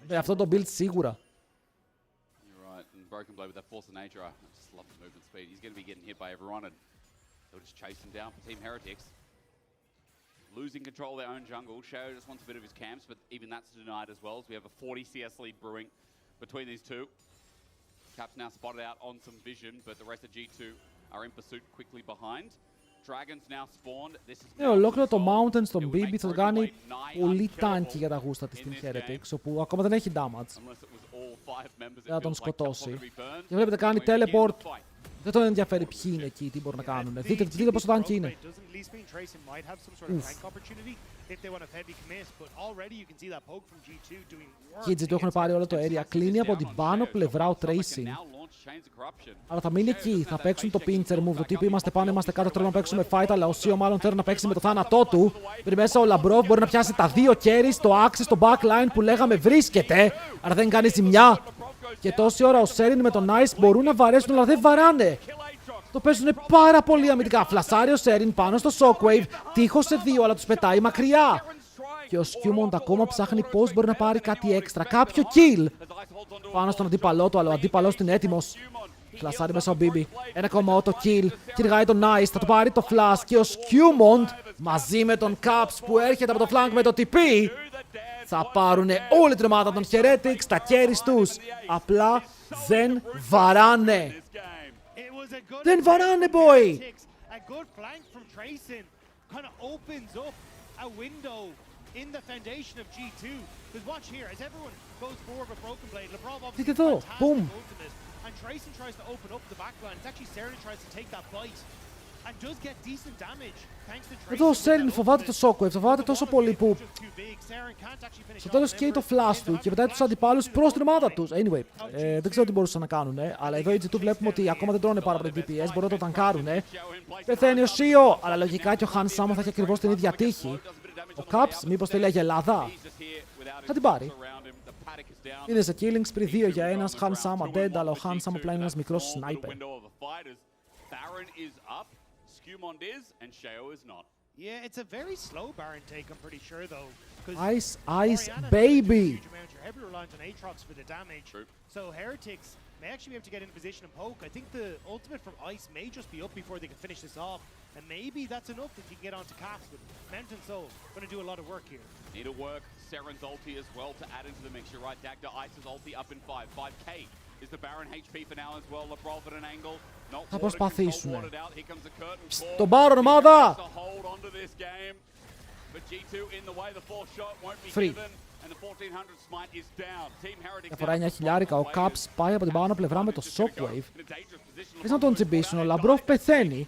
Με αυτό το build σίγουρα. Broken Blade with that force of nature. I just love the movement speed. He's going to be getting hit by everyone, and they'll just chase him down for Team Heretics. Losing control of their own jungle. Shayo just wants a bit of his camps, but even that's denied as well. So we have a 40 CS lead brewing between these two. Cap's now spotted out on some vision, but the rest of G2 are in pursuit quickly behind. Dragons now spawned. This is ολόκληρο το Mountain στον BB θα το κάνει πολύ tanky για τα γούστα της Team Heretics, όπου ακόμα δεν έχει damage. Δεν θα τον σκοτώσει. Και βλέπετε κάνει teleport. Δεν τον ενδιαφέρει ποιοι είναι εκεί, τι μπορούν να κάνουν. Δείτε πόσο tanky είναι. Και οι G2 έχουν πάρει όλο το area. Κλείνει από την πάνω πλευρά ο Tracy. Αλλά θα μείνει εκεί. Θα παίξουν το pincher move. Το τύπο είμαστε πάνω, είμαστε κάτω. Θέλουν να παίξουμε fight. Αλλά ο Σίο μάλλον θέλει να παίξει με το θάνατό του. Πριν μέσα ο Λαμπρόφ μπορεί να πιάσει τα 2 carries. Το Axis στο backline που λέγαμε βρίσκεται. Άρα δεν κάνει ζημιά. Και τόση ώρα ο Σέριν με τον Ice μπορούν να βαρέσουν, αλλά δεν βαράνε. Το παίζουν πάρα πολύ αμυντικά. Φλασάρει ο Σέριν πάνω στο Shockwave. Τείχωσε 2, αλλά τους πετάει μακριά. Και ο Skewmont ακόμα ψάχνει πώς μπορεί να πάρει κάτι έξτρα. Κάποιο kill πάνω στον αντίπαλό του, αλλά ο αντίπαλός του είναι έτοιμος. Φλασάρει μέσα ο BB. 1,8 kill. Κυνηγάει τον Ice. Θα του πάρει το flash. Και ο Skewmont μαζί με τον Caps που έρχεται από το flank με το TP. Θα πάρουν όλη την ομάδα των Heretics, τα carries τους. Απλά δεν βαράνε. Δεν βαράνε, boy! Δείτε εδώ, boom! Εδώ ο Σέριν φοβάται το Shockwave, φοβάται τόσο πολύ που στο τέλος καίει το flash του και πετάει τους αντιπάλους προς την ομάδα τους. Anyway, δεν ξέρω τι μπορούσαν να κάνουν, αλλά εδώ οι G2 βλέπουμε ότι ακόμα δεν τρώνε πάρα πολύ DPS, μπορούν να το τανκάρουν. Πεθαίνει ο Σίο, αλλά λογικά και ο Han Samo θα έχει ακριβώς την ίδια τύχη. Ο Caps, μήπως θέλει αγελάδα, θα την πάρει. Είναι σε killing spree 2 για ένας, Han Samo dead, αλλά ο Han Samo απλά είναι ένας μικρός sniper. Skewmont is, and Shayo is not. Yeah, it's a very slow Baron take, I'm pretty sure, though. Ice, ice, baby! You're heavily reliant on Aatrox for the damage. True. So Heretics may actually be able to get in position and poke. I think the ultimate from Ice may just be up before they can finish this off. And maybe that's enough if you can get onto Caps, but Mountain Soul going to do a lot of work here. Need to work Seren's ulti as well to add into the mix. You're right, Dagda Ice's ulti up in 5. 5k is the Baron HP for now as well. Labrov at an angle. Not Θα προσπαθήσουν. Here comes the curtain call. Τον Baron ομάδα! Hold on to this game. But G2 in the way, the fourth shot won't be Free. given. And the 1400 smite is down. Team Heretics Διαφορά 9 χιλιάρικα. Ο Caps πάει από την πάνω πλευρά με το Shockwave. Θες να τον τσιμπήσουν. Ο Λαμπρόφ πεθαίνει.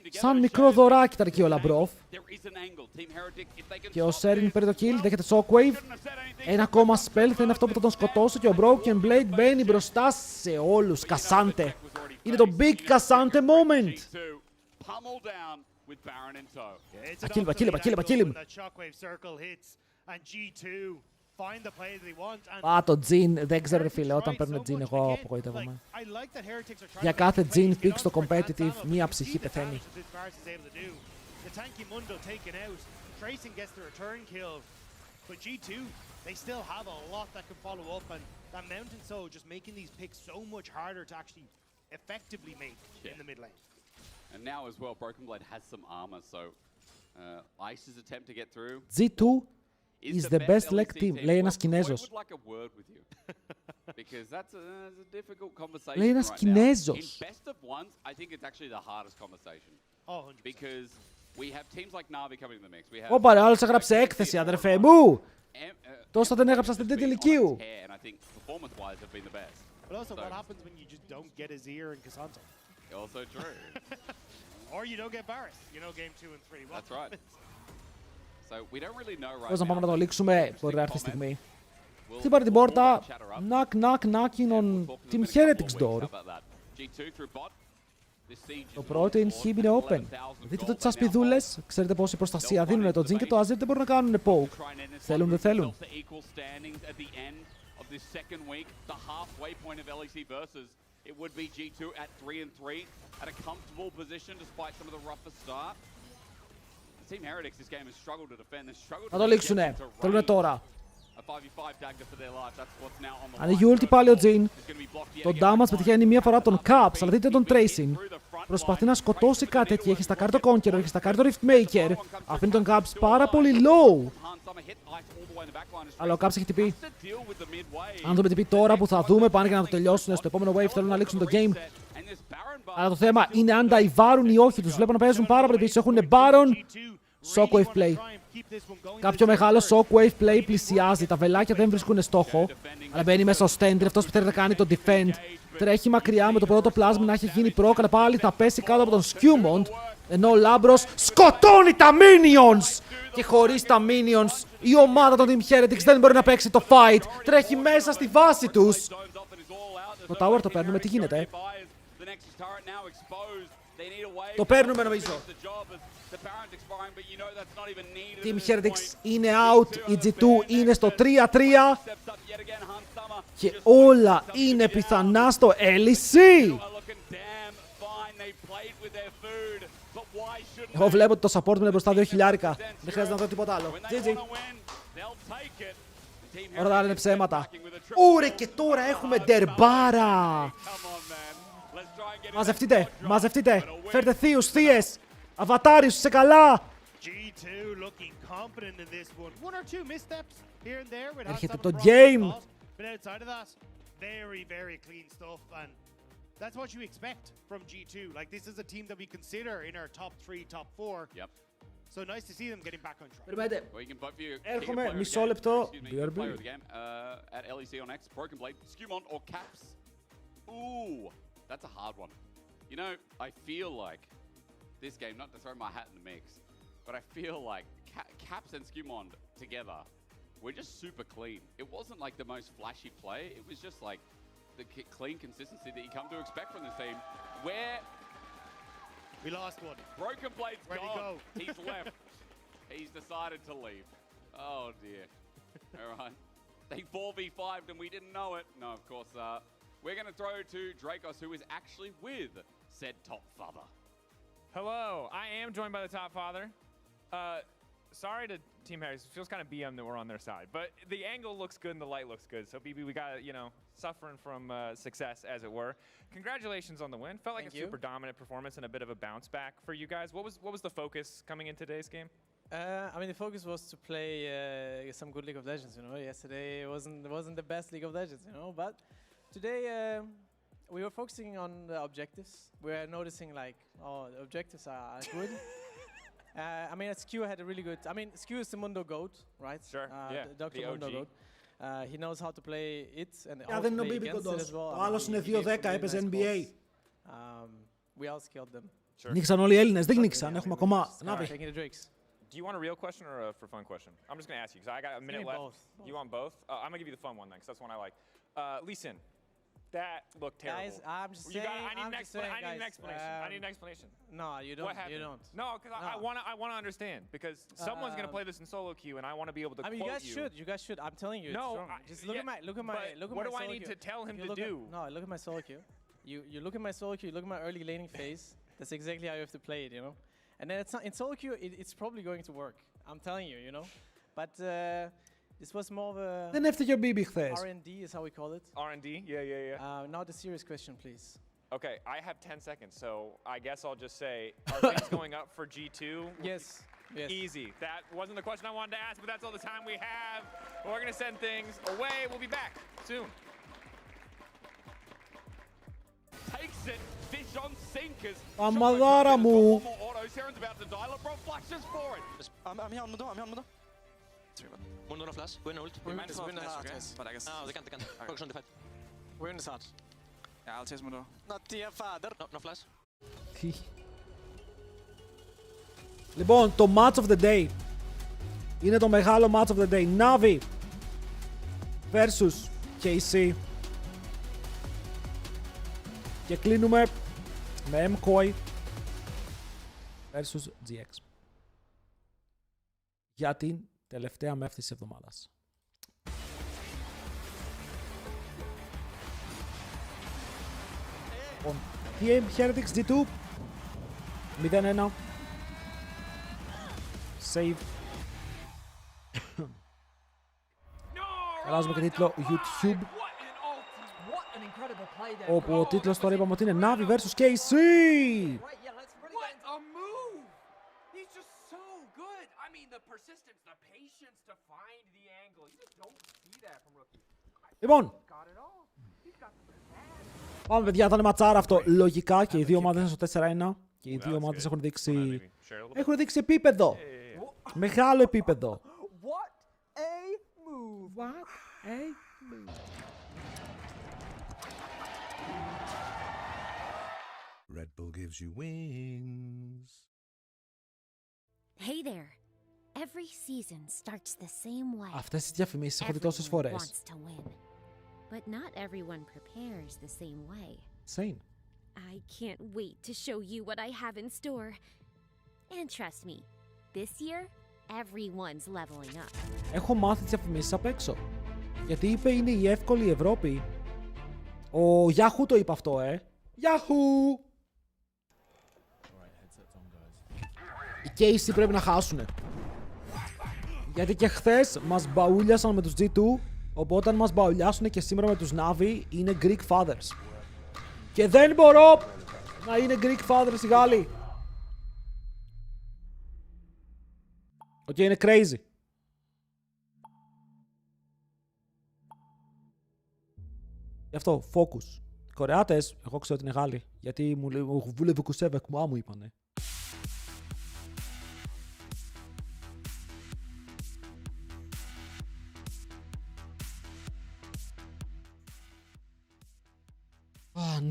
Σαν μικρό δωράκι ήταν εκεί ο Λαμπρόφ. Και ο Σέριν παίρνει το kill. Δέχεται Shockwave. Ένα ακόμα spell θα είναι αυτό που θα τον σκοτώσει. Και ο Broken Blade μπαίνει μπροστά σε όλους. Κασάντε. Είναι το big Κασάντε moment. Kill him. And G2 find the play they want. Α, το Jhin, δεν ξέρω ρε φίλε, όταν παίρνω Jhin εγώ απογοητεύομαι. Για κάθε Jhin pick στο competitive, μία ψυχή πεθαίνει. The tanky Mundo taken out. Tracing gets the return kill. But G2, they still have a lot that can follow up, and that Mountain Soul just making these picks so much harder to actually effectively make in the mid lane. And now as well, Broken Blade has some armor, so Ice's attempt to get through. G2 is the best leg team, λέει ένας Κινέζος. Λέει ένας Κινέζος. Ωπα ρε, άλλος έγραψε έκθεση, αδερφέ μου! Τόσο δεν έγραψα στην τρίτη ηλικίου. But also, what happens when you just don't get Azir and Cassandra? Also true. Or you don't get Varus, you know, game 2 and 3. That's right. So we don't really know right Πώς να πάμε now. να το λήξουμε, μπορεί να έρθει η στιγμή. Χτύπαρε την πόρτα. Knock, knocking on Team Heretics door. Το πρώτο inhib είναι open. Δείτε το τις ασπιδούλες. Ξέρετε πόση προστασία δίνουν το Jhin και το Azir δεν μπορούν να κάνουν poke. Θέλουν, δεν θέλουν. It would be G2 at 3-3 at a comfortable position despite some of the rougher start. Team Heretics this game has struggled to defend. They've struggled Να το λήξουνε. Θέλουνε τώρα. A 5v5 dagger for their life. That's what's now on the Ανοίγει ulti πάλι ο Jhin. Το damage πετυχαίνει μία φορά τον Caps, αλλά δείτε τον Tracing. Προσπαθεί να σκοτώσει κάτι εκεί. Έχει στακάρει το Conqueror, έχει στακάρει το Riftmaker. Αφήνει τον Caps πάρα πολύ low. Αλλά ο Caps έχει TP. Αν δούμε TP τώρα που θα δούμε, πάνε για να το τελειώσουν. Στο επόμενο wave θέλουν να λήξουν το game. Αλλά το θέμα είναι αν νταϊβάρουν ή όχι. Τους βλέπω να παίζουν πάρα πολύ πίσω. Έχουν Baron. Shockwave play. Κάποιο μεγάλο Shockwave play πλησιάζει. Τα βελάκια δεν βρίσκουν στόχο. Αλλά μπαίνει μέσα ο Stendir. Αυτός που θέλει να κάνει το defend. Τρέχει μακριά με το πρώτο πλάσμα να έχει γίνει πρόκ. Αλλά πάλι θα πέσει κάτω από τον Skewmont. Ενώ ο Λάμπρος σκοτώνει τα Minions! Και χωρίς τα Minions η ομάδα των Team Heretics δεν μπορεί να παίξει το fight. Τρέχει μέσα στη βάση τους. Το tower το παίρνουμε, τι γίνεται? Το παίρνουμε νομίζω. Team Heretics είναι out, η G2 είναι στο 3-3 και όλα είναι πιθανά στο LEC. Εγώ βλέπω ότι το support μου είναι μπροστά 2 χιλιάρικα. Δεν χρειάζεται να δω τίποτα άλλο. GG. Όλα τα άλλα είναι ψέματα. Ωρε και τώρα έχουμε ντερμπάρα. Μαζευτείτε, μαζευτείτε. Φέρτε θείους, θείες. Αβατάριους, είσαι καλά. Έρχεται το game. That's what you expect from G2. Like, this is a team that we consider in our top 3, top 4. Yep. So nice to see them getting back on track. Περιμένετε. Έρχομαι μισό λεπτό. At LEC on X, Broken Blade, Skewmont or Caps. Ooh, that's a hard one. You know, I feel like this game, not to throw my hat in the mix, but I feel like Caps and Skewmont together were just super clean. It wasn't like the most flashy play. It was just like the clean consistency that you come to expect from this team. Where we lost one. Broken Blade's Where'd gone. he go? He's left. He's decided to leave. Oh dear. All right. They 4v5'd and we didn't know it. No, of course. We're going to throw to Dracos, who is actually with said Top Father. Hello. I am joined by the Top Father. Sorry to Team Heretics. It feels kind of BM that we're on their side, but the angle looks good and the light looks good. So BB, we got to, you know, suffering from success, as it were. Congratulations on the win. Felt like a super dominant performance and a bit of a bounce back for you guys. What was the focus coming in today's game? I mean, the focus was to play some good League of Legends. You know, yesterday wasn't the best League of Legends. You know, but today we were focusing on the objectives. We were noticing like, oh, the objectives are good. I mean, SQ had a really good. I mean, SQ is the Mundo GOAT, right? Sure. Yeah. Dr. Mundo GOAT. He knows how to play it and how δεν to είναι ο play Μπίμπι against it κοντός. as well. Ο άλλος είναι 2-10, έπαιζε NBA. We all skilled them. Νίξαν όλοι οι Έλληνες, δεν νίξαν, έχουμε ακόμα Νάβη. Do you want a real question or a for fun question? I'm just going to ask you because I got a minute left. Both. You want both? I'm going to give you the fun one then because that's the one I like. Lee Sin, that looked terrible. Guys, I'm just saying. I need an explanation. I need an explanation. No, you don't. What happened? You don't. No, because I want to understand because someone's going to play this in solo queue and I want to be able to. I mean, you guys should. I'm telling you. No, just look at my look at my look at what my do I solo need queue. to tell him to do? No, look at my solo queue. You look at my solo queue. You look at my early laning phase. That's exactly how you have to play it, you know. And then it's not, in solo queue, it's probably going to work. I'm telling you, you know. But this was more of a. Δεν έφταιγε ο Μπίμπι χθες. R&D is how we call it. R&D, yeah. Now the serious question, please. Okay, I have 10 seconds, so I guess I'll just say, are things going up for G2? Yes. Easy. That wasn't the question I wanted to ask, but that's all the time we have. We're going to send things away. We'll be back soon. Takes it. Fish on sinkers. Αμαδάρα μου. I'm here on Mundo, Mundo no flash. Gå in og ult. Win the flash, okay? But I guess... Det kan. Focus on the fight. Win the start. Yeah, I'll chase Mundo. Not dear father. No flash. Λοιπόν, το match of the day. Είναι το μεγάλο match of the day. Navi versus KC. Και κλείνουμε με Mkoi versus GX. Για την τελευταία μεύτη της εβδομάδας. Team Heretics G2 0-1. Save. Αλλάζουμε και τίτλο YouTube. Όπου ο τίτλος τώρα είπαμε ότι είναι Navi vs KC. Λοιπόν, πάμε παιδιά, θα είναι ματσάρα αυτό. Λογικά και οι δύο ομάδες είναι στο 4-1 και οι δύο ομάδες έχουν δείξει επίπεδο. Μεγάλο επίπεδο. What a move. What a move. Red Bull gives you wings. Hey there. Every season starts the same way. Αυτές τις διαφημίσεις έχω δει τόσες φορές. But not everyone prepares the same way. Same. I can't wait to show you what I have in store. And trust me, this year, everyone's leveling up. Έχω μάθει τις διαφημίσεις απ' έξω. Γιατί είπε είναι η εύκολη Ευρώπη. Ο Yahoo το είπε αυτό, Yahoo! Οι KC πρέπει να χάσουνε. Γιατί και χθες μας μπαούλιασαν με τους G2, οπότε αν μας μπαουλιάσουν και σήμερα με τους Navi είναι Greek Fathers. Και δεν μπορώ να είναι Greek Fathers οι Γάλλοι. Οκ, είναι crazy. Γι' αυτό, focus. Οι Κορεάτες, εγώ ξέρω ότι είναι Γάλλοι, γιατί μου βούλευε κουσέβεκ μου είπανε.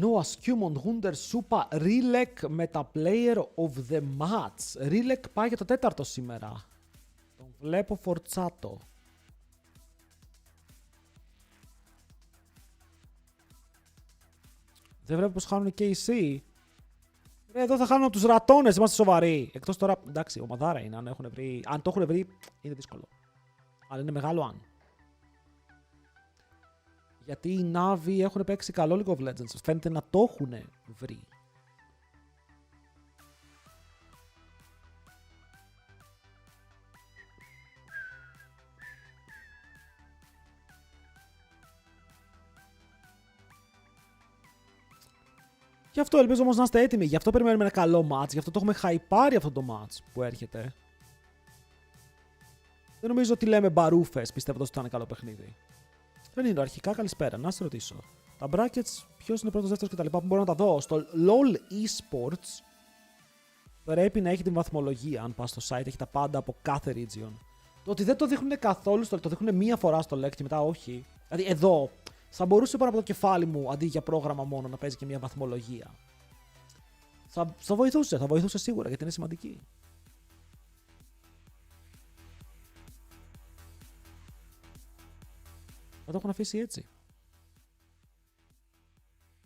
Noah Skewmont, Wunder, Supa, Rilek με τα Player of the Match. Rilek πάει για το τέταρτο σήμερα. Τον βλέπω φορτσάτο. Δεν βλέπω πως χάνουν και οι C. Εδώ θα χάνουν από τους ρατώνες, είμαστε σοβαροί. Εκτός τώρα, εντάξει, ομαδάρα είναι, αν το έχουν βρει, είναι δύσκολο. Αλλά είναι μεγάλο αν. Γιατί οι Navi έχουν παίξει καλό League of Legends. Φαίνεται να το έχουν βρει. Γι' αυτό ελπίζω όμως να είστε έτοιμοι. Γι' αυτό περιμένουμε ένα καλό match. Γι' αυτό το έχουμε χαϊπάρει αυτό το match που έρχεται. Δεν νομίζω ότι λέμε μπαρούφες πιστεύοντας ότι θα είναι καλό παιχνίδι. Δεν είναι αρχικά. Καλησπέρα. Να σε ρωτήσω. Τα brackets, ποιος είναι πρώτος, δεύτερος κτλ. Που μπορώ να τα δω. Στο LOL Esports πρέπει να έχει την βαθμολογία. Αν πας στο site, έχει τα πάντα από κάθε region. Το ότι δεν το δείχνουν καθόλου, το δείχνουν μία φορά στο LEC και μετά όχι. Δηλαδή εδώ, θα μπορούσε πάνω από το κεφάλι μου αντί για πρόγραμμα μόνο να παίζει και μία βαθμολογία. Θα βοηθούσε σίγουρα γιατί είναι σημαντική. Θα το έχουν αφήσει έτσι.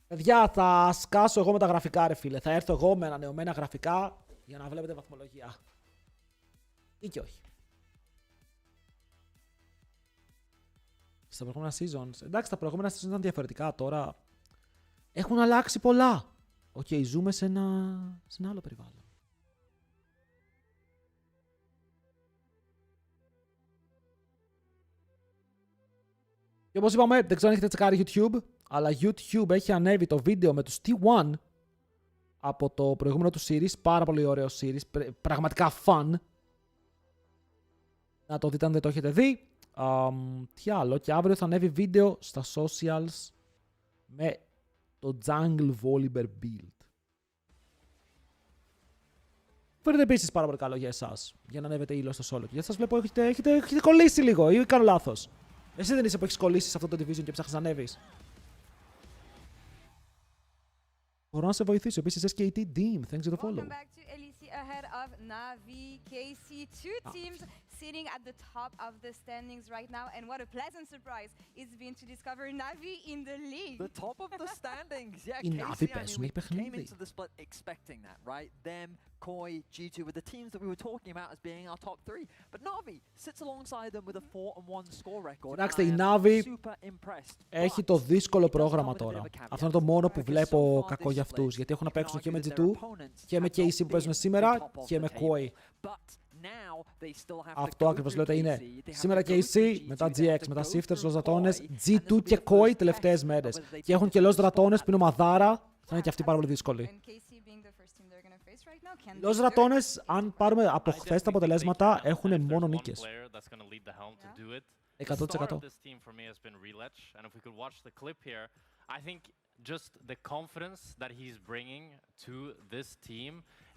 Παιδιά, θα σκάσω εγώ με τα γραφικά, ρε φίλε. Θα έρθω εγώ με ανανεωμένα γραφικά για να βλέπετε βαθμολογία. Ή και όχι. Στα προηγούμενα seasons. Εντάξει, τα προηγούμενα seasons ήταν διαφορετικά. Τώρα έχουν αλλάξει πολλά. Οκ, ζούμε σε ένα άλλο περιβάλλον. Και όπως είπαμε, δεν ξέρω αν έχετε τσεκάρει YouTube, αλλά YouTube έχει ανέβει το βίντεο με τους T1 από το προηγούμενο του series. Πάρα πολύ ωραίο series. Πραγματικά fun. Να το δείτε αν δεν το έχετε δει. Τι άλλο. Και αύριο θα ανέβει βίντεο στα socials με το Jungle Volibear build. Φαίνεται επίσης πάρα πολύ καλό για εσάς. Για να ανέβετε ήλιο στο solo. Γιατί σας βλέπω έχετε κολλήσει λίγο ή κάνω λάθος. Εσύ δεν είσαι που έχεις κολλήσει σε αυτό το division και ψάχνεις να ανέβεις. Μπορώ να σε βοηθήσω. Επίσης, SKT Deem. Thanks for the follow. Welcome back to LEC ahead of Navi, KC. Two teams sitting at the top of the standings right now. And what a pleasant surprise it's been to discover Navi in the league. The top of the standings. Yeah, Οι Navi KC, παίζουν we came παιχνίδι. into the split expecting that, right? Them, Mkoi, G2 were the teams that we were talking about as being our top three. But Navi sits alongside them with a 4-1 score record. Κοιτάξτε, η Navi Super impressed. έχει το δύσκολο πρόγραμμα τώρα. Αυτό είναι το μόνο που βλέπω κακό για αυτούς. Γιατί έχουν να παίξουν και με G2 και με KC που παίζουν σήμερα και με Mkoi. Αυτό ακριβώς λέω ότι είναι. Σήμερα KC, μετά GX, μετά Shifters, Los Ratones, G2 και Koi τελευταίες μέρες. Και έχουν και Los Ratones που είναι ομαδάρα. Θα είναι και αυτοί πάρα πολύ δύσκολοι. Los Ratones, αν πάρουμε από χθες τα αποτελέσματα, έχουν μόνο νίκες. 100%. Just the confidence that he's bringing to this team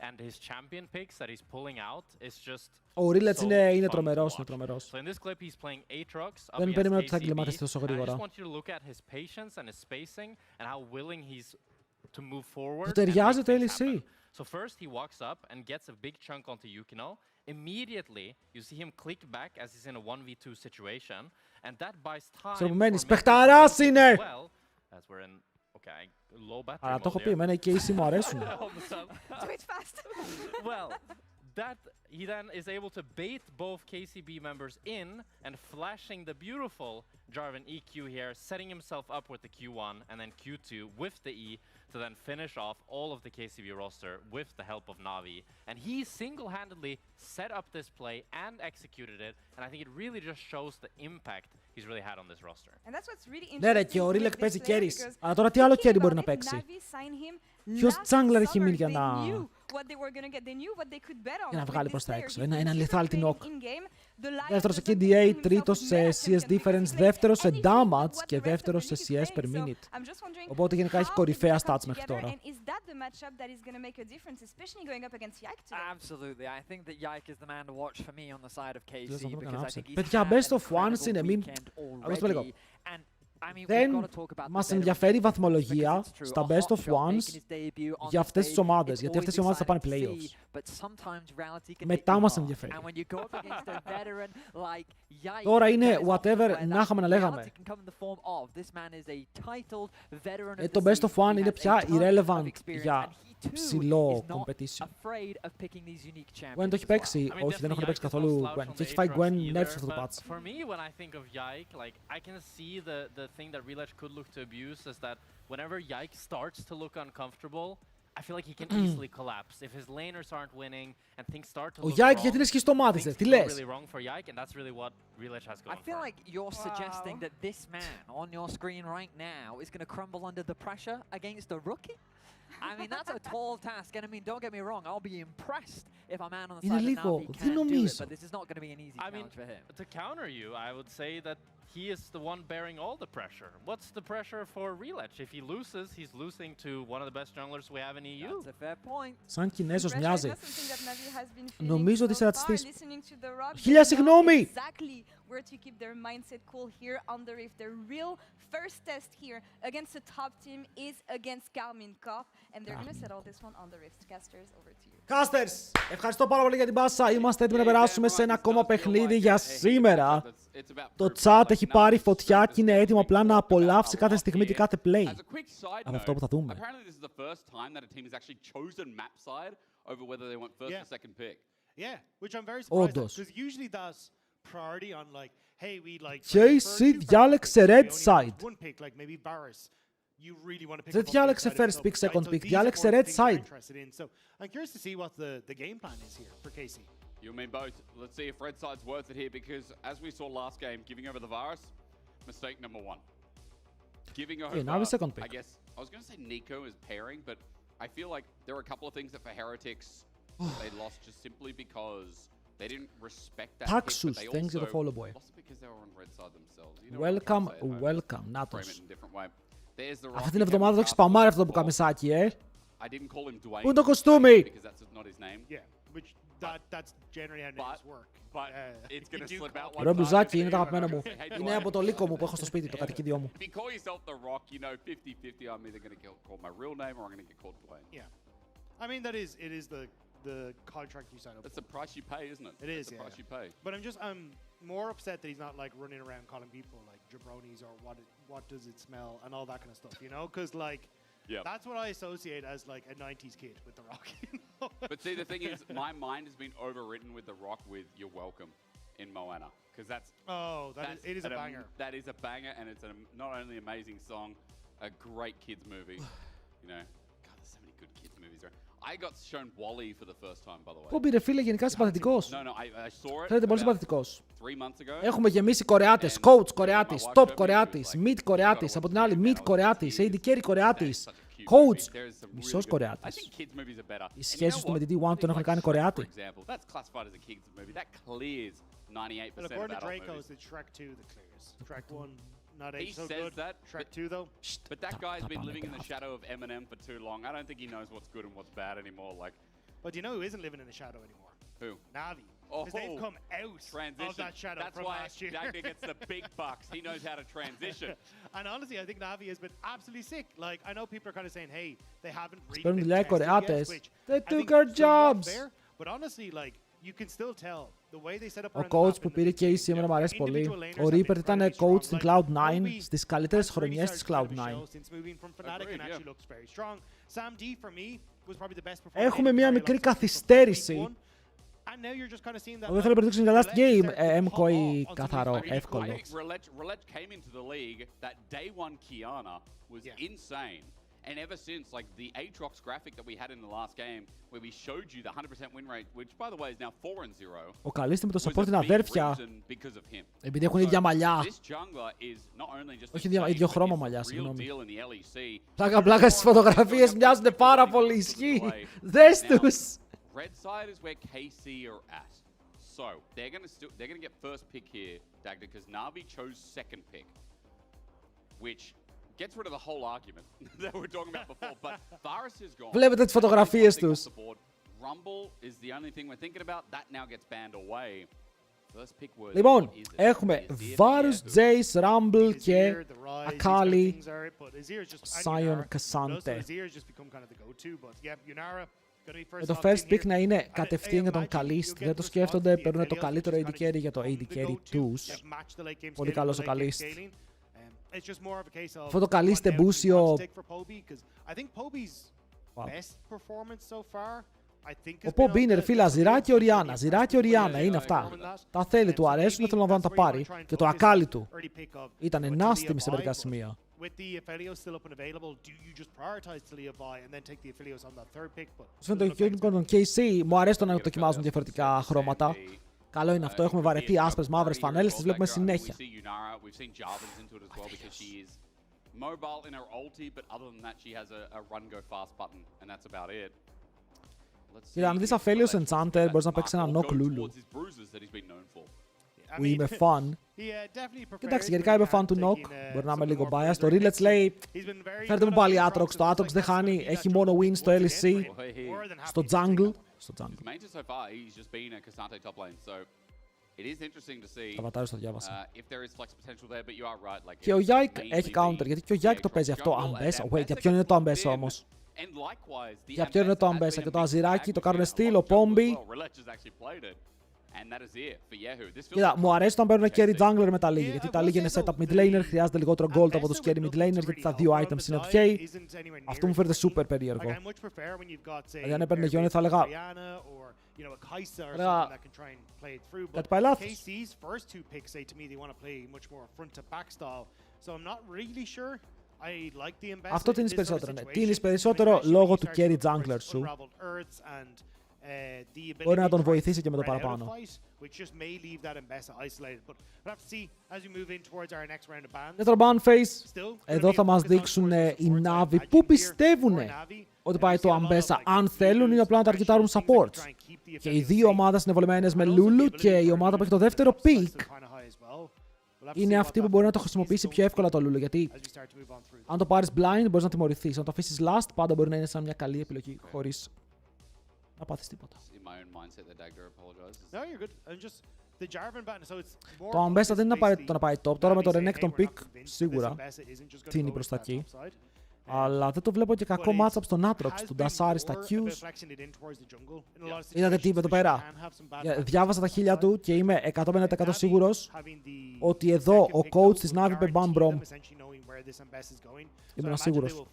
and his champion picks that he's pulling out is just Ο Rillets είναι τρομερός, είναι τρομερός. So in this clip he's playing Aatrox up Δεν against περίμενα ότι θα KCB, εγκληματιστεί τόσο and I just γρήγορα. want you to look at his patience and his spacing and how willing he's to move forward. Του ταιριάζει το LEC. So first he walks up and gets a big chunk onto Yukino. Immediately you see him click back as he's in a 1v2 situation and that buys time for Σερπομένης, Mkoi παιχταράς to είναι! well, as we're in low battery Αλλά το έχω mode πει, here. εμένα οι KC μου αρέσουν. Do it fast. Well, that he then is able to bait both KCB members in and flashing the beautiful Jarvan EQ here, setting himself up with the Q1 and then Q2 with the E to then finish off all of the KCB roster with the help of Navi. And he single-handedly set up this play and executed it, and I think it really just shows the impact he's really had on this roster. And that's what's really Ναι ρε, interesting και ο with Rilek this παίζει player carries. because Αλλά τώρα τι άλλο thinking carry μπορεί about να it, παίξει. Navi signed him Ποιος last jungler έχει summer. μείνει για They να... knew what they were gonna get. They knew what they could bet on. Για να with βγάλει this προς τα player. έξω. He's Ένα been super lethality creative knock. in-game. The Lion Δεύτερος σε has been KDA, putting himself τρίτος with σε meta CS champion difference, basically δεύτερος σε anything with damage what και the rest of δεύτερος the σε league is CS per playing. So minute. I'm just wondering Οπότε γενικά έχει how κορυφαία it's gonna stats come μέχρι together, τώρα. and is that the matchup that is going to make a difference, especially going up against Yike today? Absolutely. I think that Yike is the man to watch for me on the side of KC να το because I κάνω think he's παιδιά, had best an of ones incredible είναι, μην... weekend Ακούστε λίγο. already. And I mean, we've Δεν got to talk about μας the ενδιαφέρει η veterans βαθμολογία because it's true. στα A best hot of shot making ones his debut on για the αυτές τις stage. ομάδες, It's γιατί αυτές οι always ομάδες θα πάνε exciting to playoffs. see, but sometimes reality can Μετά hit you μας hard. ενδιαφέρει. And when you go up against a veteran like Yike, Τώρα είναι that is often whatever where να that είχαμε να λέγαμε. reality can come in the form of this man is a titled veteran of Το the best scene. of one He είναι has a πια ton of irrelevant experience για and he too ψηλό is not competition. afraid of picking these unique champions Gwen το έχει as well. παίξει, όχι δεν έχουν παίξει καθόλου Gwen. Και έχει φάει Gwen nerfs αυτό το patch. For me, when I think of Yike, like I can see the thing that Relech could look to abuse is that whenever Yike starts to look uncomfortable, I feel like he can easily collapse if his laners aren't winning and things start to Ο look Yike wrong. γιατί είναι σχιστομάτης, Things τι go λες? really wrong for Yike, and that's really what Relech has going I feel like you're suggesting that this man on your screen right now is going to crumble under the pressure against a rookie? I mean, that's a tall task, and I mean, don't get me wrong, I'll be impressed if a man on the side of Navi can do it, but this is not going to be an easy challenge for him. To counter you, I would say that he is the one bearing all the pressure. What's the pressure for Relech? If he loses, he's losing to one of the best junglers we have in EU. That's a fair point. Σαν Κινέζος μοιάζει. Νομίζω ότι είσαι ρατσιστής. 1000 συγγνώμη! Exactly where to keep their mindset cool here on the Rift. Their real first test here against the top team is against Karmin Corp, and they're going to settle this one on the Rift. Casters, over to you. Casters, ευχαριστώ πάρα πολύ για την πάσα. Είμαστε έτοιμοι να περάσουμε σε ένα ακόμα παιχνίδι για σήμερα. Το chat έχει πάρει φωτιά και είναι έτοιμο απλά να απολαύσει κάθε στιγμή και κάθε play από αυτό που θα δούμε. Όντως. JC διάλεξε red side. Δεν διάλεξε first pick, second pick, διάλεξε red side. I'm curious to see what the game plan is here for KC. You mean both. Let's see if red side's worth it here, because as we saw last game, giving over the Varus, mistake number one. Giving over, now second pick. I guess, I was going to say Nico is pairing, but I feel like there are a couple of things that for Heretics, they lost just simply because they didn't respect that Taxus, pick, but thanks they to the follow boy. lost it because they were on red side themselves. You know Welcome, welcome, frame Natos. it in a different way. There's the Αυτή την εβδομάδα το έχεις σπαμάρει αυτό το πουκαμισάκι, I didn't call him Dwayne. Πού είναι το κοστούμι? Because that's not his name. Yeah, which that's generally how names work. But it's going to slip out one Ωραίο time. μπλουζάκι, είναι το αγαπημένο μου. Είναι από το λύκο μου που έχω στο σπίτι, το κατοικίδιό μου. If you call yourself The Rock, you know 50-50, I'm either going to get called my real name or I'm going to get called Dwayne. Yeah. I mean, it is the contract you sign up for. That's the price you pay, isn't it? It is, That's the price you pay. But I'm more upset that he's not like running around calling people like jabronis or what does it smell and all that kind of stuff, you know? Because like, that's what I associate as like a 90s kid with The Rock. You know? But see, the thing is, my mind has been overwritten with The Rock with "You're welcome" in Moana, because it is a banger. That is a banger, and it's not only an amazing song, a great kids movie. You know, God, there's so many good kids movies, right? I got shown Wall-E for the first time, by the way. Πού πήρε φίλε, γενικά συμπαθητικός. No, I saw it. Φαίνεται πολύ συμπαθητικός. 3 months ago. Έχουμε γεμίσει Κορεάτες, coach Κορεάτης, top Κορεάτης, mid Κορεάτης, από την άλλη mid Κορεάτης, AD carry Κορεάτης, coach, μισός Κορεάτης. Οι σχέσεις του με την D1 τον έχουν κάνει Κορεάτη. That's classified as a kids movie. That clears 98% But of according to adult Draco, movies. it's Shrek 2 that clears. Shrek 1, not He so says good. that, Shrek 2 though. But that guy's been living in the shadow of Eminem for too long. I don't think he knows what's good and what's bad anymore. Like, but you know who isn't living in the shadow anymore? Who? Navi. Oh, Because they've come out of that shadow That's from why last year. Dagda gets the big bucks. He knows how to transition. And honestly, I think Navi has been absolutely sick. Like, I know people are kind of saying, hey, they haven't really Παίρνουν been δουλειά οι tested yet, Κορεάτες. which They I took think our is not jobs. fair. But honestly, like, you can still tell the way they set up Ο around the coach map που and πήρε και η σήμερα μου αρέσει πολύ. Ο Reaper ήταν coach στην Cloud9, στις καλύτερες χρονιές της Cloud9. Έχουμε μια μικρή καθυστέρηση. Εγώ θέλω να predictions για last game, Mkoi καθαρό, εύκολο. Relech came into the league, that day one Kiana was insane. And ever since, like the Aatrox graphic that we had in the last game, where we showed you the 100% win rate, which by the way is now 4-0, Ο Καλίστη με το support είναι αδέρφια. because of him. Επειδή έχουν ίδια μαλλιά. This jungler is not only just Όχι ίδιο χρώμα μαλλιά, συγγνώμη. deal in the LEC. Πλάκα στις φωτογραφίες μοιάζουν πάρα πολύ, ισχύει. Δες τους. Red side is where KC are at. So they're gonna get first pick here, Dagda, because Na'Vi chose second pick, which gets rid of the whole argument that we were talking about before. But Varus is gone. Βλέπετε τις φωτογραφίες τους. Rumble is the only thing we're thinking about. That now gets banned away. First pick was. Λοιπόν, έχουμε Varus, Jace, Rumble και Akali, Sion, Cassante. Με το first pick να είναι κατευθείαν για τον Καλίστη. Δεν το σκέφτονται, παίρνουν το καλύτερο AD carry για το AD carry τους. Πολύ καλός ο Καλίστη. Αυτό το Καλίστη μπούσιο. Ο Πομπ είναι φίλα, Ζηράκι Οριάννα. Ζηράκι Οριάννα είναι αυτά. Τα θέλει, του αρέσουν, θέλω να δω να τα πάρει. Και το Ακάλι του ήταν νάστιμη σε μερικά σημεία. with the Aphelios still up and available, do you just prioritize the Levi and then take the Aphelios on that third pick? But τον KC μου αρέσει το να δοκιμάζουν διαφορετικά χρώματα. Καλό είναι αυτό. Έχουμε βαρεθεί άσπρες μαύρες φανέλες, τις βλέπουμε συνέχεια. Mobile in her ulti, but other than that, she has a run go fast button, and that's about it. Κοίτα, αν δεις Aphelios Enchanter, μπορείς να παίξεις ένα knock Lulu. Που είμαι fan. Κοιτάξτε, γενικά είμαι fan του knock. Μπορεί να είμαι λίγο biased. Το Rilets λέει, φέρτε μου πάλι Aatrox. Το Aatrox δεν χάνει, έχει μόνο win στο LEC, στο jungle. Τα βατάρες το διάβασα. Και ο Yike έχει counter, γιατί και ο Yike το παίζει αυτό. Αμπέσα, wait, για ποιον είναι το Αμπέσα όμως? Για ποιον είναι το Αμπέσα? Και το Αζιράκι, το κάνουν Steel, ο Πόμπι. Κοίτα, μου αρέσει όταν παίρνουν carry jungler με τα League, γιατί τα League είναι setup mid laner, χρειάζεται λιγότερο gold από τους carry mid laner, γιατί τα δύο items είναι ok. Αυτό μου φαίνεται super περίεργο. Δηλαδή αν έπαιρνε Γιόνι θα έλεγα... Κάτι πάει λάθος. Αυτό τίνεις περισσότερο, ναι. Τίνεις περισσότερο λόγω του carry jungler σου. Μπορεί να τον βοηθήσει και με το παραπάνω. Για το ban phase, εδώ θα μας δείξουν οι Navi που πιστεύουν ότι πάει το Αμπέσα. Αν θέλουν είναι απλά να τα αρκετάρουν supports. Και οι δύο ομάδες είναι βολεμένες με Lulu και η ομάδα που έχει το δεύτερο pick είναι αυτή που μπορεί να το χρησιμοποιήσει πιο εύκολα το Lulu. Γιατί αν το πάρεις blind μπορείς να τιμωρηθείς. Αν το αφήσεις last πάντα μπορεί να είναι σαν μια καλή επιλογή χωρίς να πάθεις τίποτα. Το Αμπέσα δεν είναι απαραίτητο να πάει top. Τώρα με το Renekton pick σίγουρα τίνει προς τα εκεί. Αλλά δεν το βλέπω και κακό matchup στον Aatrox, του Dasari στα Qs. Είδατε τι είπε εδώ πέρα? Διάβασα τα χίλια του και είμαι 150% σίγουρος ότι εδώ ο coach της Navi είπε ban Brom. Ήμουν σίγουρος.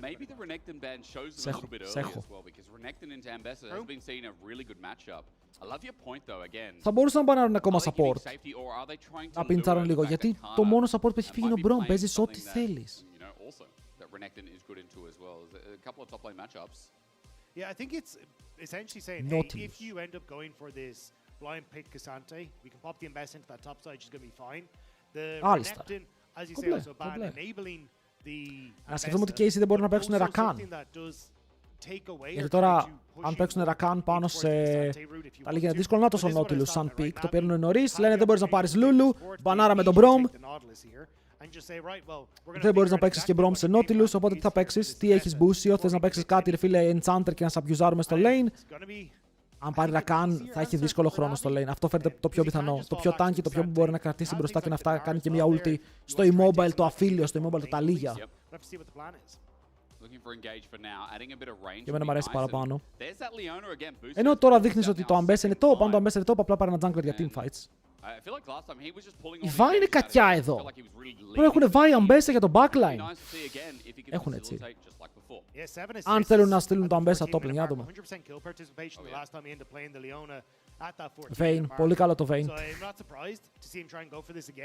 Maybe the Renekton ban shows them a little bit early as well, because Renekton into Ambassador has been seeing a really good matchup. I love your point though, again. Θα μπορούσαν να μπανάρουν ακόμα support. Να πιντσάρουν λίγο, γιατί το μόνο support που έχει φύγει είναι ο Brom. Παίζεις ό,τι θέλεις. Yeah, I think it's essentially saying, hey, if you end up going for this blind pick Cassante, we can pop the Ambassador into that top side, she's going to be fine. The Renekton, as you say, also ban enabling. Να σκεφτούμε ότι και οι δεν μπορούν να παίξουν Rakan. Γιατί τώρα, αν παίξουν Rakan πάνω σε... Τα λίγα είναι δύσκολο να το Nautilus σαν pick. Το παίρνουν νωρίς, λένε δεν μπορείς να πάρεις Lulu, μπανάρα με τον Brom. Δεν μπορείς να παίξεις και Brom σε Nautilus, οπότε τι θα παίξεις? Τι έχεις Busio, θες να παίξεις κάτι ρε φίλε Enchanter και να σαμπιουζάρουμε στο lane? Αν πάρει Rakan θα έχει δύσκολο χρόνο στο lane. Αυτό φαίνεται το πιο πιθανό. Το πιο tanky, το πιο που μπορεί να κρατήσει μπροστά και να κάνει και μια ulti στο immobile το Aphelios, στο immobile το Taliyah. Και εμένα μου αρέσει παραπάνω. Ενώ τώρα δείχνεις ότι το Ambessa είναι top, αν το Ambessa είναι top απλά πάρει ένα jungler για teamfights. Η Vi είναι κακιά εδώ. Πρέπει έχουν Vi Ambessa για το backline. Έχουν έτσι. Αν θέλουν να στείλουν το Ambessa top lane, άτομα. Vayne, πολύ καλό το Vayne.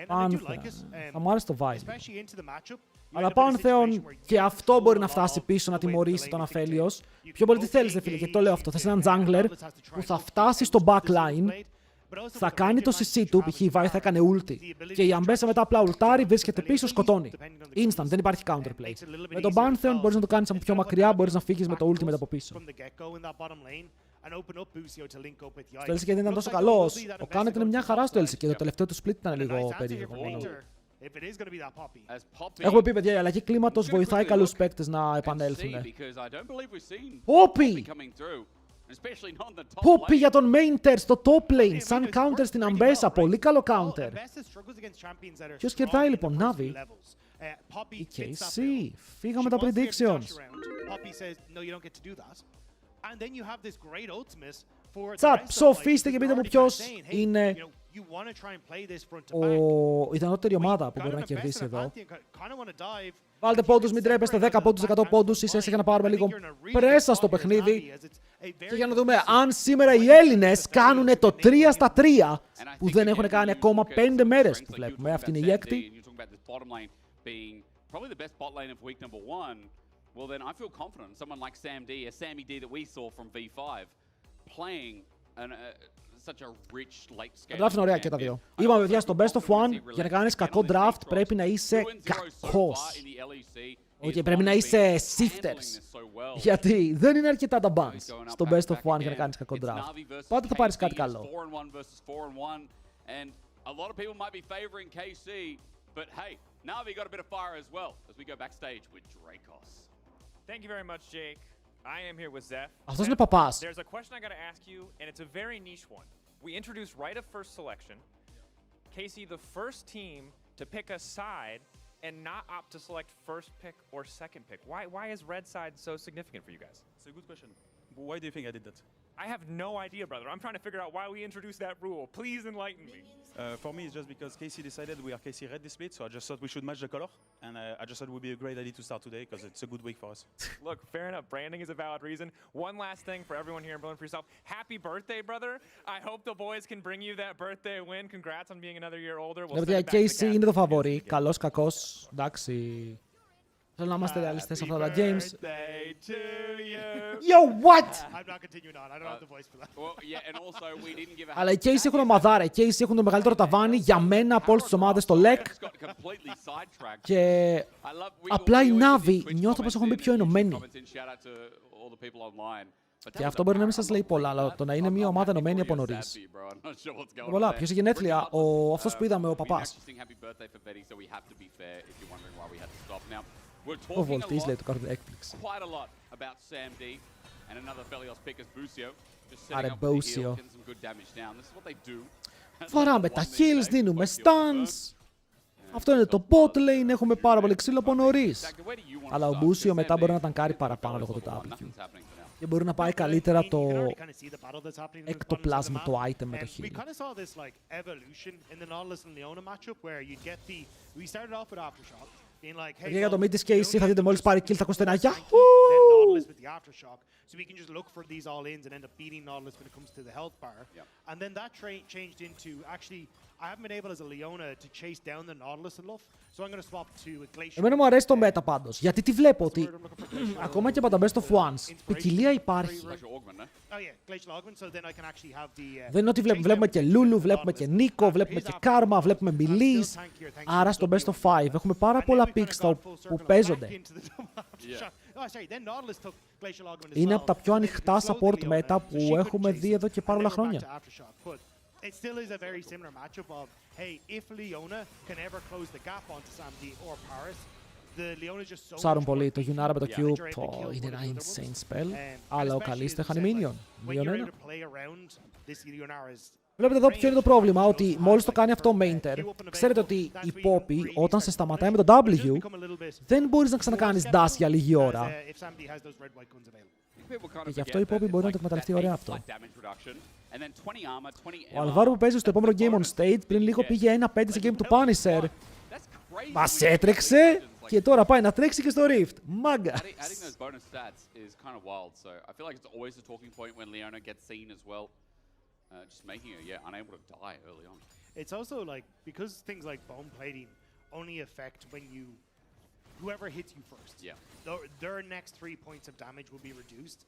Πάνθεον, θα μου άρεσε το vibe. Αλλά Πάνθεον και αυτό μπορεί να φτάσει πίσω να τιμωρήσει τον Aphelios. Πιο πολύ τι θέλεις δε φίλε, γιατί το λέω αυτό. Θες έναν jungler που θα φτάσει στο backline, θα κάνει το CC του, π.χ. η Vi θα έκανε ulti. Και η Ambessa μετά απλά ultάρει, βρίσκεται πίσω, σκοτώνει. Instant, δεν υπάρχει counterplay. Με τον Pantheon μπορείς να το κάνεις από πιο μακριά, μπορείς να φύγεις με το ulti μετά από πίσω. Στο LCK δεν ήταν τόσο καλός. Ο Khanet είναι μια χαρά στο LCK και το τελευταίο του split ήταν λίγο περίεργο. Έχουμε πει παιδιά, η αλλαγή κλίματος βοηθάει καλούς παίκτες να επανέλθουν. Όπι! Πόπι για τον main tier στο top lane, σαν counter στην Ambessa, πολύ καλό counter. Ποιος κερδάει λοιπόν, Navi? Η KC, φύγαμε τα predictions. Τσατ, ψοφίστε και πείτε μου ποιος είναι η ιδανότερη ομάδα που μπορεί να κερδίσει εδώ. Βάλτε πόντους, μην τρέπεστε, 10 πόντους, 100 πόντους, ίσως για να πάρουμε λίγο πρέσα στο παιχνίδι. Και για να δούμε αν σήμερα οι Έλληνες κάνουν το 3 στα 3 που δεν έχουν κάνει ακόμα 5 μέρες που βλέπουμε. Αυτή είναι η έκτη. about this bottom lane being probably the best bot lane of week number 1, well then I feel confident. Someone like Sam D, a Sammy D that we saw from V5, playing such a rich late scale. Τα draft είναι ωραία και τα δύο. Είπαμε, παιδιά, στο best of one, για να κάνεις κακό draft πρέπει να είσαι κακός. Okay, πρέπει να είσαι sifters. Γιατί δεν είναι αρκετά τα bans στο best of one για να κάνεις κακό draft. Πάντα θα πάρεις κάτι καλό. A lot of people might be favoring KC, but hey, Na'Vi got a bit of fire as well as we go backstage with Dracos. Thank you very much, Jake. I am here with Zeph. Αυτός είναι παπάς. There's a question I got to ask you, and it's a very niche one. We introduced right of first selection. KC, the first team to pick a side and not opt to select first pick or second pick. Why is red side so significant for you guys? It's a good question. Why do you think I did that? I have no idea, brother. I'm trying to figure out why we introduced that rule. Please enlighten me. For me, it's just because KC decided we are KC red this split, so I just thought we should match the color, and I just thought it would be a great idea to start today because it's a good week for us. Look, fair enough. Branding is a valid reason. One last thing for everyone here in Berlin for yourself. Happy birthday, brother. I hope the boys can bring you that birthday win. Congrats on being another year older. We'll send it back to the KC είναι το φαβορί. Καλός, κακός. Εντάξει. Θέλω να είμαστε ρεαλιστές σε αυτά τα games. Yo, what? Αλλά οι Case έχουν ομαδάρα. Οι Case έχουν το μεγαλύτερο ταβάνι για μένα από όλες τις ομάδες στο LEC. Και απλά οι Na'Vi νιώθω πως έχουν μπει πιο ενωμένοι. Και αυτό μπορεί να μην σας λέει πολλά, αλλά το να είναι μια ομάδα ενωμένη από νωρίς. Πολλά. Ποιος έχει γενέθλια, αυτός που είδαμε, ο παπάς. Ο Βολτής λέει το κάνω έκπληξη. Άρε Μπούσιο. Βαράμε τα heals, δίνουμε stuns. Αυτό είναι το bot lane, έχουμε πάρα πολύ ξύλο από νωρίς. Αλλά ο Μπούσιο μετά μπορεί να ταγκάρει παραπάνω λόγω του W. Και μπορεί να πάει καλύτερα το εκτοπλάσμα, το item με το heal. Και για το mid της KC θα δείτε μόλις πάρει kill θα ακούσετε ένα Yahoo! So we can just look for these all-ins and end up beating Nautilus when it comes to the health bar. And then that changed into, actually, I haven't been able as a Leona to chase down the Nautilus enough, so I'm going to swap to a Glacial. Εμένα μου αρέσει το meta πάντως, γιατί τι βλέπω ότι ακόμα και από τα best of ones, ποικιλία υπάρχει. Δεν είναι ότι βλέπουμε και Λούλου, βλέπουμε και Νίκο, βλέπουμε και Κάρμα, βλέπουμε Μιλής. Άρα στο best of 5 έχουμε πάρα πολλά picks που παίζονται. Είναι από τα πιο ανοιχτά support meta που έχουμε δει εδώ και πάρα πολλά χρόνια. It still is a very similar matchup of, hey, if Leona can ever close the gap onto Sam D or Paris, the Leona is just so Σάρουν πολύ το Yunara με το Q, είναι ένα insane spell, αλλά ο Καλίστε χάνει minion. Βλέπετε εδώ ποιο είναι το πρόβλημα, ότι μόλις το κάνει αυτό ο Mainter, ξέρετε ότι η Poppy όταν σε σταματάει με το W, δεν μπορείς να ξανακάνεις dash για λίγη ώρα. Και γι' αυτό η Poppy μπορεί να το εκμεταλλευτεί ωραία αυτό. Ο Αλβάρο που παίζει στο επόμενο game on stage πριν λίγο πήγε 1-5 σε game του Punisher. Μας έτρεξε και τώρα πάει να τρέξει και στο Rift. Μάγκα. Just making her, unable to die early on. It's also like, because things like bone plating only affect when whoever hits you first. Their next 3 points of damage will be reduced.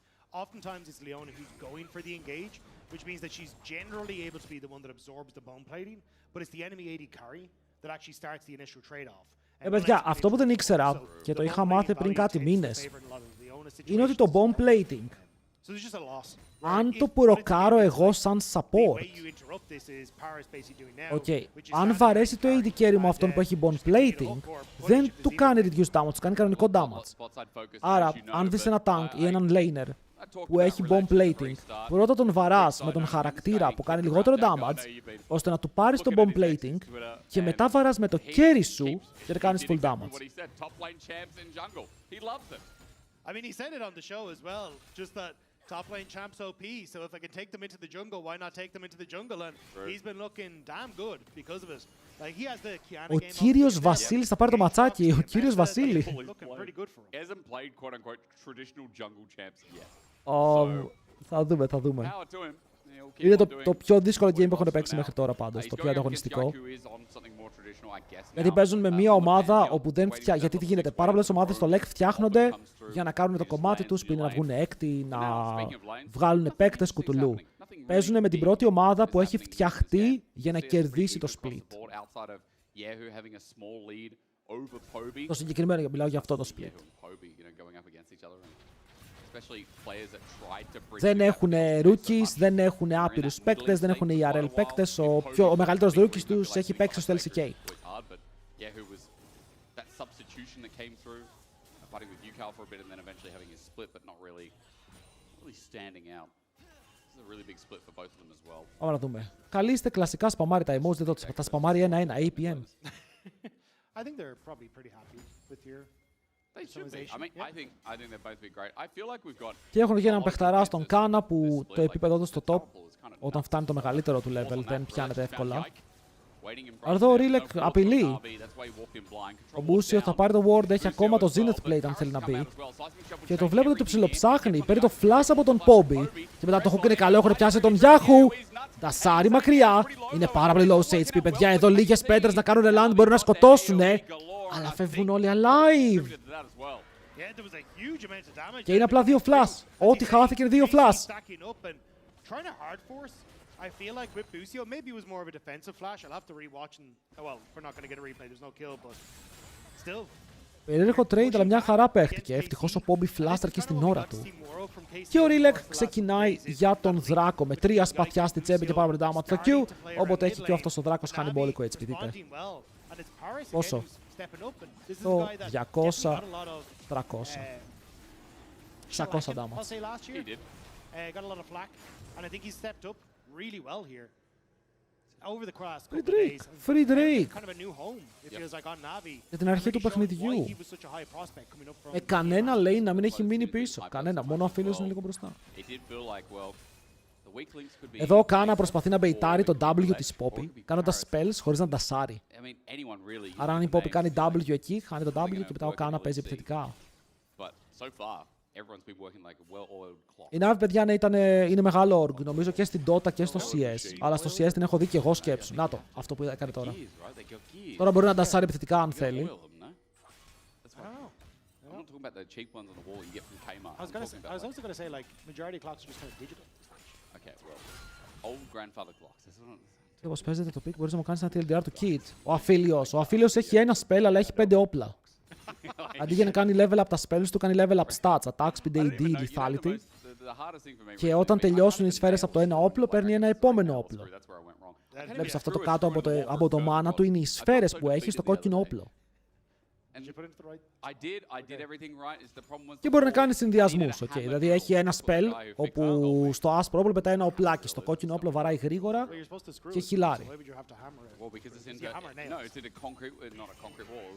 Oftentimes it's Leona who's going for the engage, which means that she's generally able to be the one that absorbs the bone plating, but it's the enemy AD carry that actually starts the initial trade-off. Παιδιά, αυτό που δεν ήξερα και το είχα μάθει πριν κάτι μήνες, είναι ότι το bone plating, αν το προκάρω εγώ σαν support, αν βαρέσει το AD carry μου αυτόν που έχει bone plating, δεν του κάνει reduce damage, του κάνει κανονικό damage. Άρα, αν δεις ένα tank ή έναν laner που έχει bone plating, πρώτα τον βαράς με τον χαρακτήρα που κάνει λιγότερο damage, ώστε να του πάρεις το bone plating και μετά βαράς με το carry σου και να κάνεις full damage. I mean, he said it on the show as well, just that top lane champs OP, so if I can take them into the jungle, why not take them into the jungle? And he's been looking damn good because of it. Like, he has the Kiana game. Ο κύριος Βασίλης θα πάρει το ματσάκι, ο κύριος Βασίλη. Hasn't played quote unquote traditional jungle champs yet. Θα δούμε. Είναι το πιο δύσκολο game που έχουν παίξει μέχρι τώρα πάντως, το πιο ανταγωνιστικό. Γιατί παίζουν με μια ομάδα όπου δεν φτιάχνει. Γιατί τι γίνεται, πάρα πολλές ομάδες στο LEC φτιάχνονται για να κάνουν το κομμάτι τους, που είναι να βγουν έκτη, να βγάλουν παίκτες κουτουλού. Παίζουν με την πρώτη ομάδα που έχει φτιαχτεί για να κερδίσει το split. Το συγκεκριμένο, μιλάω για αυτό το split. Δεν έχουν rookies, δεν έχουν άπειρους παίκτες, δεν έχουν ERL παίκτες. Ο μεγαλύτερος rookies τους έχει παίξει στο LCK. Πάμε να δούμε. Καλείστε κλασικά σπαμάρι τα emotes, δεν τα σπαμάρι 1-1, APM. I think they're probably pretty happy with your Και έχουν και έναν παιχταρά στον Κάνα που το επίπεδο του στο top, όταν φτάνει το μεγαλύτερο του level, δεν πιάνεται εύκολα. Αλλά εδώ ο Ρίλεκ απειλεί. Ο Μπούσιο θα πάρει το ward, έχει ακόμα το Zenith Plate αν θέλει να μπει. Και το βλέπετε ότι το ψιλοψάχνει, παίρνει το flash από τον Poby. Και μετά το hook είναι καλό, έχουν πιάσει τον Yahoo. Δασάρι μακριά. Είναι πάρα πολύ low σε HP, παιδιά. Εδώ λίγες πέτρες να κάνουν land, μπορούν να σκοτώσουνε. Αλλά φεύγουν όλοι alive. Και είναι απλά 2 flash. Ό,τι χάθηκε είναι 2 flash. I feel like with Busio, maybe it was more of a defensive flash. I'll have to rewatch and, well, we're not going to get a replay, there's no kill, but still. Περίεργο trade, αλλά μια χαρά παίχτηκε. Ευτυχώς ο Poby φλάσταρ και στην ώρα του. Και ο Ρίλεκ ξεκινάει για τον Δράκο με 3 σπαθιά στη τσέπη και πάρα πολύ damage στο Q. Όποτε έχει και αυτός ο Δράκος χάνει μπόλικο HP. Δείτε. Πόσο? Το 200, 300. 600 damage. Really well here. Over the cross, Free Drake. Kind of a new home. It feels like on Navi. Για την αρχή του παιχνιδιού. Με κανένα λέει να μην έχει μείνει πίσω. Κανένα. Μόνο ο φίλος είναι λίγο μπροστά. Εδώ ο Κάνα προσπαθεί να μπεϊτάρει το W της Poppy, κάνοντας spells χωρίς να ντασάρει. Άρα αν η Poppy κάνει W εκεί, χάνει το W και μετά ο Κάνα παίζει επιθετικά. Η Navi, παιδιά, είναι μεγάλο org, νομίζω και στην Dota και στο CS. Αλλά στο CS την έχω δει και εγώ, σκέψου. Να το, αυτό που έκανε τώρα. Τώρα μπορεί να ντασάρει επιθετικά αν θέλει. Και όπως παίζετε το pick, μπορείς να μου κάνεις ένα TLDR του Kit. Ο Αφίλιος έχει ένα spell, αλλά έχει 5 όπλα. Αντί για να κάνει level up τα spells του, κάνει level up stats, attack, speed, AD, lethality. Και όταν τελειώσουν οι σφαίρες από το ένα όπλο, παίρνει ένα επόμενο όπλο. Βλέπεις αυτό το κάτω από το mana του είναι οι σφαίρες που έχει στο κόκκινο όπλο. Και μπορεί να κάνει συνδυασμούς, okay. Δηλαδή έχει ένα spell όπου στο άσπρο όπλο πετάει ένα οπλάκι, στο κόκκινο όπλο βαράει γρήγορα και χιλάρει.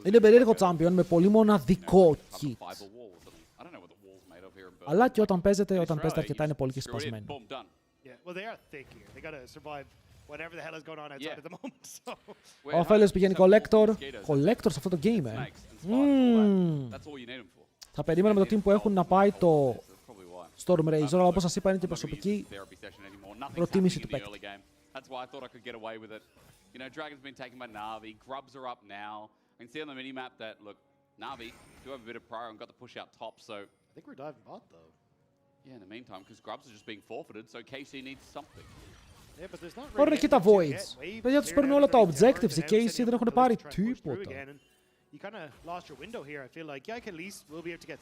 Είναι περίεργο champion με πολύ μοναδικό kit. Αλλά και όταν παίζετε αρκετά είναι πολύ και σπασμένοι. Ο Αφέλιος πηγαίνει collector. Collector σε αυτό το game, Θα περίμενα με το team που έχουν να πάει το Storm Razor, αλλά όπως σας είπα είναι και προσωπική προτίμηση του παίκτη. Πάρουν και τα Voids. Παιδιά, τους παίρνουν όλα τα objectives. Οι KC δεν έχουν πάρει τίποτα.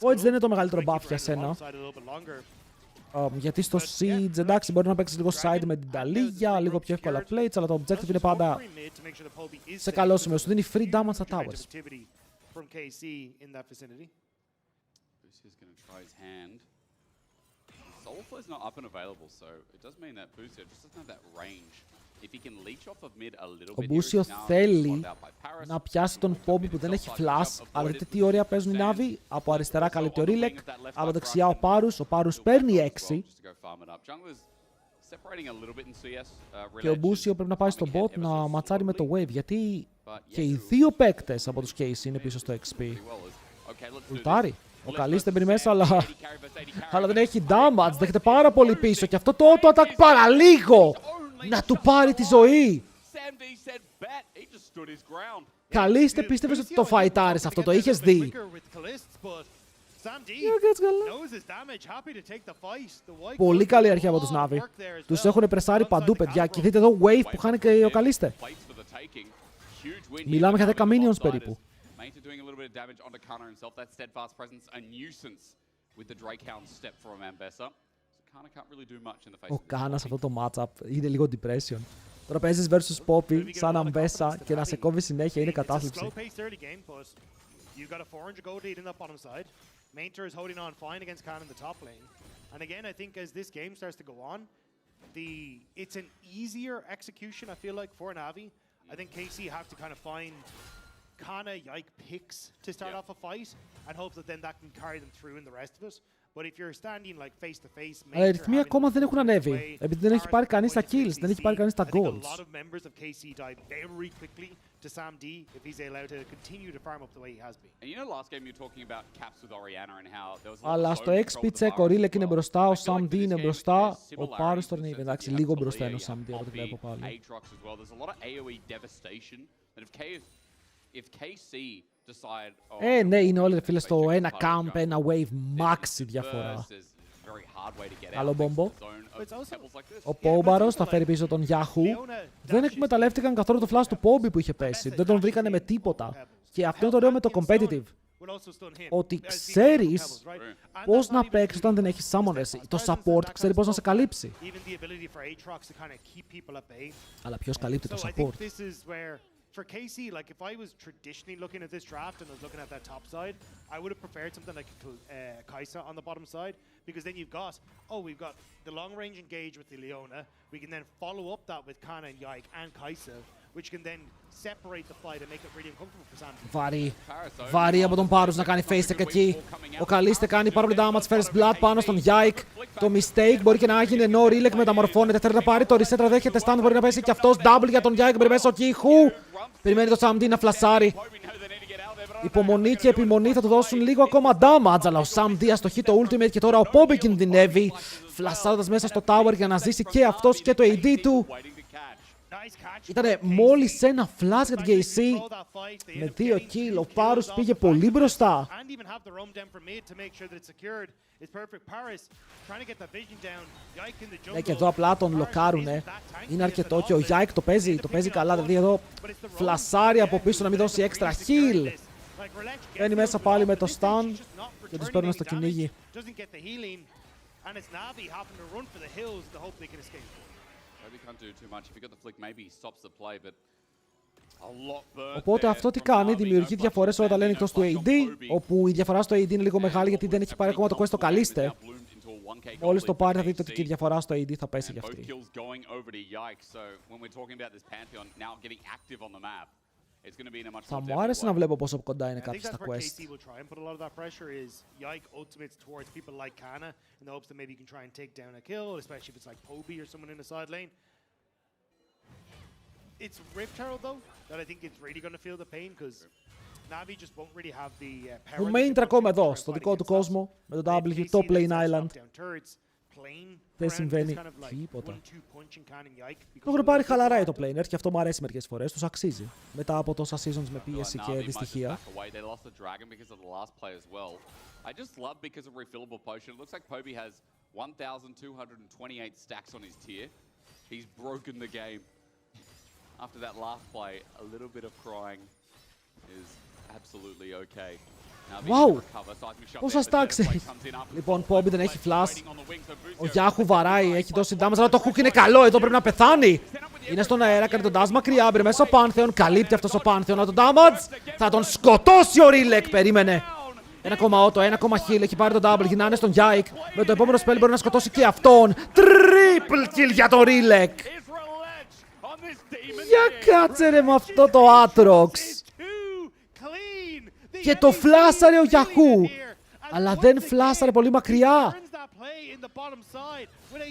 Voids δεν είναι το μεγαλύτερο buff για σένα. Γιατί στο Siege, εντάξει, μπορεί να παίξεις λίγο side με την ταλίγια, λίγο πιο εύκολα plates, αλλά το objective είναι πάντα σε καλό σημείο. Σου δίνει free damage στα towers. Soulflow is not up and available, so it does mean that Busio just doesn't have that range. If he can leech off of mid a little bit, ο Μπούσιο θέλει να πιάσει τον Poby που δεν έχει flash, αλλά δείτε τι ωραία παίζουν οι Navi. Από αριστερά καλύπτει ο Ρίλεκ, από δεξιά ο Πάρους παίρνει 6. Και ο Μπούσιο πρέπει να πάει στο bot να ματσάρει με το wave, γιατί και οι δύο παίκτες από τους Case είναι πίσω στο XP. Ουλτάρει. Ο Καλής δεν μπαίνει μέσα, αλλά δεν έχει damage, δέχεται πάρα πολύ πίσω. Και αυτό το auto attack παραλίγο να του πάρει τη ζωή. Καλίστε, πίστευες ότι το φαϊτάρεις αυτό, το είχες δει. Πολύ καλή αρχή από τους Νάβη. Τους έχουν πρεσάρει παντού, παιδιά. Και δείτε εδώ wave που χάνει και ο Καλίστε. Μιλάμε για 10 minions περίπου. Ο Κάνα σε αυτό το matchup είναι λίγο depression. Τώρα παίζεις versus Poppy σαν Αμπέσα και να σε κόβει συνέχεια είναι κατάθλιψη. Mainter is holding on fine against Khan in the top lane. And again, I think as this game starts to go on, it's an easier execution, I feel like, for Navi. I think KC have to kind of find Kana Yike picks to start off a fight and hope that then that can carry them through in the rest of it. But if you're standing like face to face, αλλά οι ρυθμοί ακόμα δεν έχουν ανέβει. Επειδή δεν έχει πάρει κανείς τα kills, δεν έχει πάρει κανείς τα goals. Αλλά στο XP check ο Rilek είναι μπροστά, ο Sam D είναι μπροστά, ο Paris τώρα είναι εντάξει, λίγο μπροστά είναι ο Sam D από ό,τι βλέπω πάλι. Ναι, είναι όλοι φίλε στο ένα camp, ένα wave, max η διαφορά. Άλλο μπομπο. Ο Πόμπαρος θα φέρει πίσω τον Yahoo. Δεν εκμεταλλεύτηκαν καθόλου το flash του Poby που είχε πέσει. Δεν τον βρήκανε με τίποτα. Και αυτό είναι το ωραίο με το competitive. Ότι ξέρεις πώς να παίξεις όταν δεν έχεις summoners. Το support ξέρει πώς να σε καλύψει. Αλλά ποιος καλύπτει το support? For KC, like if I was traditionally looking at this draft and I was looking at that top side, I would have preferred something like Kai'Sa on the bottom side, because then you've got, we've got the long range engage with the Leona, we can then follow up that with Kana and Yike and Kai'Sa, which can then separate the fight and make it really uncomfortable for Sam. Βαρύ από τον Πάρους να κάνει face εκεί. Ο Καλίστε κάνει πάρα πολύ damage, first blood πάνω στον Yike. Το mistake μπορεί και να έγινε ενώ ο Rilek μεταμορφώνεται. Θέλει να πάρει το reset, δέχεται stand, μπορεί να πέσει και αυτός. Double για τον Yike, περιμένει ο Kihu. Περιμένει το Sam D να φλασάρει. Υπομονή και επιμονή θα του δώσουν λίγο ακόμα damage, αλλά ο Sam D αστοχεί το ultimate και τώρα ο Poby κινδυνεύει. Φλασάροντας μέσα στο tower για να ζήσει και αυτός και το AD του. Ήτανε μόλις ένα flash για την KC με 2 kill. Ο Πάρους πήγε πολύ μπροστά. Ναι, και εδώ απλά τον λοκάρουνε. Είναι αρκετό και ο Yike το παίζει καλά. Δηλαδή εδώ φλασάρει από πίσω να μην δώσει extra heal. Μπαίνει μέσα πάλι με το stun και τους παίρνουν στο κυνήγι. Οπότε αυτό τι κάνει, δημιουργεί διαφορές όλα τα lane εκτός του AD, όπου η διαφορά στο AD είναι λίγο μεγάλη γιατί δεν έχει πάρει ακόμα το quest το Καλίστε. Μόλις το πάρει θα δείτε ότι και η διαφορά στο AD θα πέσει για αυτή. Θα μου άρεσε να βλέπω πόσο κοντά είναι κάποιοι στα quest. It's Rift Herald though that I think it's really going to feel the pain because Navi just won't really have the power. Ο main ακόμα εδώ, στο δικό του κόσμο, με το W, top lane island. Δεν συμβαίνει τίποτα. Το έχουν πάρει χαλαρά το plane, και αυτό μου αρέσει μερικές φορές, τους αξίζει. Μετά από τόσα seasons με πίεση και δυστυχία. I just love because of refillable potion. It looks like Poby has 1,228 stacks on his tier. He's broken the game. After that last play, a little bit of crying is absolutely okay. Wow! Πόσα stacks έχει. Λοιπόν, Poby δεν έχει flash. Ο Yahoo βαράει, έχει δώσει damage, αλλά το hook είναι καλό, εδώ πρέπει να πεθάνει. Είναι στον αέρα, κάνει τον dash μακριά, μπρε μέσα στο Pantheon, καλύπτει αυτός ο Pantheon, να τον damage. Θα τον σκοτώσει ο Rilek, περίμενε. 1,8, 1,0 heal, έχει πάρει τον double, γυρνάνε στον Yike. Με το επόμενο spell μπορεί να σκοτώσει και αυτόν. Triple kill για τον Rilek. Για κάτσε ρε με αυτό το Aatrox. Και το φλάσαρε ο Yahoo. Αλλά δεν φλάσαρε πολύ μακριά.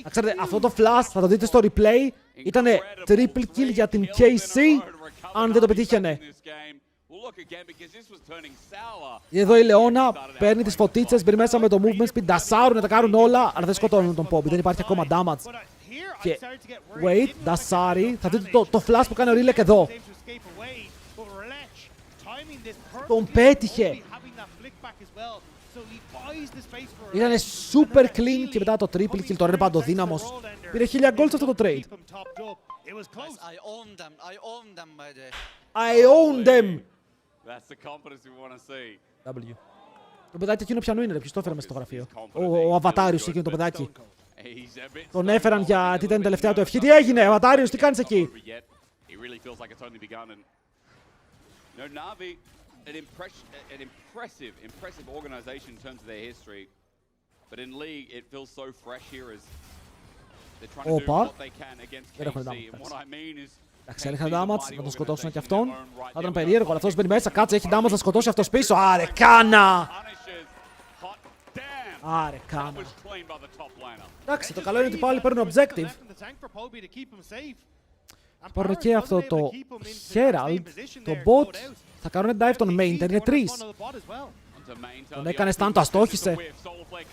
Ξέρετε, αυτό το flash θα το δείτε στο replay. Ήτανε triple kill για την KC. Αν δεν το πετύχαινε. Εδώ η Λεώνα παίρνει τις φωτίτσες, μπει μέσα με το movement speed, ντασάρουν, τα κάνουν όλα, αλλά δεν σκοτώνουν τον Poby, δεν υπάρχει ακόμα damage. Και wait, ντασάρει, θα δείτε το flash που κάνει ο Rilek εδώ. Τον πέτυχε. Ήτανε super clean και μετά το triple kill. Τώρα είναι παντοδύναμος. Πήρε 1000 gold σε αυτό το trade. I own them. That's the confidence we want to see. W. Το παιδάκι εκείνο πιανού είναι, ποιος το έφερε μέσα στο γραφείο. Ο Αβατάριος εκείνο το παιδάκι. Τον έφεραν γιατί ήταν η τελευταία του ευχή. Τι έγινε, Αβατάριος, τι κάνεις εκεί. An impressive organization in terms of their history, but in league it feels so fresh here as they're trying to do what they can against KC. And what I mean is εντάξει, έλεγχαν damage, να τον σκοτώσουν και αυτόν. Θα ήταν περίεργο, αλλά αυτός μπαίνει μέσα, κάτσε, έχει damage να σκοτώσει αυτός πίσω. Άρε, κάνα! Άρε, κάνα. Εντάξει, το καλό είναι ότι πάλι παίρνουν objective. Πάρουν και αυτό το Herald, το bot. Θα κάνουν dive τον main, είναι 3. Τον έκανε stun, το αστόχησε.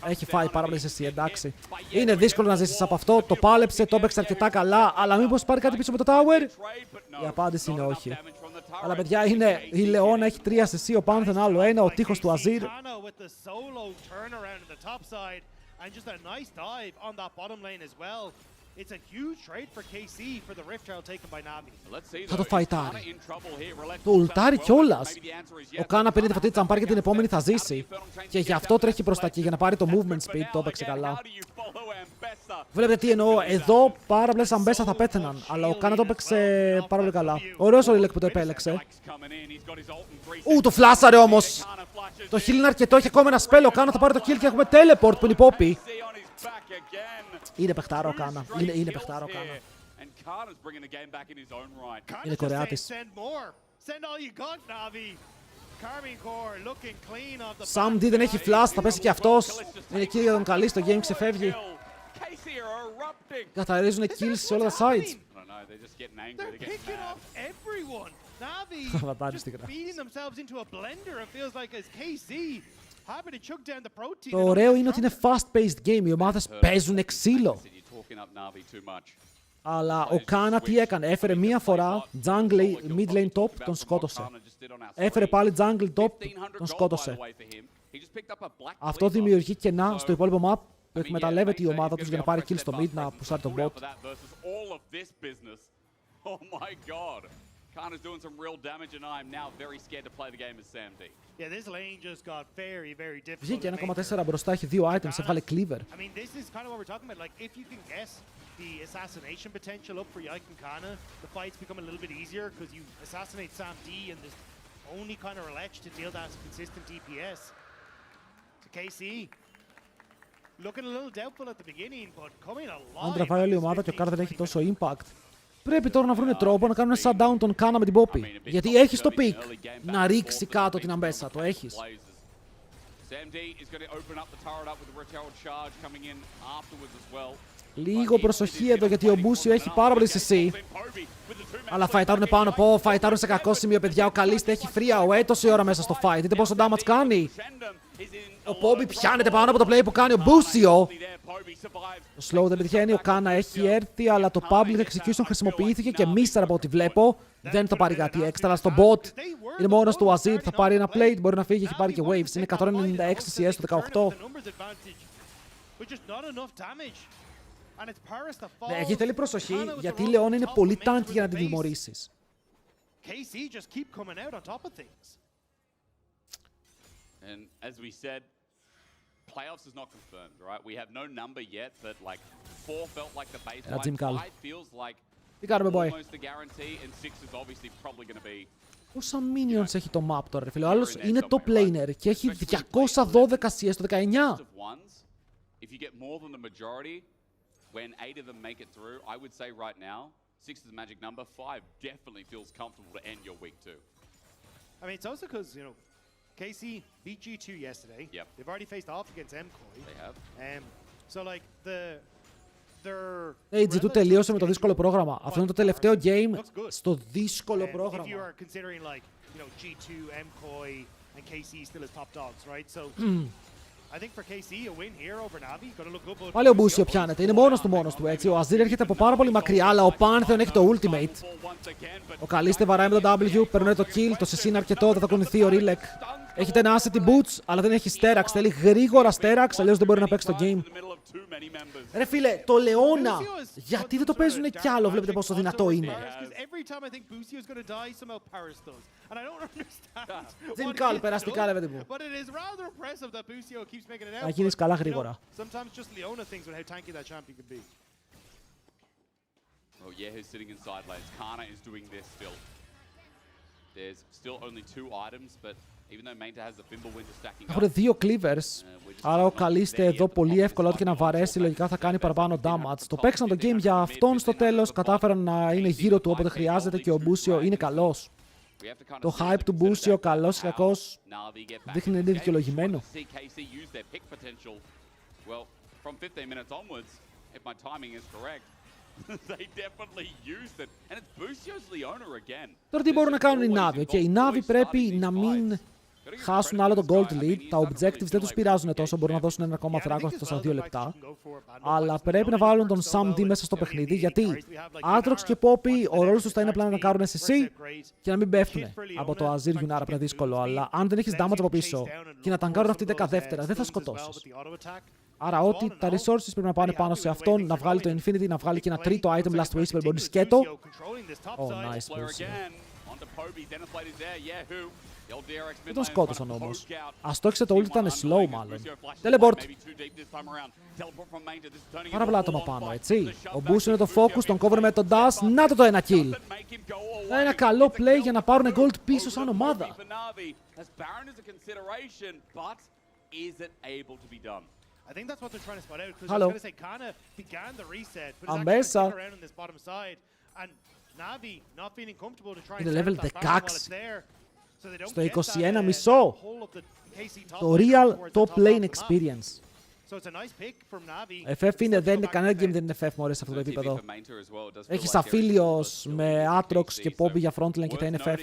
Έχει φάει πάρα πολύ εσύ, εντάξει. Είναι δύσκολο να ζήσεις από αυτό, το πάλεψε, το έπαιξε αρκετά καλά, αλλά μήπως πάρει κάτι πίσω με το tower. Η απάντηση είναι όχι. Αλλά παιδιά, είναι η Λεώνα, έχει 3 CC, ο Panthen άλλο 1, ο τείχος του Azir. It's a huge trade for KC for the Rift Trail taken by Navi. Θα το φαϊτάρει. Το ουλτάρει κιόλας. Ο Κάνα παίρνει τη φωτίτσα, αν πάρει και την επόμενη θα ζήσει. Και γι' αυτό τρέχει προς τα εκεί, για να πάρει το movement speed, το έπαιξε καλά. Βλέπετε τι εννοώ, εδώ πάρα πολλές Αμπέσα θα πέθαιναν, αλλά ο Κάνα το έπαιξε πάρα πολύ καλά. Ωραίος ο Λίλεκ που το επέλεξε. Το φλάσαρε όμως. Το heal είναι αρκετό, έχει ακόμα ένα spell, ο Κάνα θα πάρει το kill και έχουμε teleport που είναι η Poppy. Είναι παιχτάρο Κάνα. Είναι παιχτάρο Κάνα. Είναι Κορεάτης. Sam D δεν έχει flash, θα πέσει και αυτός. Είναι kill για τον καλή, στο game ξεφεύγει. Καθαρίζουν kills σε όλα τα sides. Βατάρι στη γράφη. Το ωραίο είναι ότι είναι fast-paced game, οι ομάδες παίζουν ξύλο. Αλλά ο Κάνα τι έκανε, έφερε μία φορά jungle mid lane top, τον σκότωσε. Έφερε πάλι jungle top, τον σκότωσε. Αυτό δημιουργεί κενά στο υπόλοιπο map, που εκμεταλλεύεται η ομάδα τους για να πάρει kill στο mid, να πουσάρει τον bot. Kana's doing some real damage and I'm now very scared to play the game as Sam D. Yeah, this lane just got very, very difficult. Βγήκε 1,4 μπροστά, έχει 2 items, έβγαλε cleaver. I mean, this is kind of what we're talking about. Like, if you can guess the assassination potential up for Yike and Kana, the fights become a little bit easier because you assassinate Sam D and there's only kind of Relech to deal that consistent DPS. To KC, looking a little doubtful at the beginning, but coming alive. Αν τραβάει όλη η ομάδα και ο Κάρ δεν έχει τόσο impact. Πρέπει τώρα να βρουν τρόπο να κάνουν shutdown τον Κάνα με την Poppy. Γιατί έχεις το pick να ρίξει κάτω την Αμπέσα. Το έχεις. Λίγο προσοχή εδώ γιατί ο Μπούσιο έχει πάρα πολύ CC. Αλλά φαϊτάρουν πάνω από, φαϊτάρουν σε κακό σημείο παιδιά. Ο Καλίστα έχει free away τόση ώρα μέσα στο fight. Δείτε πόσο damage κάνει. Ο Poppy πιάνεται πάνω από το play που κάνει ο Μπούσιο. Το slow δεν πετυχαίνει, ο Κάνα έχει έρθει, αλλά το public execution χρησιμοποιήθηκε και μίσερα από ό,τι βλέπω. Δεν θα πάρει κάτι έξτρα, αλλά στο bot είναι μόνος του Azir, θα πάρει ένα plate, μπορεί να φύγει, έχει πάρει και waves. Είναι 196 CS το 18. Ναι, εκεί θέλει προσοχή, γιατί η Λεώνα είναι πολύ tanky για να την τιμωρήσεις. And as we said, playoffs is not confirmed, right? We have no number yet, but like 4 felt like the baseline. 5 feels like almost the guarantee, and 6 is obviously probably going to be. Πόσα minions έχει το map τώρα, ρε φίλε. Ο άλλος είναι top laner και έχει 212 CS το 19. If you get more than the majority, when 8 of them make it through, I would say right now, 6 is the magic number. 5 definitely feels comfortable to end your week 2. I mean, it's also because, you know, KC beat G2 yesterday. Yep. They've already faced off against Mkoi. They have. So like their G2 τελείωσε με το δύσκολο πρόγραμμα. Αυτό είναι το τελευταίο game στο δύσκολο πρόγραμμα. If you are considering like, you know, G2, Mkoi and KC still as top dogs, right? So Πάλι ο Μπούσιο πιάνεται, είναι μόνος του έτσι. Ο Αζίρ έρχεται από πάρα πολύ μακριά, αλλά ο Πάνθεον έχει το ultimate. Ο Καλίστε βαράει με τον W, παίρνει το kill, το CC είναι αρκετό, θα κουνηθεί ο Ρίλεκ. Έχει tenacity boots, αλλά δεν έχει Sterax. Θέλει γρήγορα Sterax, αλλιώς δεν μπορεί να παίξει το game. Ρε φίλε, το Λεώνα, γιατί δεν το παίζουν κι άλλο, βλέπετε πόσο δυνατό είναι. Jim Cal, περαστικά ρε παιδί μου. Να γίνεις καλά γρήγορα. Oh yeah, who's sitting in side lanes? Kana is doing this still. There's still only 2 items, but even though Mainta has the Fimbulwind stacking up. Έχουν 2 cleavers, άρα ο Καλίστε εδώ πολύ εύκολα ό,τι και να βαρέσει λογικά θα κάνει παραπάνω damage. Το παίξαν το game για αυτόν στο τέλος, κατάφεραν να είναι γύρω του όποτε χρειάζεται και ο Μπούσιο είναι καλός. Το hype του Μπούσιο, καλός ή κακός, δείχνει να είναι δικαιολογημένο. Well, from 15 minutes onwards, if my timing is correct, they definitely used it. And it's Busio's Leona again. Τώρα τι μπορούν να κάνουν οι Navi? Okay, οι Navi πρέπει να μην χάσουν άλλο το gold lead. Τα objectives δεν τους πειράζουν τόσο, μπορούν να δώσουν ένα ακόμα φράγκο αυτό στα 2 λεπτά. Αλλά πρέπει να βάλουν τον Sam D μέσα στο παιχνίδι, γιατί Aatrox και Poppy, ο ρόλος τους θα είναι απλά να κάνουν SSC και να μην πέφτουν από το Azir Yunara που είναι δύσκολο. Αλλά αν δεν έχεις damage από πίσω και να ταγκάρουν αυτή 10 δεύτερα, δεν θα σκοτώσεις. Άρα ό,τι τα resources πρέπει να πάνε πάνω σε αυτόν, να βγάλει το Infinity, να βγάλει και ένα τρίτο item Last Whisper, μπορεί σκέτο. Oh, nice Bucio. Δεν τον σκότωσαν όμως. Ας το έξε το ult, ήταν slow μάλλον. Teleport. Πάρα πολλά άτομα πάνω, έτσι. Ο Bucio είναι το focus, τον cover με τον dash. Να το ένα kill. Ένα καλό play για να πάρουν gold πίσω σαν ομάδα. I think that's what they're trying to spot out, because Hello. I was going to say Kana began the reset, but I'm is actually Bessa. around on this bottom side, and Navi not feeling comfortable to try and Είναι set level that baron while 16. it's there, so they don't Στο get 21 that μισό. whole of the KC top Το lane real towards the top top lane half of the map. experience. So it's a nice pick from Navi. FF είναι, δεν είναι, κανένα game δεν είναι FF μωρέ σε αυτό το επίπεδο. Έχεις αφίλιος με Aatrox και Poppy για frontline και θα είναι FF.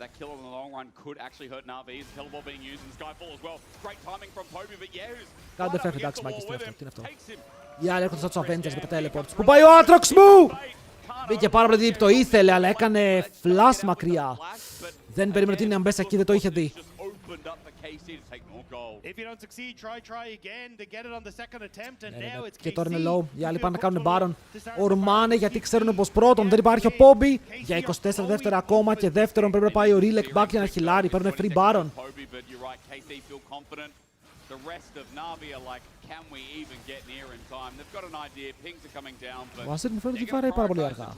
That kill in the long run could actually hurt Navi. Teleport being used in Skyfall as well. Great timing from Poppy, but Yehu's Κάντε FF, εντάξει Μάκης, τι είναι αυτό. Οι άλλοι έρχονται σαν τους Avengers με τα teleports. Πού πάει ο Aatrox μου! Μπήκε πάρα πολύ deep, το ήθελε, αλλά έκανε flash μακριά. Δεν περίμενε ότι είναι Ambessa εκεί, δεν το είχε δει. Και τώρα είναι low, οι άλλοι πάνε να κάνουν Baron. Ορμάνε γιατί ξέρουν πως πρώτον δεν υπάρχει ο Poppy. Για 24 δεύτερα ακόμα και δεύτερον πρέπει να πάει ο Rilek back για να χιλάρει, παίρνουν free Baron. Ο Άσερ μου φαίνεται ότι βαράει πάρα πολύ αργά.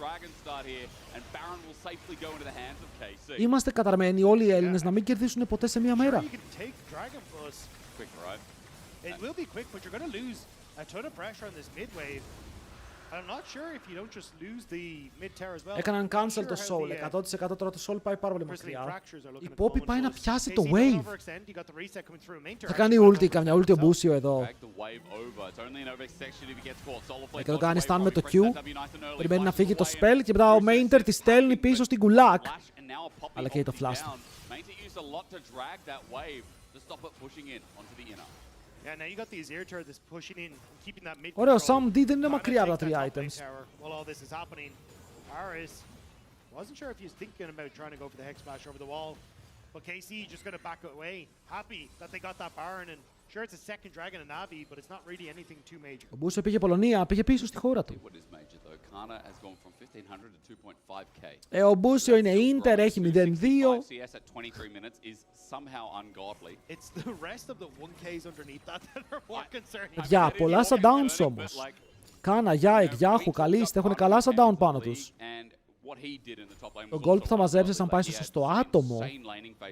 Είμαστε καταρμένοι όλοι οι Έλληνες να μην κερδίσουν ποτέ σε μία μέρα. It will be quick, but you're going to lose a ton of pressure on this mid wave. I'm not sure if you don't just lose the mid tower as well. Έκαναν cancel το Soul, 100% τώρα το Soul πάει πάρα πολύ μακριά. Η Poppy πάει να πιάσει το wave. Θα κάνει ulti, καμιά ulti ο Μπούσιο εδώ. Και το κάνει stun με το Q. Περιμένει να φύγει το spell και μετά ο Mainter τη στέλνει πίσω στην Gulak. Αλλά και το flash του. Ωραίο, Sam D δεν είναι μακριά από τα 3 items. Wasn't sure if he was thinking about trying to go for the Hex Smash over the wall, but KC just going to back it away. Happy that they got that Baron, and sure it's a second dragon and Navi, but it's not really anything too major. Ο Μπούσιο πήγε Πολωνία, πήγε πίσω στη χώρα του. Ο Μπούσιο είναι Inter, έχει 0-2. Για πολλά shutdowns όμως. Κάνα, Γιάεκ, Γιάχου, Καλίστε, έχουν καλά shutdown πάνω τους. Το gold που θα μαζέψει αν πάει στο σωστό άτομο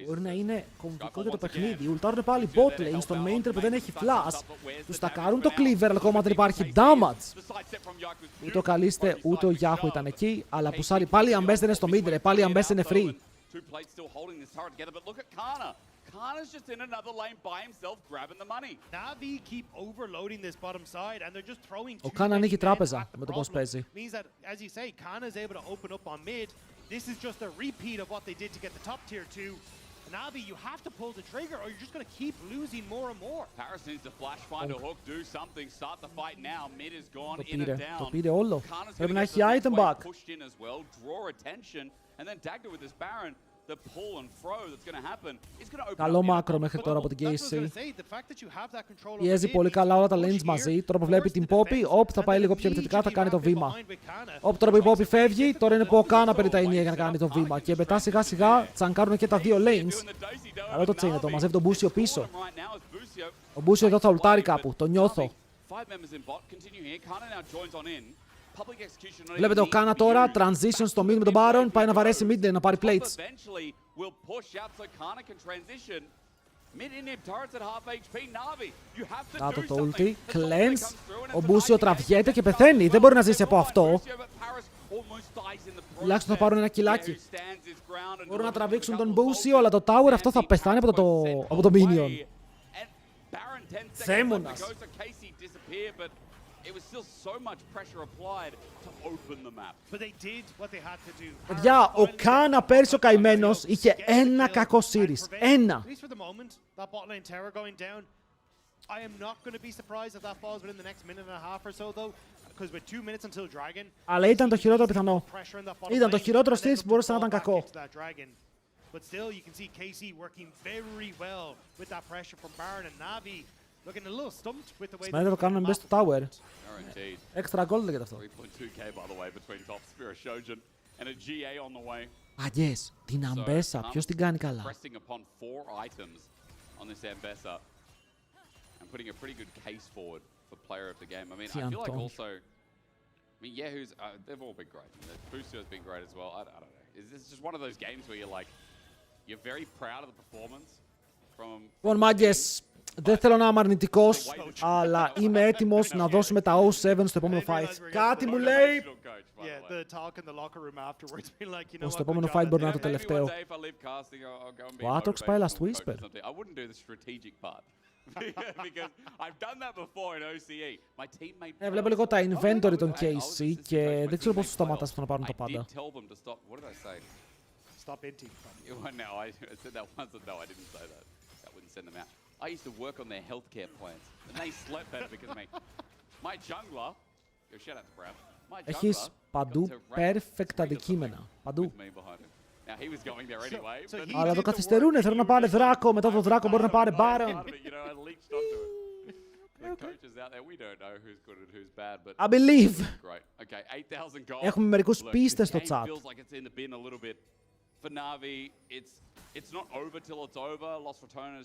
μπορεί να είναι κομβικό για το παιχνίδι. Ουλτάρουν πάλι bot lane στον Mainter που δεν έχει flash. Τους τακάρουν το cleaver, αλλά ακόμα δεν υπάρχει damage. Ούτε ο Καλίστε ούτε ο Γιάχου ήταν εκεί, αλλά πουσάρει. Πάλι η Ambessa είναι στο mid, πάλι η Ambessa είναι free. Kana's just in another lane by himself grabbing the money. Navi keep overloading this bottom side and they're just throwing Ο Κάνα ανοίγει τράπεζα με το πώς παίζει. Means that, as you say, Kana's able to open up on mid. This is just a repeat of what they did to get the top tier 2. Navi, you have to pull the trigger or you're just going to keep losing more and more. Paris needs to flash, find a hook, do something, start the fight now. Mid is gone, in and down. Το πήρε όλο. Kana's Πρέπει gonna να get έχει the item wave back. pushed in as well, draw attention, and then Dagda with this Baron. The pull and throw that's going to happen is going to open Καλό up the μάκρο other μέχρι τώρα από την KC. The Πιέζει πολύ καλά όλα τα lanes μαζί. Τώρα που βλέπει την Poppy, όπ θα πάει λίγο πιο επιθετικά, θα κάνει το βήμα. Όπ τώρα που η Poppy φεύγει, τώρα είναι που ο Κάνα παίρνει τα ενία για να κάνει το βήμα. Και μετά σιγά σιγά τσανκάρουν και τα δύο lanes. Καλό το τσέινετο, μαζεύει τον Μπούσιο πίσω. Ο Μπούσιο εδώ θα ουλτάρει κάπου, το νιώθω. Βλέπετε ο Κάνα τώρα, transition στο mid με τον Baron, πάει να βαρέσει mid να πάρει plates. Κάτω το ulti, cleanse, ο Μπούσιο τραβιέται και πεθαίνει, δεν μπορεί να ζήσει από αυτό. Τουλάχιστον θα πάρουν ένα κιλάκι. Μπορούν να τραβήξουν τον Μπούσιο, αλλά το tower αυτό θα πεθάνει από το minion. Θέμονας. It was still so much pressure applied to open the map. But they did what they had to do. Παιδιά, ο Κάνα πέρσι ο καημένος είχε ένα κακό series. Ένα. At least for the moment, that bot lane tower going down. I am not going to be surprised if that falls within the next minute and a half or so though. Because with 2 minutes until Dragon. Αλλά ήταν το χειρότερο πιθανό. Ήταν το χειρότερο series που μπορούσε να ήταν κακό. But still, you can see KC working very well with that pressure from Baron and Navi. Looking a little stumped with the way Σημαίνει το κάνουμε μέσα στο tower. Extra gold λέγεται αυτό. 3.2k by the way between top Spirit Shogun and a GA on the way. Αγιές, την Αμπέσα, ποιος την κάνει καλά. Pressing upon 4 items on this Ambessa and putting a pretty good case forward for player of the game. I mean, I feel like also, I mean, Yahoo's, they've all been great. Boostio's been great as well. I don't know. Is this just one of those games where you're like, you're very proud of the performance from... Λοιπόν, μάγκες, δεν θέλω να είμαι αρνητικός, αλλά είμαι έτοιμος να δώσουμε τα 0-7 στο επόμενο fight. Κάτι μου λέει πως το επόμενο fight μπορεί να είναι το τελευταίο. Ο Aatrox πάει last whisper. Βλέπω λίγο τα inventory των KC και δεν ξέρω πώς τους σταματάς που να πάρουν τα πάντα. Stop hinting. No, I said that once, but no, I didn't say that. That wouldn't send them out. I used to work on their healthcare plans, and they slept better because of me. My jungler, go shout out to Brad. My jungler Έχεις παντού perfect αντικείμενα. Παντού. Now he was going there anyway. Αλλά το καθυστερούνε, θέλουν να πάρει δράκο, μετά το δράκο μπορεί να πάρει Baron. I believe. Έχουμε μερικούς πίστες στο chat.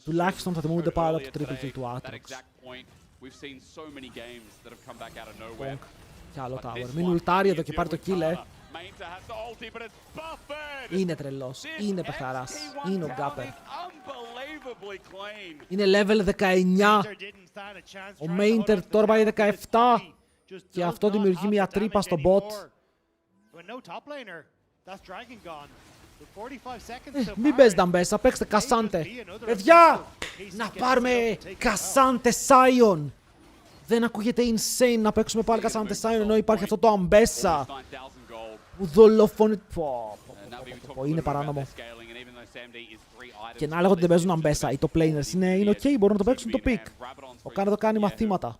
Τουλάχιστον θα θυμούνται πάρα από το triple kill του Aatrox. Κι άλλο tower. Μην ουλτάρει εδώ και πάρει το kill, Είναι τρελός, είναι παιχταράς, είναι ο Γκάπερ. Είναι level 19. Ο Mainter τώρα πάει 17. Και αυτό δημιουργεί μια τρύπα στο bot. Μην παίζετε Αμπέσα, παίξτε Κασάντε. Παιδιά, να πάρουμε Κασάντε Σάιον. Δεν ακούγεται insane να παίξουμε πάλι Κασάντε Σάιον ενώ υπάρχει αυτό το Αμπέσα. Που δολοφονεί... Είναι παράνομο. Και να λέγω ότι δεν παίζουν Αμπέσα. Οι top laners είναι ok, μπορούν να το παίξουν το pick. Ο Κάνα το κάνει μαθήματα.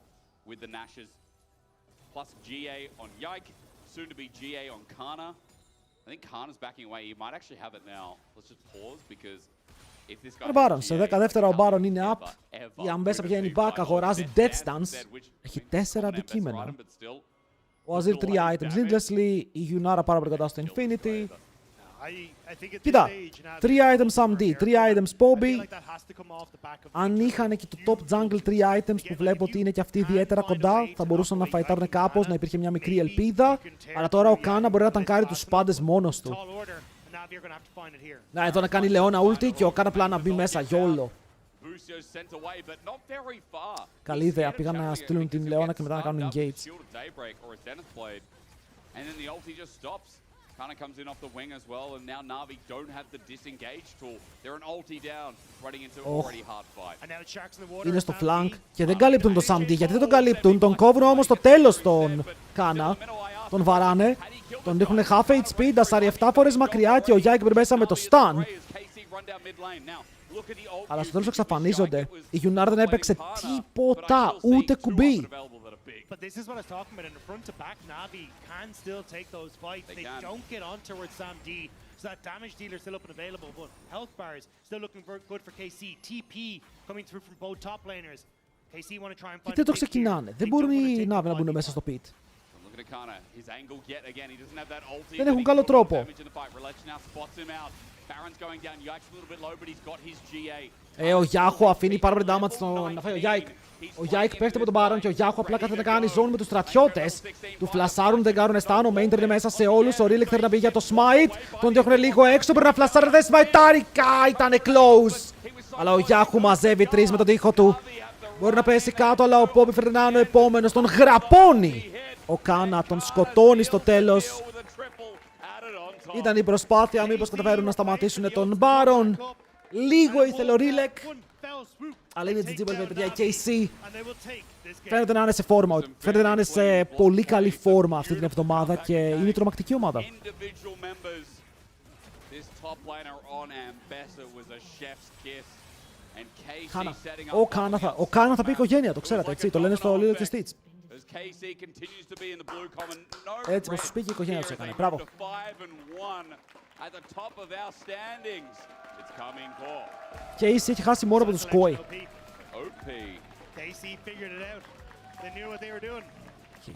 Ο Baron, σε 10 δεύτερα ο Baron είναι up. Η Αμπέσα πηγαίνει back, αγοράζει Death Stance. Έχει 4 αντικείμενα. Ο Azir 3 items needlessly, η Yunara πάρα πολύ κοντά στο Infinity. Κοίτα, 3 items AMD, 3 items Poppy. Αν είχαν και το top jungle 3 items που βλέπω ότι είναι και αυτοί ιδιαίτερα κοντά, θα μπορούσαν να φαϊτάρουν κάπως, να υπήρχε μια μικρή ελπίδα. Αλλά τώρα ο Κάνα μπορεί να ταγκάρει τους πάντες μόνος του. Να, εδώ να κάνει Λεώνα ulti και ο Κάνα απλά να μπει μέσα, γιόλο. Καλή ιδέα, πήγαν να στείλουν την Λεώνα και μετά να κάνουν engage. Kana comes in off the wing as well, and now Na'Vi don't have the disengage tool. They're an ulti down, running into a already hard fight. Είναι στο flank και δεν καλύπτουν τον Samdi. Γιατί δεν τον καλύπτουν, τον κόβουν όμως στο τέλος τον Κάνα. Τον βαράνε, τον ρίχνουν half HP, ντασάρει 7 φορές μακριά και ο Yike μπει μέσα με το stun. Αλλά στο τέλος εξαφανίζονται. Η Yunar δεν έπαιξε τίποτα, ούτε κουμπί. But this is what I was talking about. In the front to back, Navi can still take those fights. They don't get on towards Sam D. So that damage dealer is still up and available, but health bars still looking good for KC. TP coming through from both top laners. KC want to try and find. Και δεν το ξεκινάνε. Δεν μπορούν οι Navi να μπουν μέσα στο pit. Δεν έχουν καλό τρόπο. Ο Γιάχο αφήνει πάρα πολύ damage να φάει ο Γιάικ. Ο Γιάικ πέφτει από τον Baron και ο Γιάχο απλά κάθεται να κάνει zone με τους στρατιώτες. Του φλασάρουν, δεν κάνουν αισθάνο. Main είναι μέσα σε όλους. Ο Rilek θέλει να πει για το smite. Τον διώχνουν λίγο έξω. Πρέπει να φλασάρει, δεν smiteάρει. Ήτανε close. Αλλά ο Γιάχο μαζεύει 3 με τον τοίχο του. Μπορεί να πέσει κάτω, αλλά ο Πόμπι Φερνάνο ο επόμενος τον γραπώνει. Ο Κάνα τον σκοτώνει στο τέλος. Ήταν η προσπάθεια, μήπως καταφέρουν να σταματήσουν τον Baron. Λίγο ήθελε ο Rilek. Αλλά είναι GG παιδιά, η KC φαίνεται να είναι σε φόρμα. Φαίνεται να είναι σε πολύ καλή φόρμα αυτή την εβδομάδα και είναι η τρομακτική ομάδα. Ο Κάνα θα πει οικογένεια, το ξέρατε, έτσι, το λένε στο Little και Stitch. Έτσι πως τους πήγε η οικογένεια τους έκανε, μπράβο. Και η έχει χάσει μόνο από τους Mkoi.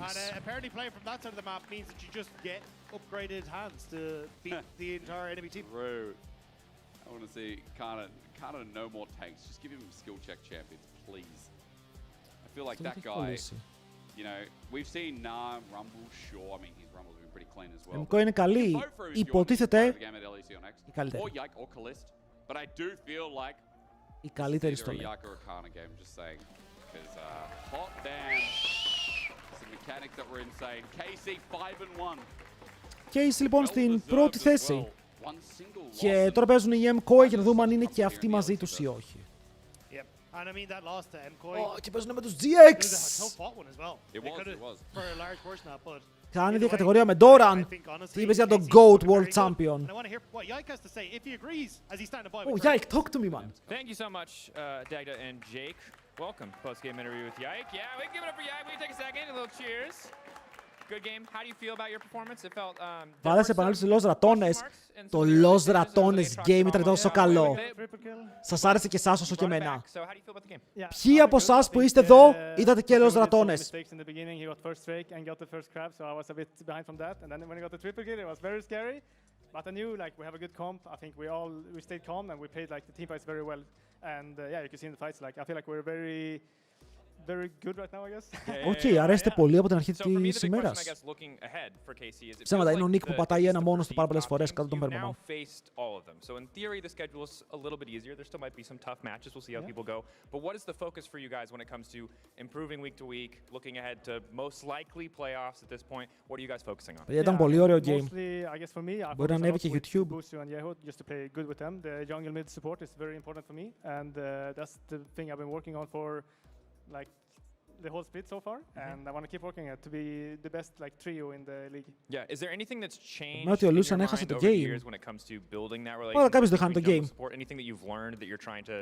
And apparently playing from that side of the map means that you just get upgraded hands to beat the entire enemy team. I want to see Kana no more tanks. Just give him skill check champions, please. I feel like that guy, you know, we've seen Nam Rumble, sure. I mean, his Rumble's been pretty clean as well. Mkoi είναι καλή, υποτίθεται η καλύτερη. But I do feel like η καλύτερη στο LoL. Just saying, because hot damn, some mechanics that were insane. KC 5-1. KC λοιπόν στην πρώτη θέση. Και τώρα παίζουν οι Mkoi για να δούμε αν είναι και αυτοί μαζί τους ή όχι. And I mean that loss to Mkoi. Και παίζουν με τους GX. Κάνει διακατηγορία με Doran. Τι είπες για τον GOAT World Champion. Oh, Yike, talk to me, man. Thank you so much, Dagda and Jake. Welcome, post-game interview with Yike. Yeah, we can give it up for Yike. We can take a second, a little cheers. Good game. How do you feel about your performance? It felt Βάλε σε επανάληψη Los Ratones. Το Los Ratones game ήταν τόσο καλό. Σας άρεσε και εσάς όσο και εμένα. Ποιοι από εσάς που είστε εδώ είδατε και Los Ratones? But I knew like we have a good comp. I think we stayed calm and we played like the team fights very well. And yeah, you can see in the fights like I feel like we're very good right now, I guess. Όχι, αρέστε πολύ από την αρχή της ημέρας. Ψέματα, είναι ο Νίκ που πατάει ένα μόνο του πάρα πολλές φορές κάτω τον Πέρμαμαν. So in theory, the schedule is a little bit easier. There still might be some tough matches. We'll see how people go. But what is the focus for you guys when it comes to improving week to week, looking ahead to most likely playoffs at this point? What are you guys focusing on? Ήταν πολύ ωραίο game. Mostly, I guess for me, I μπορεί να ανέβει και YouTube. Busu and Yeho just to play good with them. The jungle mid support is very important for me, and that's the thing I've been working on for like the whole split so far, and I want to keep working at to be the best like trio in the league. Yeah, is there anything that's changed in your mind over the years when it comes to building that relationship? Anything that you've learned that you're trying to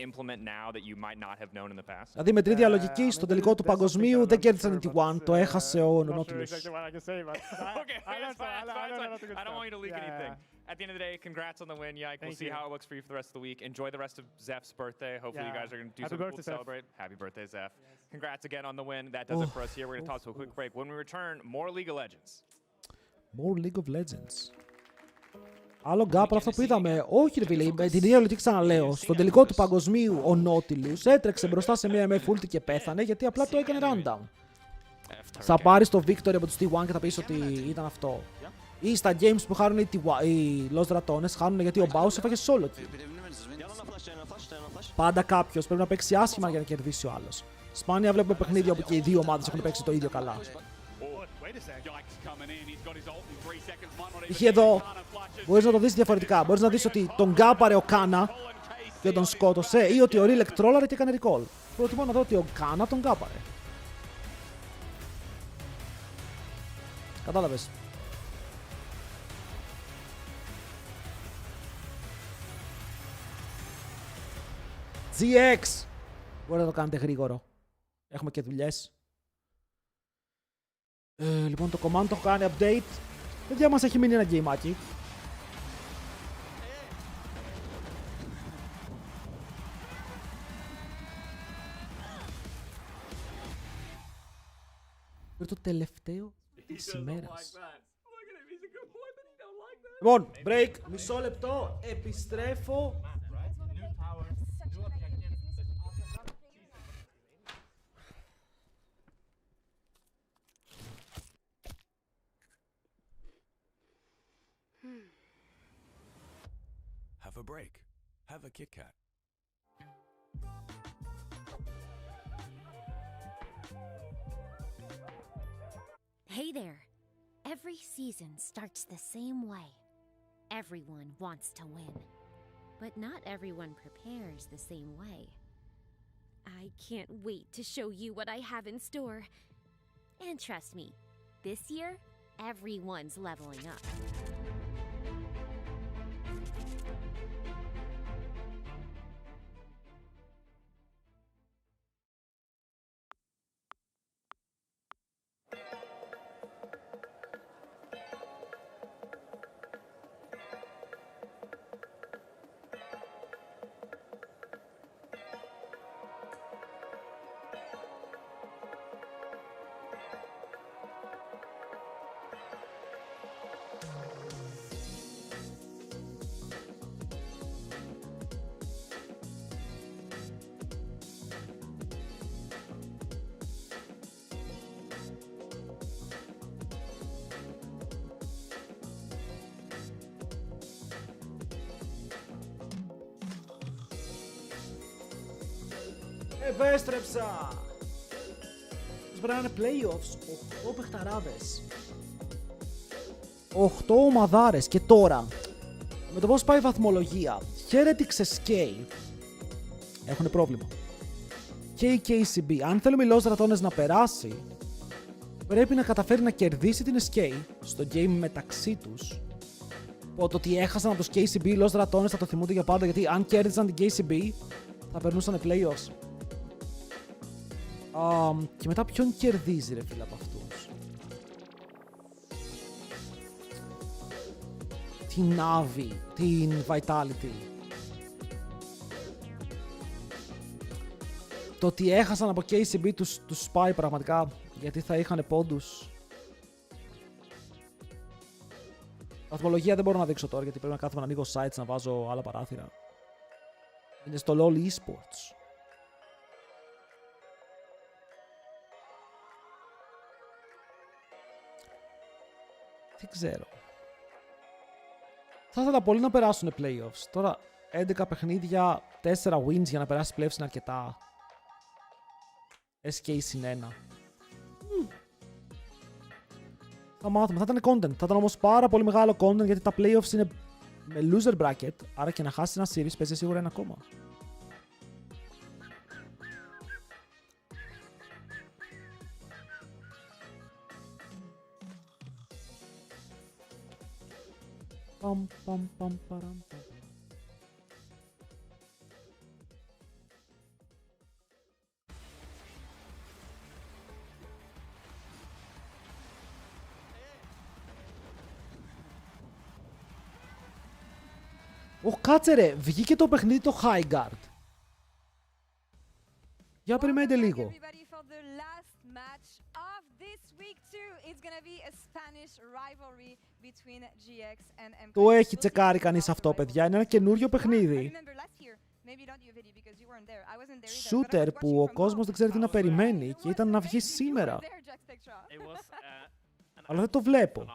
implement now that you might not have known in the past? Δηλαδή με τρίτη διαλογική στο τελικό του παγκοσμίου δεν κέρδισαν την T1, το έχασε ο Nautilus. I don't want you to leak anything. At the end of the day, congrats on the win, Yike. We'll see how it looks for you for the rest of the week. Enjoy the rest of Zeph's birthday. Hopefully you guys are going to do something cool to celebrate. Happy birthday, Zeph. Congrats again on the win. That does it for us here. We're going to toss to a quick break. When we return, more League of Legends. More League of Legends. Άλλο γκάπ από αυτό που είδαμε. Όχι, ρε φίλε, με την ίδια λογική ξαναλέω. Στον τελικό του παγκοσμίου, ο Nautilus έτρεξε μπροστά σε μια MF ulti και πέθανε γιατί απλά το έκανε rundown. Θα πάρει το victory από τους T1 και θα πεις ότι ήταν αυτό. Ή στα games που χάνουν οι Los Ratones, χάνουν γιατί ο Baus έφαγε solo kill. Πάντα κάποιος πρέπει να παίξει άσχημα για να κερδίσει ο άλλος. Σπάνια βλέπουμε παιχνίδια όπου και οι δύο ομάδες έχουν παίξει το ίδιο καλά. Είχε εδώ, μπορείς να το δεις διαφορετικά. Μπορείς να δεις ότι τον γκάπαρε ο Κάνα και τον σκότωσε ή ότι ο Rilek τρόλαρε και έκανε recall. Προτιμώ να δω ότι ο Κάνα τον γκάπαρε. Κατάλαβες. GX! Μπορείτε να το κάνετε γρήγορο. Έχουμε και δουλειές. Λοιπόν, το command το έχω κάνει update. Παιδιά, μας έχει μείνει ένα γκέιμάκι. Είναι το τελευταίο της ημέρας. Λοιπόν, break, μισό λεπτό, επιστρέφω. Have a break. Have a Kit Kat. Hey there. Every season starts the same way. Everyone wants to win. But not everyone prepares the same way. I can't wait to show you what I have in store. And trust me, this year, everyone's leveling up. Επέστρεψα! Τους βράνε playoffs, 8 παιχταράδες. 8 ομαδάρες και τώρα, με το πώς πάει η βαθμολογία, Heretics SK έχουν πρόβλημα. Και η KCB, αν θέλουμε οι Lost Ratones να περάσει, πρέπει να καταφέρει να κερδίσει την SK στο game μεταξύ τους. Το ότι έχασαν από τους KCB οι Lost Ratones θα το θυμούνται για πάντα, γιατί αν κέρδισαν την KCB θα περνούσαν playoffs. Και μετά ποιον κερδίζει ρε φίλε από αυτούς? Την Navi, την Vitality. Το ότι έχασαν από KCB τους σπάει πραγματικά, γιατί θα είχαν πόντους. Βαθμολογία δεν μπορώ να δείξω τώρα, γιατί πρέπει να κάθομαι να ανοίγω sites, να βάζω άλλα παράθυρα. Είναι στο LoL Esports. Δεν ξέρω. Θα ήθελα πολύ να περάσουν playoffs. Τώρα 11 παιχνίδια, 4 wins για να περάσει playoffs είναι αρκετά. SK συν 1. Θα μάθουμε, θα ήταν content. Θα ήταν όμως πάρα πολύ μεγάλο content, γιατί τα playoffs είναι με loser bracket. Άρα και να χάσει ένα series παίζει σίγουρα ένα ακόμα. Κάτσε ρε, βγήκε το παιχνίδι το High Guard. Για περιμένετε λίγο. Το έχει τσεκάρει κανείς αυτό, παιδιά? Είναι ένα καινούριο παιχνίδι. Shooter που ο κόσμος δεν ξέρει τι να περιμένει και ήταν να βγει σήμερα. Αλλά δεν το βλέπω.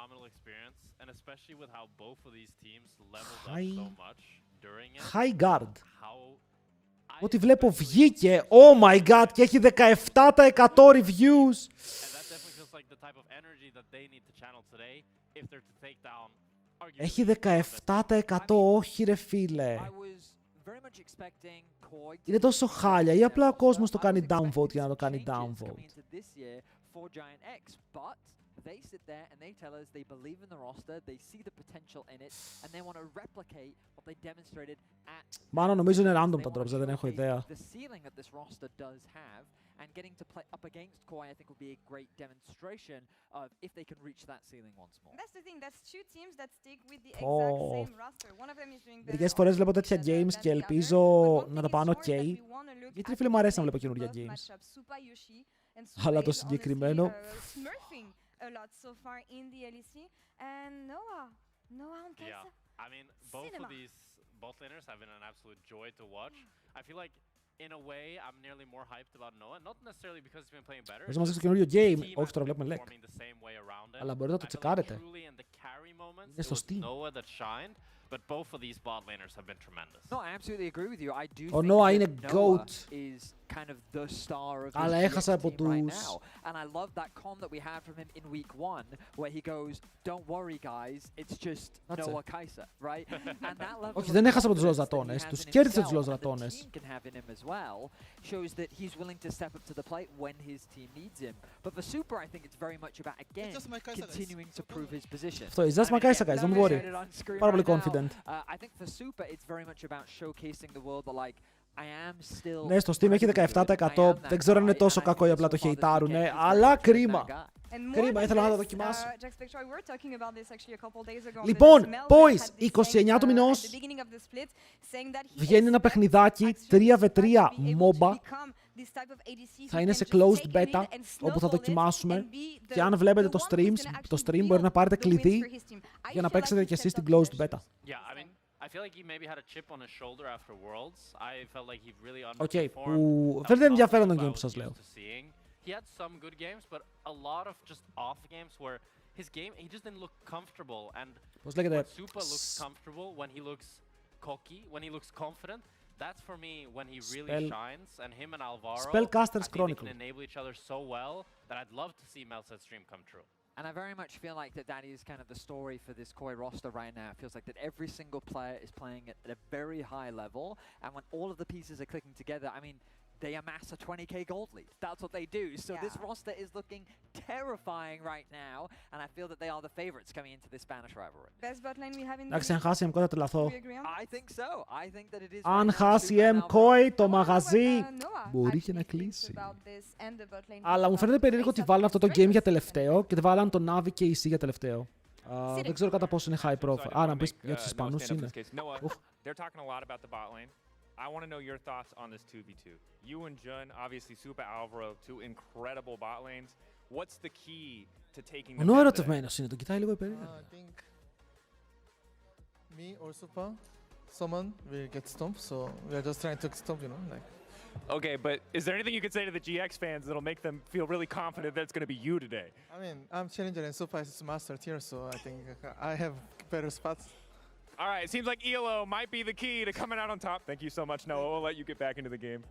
High Guard. Ό,τι βλέπω βγήκε. Oh my god, και έχει 17% reviews. Έχει 17%, όχι ρε φίλε. Είναι τόσο χάλια ή απλά ο κόσμος το κάνει downvote για να το κάνει downvote? they sit there and they tell us they believe in the roster, they see the potential in it, and they want to replicate what they demonstrated at. Μάλλον νομίζω είναι random τα drops, δεν έχω ιδέα. The ceiling that this roster does have, and getting to play up against Koi, I think would be a great demonstration of if they can reach that ceiling once more. That's the thing. That's two teams that stick with the exact same roster. One of them is doing better. Μερικές φορές βλέπω τέτοια games και ελπίζω να τα πάνε ok. Γιατί φίλοι μου αρέσει να βλέπω καινούργια games. Αλλά το συγκεκριμένο. A lot so far in the LEC and Noah on Kaisa. Yeah, I mean both of these bot laners have been an absolute joy to watch. I feel like in a way I'm nearly more hyped about Noah, not necessarily because he's been playing better. Όσο μας δείξει το καινούριο game, όχι τώρα βλέπουμε lag. Αλλά μπορείτε να το τσεκάρετε. Είναι στο Steam. But both of these bot laners have been tremendous. No, I absolutely agree with you. I do Ο think Noah είναι that GOAT. Noah is kind of the star of Αλλά this έχασα από GX team right τους... now. And I love that com that we had from him in week 1, where he goes, "Don't worry, guys, it's just Noah Kaisa," right? And that level Όχι, δεν έχασα από τους Λοζρατώνες. Τους κέρδισε τους Λοζρατώνες. Can have in him as well shows that he's willing to step up to the plate when his team needs him. But for Super, I think it's very much about again continuing to prove his position. Αυτό, it's just my Kaisa, guys. Don't worry. Πάρα πολύ confident. I think for Super, it's very much about showcasing the world that like I am still. Ναι, στο Steam έχει 17%. Δεν ξέρω αν είναι τόσο κακό ή απλά το χεϊτάρουνε, αλλά κρίμα. Κρίμα, ήθελα να το δοκιμάσω. Λοιπόν, boys, 29 του μηνός βγαίνει ένα παιχνιδάκι 3v3 MOBA. Θα είναι σε closed beta, όπου θα δοκιμάσουμε. Και αν βλέπετε το stream μπορεί να πάρετε κλειδί για να παίξετε και εσείς στην closed beta. I feel like he maybe had a chip on his shoulder after Worlds. I felt like he really underperformed. Που φαίνεται ενδιαφέρον το game που σας λέω. He had some good games, but a lot of just off games where his game, he just didn't look comfortable. And when Super looks comfortable, when he looks cocky, when he looks confident, that's for me when he really shines. And him and Alvaro, I think they can enable each other so well that I'd love to see Meltset Stream come true. And I very much feel like that is kind of the story for this Koi roster right now. It feels like that every single player is playing at a very high level, and when all of the pieces are clicking together, I mean, they amass a 20k gold lead. That's what they do. So this roster is looking terrifying right now, and I feel that they are the favorites coming into this Spanish rivalry. Best bot lane we have in the Εντάξει, αν χάσει Mkoi θα τρελαθώ. I think so. I think that it is. Αν χάσει Mkoi το μαγαζί, μπορεί και να κλείσει. Αλλά μου φαίνεται περίεργο ότι βάλαν αυτό το game για τελευταίο και βάλαν τον Navi και η C για τελευταίο. Δεν ξέρω κατά πόσο είναι high profile. Α, να πεις για τους Ισπανούς είναι. They're talking a lot about the bot lane. I want to know your thoughts on this 2v2. You and Jun, obviously Super Alvaro, two incredible bot lanes. What's the key to taking Ο Noah ερωτευμένος είναι, τον κοιτάει λίγο περίεργα. I think me or Super, someone will get stumped, so we are just trying to stump, you know, like. Okay, but is there anything you could say to the GX fans that'll make them feel really confident that it's going to be you today? I mean, I'm challenger and Super is master tier, so I think I have better spots. All right, it seems like ELO might be the key to coming out on top. Thank you so much, Noah. We'll let you get back into the game.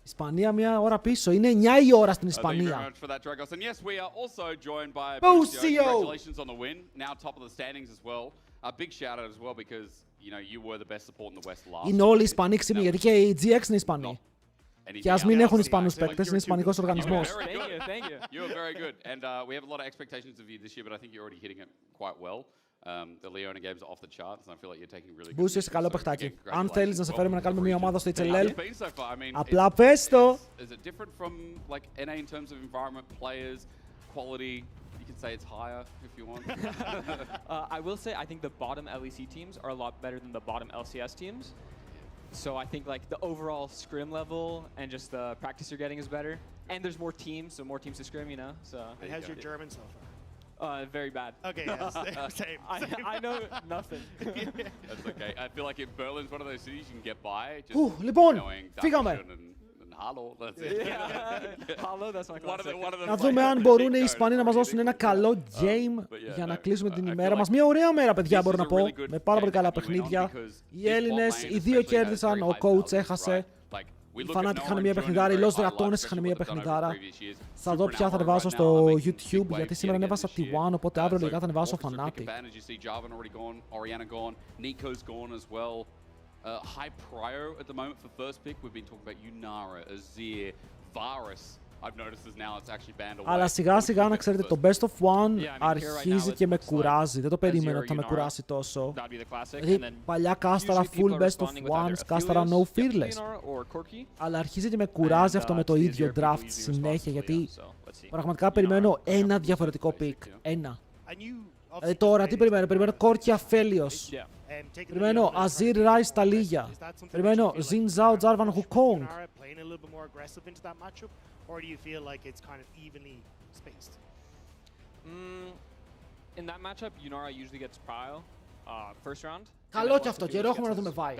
Ισπανία μια ώρα πίσω. Είναι 9 η ώρα στην Ισπανία. Thank you very much for that, Dragos. And yes, we are also joined by Busio. Congratulations on the win. Now top of the standings as well. A big shout out as well because, you know, you were the best support in the West last. Είναι όλοι Ισπανοί ξύπνοι, γιατί και οι GX είναι Ισπανοί. Και ας μην έχουν Ισπανούς παίκτες, είναι Ισπανικός οργανισμός. You were very good. And we have a lot of expectations of you this year, but I think you're already hitting it quite well. The Leona games are off the charts, and I feel like you're taking really good. Μπούσιο, είσαι καλό παιχτάκι. Αν θέλεις να σε φέρουμε να κάνουμε μια ομάδα στο HLL, απλά πες το. Is it different from like NA in terms of environment, players, quality? You can say it's higher if you want. I will say I think the bottom LEC teams are a lot better than the bottom LCS teams. So I think like the overall scrim level and just the practice you're getting is better. And there's more teams, so more teams to scrim, you know. So. And how's your German so far? Very bad. Okay, yes, same. I know nothing. That's okay. I feel like if Berlin's one of those cities you can get by just λοιπόν, knowing φύγαμε. Hello, that's it. Hello, that's my classic. Να δούμε αν μπορούν οι Ισπανοί να μας δώσουν ένα καλό game για να κλείσουμε την ημέρα μας. Μια ωραία μέρα, παιδιά, μπορώ να πω. Με πάρα πολύ καλά παιχνίδια. Οι Έλληνες, οι δύο κέρδισαν, ο coach έχασε. Οι Fnatic είχαν μια παιχνιδάρα, οι Λοζρατώνες είχαν μια παιχνιδάρα. Θα δω ποια θα ανεβάσω στο YouTube, γιατί σήμερα ανέβασα T1, οπότε αύριο λογικά θα ανεβάσω Fnatic. High prio at the moment for first pick. We've been talking about Unara, Azir, Varus. Αλλά σιγά σιγά να ξέρετε το best of one αρχίζει και με κουράζει. Δεν το περίμενα ότι θα με κουράσει τόσο. Δηλαδή παλιά κάσταρα full best of ones, κάσταρα no fearless. Αλλά αρχίζει και με κουράζει αυτό με το ίδιο draft συνέχεια, γιατί πραγματικά περιμένω ένα διαφορετικό pick. Ένα. Δηλαδή τώρα τι περιμένω? Περιμένω Corki Aphelios. Περιμένω Azir Rai στα Λίγια. Περιμένω Xin Zhao Jarvan Wukong. Or do you feel like it's kind of evenly spaced? In that matchup, Yunara usually gets prio first round. Καλό κι αυτό, καιρό έχουμε να δούμε Vi.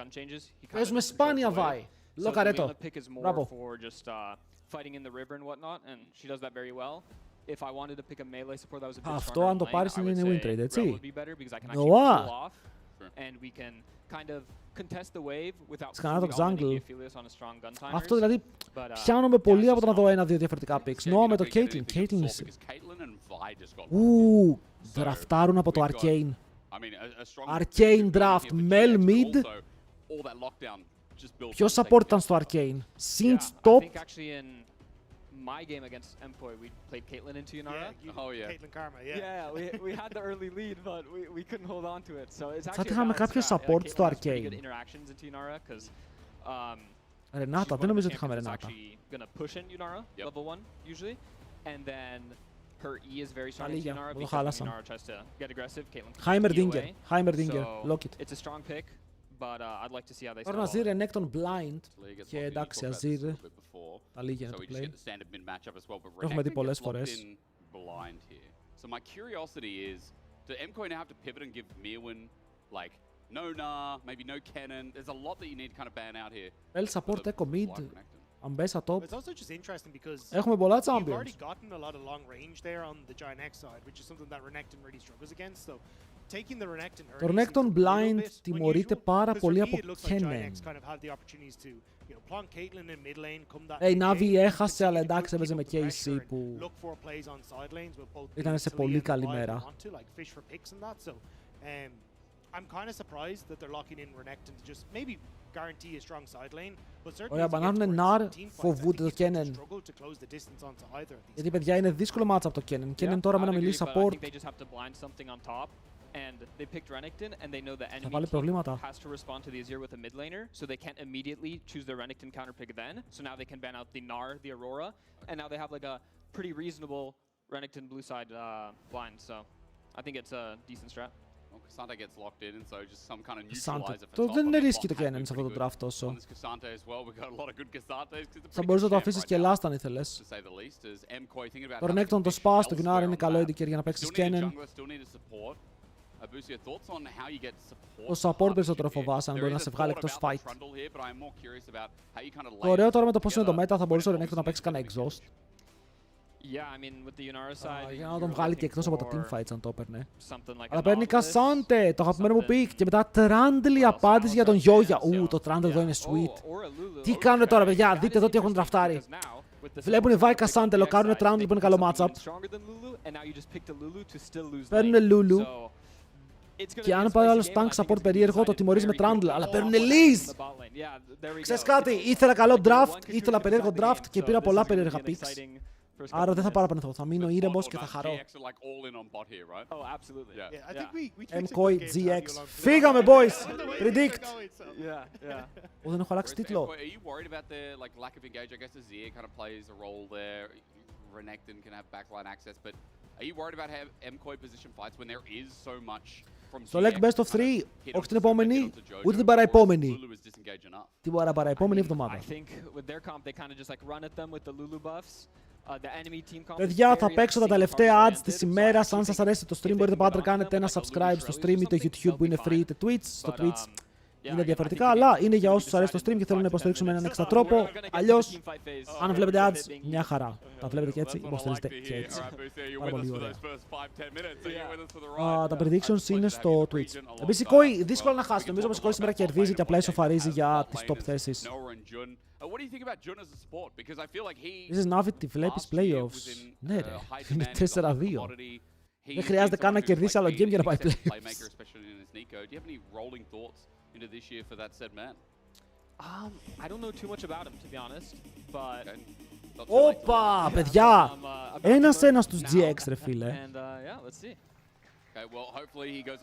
Παίζουμε σπάνια Vi. Λοκαρέτο. Μπράβο. Αυτό αν το πάρεις είναι win trade, έτσι. Νοά. Σκανά το jungle. Αυτό δηλαδή πιάνομαι πολύ από το να δω ένα-δύο διαφορετικά picks. Νοά με το Caitlyn. Caitlyn. Δραφτάρουν από το Arcane. Arcane draft. Mel mid. Ποιο support ήταν στο Arcane? Since top. My game against Mkoi, we played Caitlyn into Yunara. Caitlyn Karma, we had the early lead, but we couldn't hold on to it. So it's actually είχαμε κάποιο support στο Arcane. Interactions into Yunara, because Renata, δεν νομίζω ότι είχαμε Renata. Gonna push in Yunara, level 1 usually, and then her E is very strong into Yunara because Yunara tries to get aggressive. Caitlyn Heimerdinger, lock it. It's a strong pick. But I'd like to see how they Τώρα Azir Renekton blind και εντάξει Azir τα λίγα είναι το play. Το έχουμε δει πολλές φορές. So my curiosity is, do Mkoi now have to pivot and give Mirwin like no Gnar, maybe no Kennen? There's a lot that you need to kind of ban out here. Well support echo mid. Ambessa top. It's also just interesting because έχουμε πολλά you've champions. already gotten a lot of long range there on the Giant X side, which is something that Renekton really struggles against. So taking the Renekton early Το Renekton blind τιμωρείται πάρα πολύ από Kennen. Η Navi έχασε, αλλά εντάξει έπαιζε με KC που ήταν σε πολύ καλή μέρα. I'm kind of surprised that they're locking in Renekton to just maybe guarantee a strong side lane, but certainly Ωραία, μπανάνουνε Gnar, φοβούνται το Kennen. Γιατί παιδιά είναι δύσκολο match από το Kennen. Kennen τώρα με να μιλήσει support. And they picked Renekton, and they know the enemy team has to respond to the Azir with a mid laner, so they can't immediately choose the Renekton counter pick then. So now they can ban out the Gnar, the Aurora, and now they have like a pretty reasonable Renekton blue side blind. So I think it's a decent strat. Well, Cassandra gets locked in, and so just some kind of neutralizer for top. Δεν είναι ρίσκι το Kennen σε αυτό το draft τόσο. Θα μπορείς να το αφήσεις και last αν ήθελες. Το Renekton το spa στο Gnar είναι καλό indicator για να παίξεις Kennen. Το support περισσότερο φοβάσαι αν μπορεί να σε βγάλει εκτός fight. Το ωραίο τώρα με το πώς είναι το meta θα μπορούσε ο Renekton να παίξει κανένα exhaust. Για να τον βγάλει και εκτός από τα teamfights αν το έπαιρνε. Αλλά παίρνει Cassante, το αγαπημένο μου pick. Και μετά Trundle η απάντηση για τον Yoya. Το Trundle εδώ είναι sweet. Τι κάνουνε τώρα παιδιά, δείτε εδώ τι έχουν draftάρει. Βλέπουν οι Vi Cassante, λοκάρουνε Trundle που είναι καλό matchup. Παίρνουνε Lulu. Και αν πάει άλλος tank support περίεργο, το τιμωρίζει με Trundle. Αλλά παίρνουνε Liz! Ξέρεις κάτι, ήθελα καλό draft, ήθελα περίεργο draft και πήρα πολλά περίεργα picks. Άρα δεν θα παραπονεθώ, θα μείνω ήρεμος και θα χαρώ. Mkoi GX. Φύγαμε boys! Predict! Δεν έχω αλλάξει τίτλο. Στο leg best of 3, όχι την επόμενη, ούτε την παραεπόμενη. Την παραεπόμενη εβδομάδα. Παιδιά, θα παίξω τα τελευταία ads της ημέρας. Αν σας αρέσει το stream, μπορείτε πάντα να κάνετε ένα subscribe στο stream ή το YouTube που είναι free, είτε Twitch. Στο Twitch είναι διαφορετικά, αλλά είναι για όσους αρέσει το stream και θέλουν να υποστηρίξουν με έναν έξτρα τρόπο. Αλλιώς, αν βλέπετε ads, μια χαρά. Τα βλέπετε και έτσι, υποστηρίζετε και έτσι. Πάρα πολύ ωραία. Τα predictions είναι στο Twitch. Επίσης, Mkoi, δύσκολο να χάσει. Νομίζω πως Mkoi σήμερα κερδίζει και απλά ισοφαρίζει για τις top θέσεις. This is Navi, τη βλέπεις playoffs. Ναι ρε, είναι 4-2. Δεν χρειάζεται καν να κερδίσει άλλο game για να πάει playoffs. I don't know too much about him, to be honest, but Όπα, παιδιά! Ένας στους GX, ρε φίλε.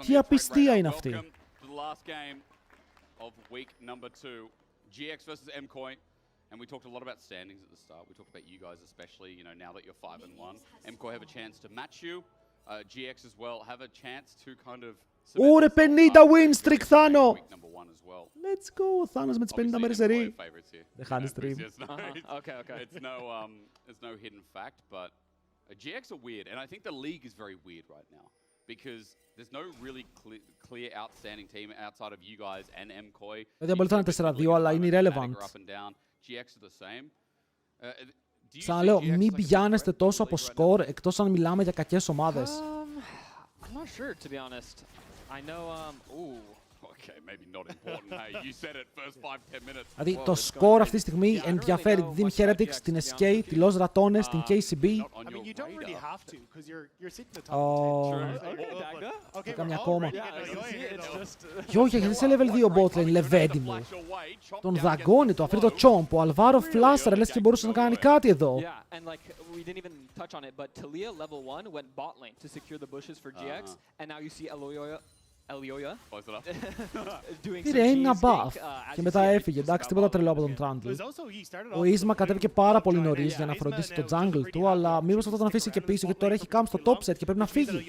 Τι απιστία είναι αυτή. GX versus Mkoi, and we talked a lot about standings at the start. We talked about you guys especially, you know, now that you're 5-1. Mkoi have a chance to match you. GX as well have a chance to kind of... Ωρε 50 win streak, Θάνο! Let's go, Θάνος με τις 50 μέρες σερί. Δεν χάνει stream. It's no hidden fact, but GX are weird, and I think the league is very weird right now. Because there's no really clear outstanding team outside of you guys and Mkoi. Δεν μπορεί να είναι 4-2, αλλά είναι irrelevant. GX are the same. Ξαναλέω, μην πιάνεστε τόσο από σκορ, εκτός αν μιλάμε για κακές ομάδες. I'm not sure, to be honest. I know, Okay, maybe not important. Hey, you said it first 5-10 minutes. Δηλαδή το σκορ αυτή τη στιγμή ενδιαφέρει τη Team Heretics, την SK, τη Los Ratones, την KCB. Καμιά ακόμα. Γιώργια, γιατί σε level 2 botlane, λεβέντι μου. Τον δαγκώνει, το αφήνει το τσόμπ. Ο Αλβάρο Φλάσσερα, λες και μπορούσε να κάνει κάτι εδώ. We didn't even touch on it, but Talia level 1 went bot lane to secure the bushes for GX, and now you see Elioya πήρε ένα buff και μετά έφυγε. Εντάξει, τίποτα τρελό από τον Trundle. Ο Ίσμα κατέβηκε πάρα πολύ νωρίς για να φροντίσει το jungle του, αλλά μήπως αυτό τον αφήσει και πίσω, γιατί τώρα έχει camp στο top set και πρέπει να φύγει.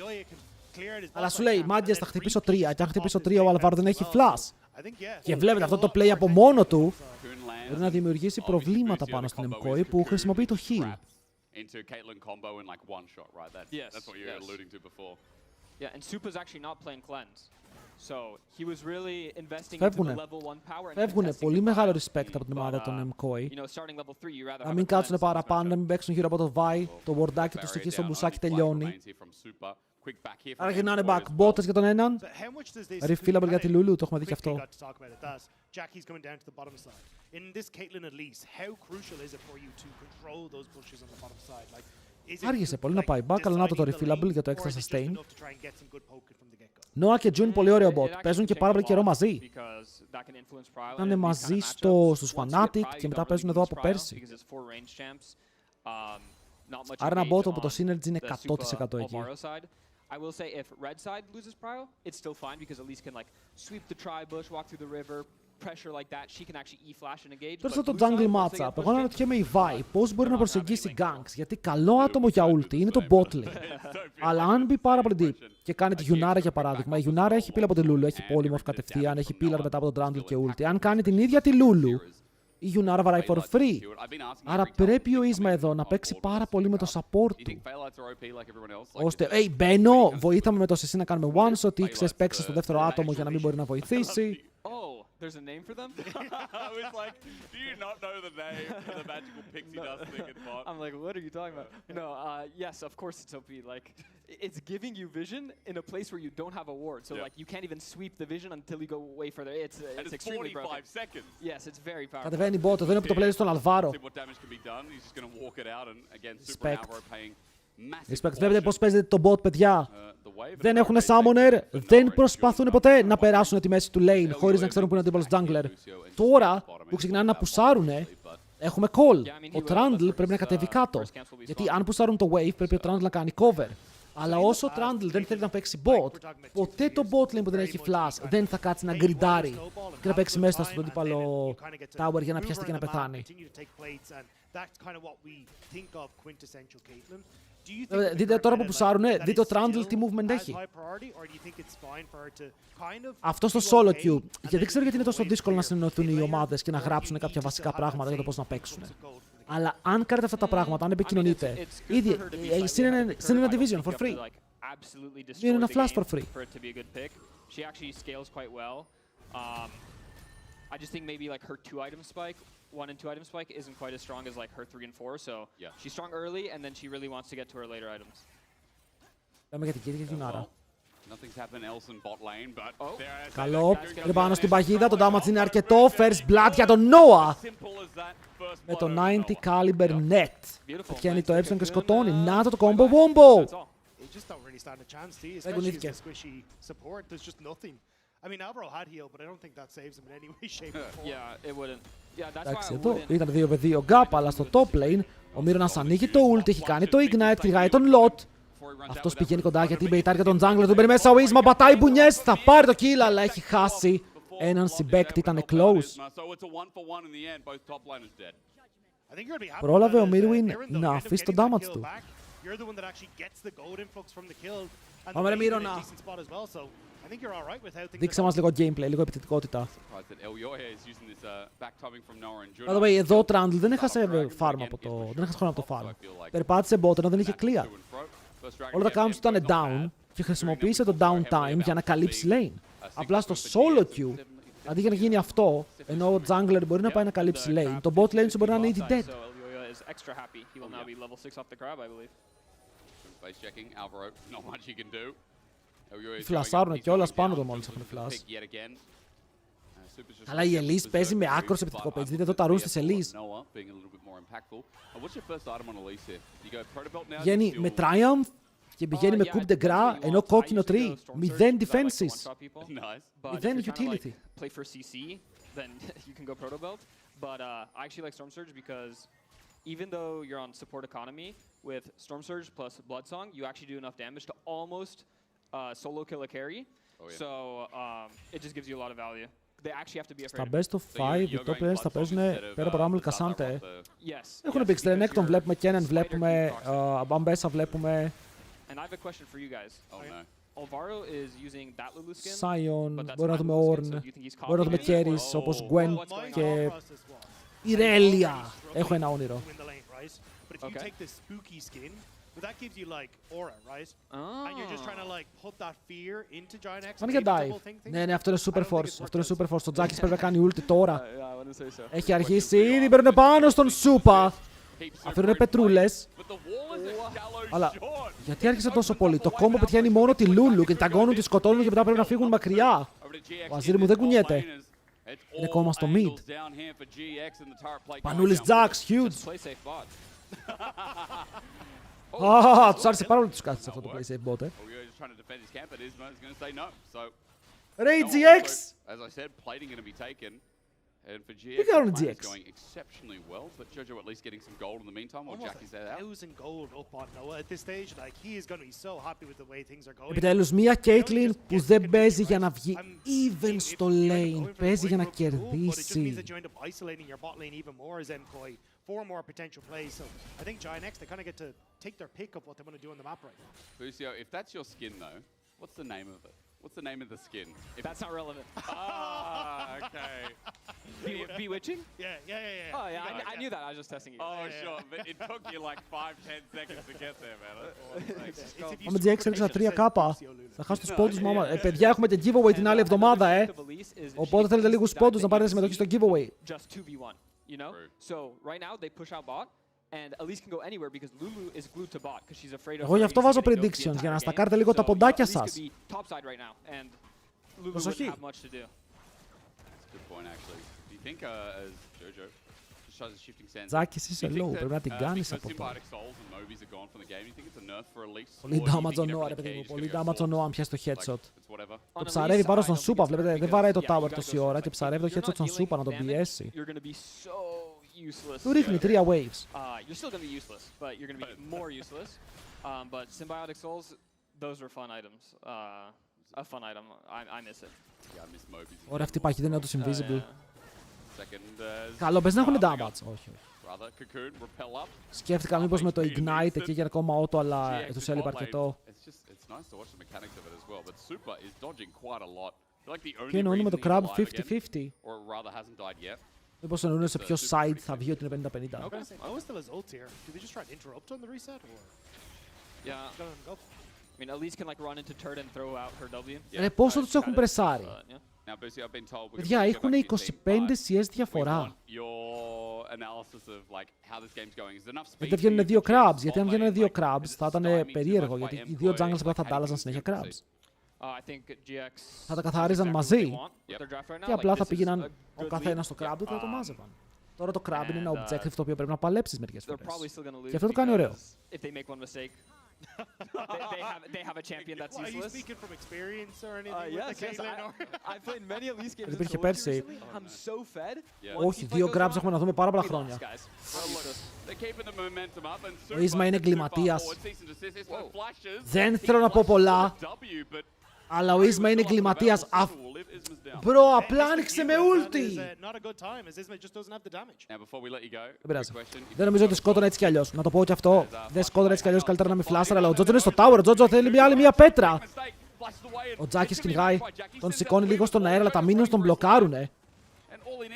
Αλλά σου λέει, μάγκες, θα χτυπήσω 3. Και αν χτυπήσω 3, ο Αλβάρο δεν έχει flash. Και βλέπετε αυτό το play από μόνο του μπορεί να δημιουργήσει προβλήματα πάνω στην Mkoi που χρησιμοποιεί το heal. Into Caitlyn combo in like one shot, right? That's what you were alluding to before. Yeah, and Supa's actually not playing cleanse. So he was really investing into the level 1 power. Φεύγουνε πολύ μεγάλο respect από την ομάδα των Mkoi. Να μην κάτσουν παραπάνω, να μην παίξουν γύρω από το Vi, το wardάκι τους εκεί στο μπουσάκι τελειώνει. Άρα γυρνάνε back, μπότες για τον έναν. Refillable για τη Lulu, το έχουμε δει και αυτό. Jackie's coming down to the bottom side. In this Caitlyn at least, how crucial is it for you to control those pushes on the bottom side? Like, άργησε πολύ να πάει back, αλλά να το refillable για το extra sustain. Noah και June πολύ ωραίο bot. Παίζουν και πάρα πολύ καιρό μαζί. Ήταν μαζί στους Fnatic και μετά παίζουν εδώ από πέρσι. Άρα ένα bot όπου το synergy είναι 100% εκεί. I will say if red side loses prio, it's still fine because at least can like sweep the tri-bush, walk through the river, pressure like that. She can actually E-flash and engage. Τώρα στο jungle matchup, εγώ αναρωτιέμαι η Vi πώς μπορεί να προσεγγίσει ganks, γιατί καλό άτομο για ulti είναι το bot lane. Αλλά αν μπει πάρα πολύ deep και κάνει τη Yunara για παράδειγμα, η Yunara έχει πύλα από τη Lulu, έχει polymorph κατευθείαν, έχει πύλα μετά από τον Trundle και ulti. Αν κάνει την ίδια τη Lulu, η Yunara βαράει for free. Άρα πρέπει ο Ίσμα εδώ να παίξει πάρα πολύ με το support του. Ώστε, μπαίνω, βοήθαμε με το CC να κάνουμε one shot ή ξέρεις παίξει στο δεύτερο άτομο για να μην μπορεί να βοηθήσει. There's a name for them? I was like, do you not know the name for the magical pixie dust thing in bot? I'm like, what are you talking about? No, yes, of course it's OP. Like, it's giving you vision in a place where you don't have a ward. So, like, you can't even sweep the vision until you go way further. It's extremely broken. 45 seconds. Yes, it's very powerful. Κατεβαίνει bot, εδώ είναι που το πλέει στον Αλβάρο. See what damage can be done. He's just going to walk it out and again, super arrow paying. Respect. Βλέπετε πώς παίζετε το bot, παιδιά. Δεν έχουν summoner, δεν προσπαθούν ποτέ να περάσουν τη μέση του lane χωρίς να ξέρουν που είναι ο αντίπαλος jungler. Τώρα που ξεκινάνε να πουσάρουνε, έχουμε call. Ο Trundle πρέπει να κατέβει κάτω. Γιατί αν πουσάρουν το wave, πρέπει ο Trundle να κάνει cover. Αλλά όσο ο Trundle δεν θέλει να παίξει bot, ποτέ το bot lane που δεν έχει flash δεν θα κάτσει να γκριντάρει και να παίξει μέσα στον αντίπαλο tower για να πιαστεί και να πεθάνει. Δείτε τώρα που πουσάρουνε, δείτε ο Trundle τι movement έχει. Αυτό στο solo queue. Γιατί δεν ξέρω γιατί είναι τόσο δύσκολο να συνεννοηθούν οι ομάδες και να γράψουν κάποια βασικά πράγματα για το πώς να παίξουν. Αλλά αν κάνετε αυτά τα πράγματα, αν επικοινωνείτε, ήδη σε ένα division for free. Είναι ένα flash for free. I just think maybe like her 2-item spike, 1 and 2-item spike isn't quite as strong as like her 3 and 4, so she's strong early and then she really wants to get to her later items. Λέμε για την κύρια Yunara. Nothing's happened else in bot lane, but καλό, είναι πάνω στην παγίδα, το damage είναι αρκετό, first blood για τον Noah. Με το 90 caliber net. Πετυχαίνει το έψον και σκοτώνει, να το combo bombo. Δεν κουνήθηκε. I mean, Alvaro had heal, but I don't think that saves him in any way, shape, or form. Yeah, it wouldn't. Yeah, that's Εντάξει, why I εδώ wouldn't. ήταν 2v2 gap, αλλά στο top lane ο Μύρονας ανοίγει το ult, έχει κάνει το ignite, κυνηγάει τον lot. Αυτός πηγαίνει κοντά γιατί μπεϊτάρει για τον jungler, του μπαίνει μέσα ο Ίσμα, πατάει μπουνιές, θα πάρει το kill, αλλά έχει χάσει έναν συμπαίκτη, ήταν close. Πρόλαβε ο Mirwin να αφήσει τον damage του. Πάμε ρε Μύρονα. Δείξε μας λίγο gameplay, λίγο επιθετικότητα. By the way, εδώ ο Trundle δεν έχασε farm από το... δεν έχασε χρόνο από το farm. Περπάτησε bot ενώ δεν είχε clear. Όλα τα camps του ήταν down και χρησιμοποίησε το downtime για να καλύψει lane. Απλά στο solo queue, αντί για να γίνει αυτό, ενώ ο jungler μπορεί να πάει να καλύψει lane, το bot lane σου μπορεί να είναι ήδη dead. Φλασάρουνε κιόλας πάνω το μόλις έχουν φλας. Αλλά η Elise παίζει με άκρος επιθετικό παίζει. Δείτε εδώ τα runes της Elise. Βγαίνει με Triumph και πηγαίνει με Coup de Gras, ενώ κόκκινο 3. 0 defenses. 0 utility. Play for CC, then you can go Proto Belt. But I actually like Storm Surge because even though you're on support economy, with Storm Surge plus Bloodsong, you actually do enough damage to almost solo kill a carry. So it just gives you a lot of value. They actually have to be afraid. Στα best of 5, οι top players θα παίζουν πέρα από Rumble Cassante. Έχουν πει Xtrenek, τον βλέπουμε, Kennen βλέπουμε, Bambessa βλέπουμε. And I have a question for you guys. Alvaro is using that Lulu skin. Sion, μπορεί να δούμε Ornn, μπορεί να δούμε Keris όπως Gwen και Irelia. Έχω ένα όνειρο. But if you take the spooky skin, but that gives you like aura, right? And you're just trying to like put that fear into Giant X. Πάνε για dive. Ναι, αυτό είναι super force. Αυτό είναι super force. Το Jackis πρέπει να κάνει ulti τώρα. Έχει αρχίσει ήδη, παίρνουν πάνω στον Supa. Αφήρουνε πετρούλες. Αλλά γιατί άρχισε τόσο πολύ? Το κόμπο πετυχαίνει μόνο τη Lulu και την ταγκώνουν, τη σκοτώνουν και μετά πρέπει να φύγουν μακριά. Ο Αζίρ μου δεν κουνιέται. Είναι ακόμα στο mid. Πανούλης Jax, huge. Τους άρεσε πάρα πολύ τους κάθεται αυτό το play safe bot, Rage GX! Τι κάνουν GX? Επιτέλους μία Caitlyn που δεν παίζει για να βγει even στο lane, παίζει για να κερδίσει. Four more potential plays, so I think Giant X, they kind of get to take their pick of what they want to do on the map right now. Lucio, if that's your skin though, what's the name of it? What's the name of the skin? That's not relevant. Okay. Bewitching? Yeah. Oh yeah, I knew that. I was just testing you. Oh sure, but it took you like 5-10 seconds to get there, man. Άμα GX έλειξα 3K, θα χάσω τους πόντους μου. Παιδιά, έχουμε και giveaway την άλλη εβδομάδα, Οπότε θέλετε λίγους πόντους να πάρετε συμμετοχή στο giveaway. Just 2v1. You know? So right now they push out bot and Elise can go anywhere because Lulu is glued to bot because she's afraid of. Εγώ γι' αυτό βάζω predictions για να στακάρετε λίγο τα ποντάκια σας. Προσοχή. Τζάκης είσαι low, πρέπει να την κάνεις από τώρα. Πολύ damage on Noah, ρε παιδί μου, πολύ damage on Noah αν πιάσει το headshot. Το ψαρεύει πάνω στον Supa, βλέπετε, δεν βαράει το tower τόση ώρα και ψαρεύει το headshot στον Supa να τον πιέσει. Του ρίχνει 3 waves. You're still gonna be useless, but you're gonna be more useless. But Symbiotic Souls, those were fun items. A fun item. I miss it. Ωραία, αυτή η πάχη δεν είναι όντως invisible. Καλό, πες να έχουν damage. Όχι. Σκέφτηκα μήπως με το ignite εκεί για ακόμα auto, αλλά τους έλειπε αρκετό. Και εννοούν με το crab 50-50. Μήπως εννοούν σε ποιο side θα βγει ότι είναι 50-50. Ρε, πόσο τους έχουν πρεσάρει. Παιδιά, έχουν 25 CS διαφορά. Γιατί βγαίνουν 2 crabs. Γιατί αν βγαίνουν 2 crabs θα ήταν περίεργο. Γιατί οι 2 jungles θα αντάλλαζαν συνέχεια crabs. Θα τα καθάριζαν μαζί. Και απλά θα πήγαιναν ο καθένας στο crab του και θα το μάζευαν. Τώρα το crab είναι ένα objective το οποίο πρέπει να παλέψεις μερικές φορές. Και αυτό το κάνει ωραίο. they have a champion that's Are you useless. speaking from experience or anything with Yes, the yes. Caitlyn? I've played many Elise games. Υπήρχε πέρσι. I'm so fed. Όχι, 2 grabs έχουμε να δούμε πάρα πολλά χρόνια. Ο Ίσμα είναι εγκληματίας. Δεν θέλω να πω πολλά, αλλά ο Ίσμα είναι εγκληματίας. Μπρο, απλά άνοιξε με ούλτι. Δεν πειράζει. Δεν νομίζω ότι σκότωνα έτσι κι αλλιώς. Να το πω κι αυτό. Δεν σκότωνα έτσι κι αλλιώς. Καλύτερα να με φλάσσαρα, αλλά ο Τζότζο είναι στο tower. Ο Τζότζο θέλει άλλη μια πέτρα. Ο Τζάκης κυνηγάει. Τον σηκώνει λίγο στον αέρα, αλλά τα minions τον μπλοκάρουνε.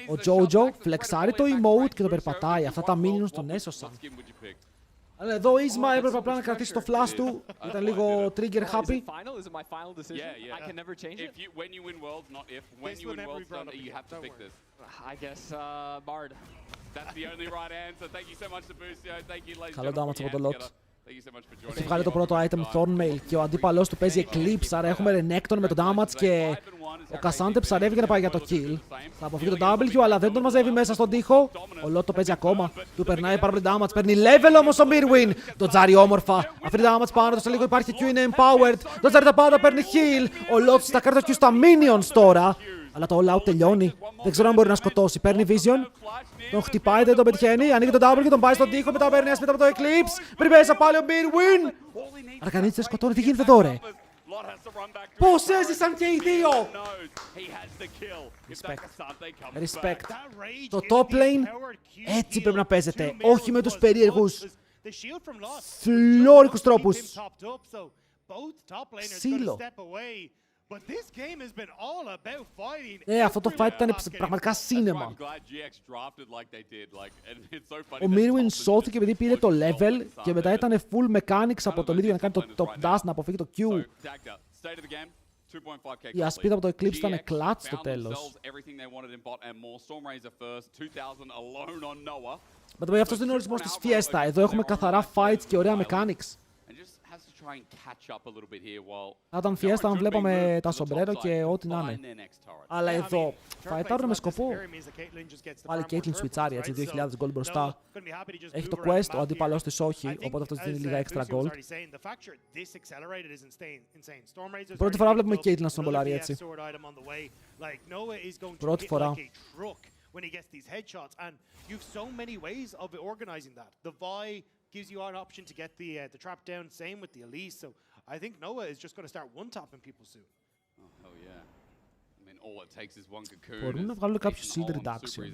Ο Τζότζο φλεξάρει το emote και το περπατάει. Αυτά τα minions τον έσωσαν. Αλλά εδώ ο Ίσμα έπρεπε απλά να κρατήσει το flash του. Ήταν λίγο trigger happy. Καλό damage από το lot. Έχει βγάλει το πρώτο item Thornmail και ο αντίπαλός του παίζει Eclipse, άρα έχουμε Renekton με το damage και ο Κασάντε ψαρεύει για να πάει για το kill. Θα αποφύγει το W, αλλά δεν τον μαζεύει μέσα στον τοίχο. Ο Lot το παίζει ακόμα. Του περνάει πάρα πολύ damage. Παίρνει level όμως ο Mirwin. Το τζάρι όμορφα. Αφήνει damage πάνω του. Σε λίγο υπάρχει Q, είναι empowered. Το τζάρι τα πάντα παίρνει heal. Ο Lot θα κάνει το Q στα minions τώρα. Αλλά το all out τελειώνει. Δεν ξέρω αν μπορεί να σκοτώσει. Παίρνει vision. Τον χτυπάει, δεν τον πετυχαίνει. Ανοίγει τον W, τον πάει στον τοίχο. Μετά παίρνει άσπιτα από το Eclipse. Πριν μέσα πάλι ο Mirwin. Αλλά κανείς δεν σκοτώνει. Τι γίνεται εδώ, ρε. Πώς έζησαν και οι δύο! Respect. Το top lane έτσι πρέπει να παίζεται. Όχι με τους περίεργους φλόρικους τρόπους. Ξύλο. Αυτό το fight ήταν πραγματικά σίνεμα. Ο Mirwin σώθηκε επειδή πήρε το level και μετά ήταν full mechanics από τον ίδιο για να κάνει το top dash, να αποφύγει το Q. Η ασπίδα από το Eclipse ήταν clutch στο τέλος. But αυτός δεν είναι ο ορισμός της Fiesta. Εδώ έχουμε καθαρά fights και ωραία mechanics. Θα ήταν Fiesta αν βλέπαμε τα σομπρέρο και ό,τι να είναι. Αλλά εδώ φαϊτάρουν με σκοπό. Πάλι Caitlyn σουιτσάρει, έτσι, 2.000 gold μπροστά. Έχει το quest, ο αντίπαλος της όχι, οπότε αυτός δίνει λίγα extra gold. Πρώτη φορά βλέπουμε Caitlyn να σνομπολάρει έτσι. Πρώτη φορά. When he gets these headshots, and you've so many ways of organizing that. The Vi gives you an option to get the trap down. Same with the Elise. So I think Noah is just going to start one-tapping people soon. Oh hell yeah! I mean, all it takes is one cocoon. Μπορούν να βγάλουν κάποιο seed reduction.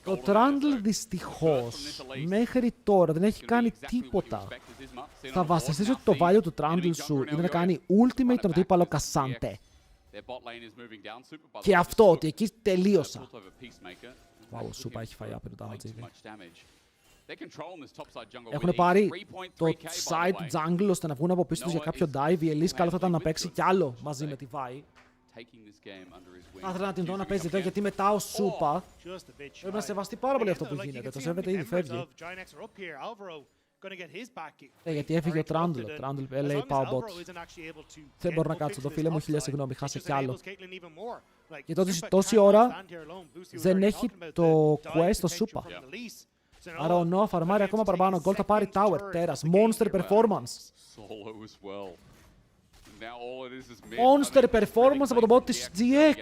Το Trundle δυστυχώς μέχρι τώρα δεν έχει κάνει τίποτα. Θα βασιστείς ότι το value του Trundle σου είναι να κάνει ultimate τον αντίπαλο Κασάντε. Και αυτό, ότι εκεί τελείωσα. Wow, ο Σούπα έχει φάει άπειρο damage ήδη. Έχουν πάρει το side του jungle ώστε να βγουν από πίσω τους για κάποιο dive. Η Elise καλό θα ήταν να παίξει κι άλλο μαζί με τη Vi. Θα ήθελα να την δω να παίζει εδώ γιατί μετά ο Σούπα πρέπει να σεβαστεί πάρα πολύ αυτό που γίνεται. Το σέβεται ήδη, φεύγει. Γιατί έφυγε ο Trundle. Ο Trundle λέει πάω bot. Δεν μπορώ να κάτσω το φίλε μου, χίλια συγγνώμη, χάσε κι άλλο. Και τόση ώρα δεν έχει το quest στο Σούπα. Άρα ο Noah φαρμάρει ακόμα παραπάνω. Gold θα πάρει tower, τέρας. Monster performance. Monster performance από τον bot της GX.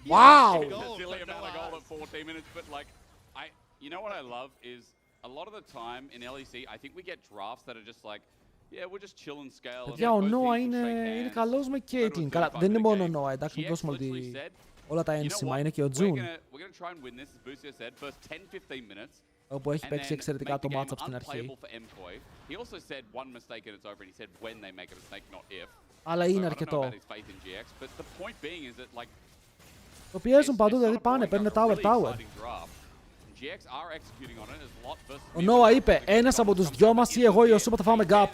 Wow! You know what I love is a lot of the time in LEC, I think we get drafts that are just like, yeah, we'll just chill and scale. Παιδιά, ο Noah είναι καλός με Caitlyn. Καλά, δεν είναι μόνο ο Noah, εντάξει, μην δώσουμε όλα τα ένσημα, είναι και ο June. Όπου έχει παίξει εξαιρετικά το matchup στην αρχή. Αλλά είναι αρκετό. Το πιέζουν παντού, δηλαδή πάνε, παίρνουν tower. Ο Noah είπε, ένας από τους δυο μας ή εγώ ή ο Σούπα θα φάμε gap.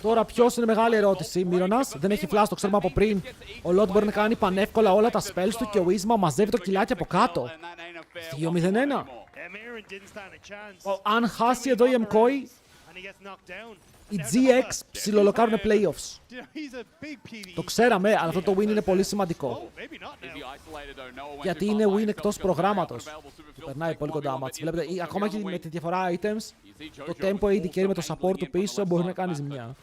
Τώρα ποιος είναι μεγάλη ερώτηση. Μύρονας δεν έχει flash, το ξέρουμε από πριν. Ο Lot μπορεί να κάνει πανεύκολα όλα τα spells του και ο Ίσμα μαζεύει το κιλάκι από κάτω. 2-0-1. Αν χάσει εδώ η Mkoi, Οι GX ψιλολοκάρουν playoffs. Το ξέραμε, αλλά αυτό το win είναι πολύ σημαντικό. Γιατί είναι win εκτός προγράμματος. Περνάει πολύ κοντά μάτς. Βλέπετε, ακόμα και με τη διαφορά items, το tempo AD carry με το support του πίσω μπορεί να κάνει ζημιά.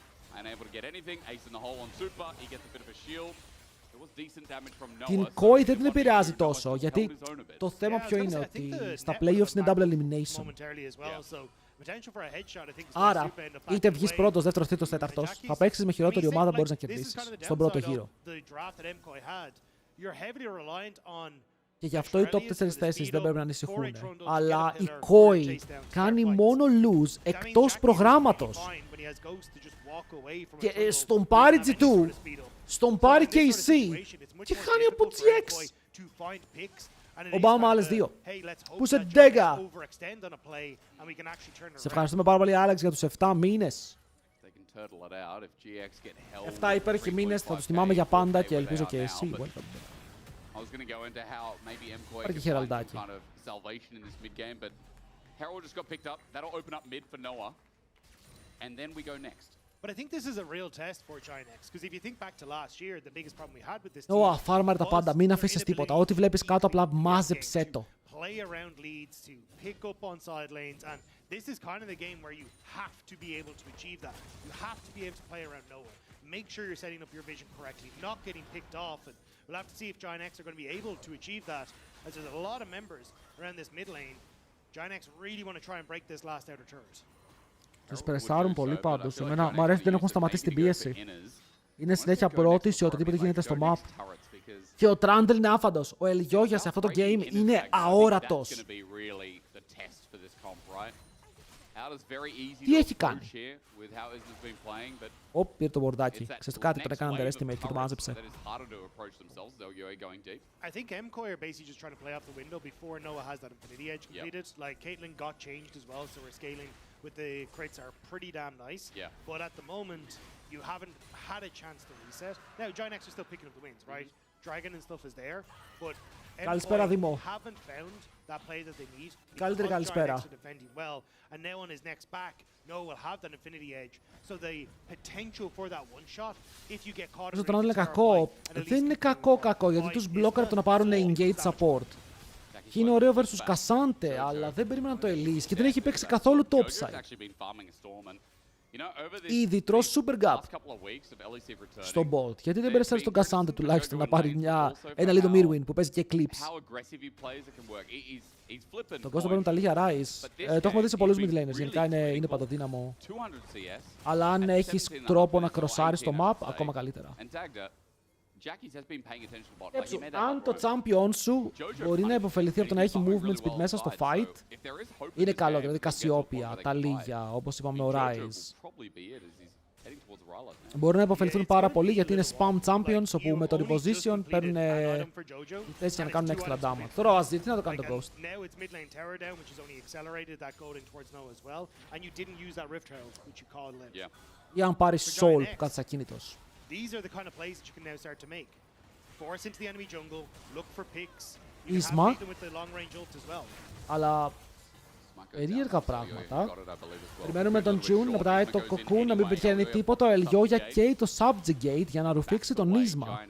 Την Mkoi δεν την επηρεάζει τόσο, γιατί το θέμα ποιο είναι, ότι στα playoffs είναι double elimination. Άρα, είτε βγεις πρώτος, δεύτερος, τρίτος, τέταρτος, θα παίξεις με χειρότερη ομάδα, μπορείς να κερδίσεις στον πρώτο γύρο. Και γι' αυτό οι top 4 θέσεις δεν πρέπει να ανησυχούν. Αλλά η Mkoi κάνει μόνο lose εκτός προγράμματος. Και στον πάρει G2, στον πάρει KC και χάνει από GX. Ομπάμα άλλες 2. Πού σε ντέγκα. Σε ευχαριστούμε πάρα πολύ, Άλεξ, για τους 7 μήνες. 7 υπέροχοι μήνες, θα τους θυμάμαι για πάντα και ελπίζω και εσύ. Υπάρχει χεραλντάκι. But I think this is a real test for Ginex, because if you think back to last year, the biggest problem we had with this team Ω, φάρμαρε τα πάντα, μην αφήσεις τίποτα. Ό,τι βλέπεις κάτω, απλά μάζεψέ το. Play around leads, to pick up on side lanes, and this is kind of the game where you have to be able to achieve that. You have to be able to play around Noah. Make sure you're setting up your vision correctly, not getting picked off, and we'll have to see if Ginex are going to be able to achieve that, as there's a lot of members around this mid lane. Ginex really want to try and break this last outer turret. Τους περσάρουν πολύ πάντως. Εμένα μου αρέσει ότι δεν έχουν σταματήσει την πίεση. Είναι συνέχεια πρώτη σε οτιδήποτε γίνεται στο map. Και ο Trundle είναι άφαντος. Ο Ελιόγια σε αυτό το game είναι αόρατος. Τι έχει κάνει. Ωπ, πήρε το μπορντάκι. Ξέρεις κάτι, πρέπει να κάνει underestimate και το μάζεψε. I think Mkoi are basically just trying to play off the window before Noah has that Infinity Edge completed. Like, Caitlyn got changed as well, so we're scaling with the crits are pretty damn nice. But at the moment, you haven't had a chance to reset. Now, Ginex are still picking up the wins, right? Dragon and stuff is there, but Καλησπέρα, Δήμο. haven't found that play that they need. Καλύτερη καλησπέρα. Ginex are defending well, and now on his next back, Noah will have that Infinity Edge. So the potential for that one shot, if you get caught. Το Trundle είναι κακό. Δεν είναι κακό, γιατί τους μπλόκαρε το να πάρουν engage support. Και είναι ωραίο versus Cassante, αλλά δεν περίμεναν το Elise και δεν έχει παίξει καθόλου topside. Ήδη τρως super gap στο bot. Γιατί δεν πέρασε στον Cassante τουλάχιστον να πάρει ένα λίγο Mirwin που παίζει και clips. Το Costa παίρνουν τα λίγα Rise. Το έχουμε δει σε πολλούς mid laners, γενικά είναι παντοδύναμο. Αλλά αν έχεις τρόπο να κροσάρεις το map, ακόμα καλύτερα. Αν το champion σου μπορεί να υποφεληθεί από το να έχει movement speed μέσα στο fight, είναι καλό. Δηλαδή Cassiopeia, τα λίγια, όπως είπαμε ο Rise. Μπορούν να υποφεληθούν πάρα πολύ γιατί είναι spam champions όπου με το reposition παίρνουν θέση για να κάνουν extra damage. Τώρα ο Azir τι να το κάνει το Ghost. Ή αν πάρεις soul που κάθεις ακίνητος. These are the kind of plays that you can now start to make. Force into the enemy jungle, look for picks. Ίσμα, with the long range ult as well. αλλά περίεργα πράγματα. Περιμένουμε τον June να πετάει το cocoon, να μην πετυχαίνει τίποτα. Ο Ελιόγια καίει το subjugate για να ρουφήξει τον Ίσμα.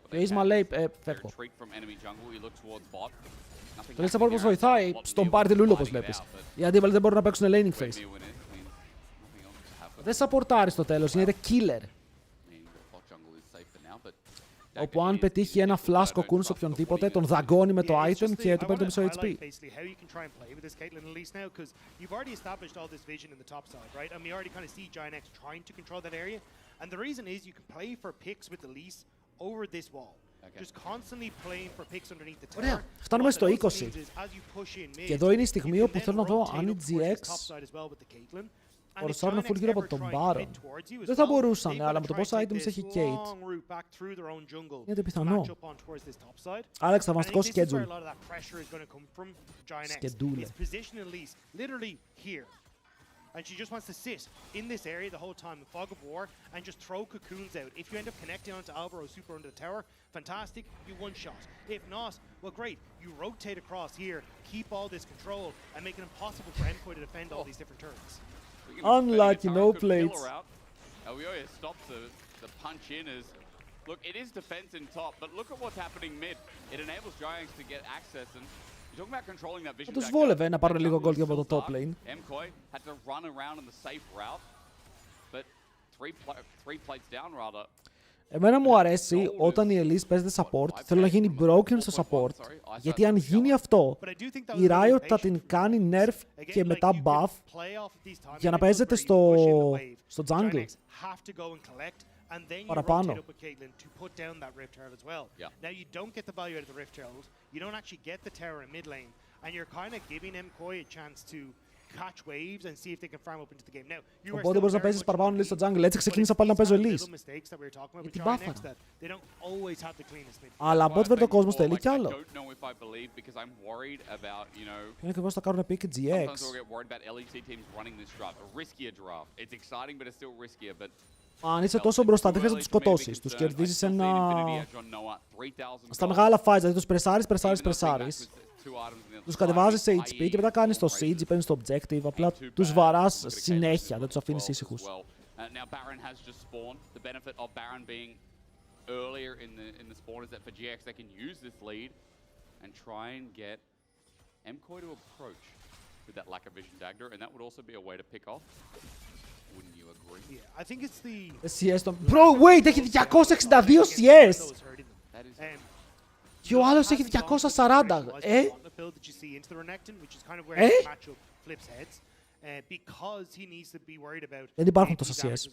Και ο Ίσμα λέει, φεύγω. Το Lisa Purpose βοηθάει στον πάρτι Λούλου όπως βλέπεις. Οι αντίπαλοι δεν μπορούν να παίξουν laning phase. Δεν σαπορτάρει στο τέλος, γίνεται killer. Όπου αν πετύχει ένα flash cocoon σε οποιονδήποτε, τον δαγκώνει με το item και του παίρνει το μισό HP. Ωραία, φτάνουμε στο 20. Και εδώ είναι η στιγμή όπου θέλω να δω αν οι GX φορσάρουν full γύρω από τον Baron. Δεν θα μπορούσαν, αλλά με το πόσα items έχει Kate, είναι πιθανό. Άλεξ, θαυμαστικό schedule. Schedule. and she just wants to sit in this area the whole time in Fog of War and just throw cocoons out. If you end up connecting onto Alvaro super under the tower, fantastic, you one-shot. If not, well great, you rotate across here, keep all this control, and make it impossible for Mkoi to defend all these different turrets. Unlucky, no plates. Elioya stops the punch in as... Look, it is defense in top, but look at what's happening mid. It enables Giants to get access, and you're talking about controlling that vision. Θα τους βόλευε να πάρουν λίγο gold από το top lane. Mkoi had to run around in the safe route, but three plates down rather. Εμένα μου αρέσει όταν η Elise παίζεται support. Θέλω να γίνει broken στο support. Γιατί αν γίνει αυτό, η Riot θα την κάνει nerf και μετά buff για να παίζεται στο jungle. And then you Παραπάνω. rotate up with Caitlyn to put down that Rift Herald as well. Now you don't get the value out of the Rift Herald, you don't actually get the tower in mid lane, and you're kind of giving Mkoi a chance to catch waves and see if they can farm up into the game. Now, you Οπότε μπορείς να παίζεις παραπάνω Elise στο jungle. Έτσι ξεκίνησα πάλι να παίζω Elise. Γιατί μπάφαρα. Αλλά bot versus κόσμος θέλει κι άλλο. Είναι και πώς θα κάνουν pick GX. Αν είσαι τόσο μπροστά, δεν χρειάζεται να τους σκοτώσεις. Τους κερδίζεις ένα... Στα μεγάλα fights, δηλαδή τους πρεσάρεις. Τους κατεβάζεις σε HP και μετά κάνεις το siege, παίρνεις το objective, απλά τους βαράς συνέχεια, δεν τους αφήνεις ήσυχους. I think it's the CS τον... Bro, wait, έχει 262 CS! Και ο άλλος έχει 240. Δεν υπάρχουν τόσα CS.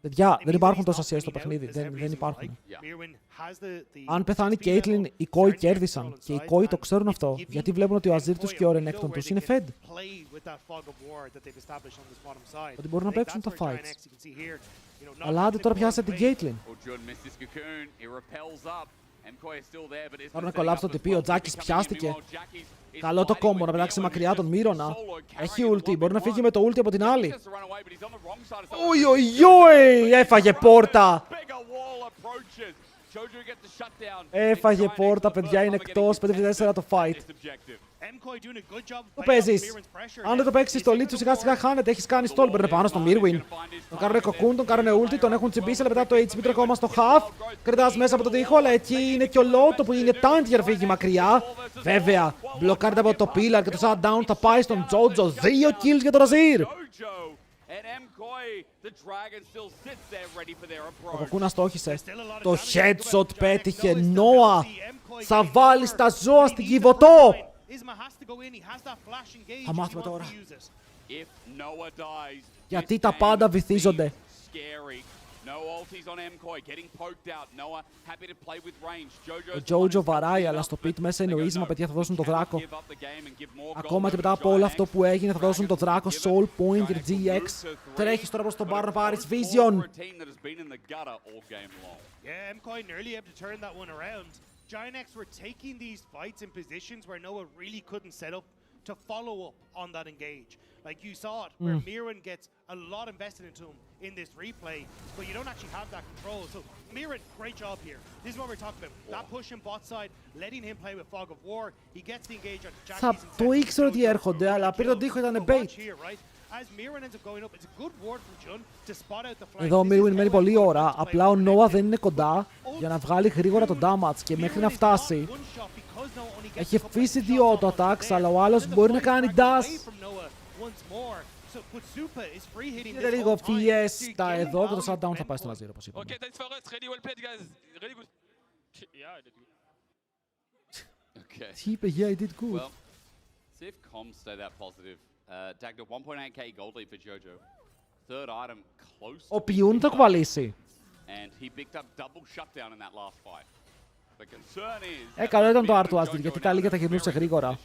Παιδιά, δεν υπάρχουν τόσα CS στο παιχνίδι. Δεν υπάρχουν. Αν πεθάνει η Caitlyn, οι Koi κέρδισαν. Και οι Koi το ξέρουν αυτό. Γιατί βλέπουν ότι ο Azir τους και ο Renekton τους είναι fed. Ότι μπορούν να παίξουν τα fights. Αλλά άντε τώρα πιάσετε την Caitlyn. Πάρουν να κολλάψει το TP, ο Τζάκης πιάστηκε. Καλό το κόμπο, να πετάξει μακριά τον Μύρονα. Έχει ulti, μπορεί να φύγει με το ulti από την άλλη. Ουιουιουι, έφαγε πόρτα. Έφαγε πόρτα, παιδιά, είναι εκτός. 5-4 το fight. Το παίζεις. Αν δεν το παίξεις στο lead σου, σιγά σιγά χάνεται. Έχεις κάνει stall, μπαίνουν πάνω στο Mirwin. Τον κάρουνε cocoon, τον κάρουνε ulti, τον έχουν τσιμπήσει, αλλά μετά το HP του ακόμα στο half. Κρετάς μέσα από τον τοίχο, αλλά εκεί είναι και ο Lotto που είναι tank για να φύγει μακριά. Βέβαια, μπλοκάρεται από το pillar και το shutdown θα πάει στον Jojo. 2 kills για τον Azir. Ο Κοκούνα στόχισε. Το headshot πέτυχε. Νόα, θα βάλει τα ζώα στην Κιβωτό. Θα μάθουμε τώρα. Γιατί τα πάντα βυθίζονται. Ο Jojo βαράει, αλλά στο pit μέσα είναι ο Ίσμα, παιδιά, θα δώσουν το δράκο. Ακόμα και μετά από όλο αυτό που έγινε, θα δώσουν το δράκο. Soul Point για GX. Τρέχεις τώρα προς τον Baron να πάρεις Vision. Giants were taking these fights in positions where Noah really couldn't set up to follow up on that engage. Like you saw it, where Mirren gets a lot invested into him in this replay, but you don't actually have that control. So Mirren, great job here. This is what we're talking about. That push in bot side, letting him play with Fog of War. He gets the engage on Jackie's. Θα το ήξερα ότι έρχονται, αλλά πήρε τον τοίχο, ήταν bait. Εδώ ο Mirwin μένει πολλή ώρα, απλά ο Noah δεν είναι κοντά για να βγάλει γρήγορα το damage και μέχρι να φτάσει έχει αφήσει 2 auto attacks, αλλά ο άλλος μπορεί να κάνει dash. Είναι λίγο fiesta εδώ και το shutdown θα πάει στον Azir, όπως είπαμε. Τι είπε, yeah, I did good. See if comms stay that positive. Dagda 1.8k gold lead for Jojo. Third item close. Ο Πιούν θα κουβαλήσει. And he picked up double shutdown in that last fight. The concern is. Καλό ήταν το R του Azir, γιατί τα λίγα τα γυρνούσε γρήγορα.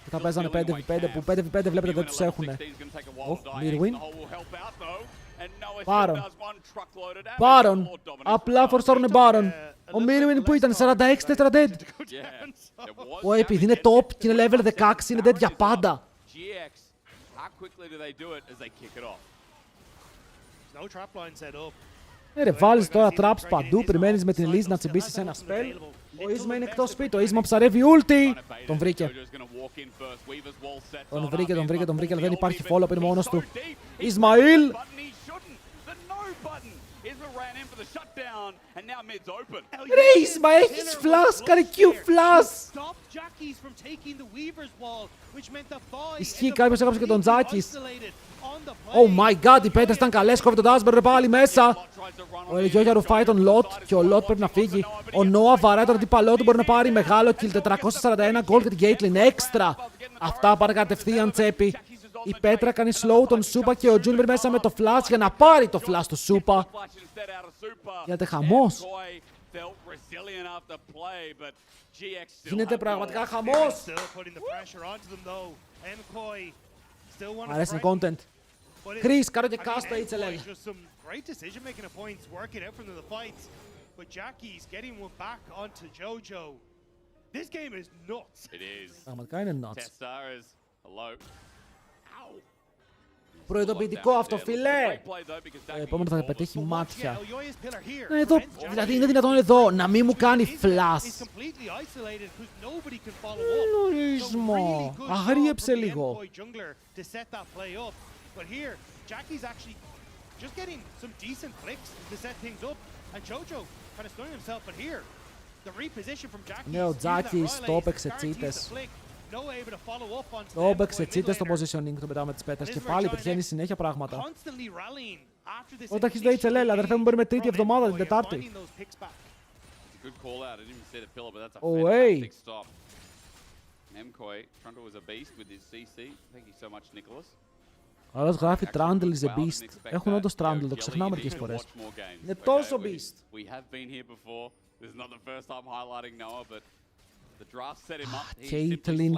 Και θα παίζανε 5v5, που 5v5 βλέπετε δεν τους έχουνε. Mirwin. Baron. Απλά φορσάρουνε Baron. Ο Mirwin που ήταν 46-4 dead. Επειδή είναι top και είναι level 16 είναι dead για πάντα. how quickly do they do it as they kick it off? No trap line set up. Ρε, βάλεις τώρα traps παντού, περιμένεις με την Liz να τσιμπήσεις ένα spell. Ο Ίσμα είναι εκτός σπίτι, ο Ίσμα ψαρεύει ulti. Τον βρήκε. Τον βρήκε, αλλά δεν υπάρχει follow-up, είναι μόνος του. Ισμαήλ! Ρε Ίσμα, έχεις flash, κάνε Q flash! Ισχύει, κάποιος έγραψε και τον Τζάκης. Oh my god, οι πέτρες ήταν καλές, κόβει τον Dashber πάλι μέσα. Ο Ελγιόγια ρουφάει τον Λότ και ο Λότ πρέπει να φύγει. Ο Νόα βαράει τον αντίπαλό του, μπορεί να πάρει μεγάλο kill, 441 gold και την Caitlyn έξτρα. Αυτά πάνε κατευθείαν τσέπη. Η πέτρα κάνει slow τον Σούπα και ο Τζούνιμπερ μέσα με το flash για να πάρει το flash του Σούπα. Γίνεται χαμός. Γίνεται πραγματικά χαμός. Μ' αρέσει το content. Chris, κάρω και cast το HLL. Great decision making of points, working out from the fights. But Jackie's getting one back onto Jojo. This game is nuts. It is. Πραγματικά είναι nuts. Tessa is hello. Προειδοποιητικό αυτό, φιλέ! Επόμενο θα πετύχει μάτια. Εδώ, δηλαδή είναι δυνατόν εδώ να μην μου κάνει flash. Λογισμό. Αγρίεψε λίγο. Just getting some decent flicks to set things up, and Jojo kind of stunning himself, but here, the reposition from Jackie. Ναι, ο Τζάκης το έπαιξε τσίτες. Το έπαιξε τσίτες στο positioning, το πετάμε τις πέτρες και πάλι πετυχαίνει συνέχεια πράγματα. Όταν αρχίζει το HLL, αδερφέ μου, μπορεί με τρίτη εβδομάδα, την Τετάρτη. Ο Hey! Mkoi, Trundle was a beast with his CC. Thank you so much, Nicholas. Άλλος γράφει Trundle is a beast. Έχουν όντως Trundle, το ξεχνάμε μερικές φορές. Είναι τόσο beast. We have been here before. This is not the first time highlighting Noah, but the draft set him up. Caitlyn,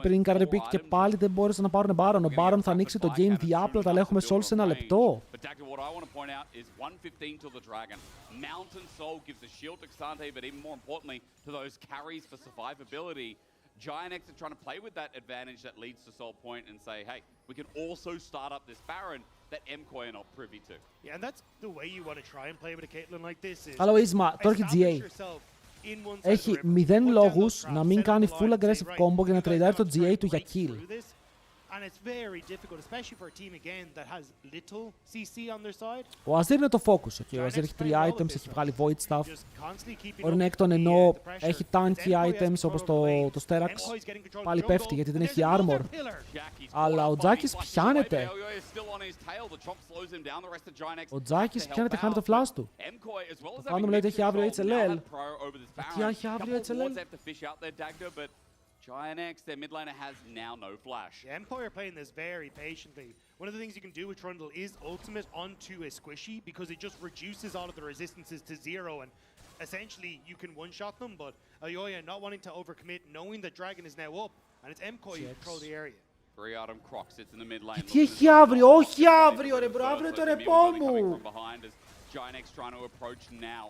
πριν κάνει pick και πάλι δεν μπόρεσαν να πάρουν Baron. Ο Baron θα ανοίξει το game διάπλατα, αλλά έχουμε σε όλους ένα λεπτό. But Dagger, what I want to point out is 1:15 till the Dragon. Mountain Soul gives a shield to Xante, but even more importantly, to those carries for survivability. Giant X are trying to play with that advantage that leads to Soul Point and say, hey, we can also start up this Baron that Mkoi are not privy to. Yeah, and that's the way you want to try and play with a Caitlyn like this. Καλό Ίσμα, τώρα έχει GA. Έχει 0 λόγους να μην κάνει full aggressive combo και να τρέιντάρει το GA του για kill. And it's very difficult, especially for a team again that has little CC on their side. Ο Αζίρ είναι το focus, okay. Ο Αζίρ έχει 3 items, έχει βγάλει void stuff. Ο Renekton ενώ έχει tanky items όπως το Sterax, πάλι πέφτει γιατί δεν έχει armor. Αλλά ο Τζάκης πιάνεται. Ο Τζάκης πιάνεται, χάνει το flash του. Το Phantom λέει ότι έχει αύριο HLL. Τι έχει αύριο HLL? Giant X, their mid laner, has now no flash. Yeah, Mkoi are playing this very patiently. One of the things you can do with Trundle is ultimate onto a squishy because it just reduces all of the resistances to 0 and essentially you can one-shot them, but Ayoya not wanting to overcommit, knowing that Dragon is now up and it's Mkoi who control the area. Three-item Croc sits in the mid lane. Τι έχει αύριο? Όχι αύριο ρε μπρο, αύριο το ρεπό μου. Giant X trying to approach now.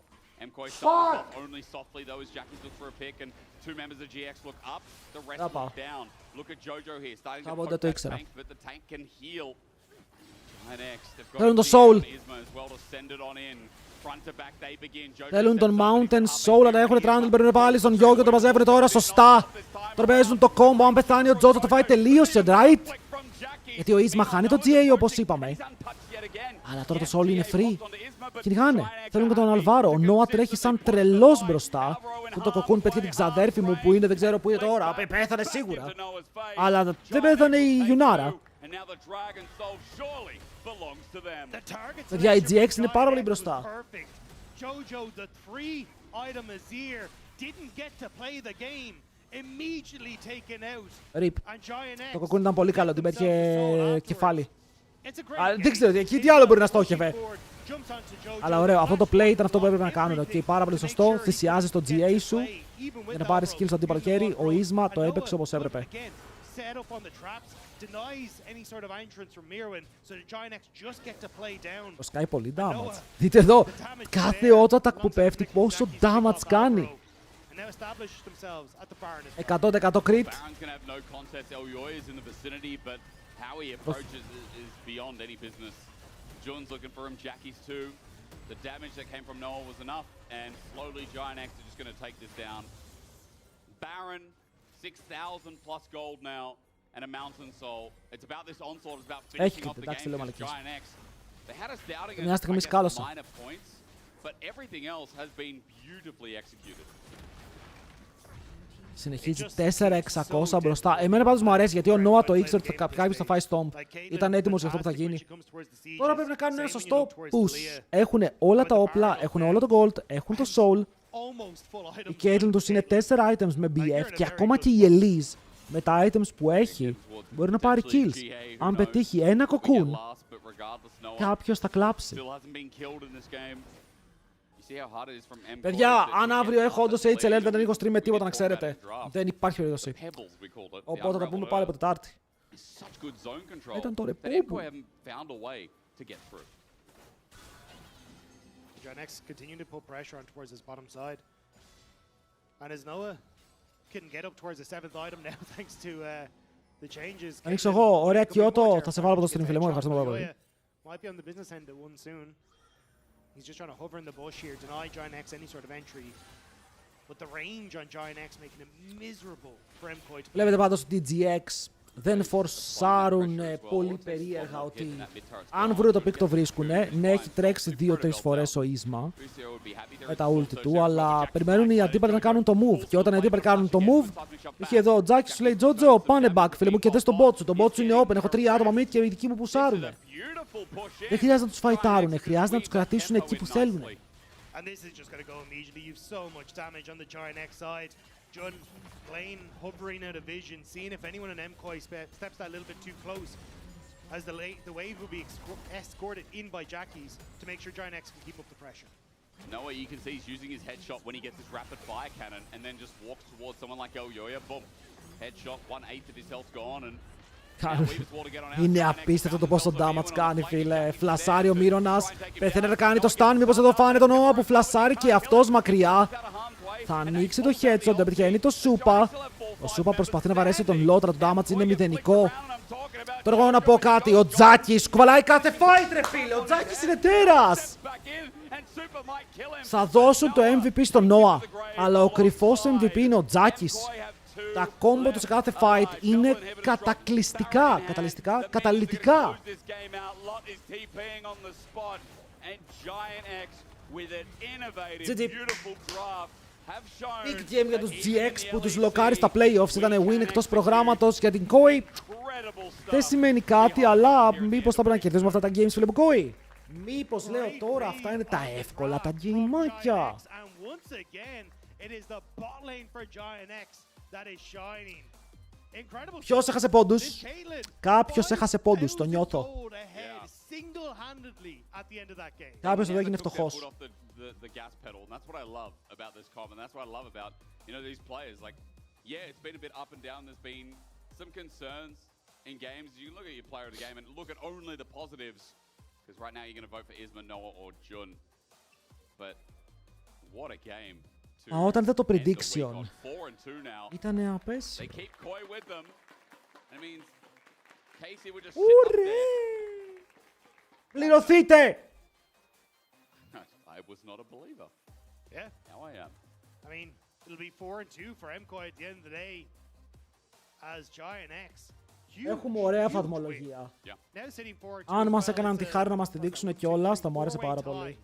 Mkoi starts off only softly though as Jackie looks for a pick and two members of GX look up, the rest look down. Look at Jojo here, starting to poke that tank, but the tank can heal. Giant X, they've got Isma as well to send it on in. Front to back they begin. Θέλουν τον Mountain Soul, αλλά έχουν Trundle, παίρνουν πάλι στον Γιώργο, τον μαζεύουν τώρα σωστά. Τώρα παίζουν το combo, αν πεθάνει ο Jojo το φάει τελείωσε, right? Γιατί ο Isma χάνει το GA όπως είπαμε. Αλλά τώρα το Soul είναι free. Κυνηγάνε. Θέλουν και τον Αλβάρο. Ο Νόα τρέχει σαν τρελός μπροστά. Και το κοκκούν πέτυχε την ξαδέρφη μου που είναι, δεν ξέρω που είναι τώρα. Πέθανε σίγουρα. Αλλά δεν πέθανε η Γιουνάρα. Παιδιά, η GX είναι πάρα πολύ μπροστά. Ριπ. Το κοκκούν ήταν πολύ καλό. Την πέτυχε κεφάλι. Δεν ξέρω τι άλλο μπορεί να στόχευε. Αλλά ωραίο, αυτό το play ήταν αυτό που έπρεπε να κάνουν. Okay, πάρα πολύ σωστό. Θυσιάζεις το GA σου για να πάρεις kills στο αντίπαλο χέρι. Ο Isma το έπαιξε όπως έπρεπε. Το σκάει πολύ damage. Δείτε εδώ, κάθε auto attack που πέφτει πόσο damage κάνει. and now establish themselves at the Baron. 100% crit. Baron's gonna have no contest. Elyoy is in the vicinity, but how he approaches is beyond any business. Jun's looking for him, Jackie's too. The damage that came from Noah was enough, and slowly Giant X are just gonna take this down. Baron, 6,000 plus gold now, and a Mountain Soul. It's about this onslaught, it's about finishing off the game against Giant X. They had us doubting it, I guess, minor points, but everything else has been beautifully executed. Συνεχίζει 4-600 μπροστά. Εμένα πάντως μου αρέσει γιατί ο Noah το ήξερε ότι κάποιος θα φάει Stomp. Ήταν έτοιμος για αυτό που θα γίνει. Τώρα πρέπει να κάνουν ένα σωστό push. Έχουν όλα τα όπλα, έχουν όλο το gold, έχουν το soul. Η Caitlyn τους είναι 4 items με BF και ακόμα και η Elise με τα items που έχει μπορεί να πάρει kills. Αν πετύχει ένα cocoon, κάποιος θα κλάψει. Παιδιά, αν αύριο έχω όντως HLL δεν ανοίγω stream με τίποτα να ξέρετε. Δεν υπάρχει περίπτωση. Οπότε θα τα πούμε πάλι από Τετάρτη. Ήταν το ρεπούμπου. Giant X continuing to put pressure on towards his bottom side. And as Noah couldn't get up towards the 7th item now thanks to the changes. Ανοίξω εγώ, ωραία Κιώτο, θα σε βάλω από το stream φίλε μου, ευχαριστώ πάρα πολύ. Might be on the business end at one soon. He's just trying to hover in the bush here, deny Giant X any sort of entry. But the range on Giant X making it miserable for Mkoi. Βλέπετε πάντως ότι GX δεν φορσάρουν πολύ περίεργα ότι αν βρουν το pick το βρίσκουνε. Ναι, έχει τρέξει 2-3 φορές ο Ίσμα με τα ulti του, αλλά περιμένουν οι αντίπαλοι να κάνουν το move. Και όταν οι αντίπαλοι κάνουν το move, είχε εδώ ο Τζάκης σου λέει Τζότζο, πάνε back φίλε μου και δες τον bot σου. Το bot σου είναι open, έχω 3 άτομα mid και οι δικοί μου πουσάρουνε. Δεν χρειάζεται να τους φαϊτάρουνε, χρειάζεται να τους κρατήσουν εκεί που θέλουν. And this is just going to go immediately. You've so much damage on the Giant X side. Jun playing, hovering out of vision, seeing if anyone in Mkoi steps that little bit too close. As the wave will be escorted in by Jackies to make sure Giant X can keep up the pressure. Noah, you can see he's using his headshot when he gets his rapid fire cannon and then just walks towards someone like Elyoya. Boom. Headshot, 1/8 of his health gone and Είναι απίστευτο το πόσο damage κάνει φίλε. Φλασάρει ο Μύρονας. Πεθαίνει να κάνει το stun. Μήπως εδώ φάνε τον Noah που φλασάρει και αυτός μακριά. Θα ανοίξει το headshot. Δεν πετυχαίνει το Σούπα. Ο Σούπα προσπαθεί να βαρέσει τον Λότρα. Το damage είναι μηδενικό. Τώρα εγώ να πω κάτι. Ο Τζάκης κουβαλάει κάθε fight ρε φίλε. Ο Τζάκης είναι τέρας. Θα δώσουν το MVP στον Noah. Αλλά ο κρυφός MVP είναι ο Τζάκης. Τα κόμπο του σε κάθε fight είναι καταλυτικά. GG. Big game για τους GX που τους λοκάρει στα playoffs. Ήταν win εκτός προγράμματος για την Mkoi. Δεν σημαίνει κάτι, αλλά μήπως θα πρέπει να κερδίσουμε αυτά τα games φίλε Mkoi. Μήπως λέω τώρα αυτά είναι τα εύκολα τα γκέιμάκια. Ποιος έχασε πόντους? Κάποιος έχασε πόντους, το νιώθω. Κάποιος εδώ έγινε φτωχός. Μα όταν είδα το prediction, ήτανε απέσιο. Ουρε! Πληρωθείτε! I was not a believer. Yeah. Now I am. I mean, it'll be 4-2 for Mkoi at the end of the day as Giant X. Έχουμε ωραία βαθμολογία. Αν μας έκαναν τη χάρη να μας τη δείξουν κιόλας, θα μου άρεσε πάρα πολύ.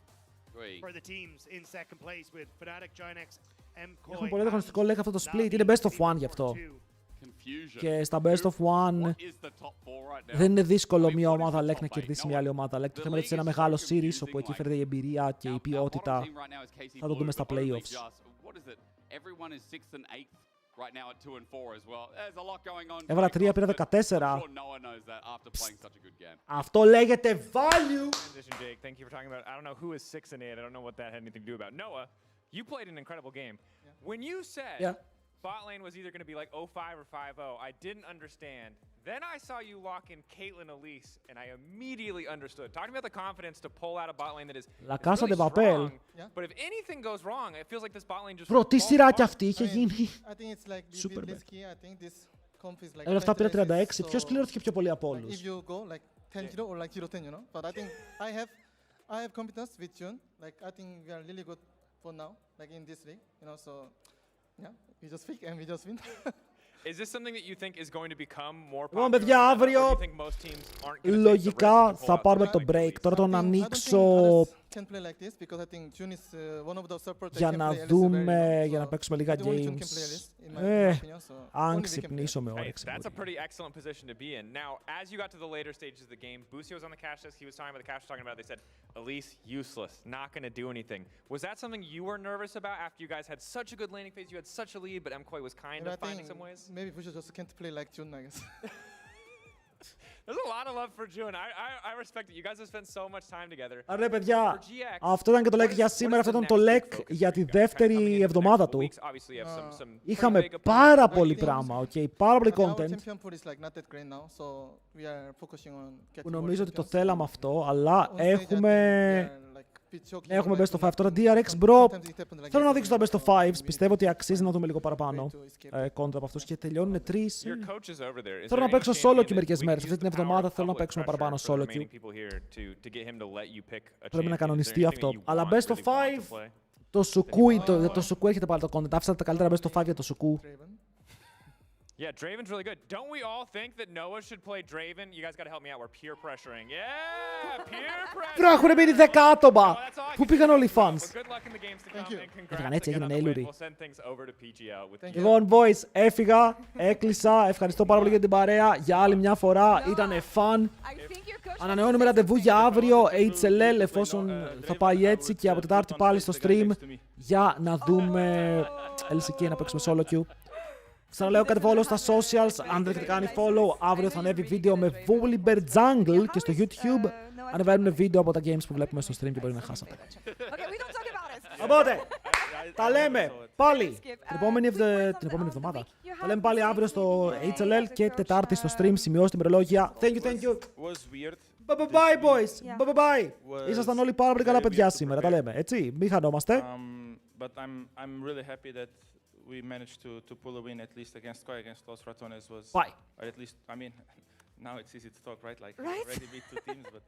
Έχουμε πολύ διαγωνιστικό λέει αυτό το split, είναι best of one γι' αυτό. Και στα best of one δεν είναι δύσκολο μια ομάδα LEC να κερδίσει μια άλλη ομάδα LEC. Το θέμα είναι ένα μεγάλο series όπου εκεί φέρεται η εμπειρία και η ποιότητα. Θα το δούμε στα playoffs. Έβαλα 3, πήρα 14. Αυτό λέγεται value. Thank you for talking about. I don't know who is 6 and 8. I don't know what that had anything to do about. Noah, you played an incredible game. When you said bot lane was either going to be like 0-5 or 5-0. I didn't understand. Then I saw you lock in Caitlyn Elise, and I immediately understood. Talking about the confidence to pull out a bot lane that is La Casa really de Papel. strong, but if anything goes wrong, it feels like this bot lane just Bro, τι σειρά κι αυτή είχε γίνει. I think it's like Super bad. I think this comp is like Εδώ αυτά πήρε 36. so Ποιος κληρώθηκε πιο πολύ από like όλους? if you go like 10-0 or like 0-10, you know. But I think I have confidence with June. Like I think we are really good for now, like in this league, you know. So yeah, we just pick and we just win. Is this something that you think is going to become more Λοιπόν, popular? παιδιά, Or do αύριο you think most teams aren't going to λογικά θα πάρουμε το break. Τώρα τον ανοίξω για να δούμε, για να παίξουμε λίγα games. Αν ξυπνήσω με όρεξη. That's a pretty excellent position to be in. Now, as you got to the later stages of the game, Busio was on the cash list. He was talking about the cash talking about. They said, Elise, useless, not going to do anything. Was that something you were nervous about after you guys had such a good laning phase? You had such a lead, but Mkoi was kind of finding some ways. Maybe Busio just can't play like June, I guess. There's a lot of love for June. I respect it. You guys have spent so much time together. Άρα, παιδιά, αυτό ήταν και το like για σήμερα. Αυτό ήταν το like για τη δεύτερη εβδομάδα του. Είχαμε πάρα πολύ πράγμα, πάρα πολύ content. Που νομίζω ότι το θέλαμε αυτό, αλλά έχουμε best of 5. Τώρα DRX, bro, θέλω να δείξω τα best of 5s. Πιστεύω ότι αξίζει να δούμε λίγο παραπάνω content από αυτούς και τελειώνουν 3. Θέλω να παίξω solo queue μερικές μέρες. Αυτή την εβδομάδα θέλω να παίξουμε παραπάνω solo queue. Πρέπει να κανονιστεί αυτό. Αλλά best of 5, το Sukui, το Sukui έχετε πάλι το content. Άφησα τα καλύτερα best of 5 για το Sukui. Yeah, Draven's really good. Don't we all think that Noah should play Draven? You guys got to help me out. We're peer pressuring. Yeah, peer pressure. Μπρο, έχουν μείνει 10 άτομα. Πού πήγαν όλοι οι fans? Έφυγαν έτσι, έγιναν έλουροι. Λοιπόν, boys, έφυγα, έκλεισα. Ευχαριστώ πάρα πολύ για την παρέα. Για άλλη μια φορά, ήτανε fun. Ανανεώνουμε ραντεβού για αύριο, HLL, εφόσον θα πάει έτσι, και από Τετάρτη πάλι στο stream για να δούμε LCK, να παίξουμε solo queue. Ξαναλέω, κάτι follow στα socials. Αν δεν έχετε κάνει follow, αύριο θα ανέβει βίντεο με Volibear Jungle και στο YouTube ανεβαίνουν βίντεο από τα games που βλέπουμε στο stream και μπορεί να χάσατε. Οπότε, τα λέμε πάλι την επόμενη εβδομάδα. Τα λέμε πάλι αύριο στο HLL και Τετάρτη στο stream. Σημειώστε την ημερολόγια. Thank you. Bye boys. Bye. Ήσασταν όλοι πάρα πολύ καλά παιδιά σήμερα. Τα λέμε, έτσι. Μην χανόμαστε. We managed to pull a win at least against Koi, against Los Ratones was... Why? Or at least, I mean, now it's easy to talk, right? Like, right? already beat 2 teams, but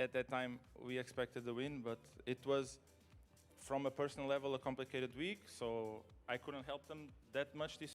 at that time we expected the win, but it was, from a personal level, a complicated week, so I couldn't help them that much this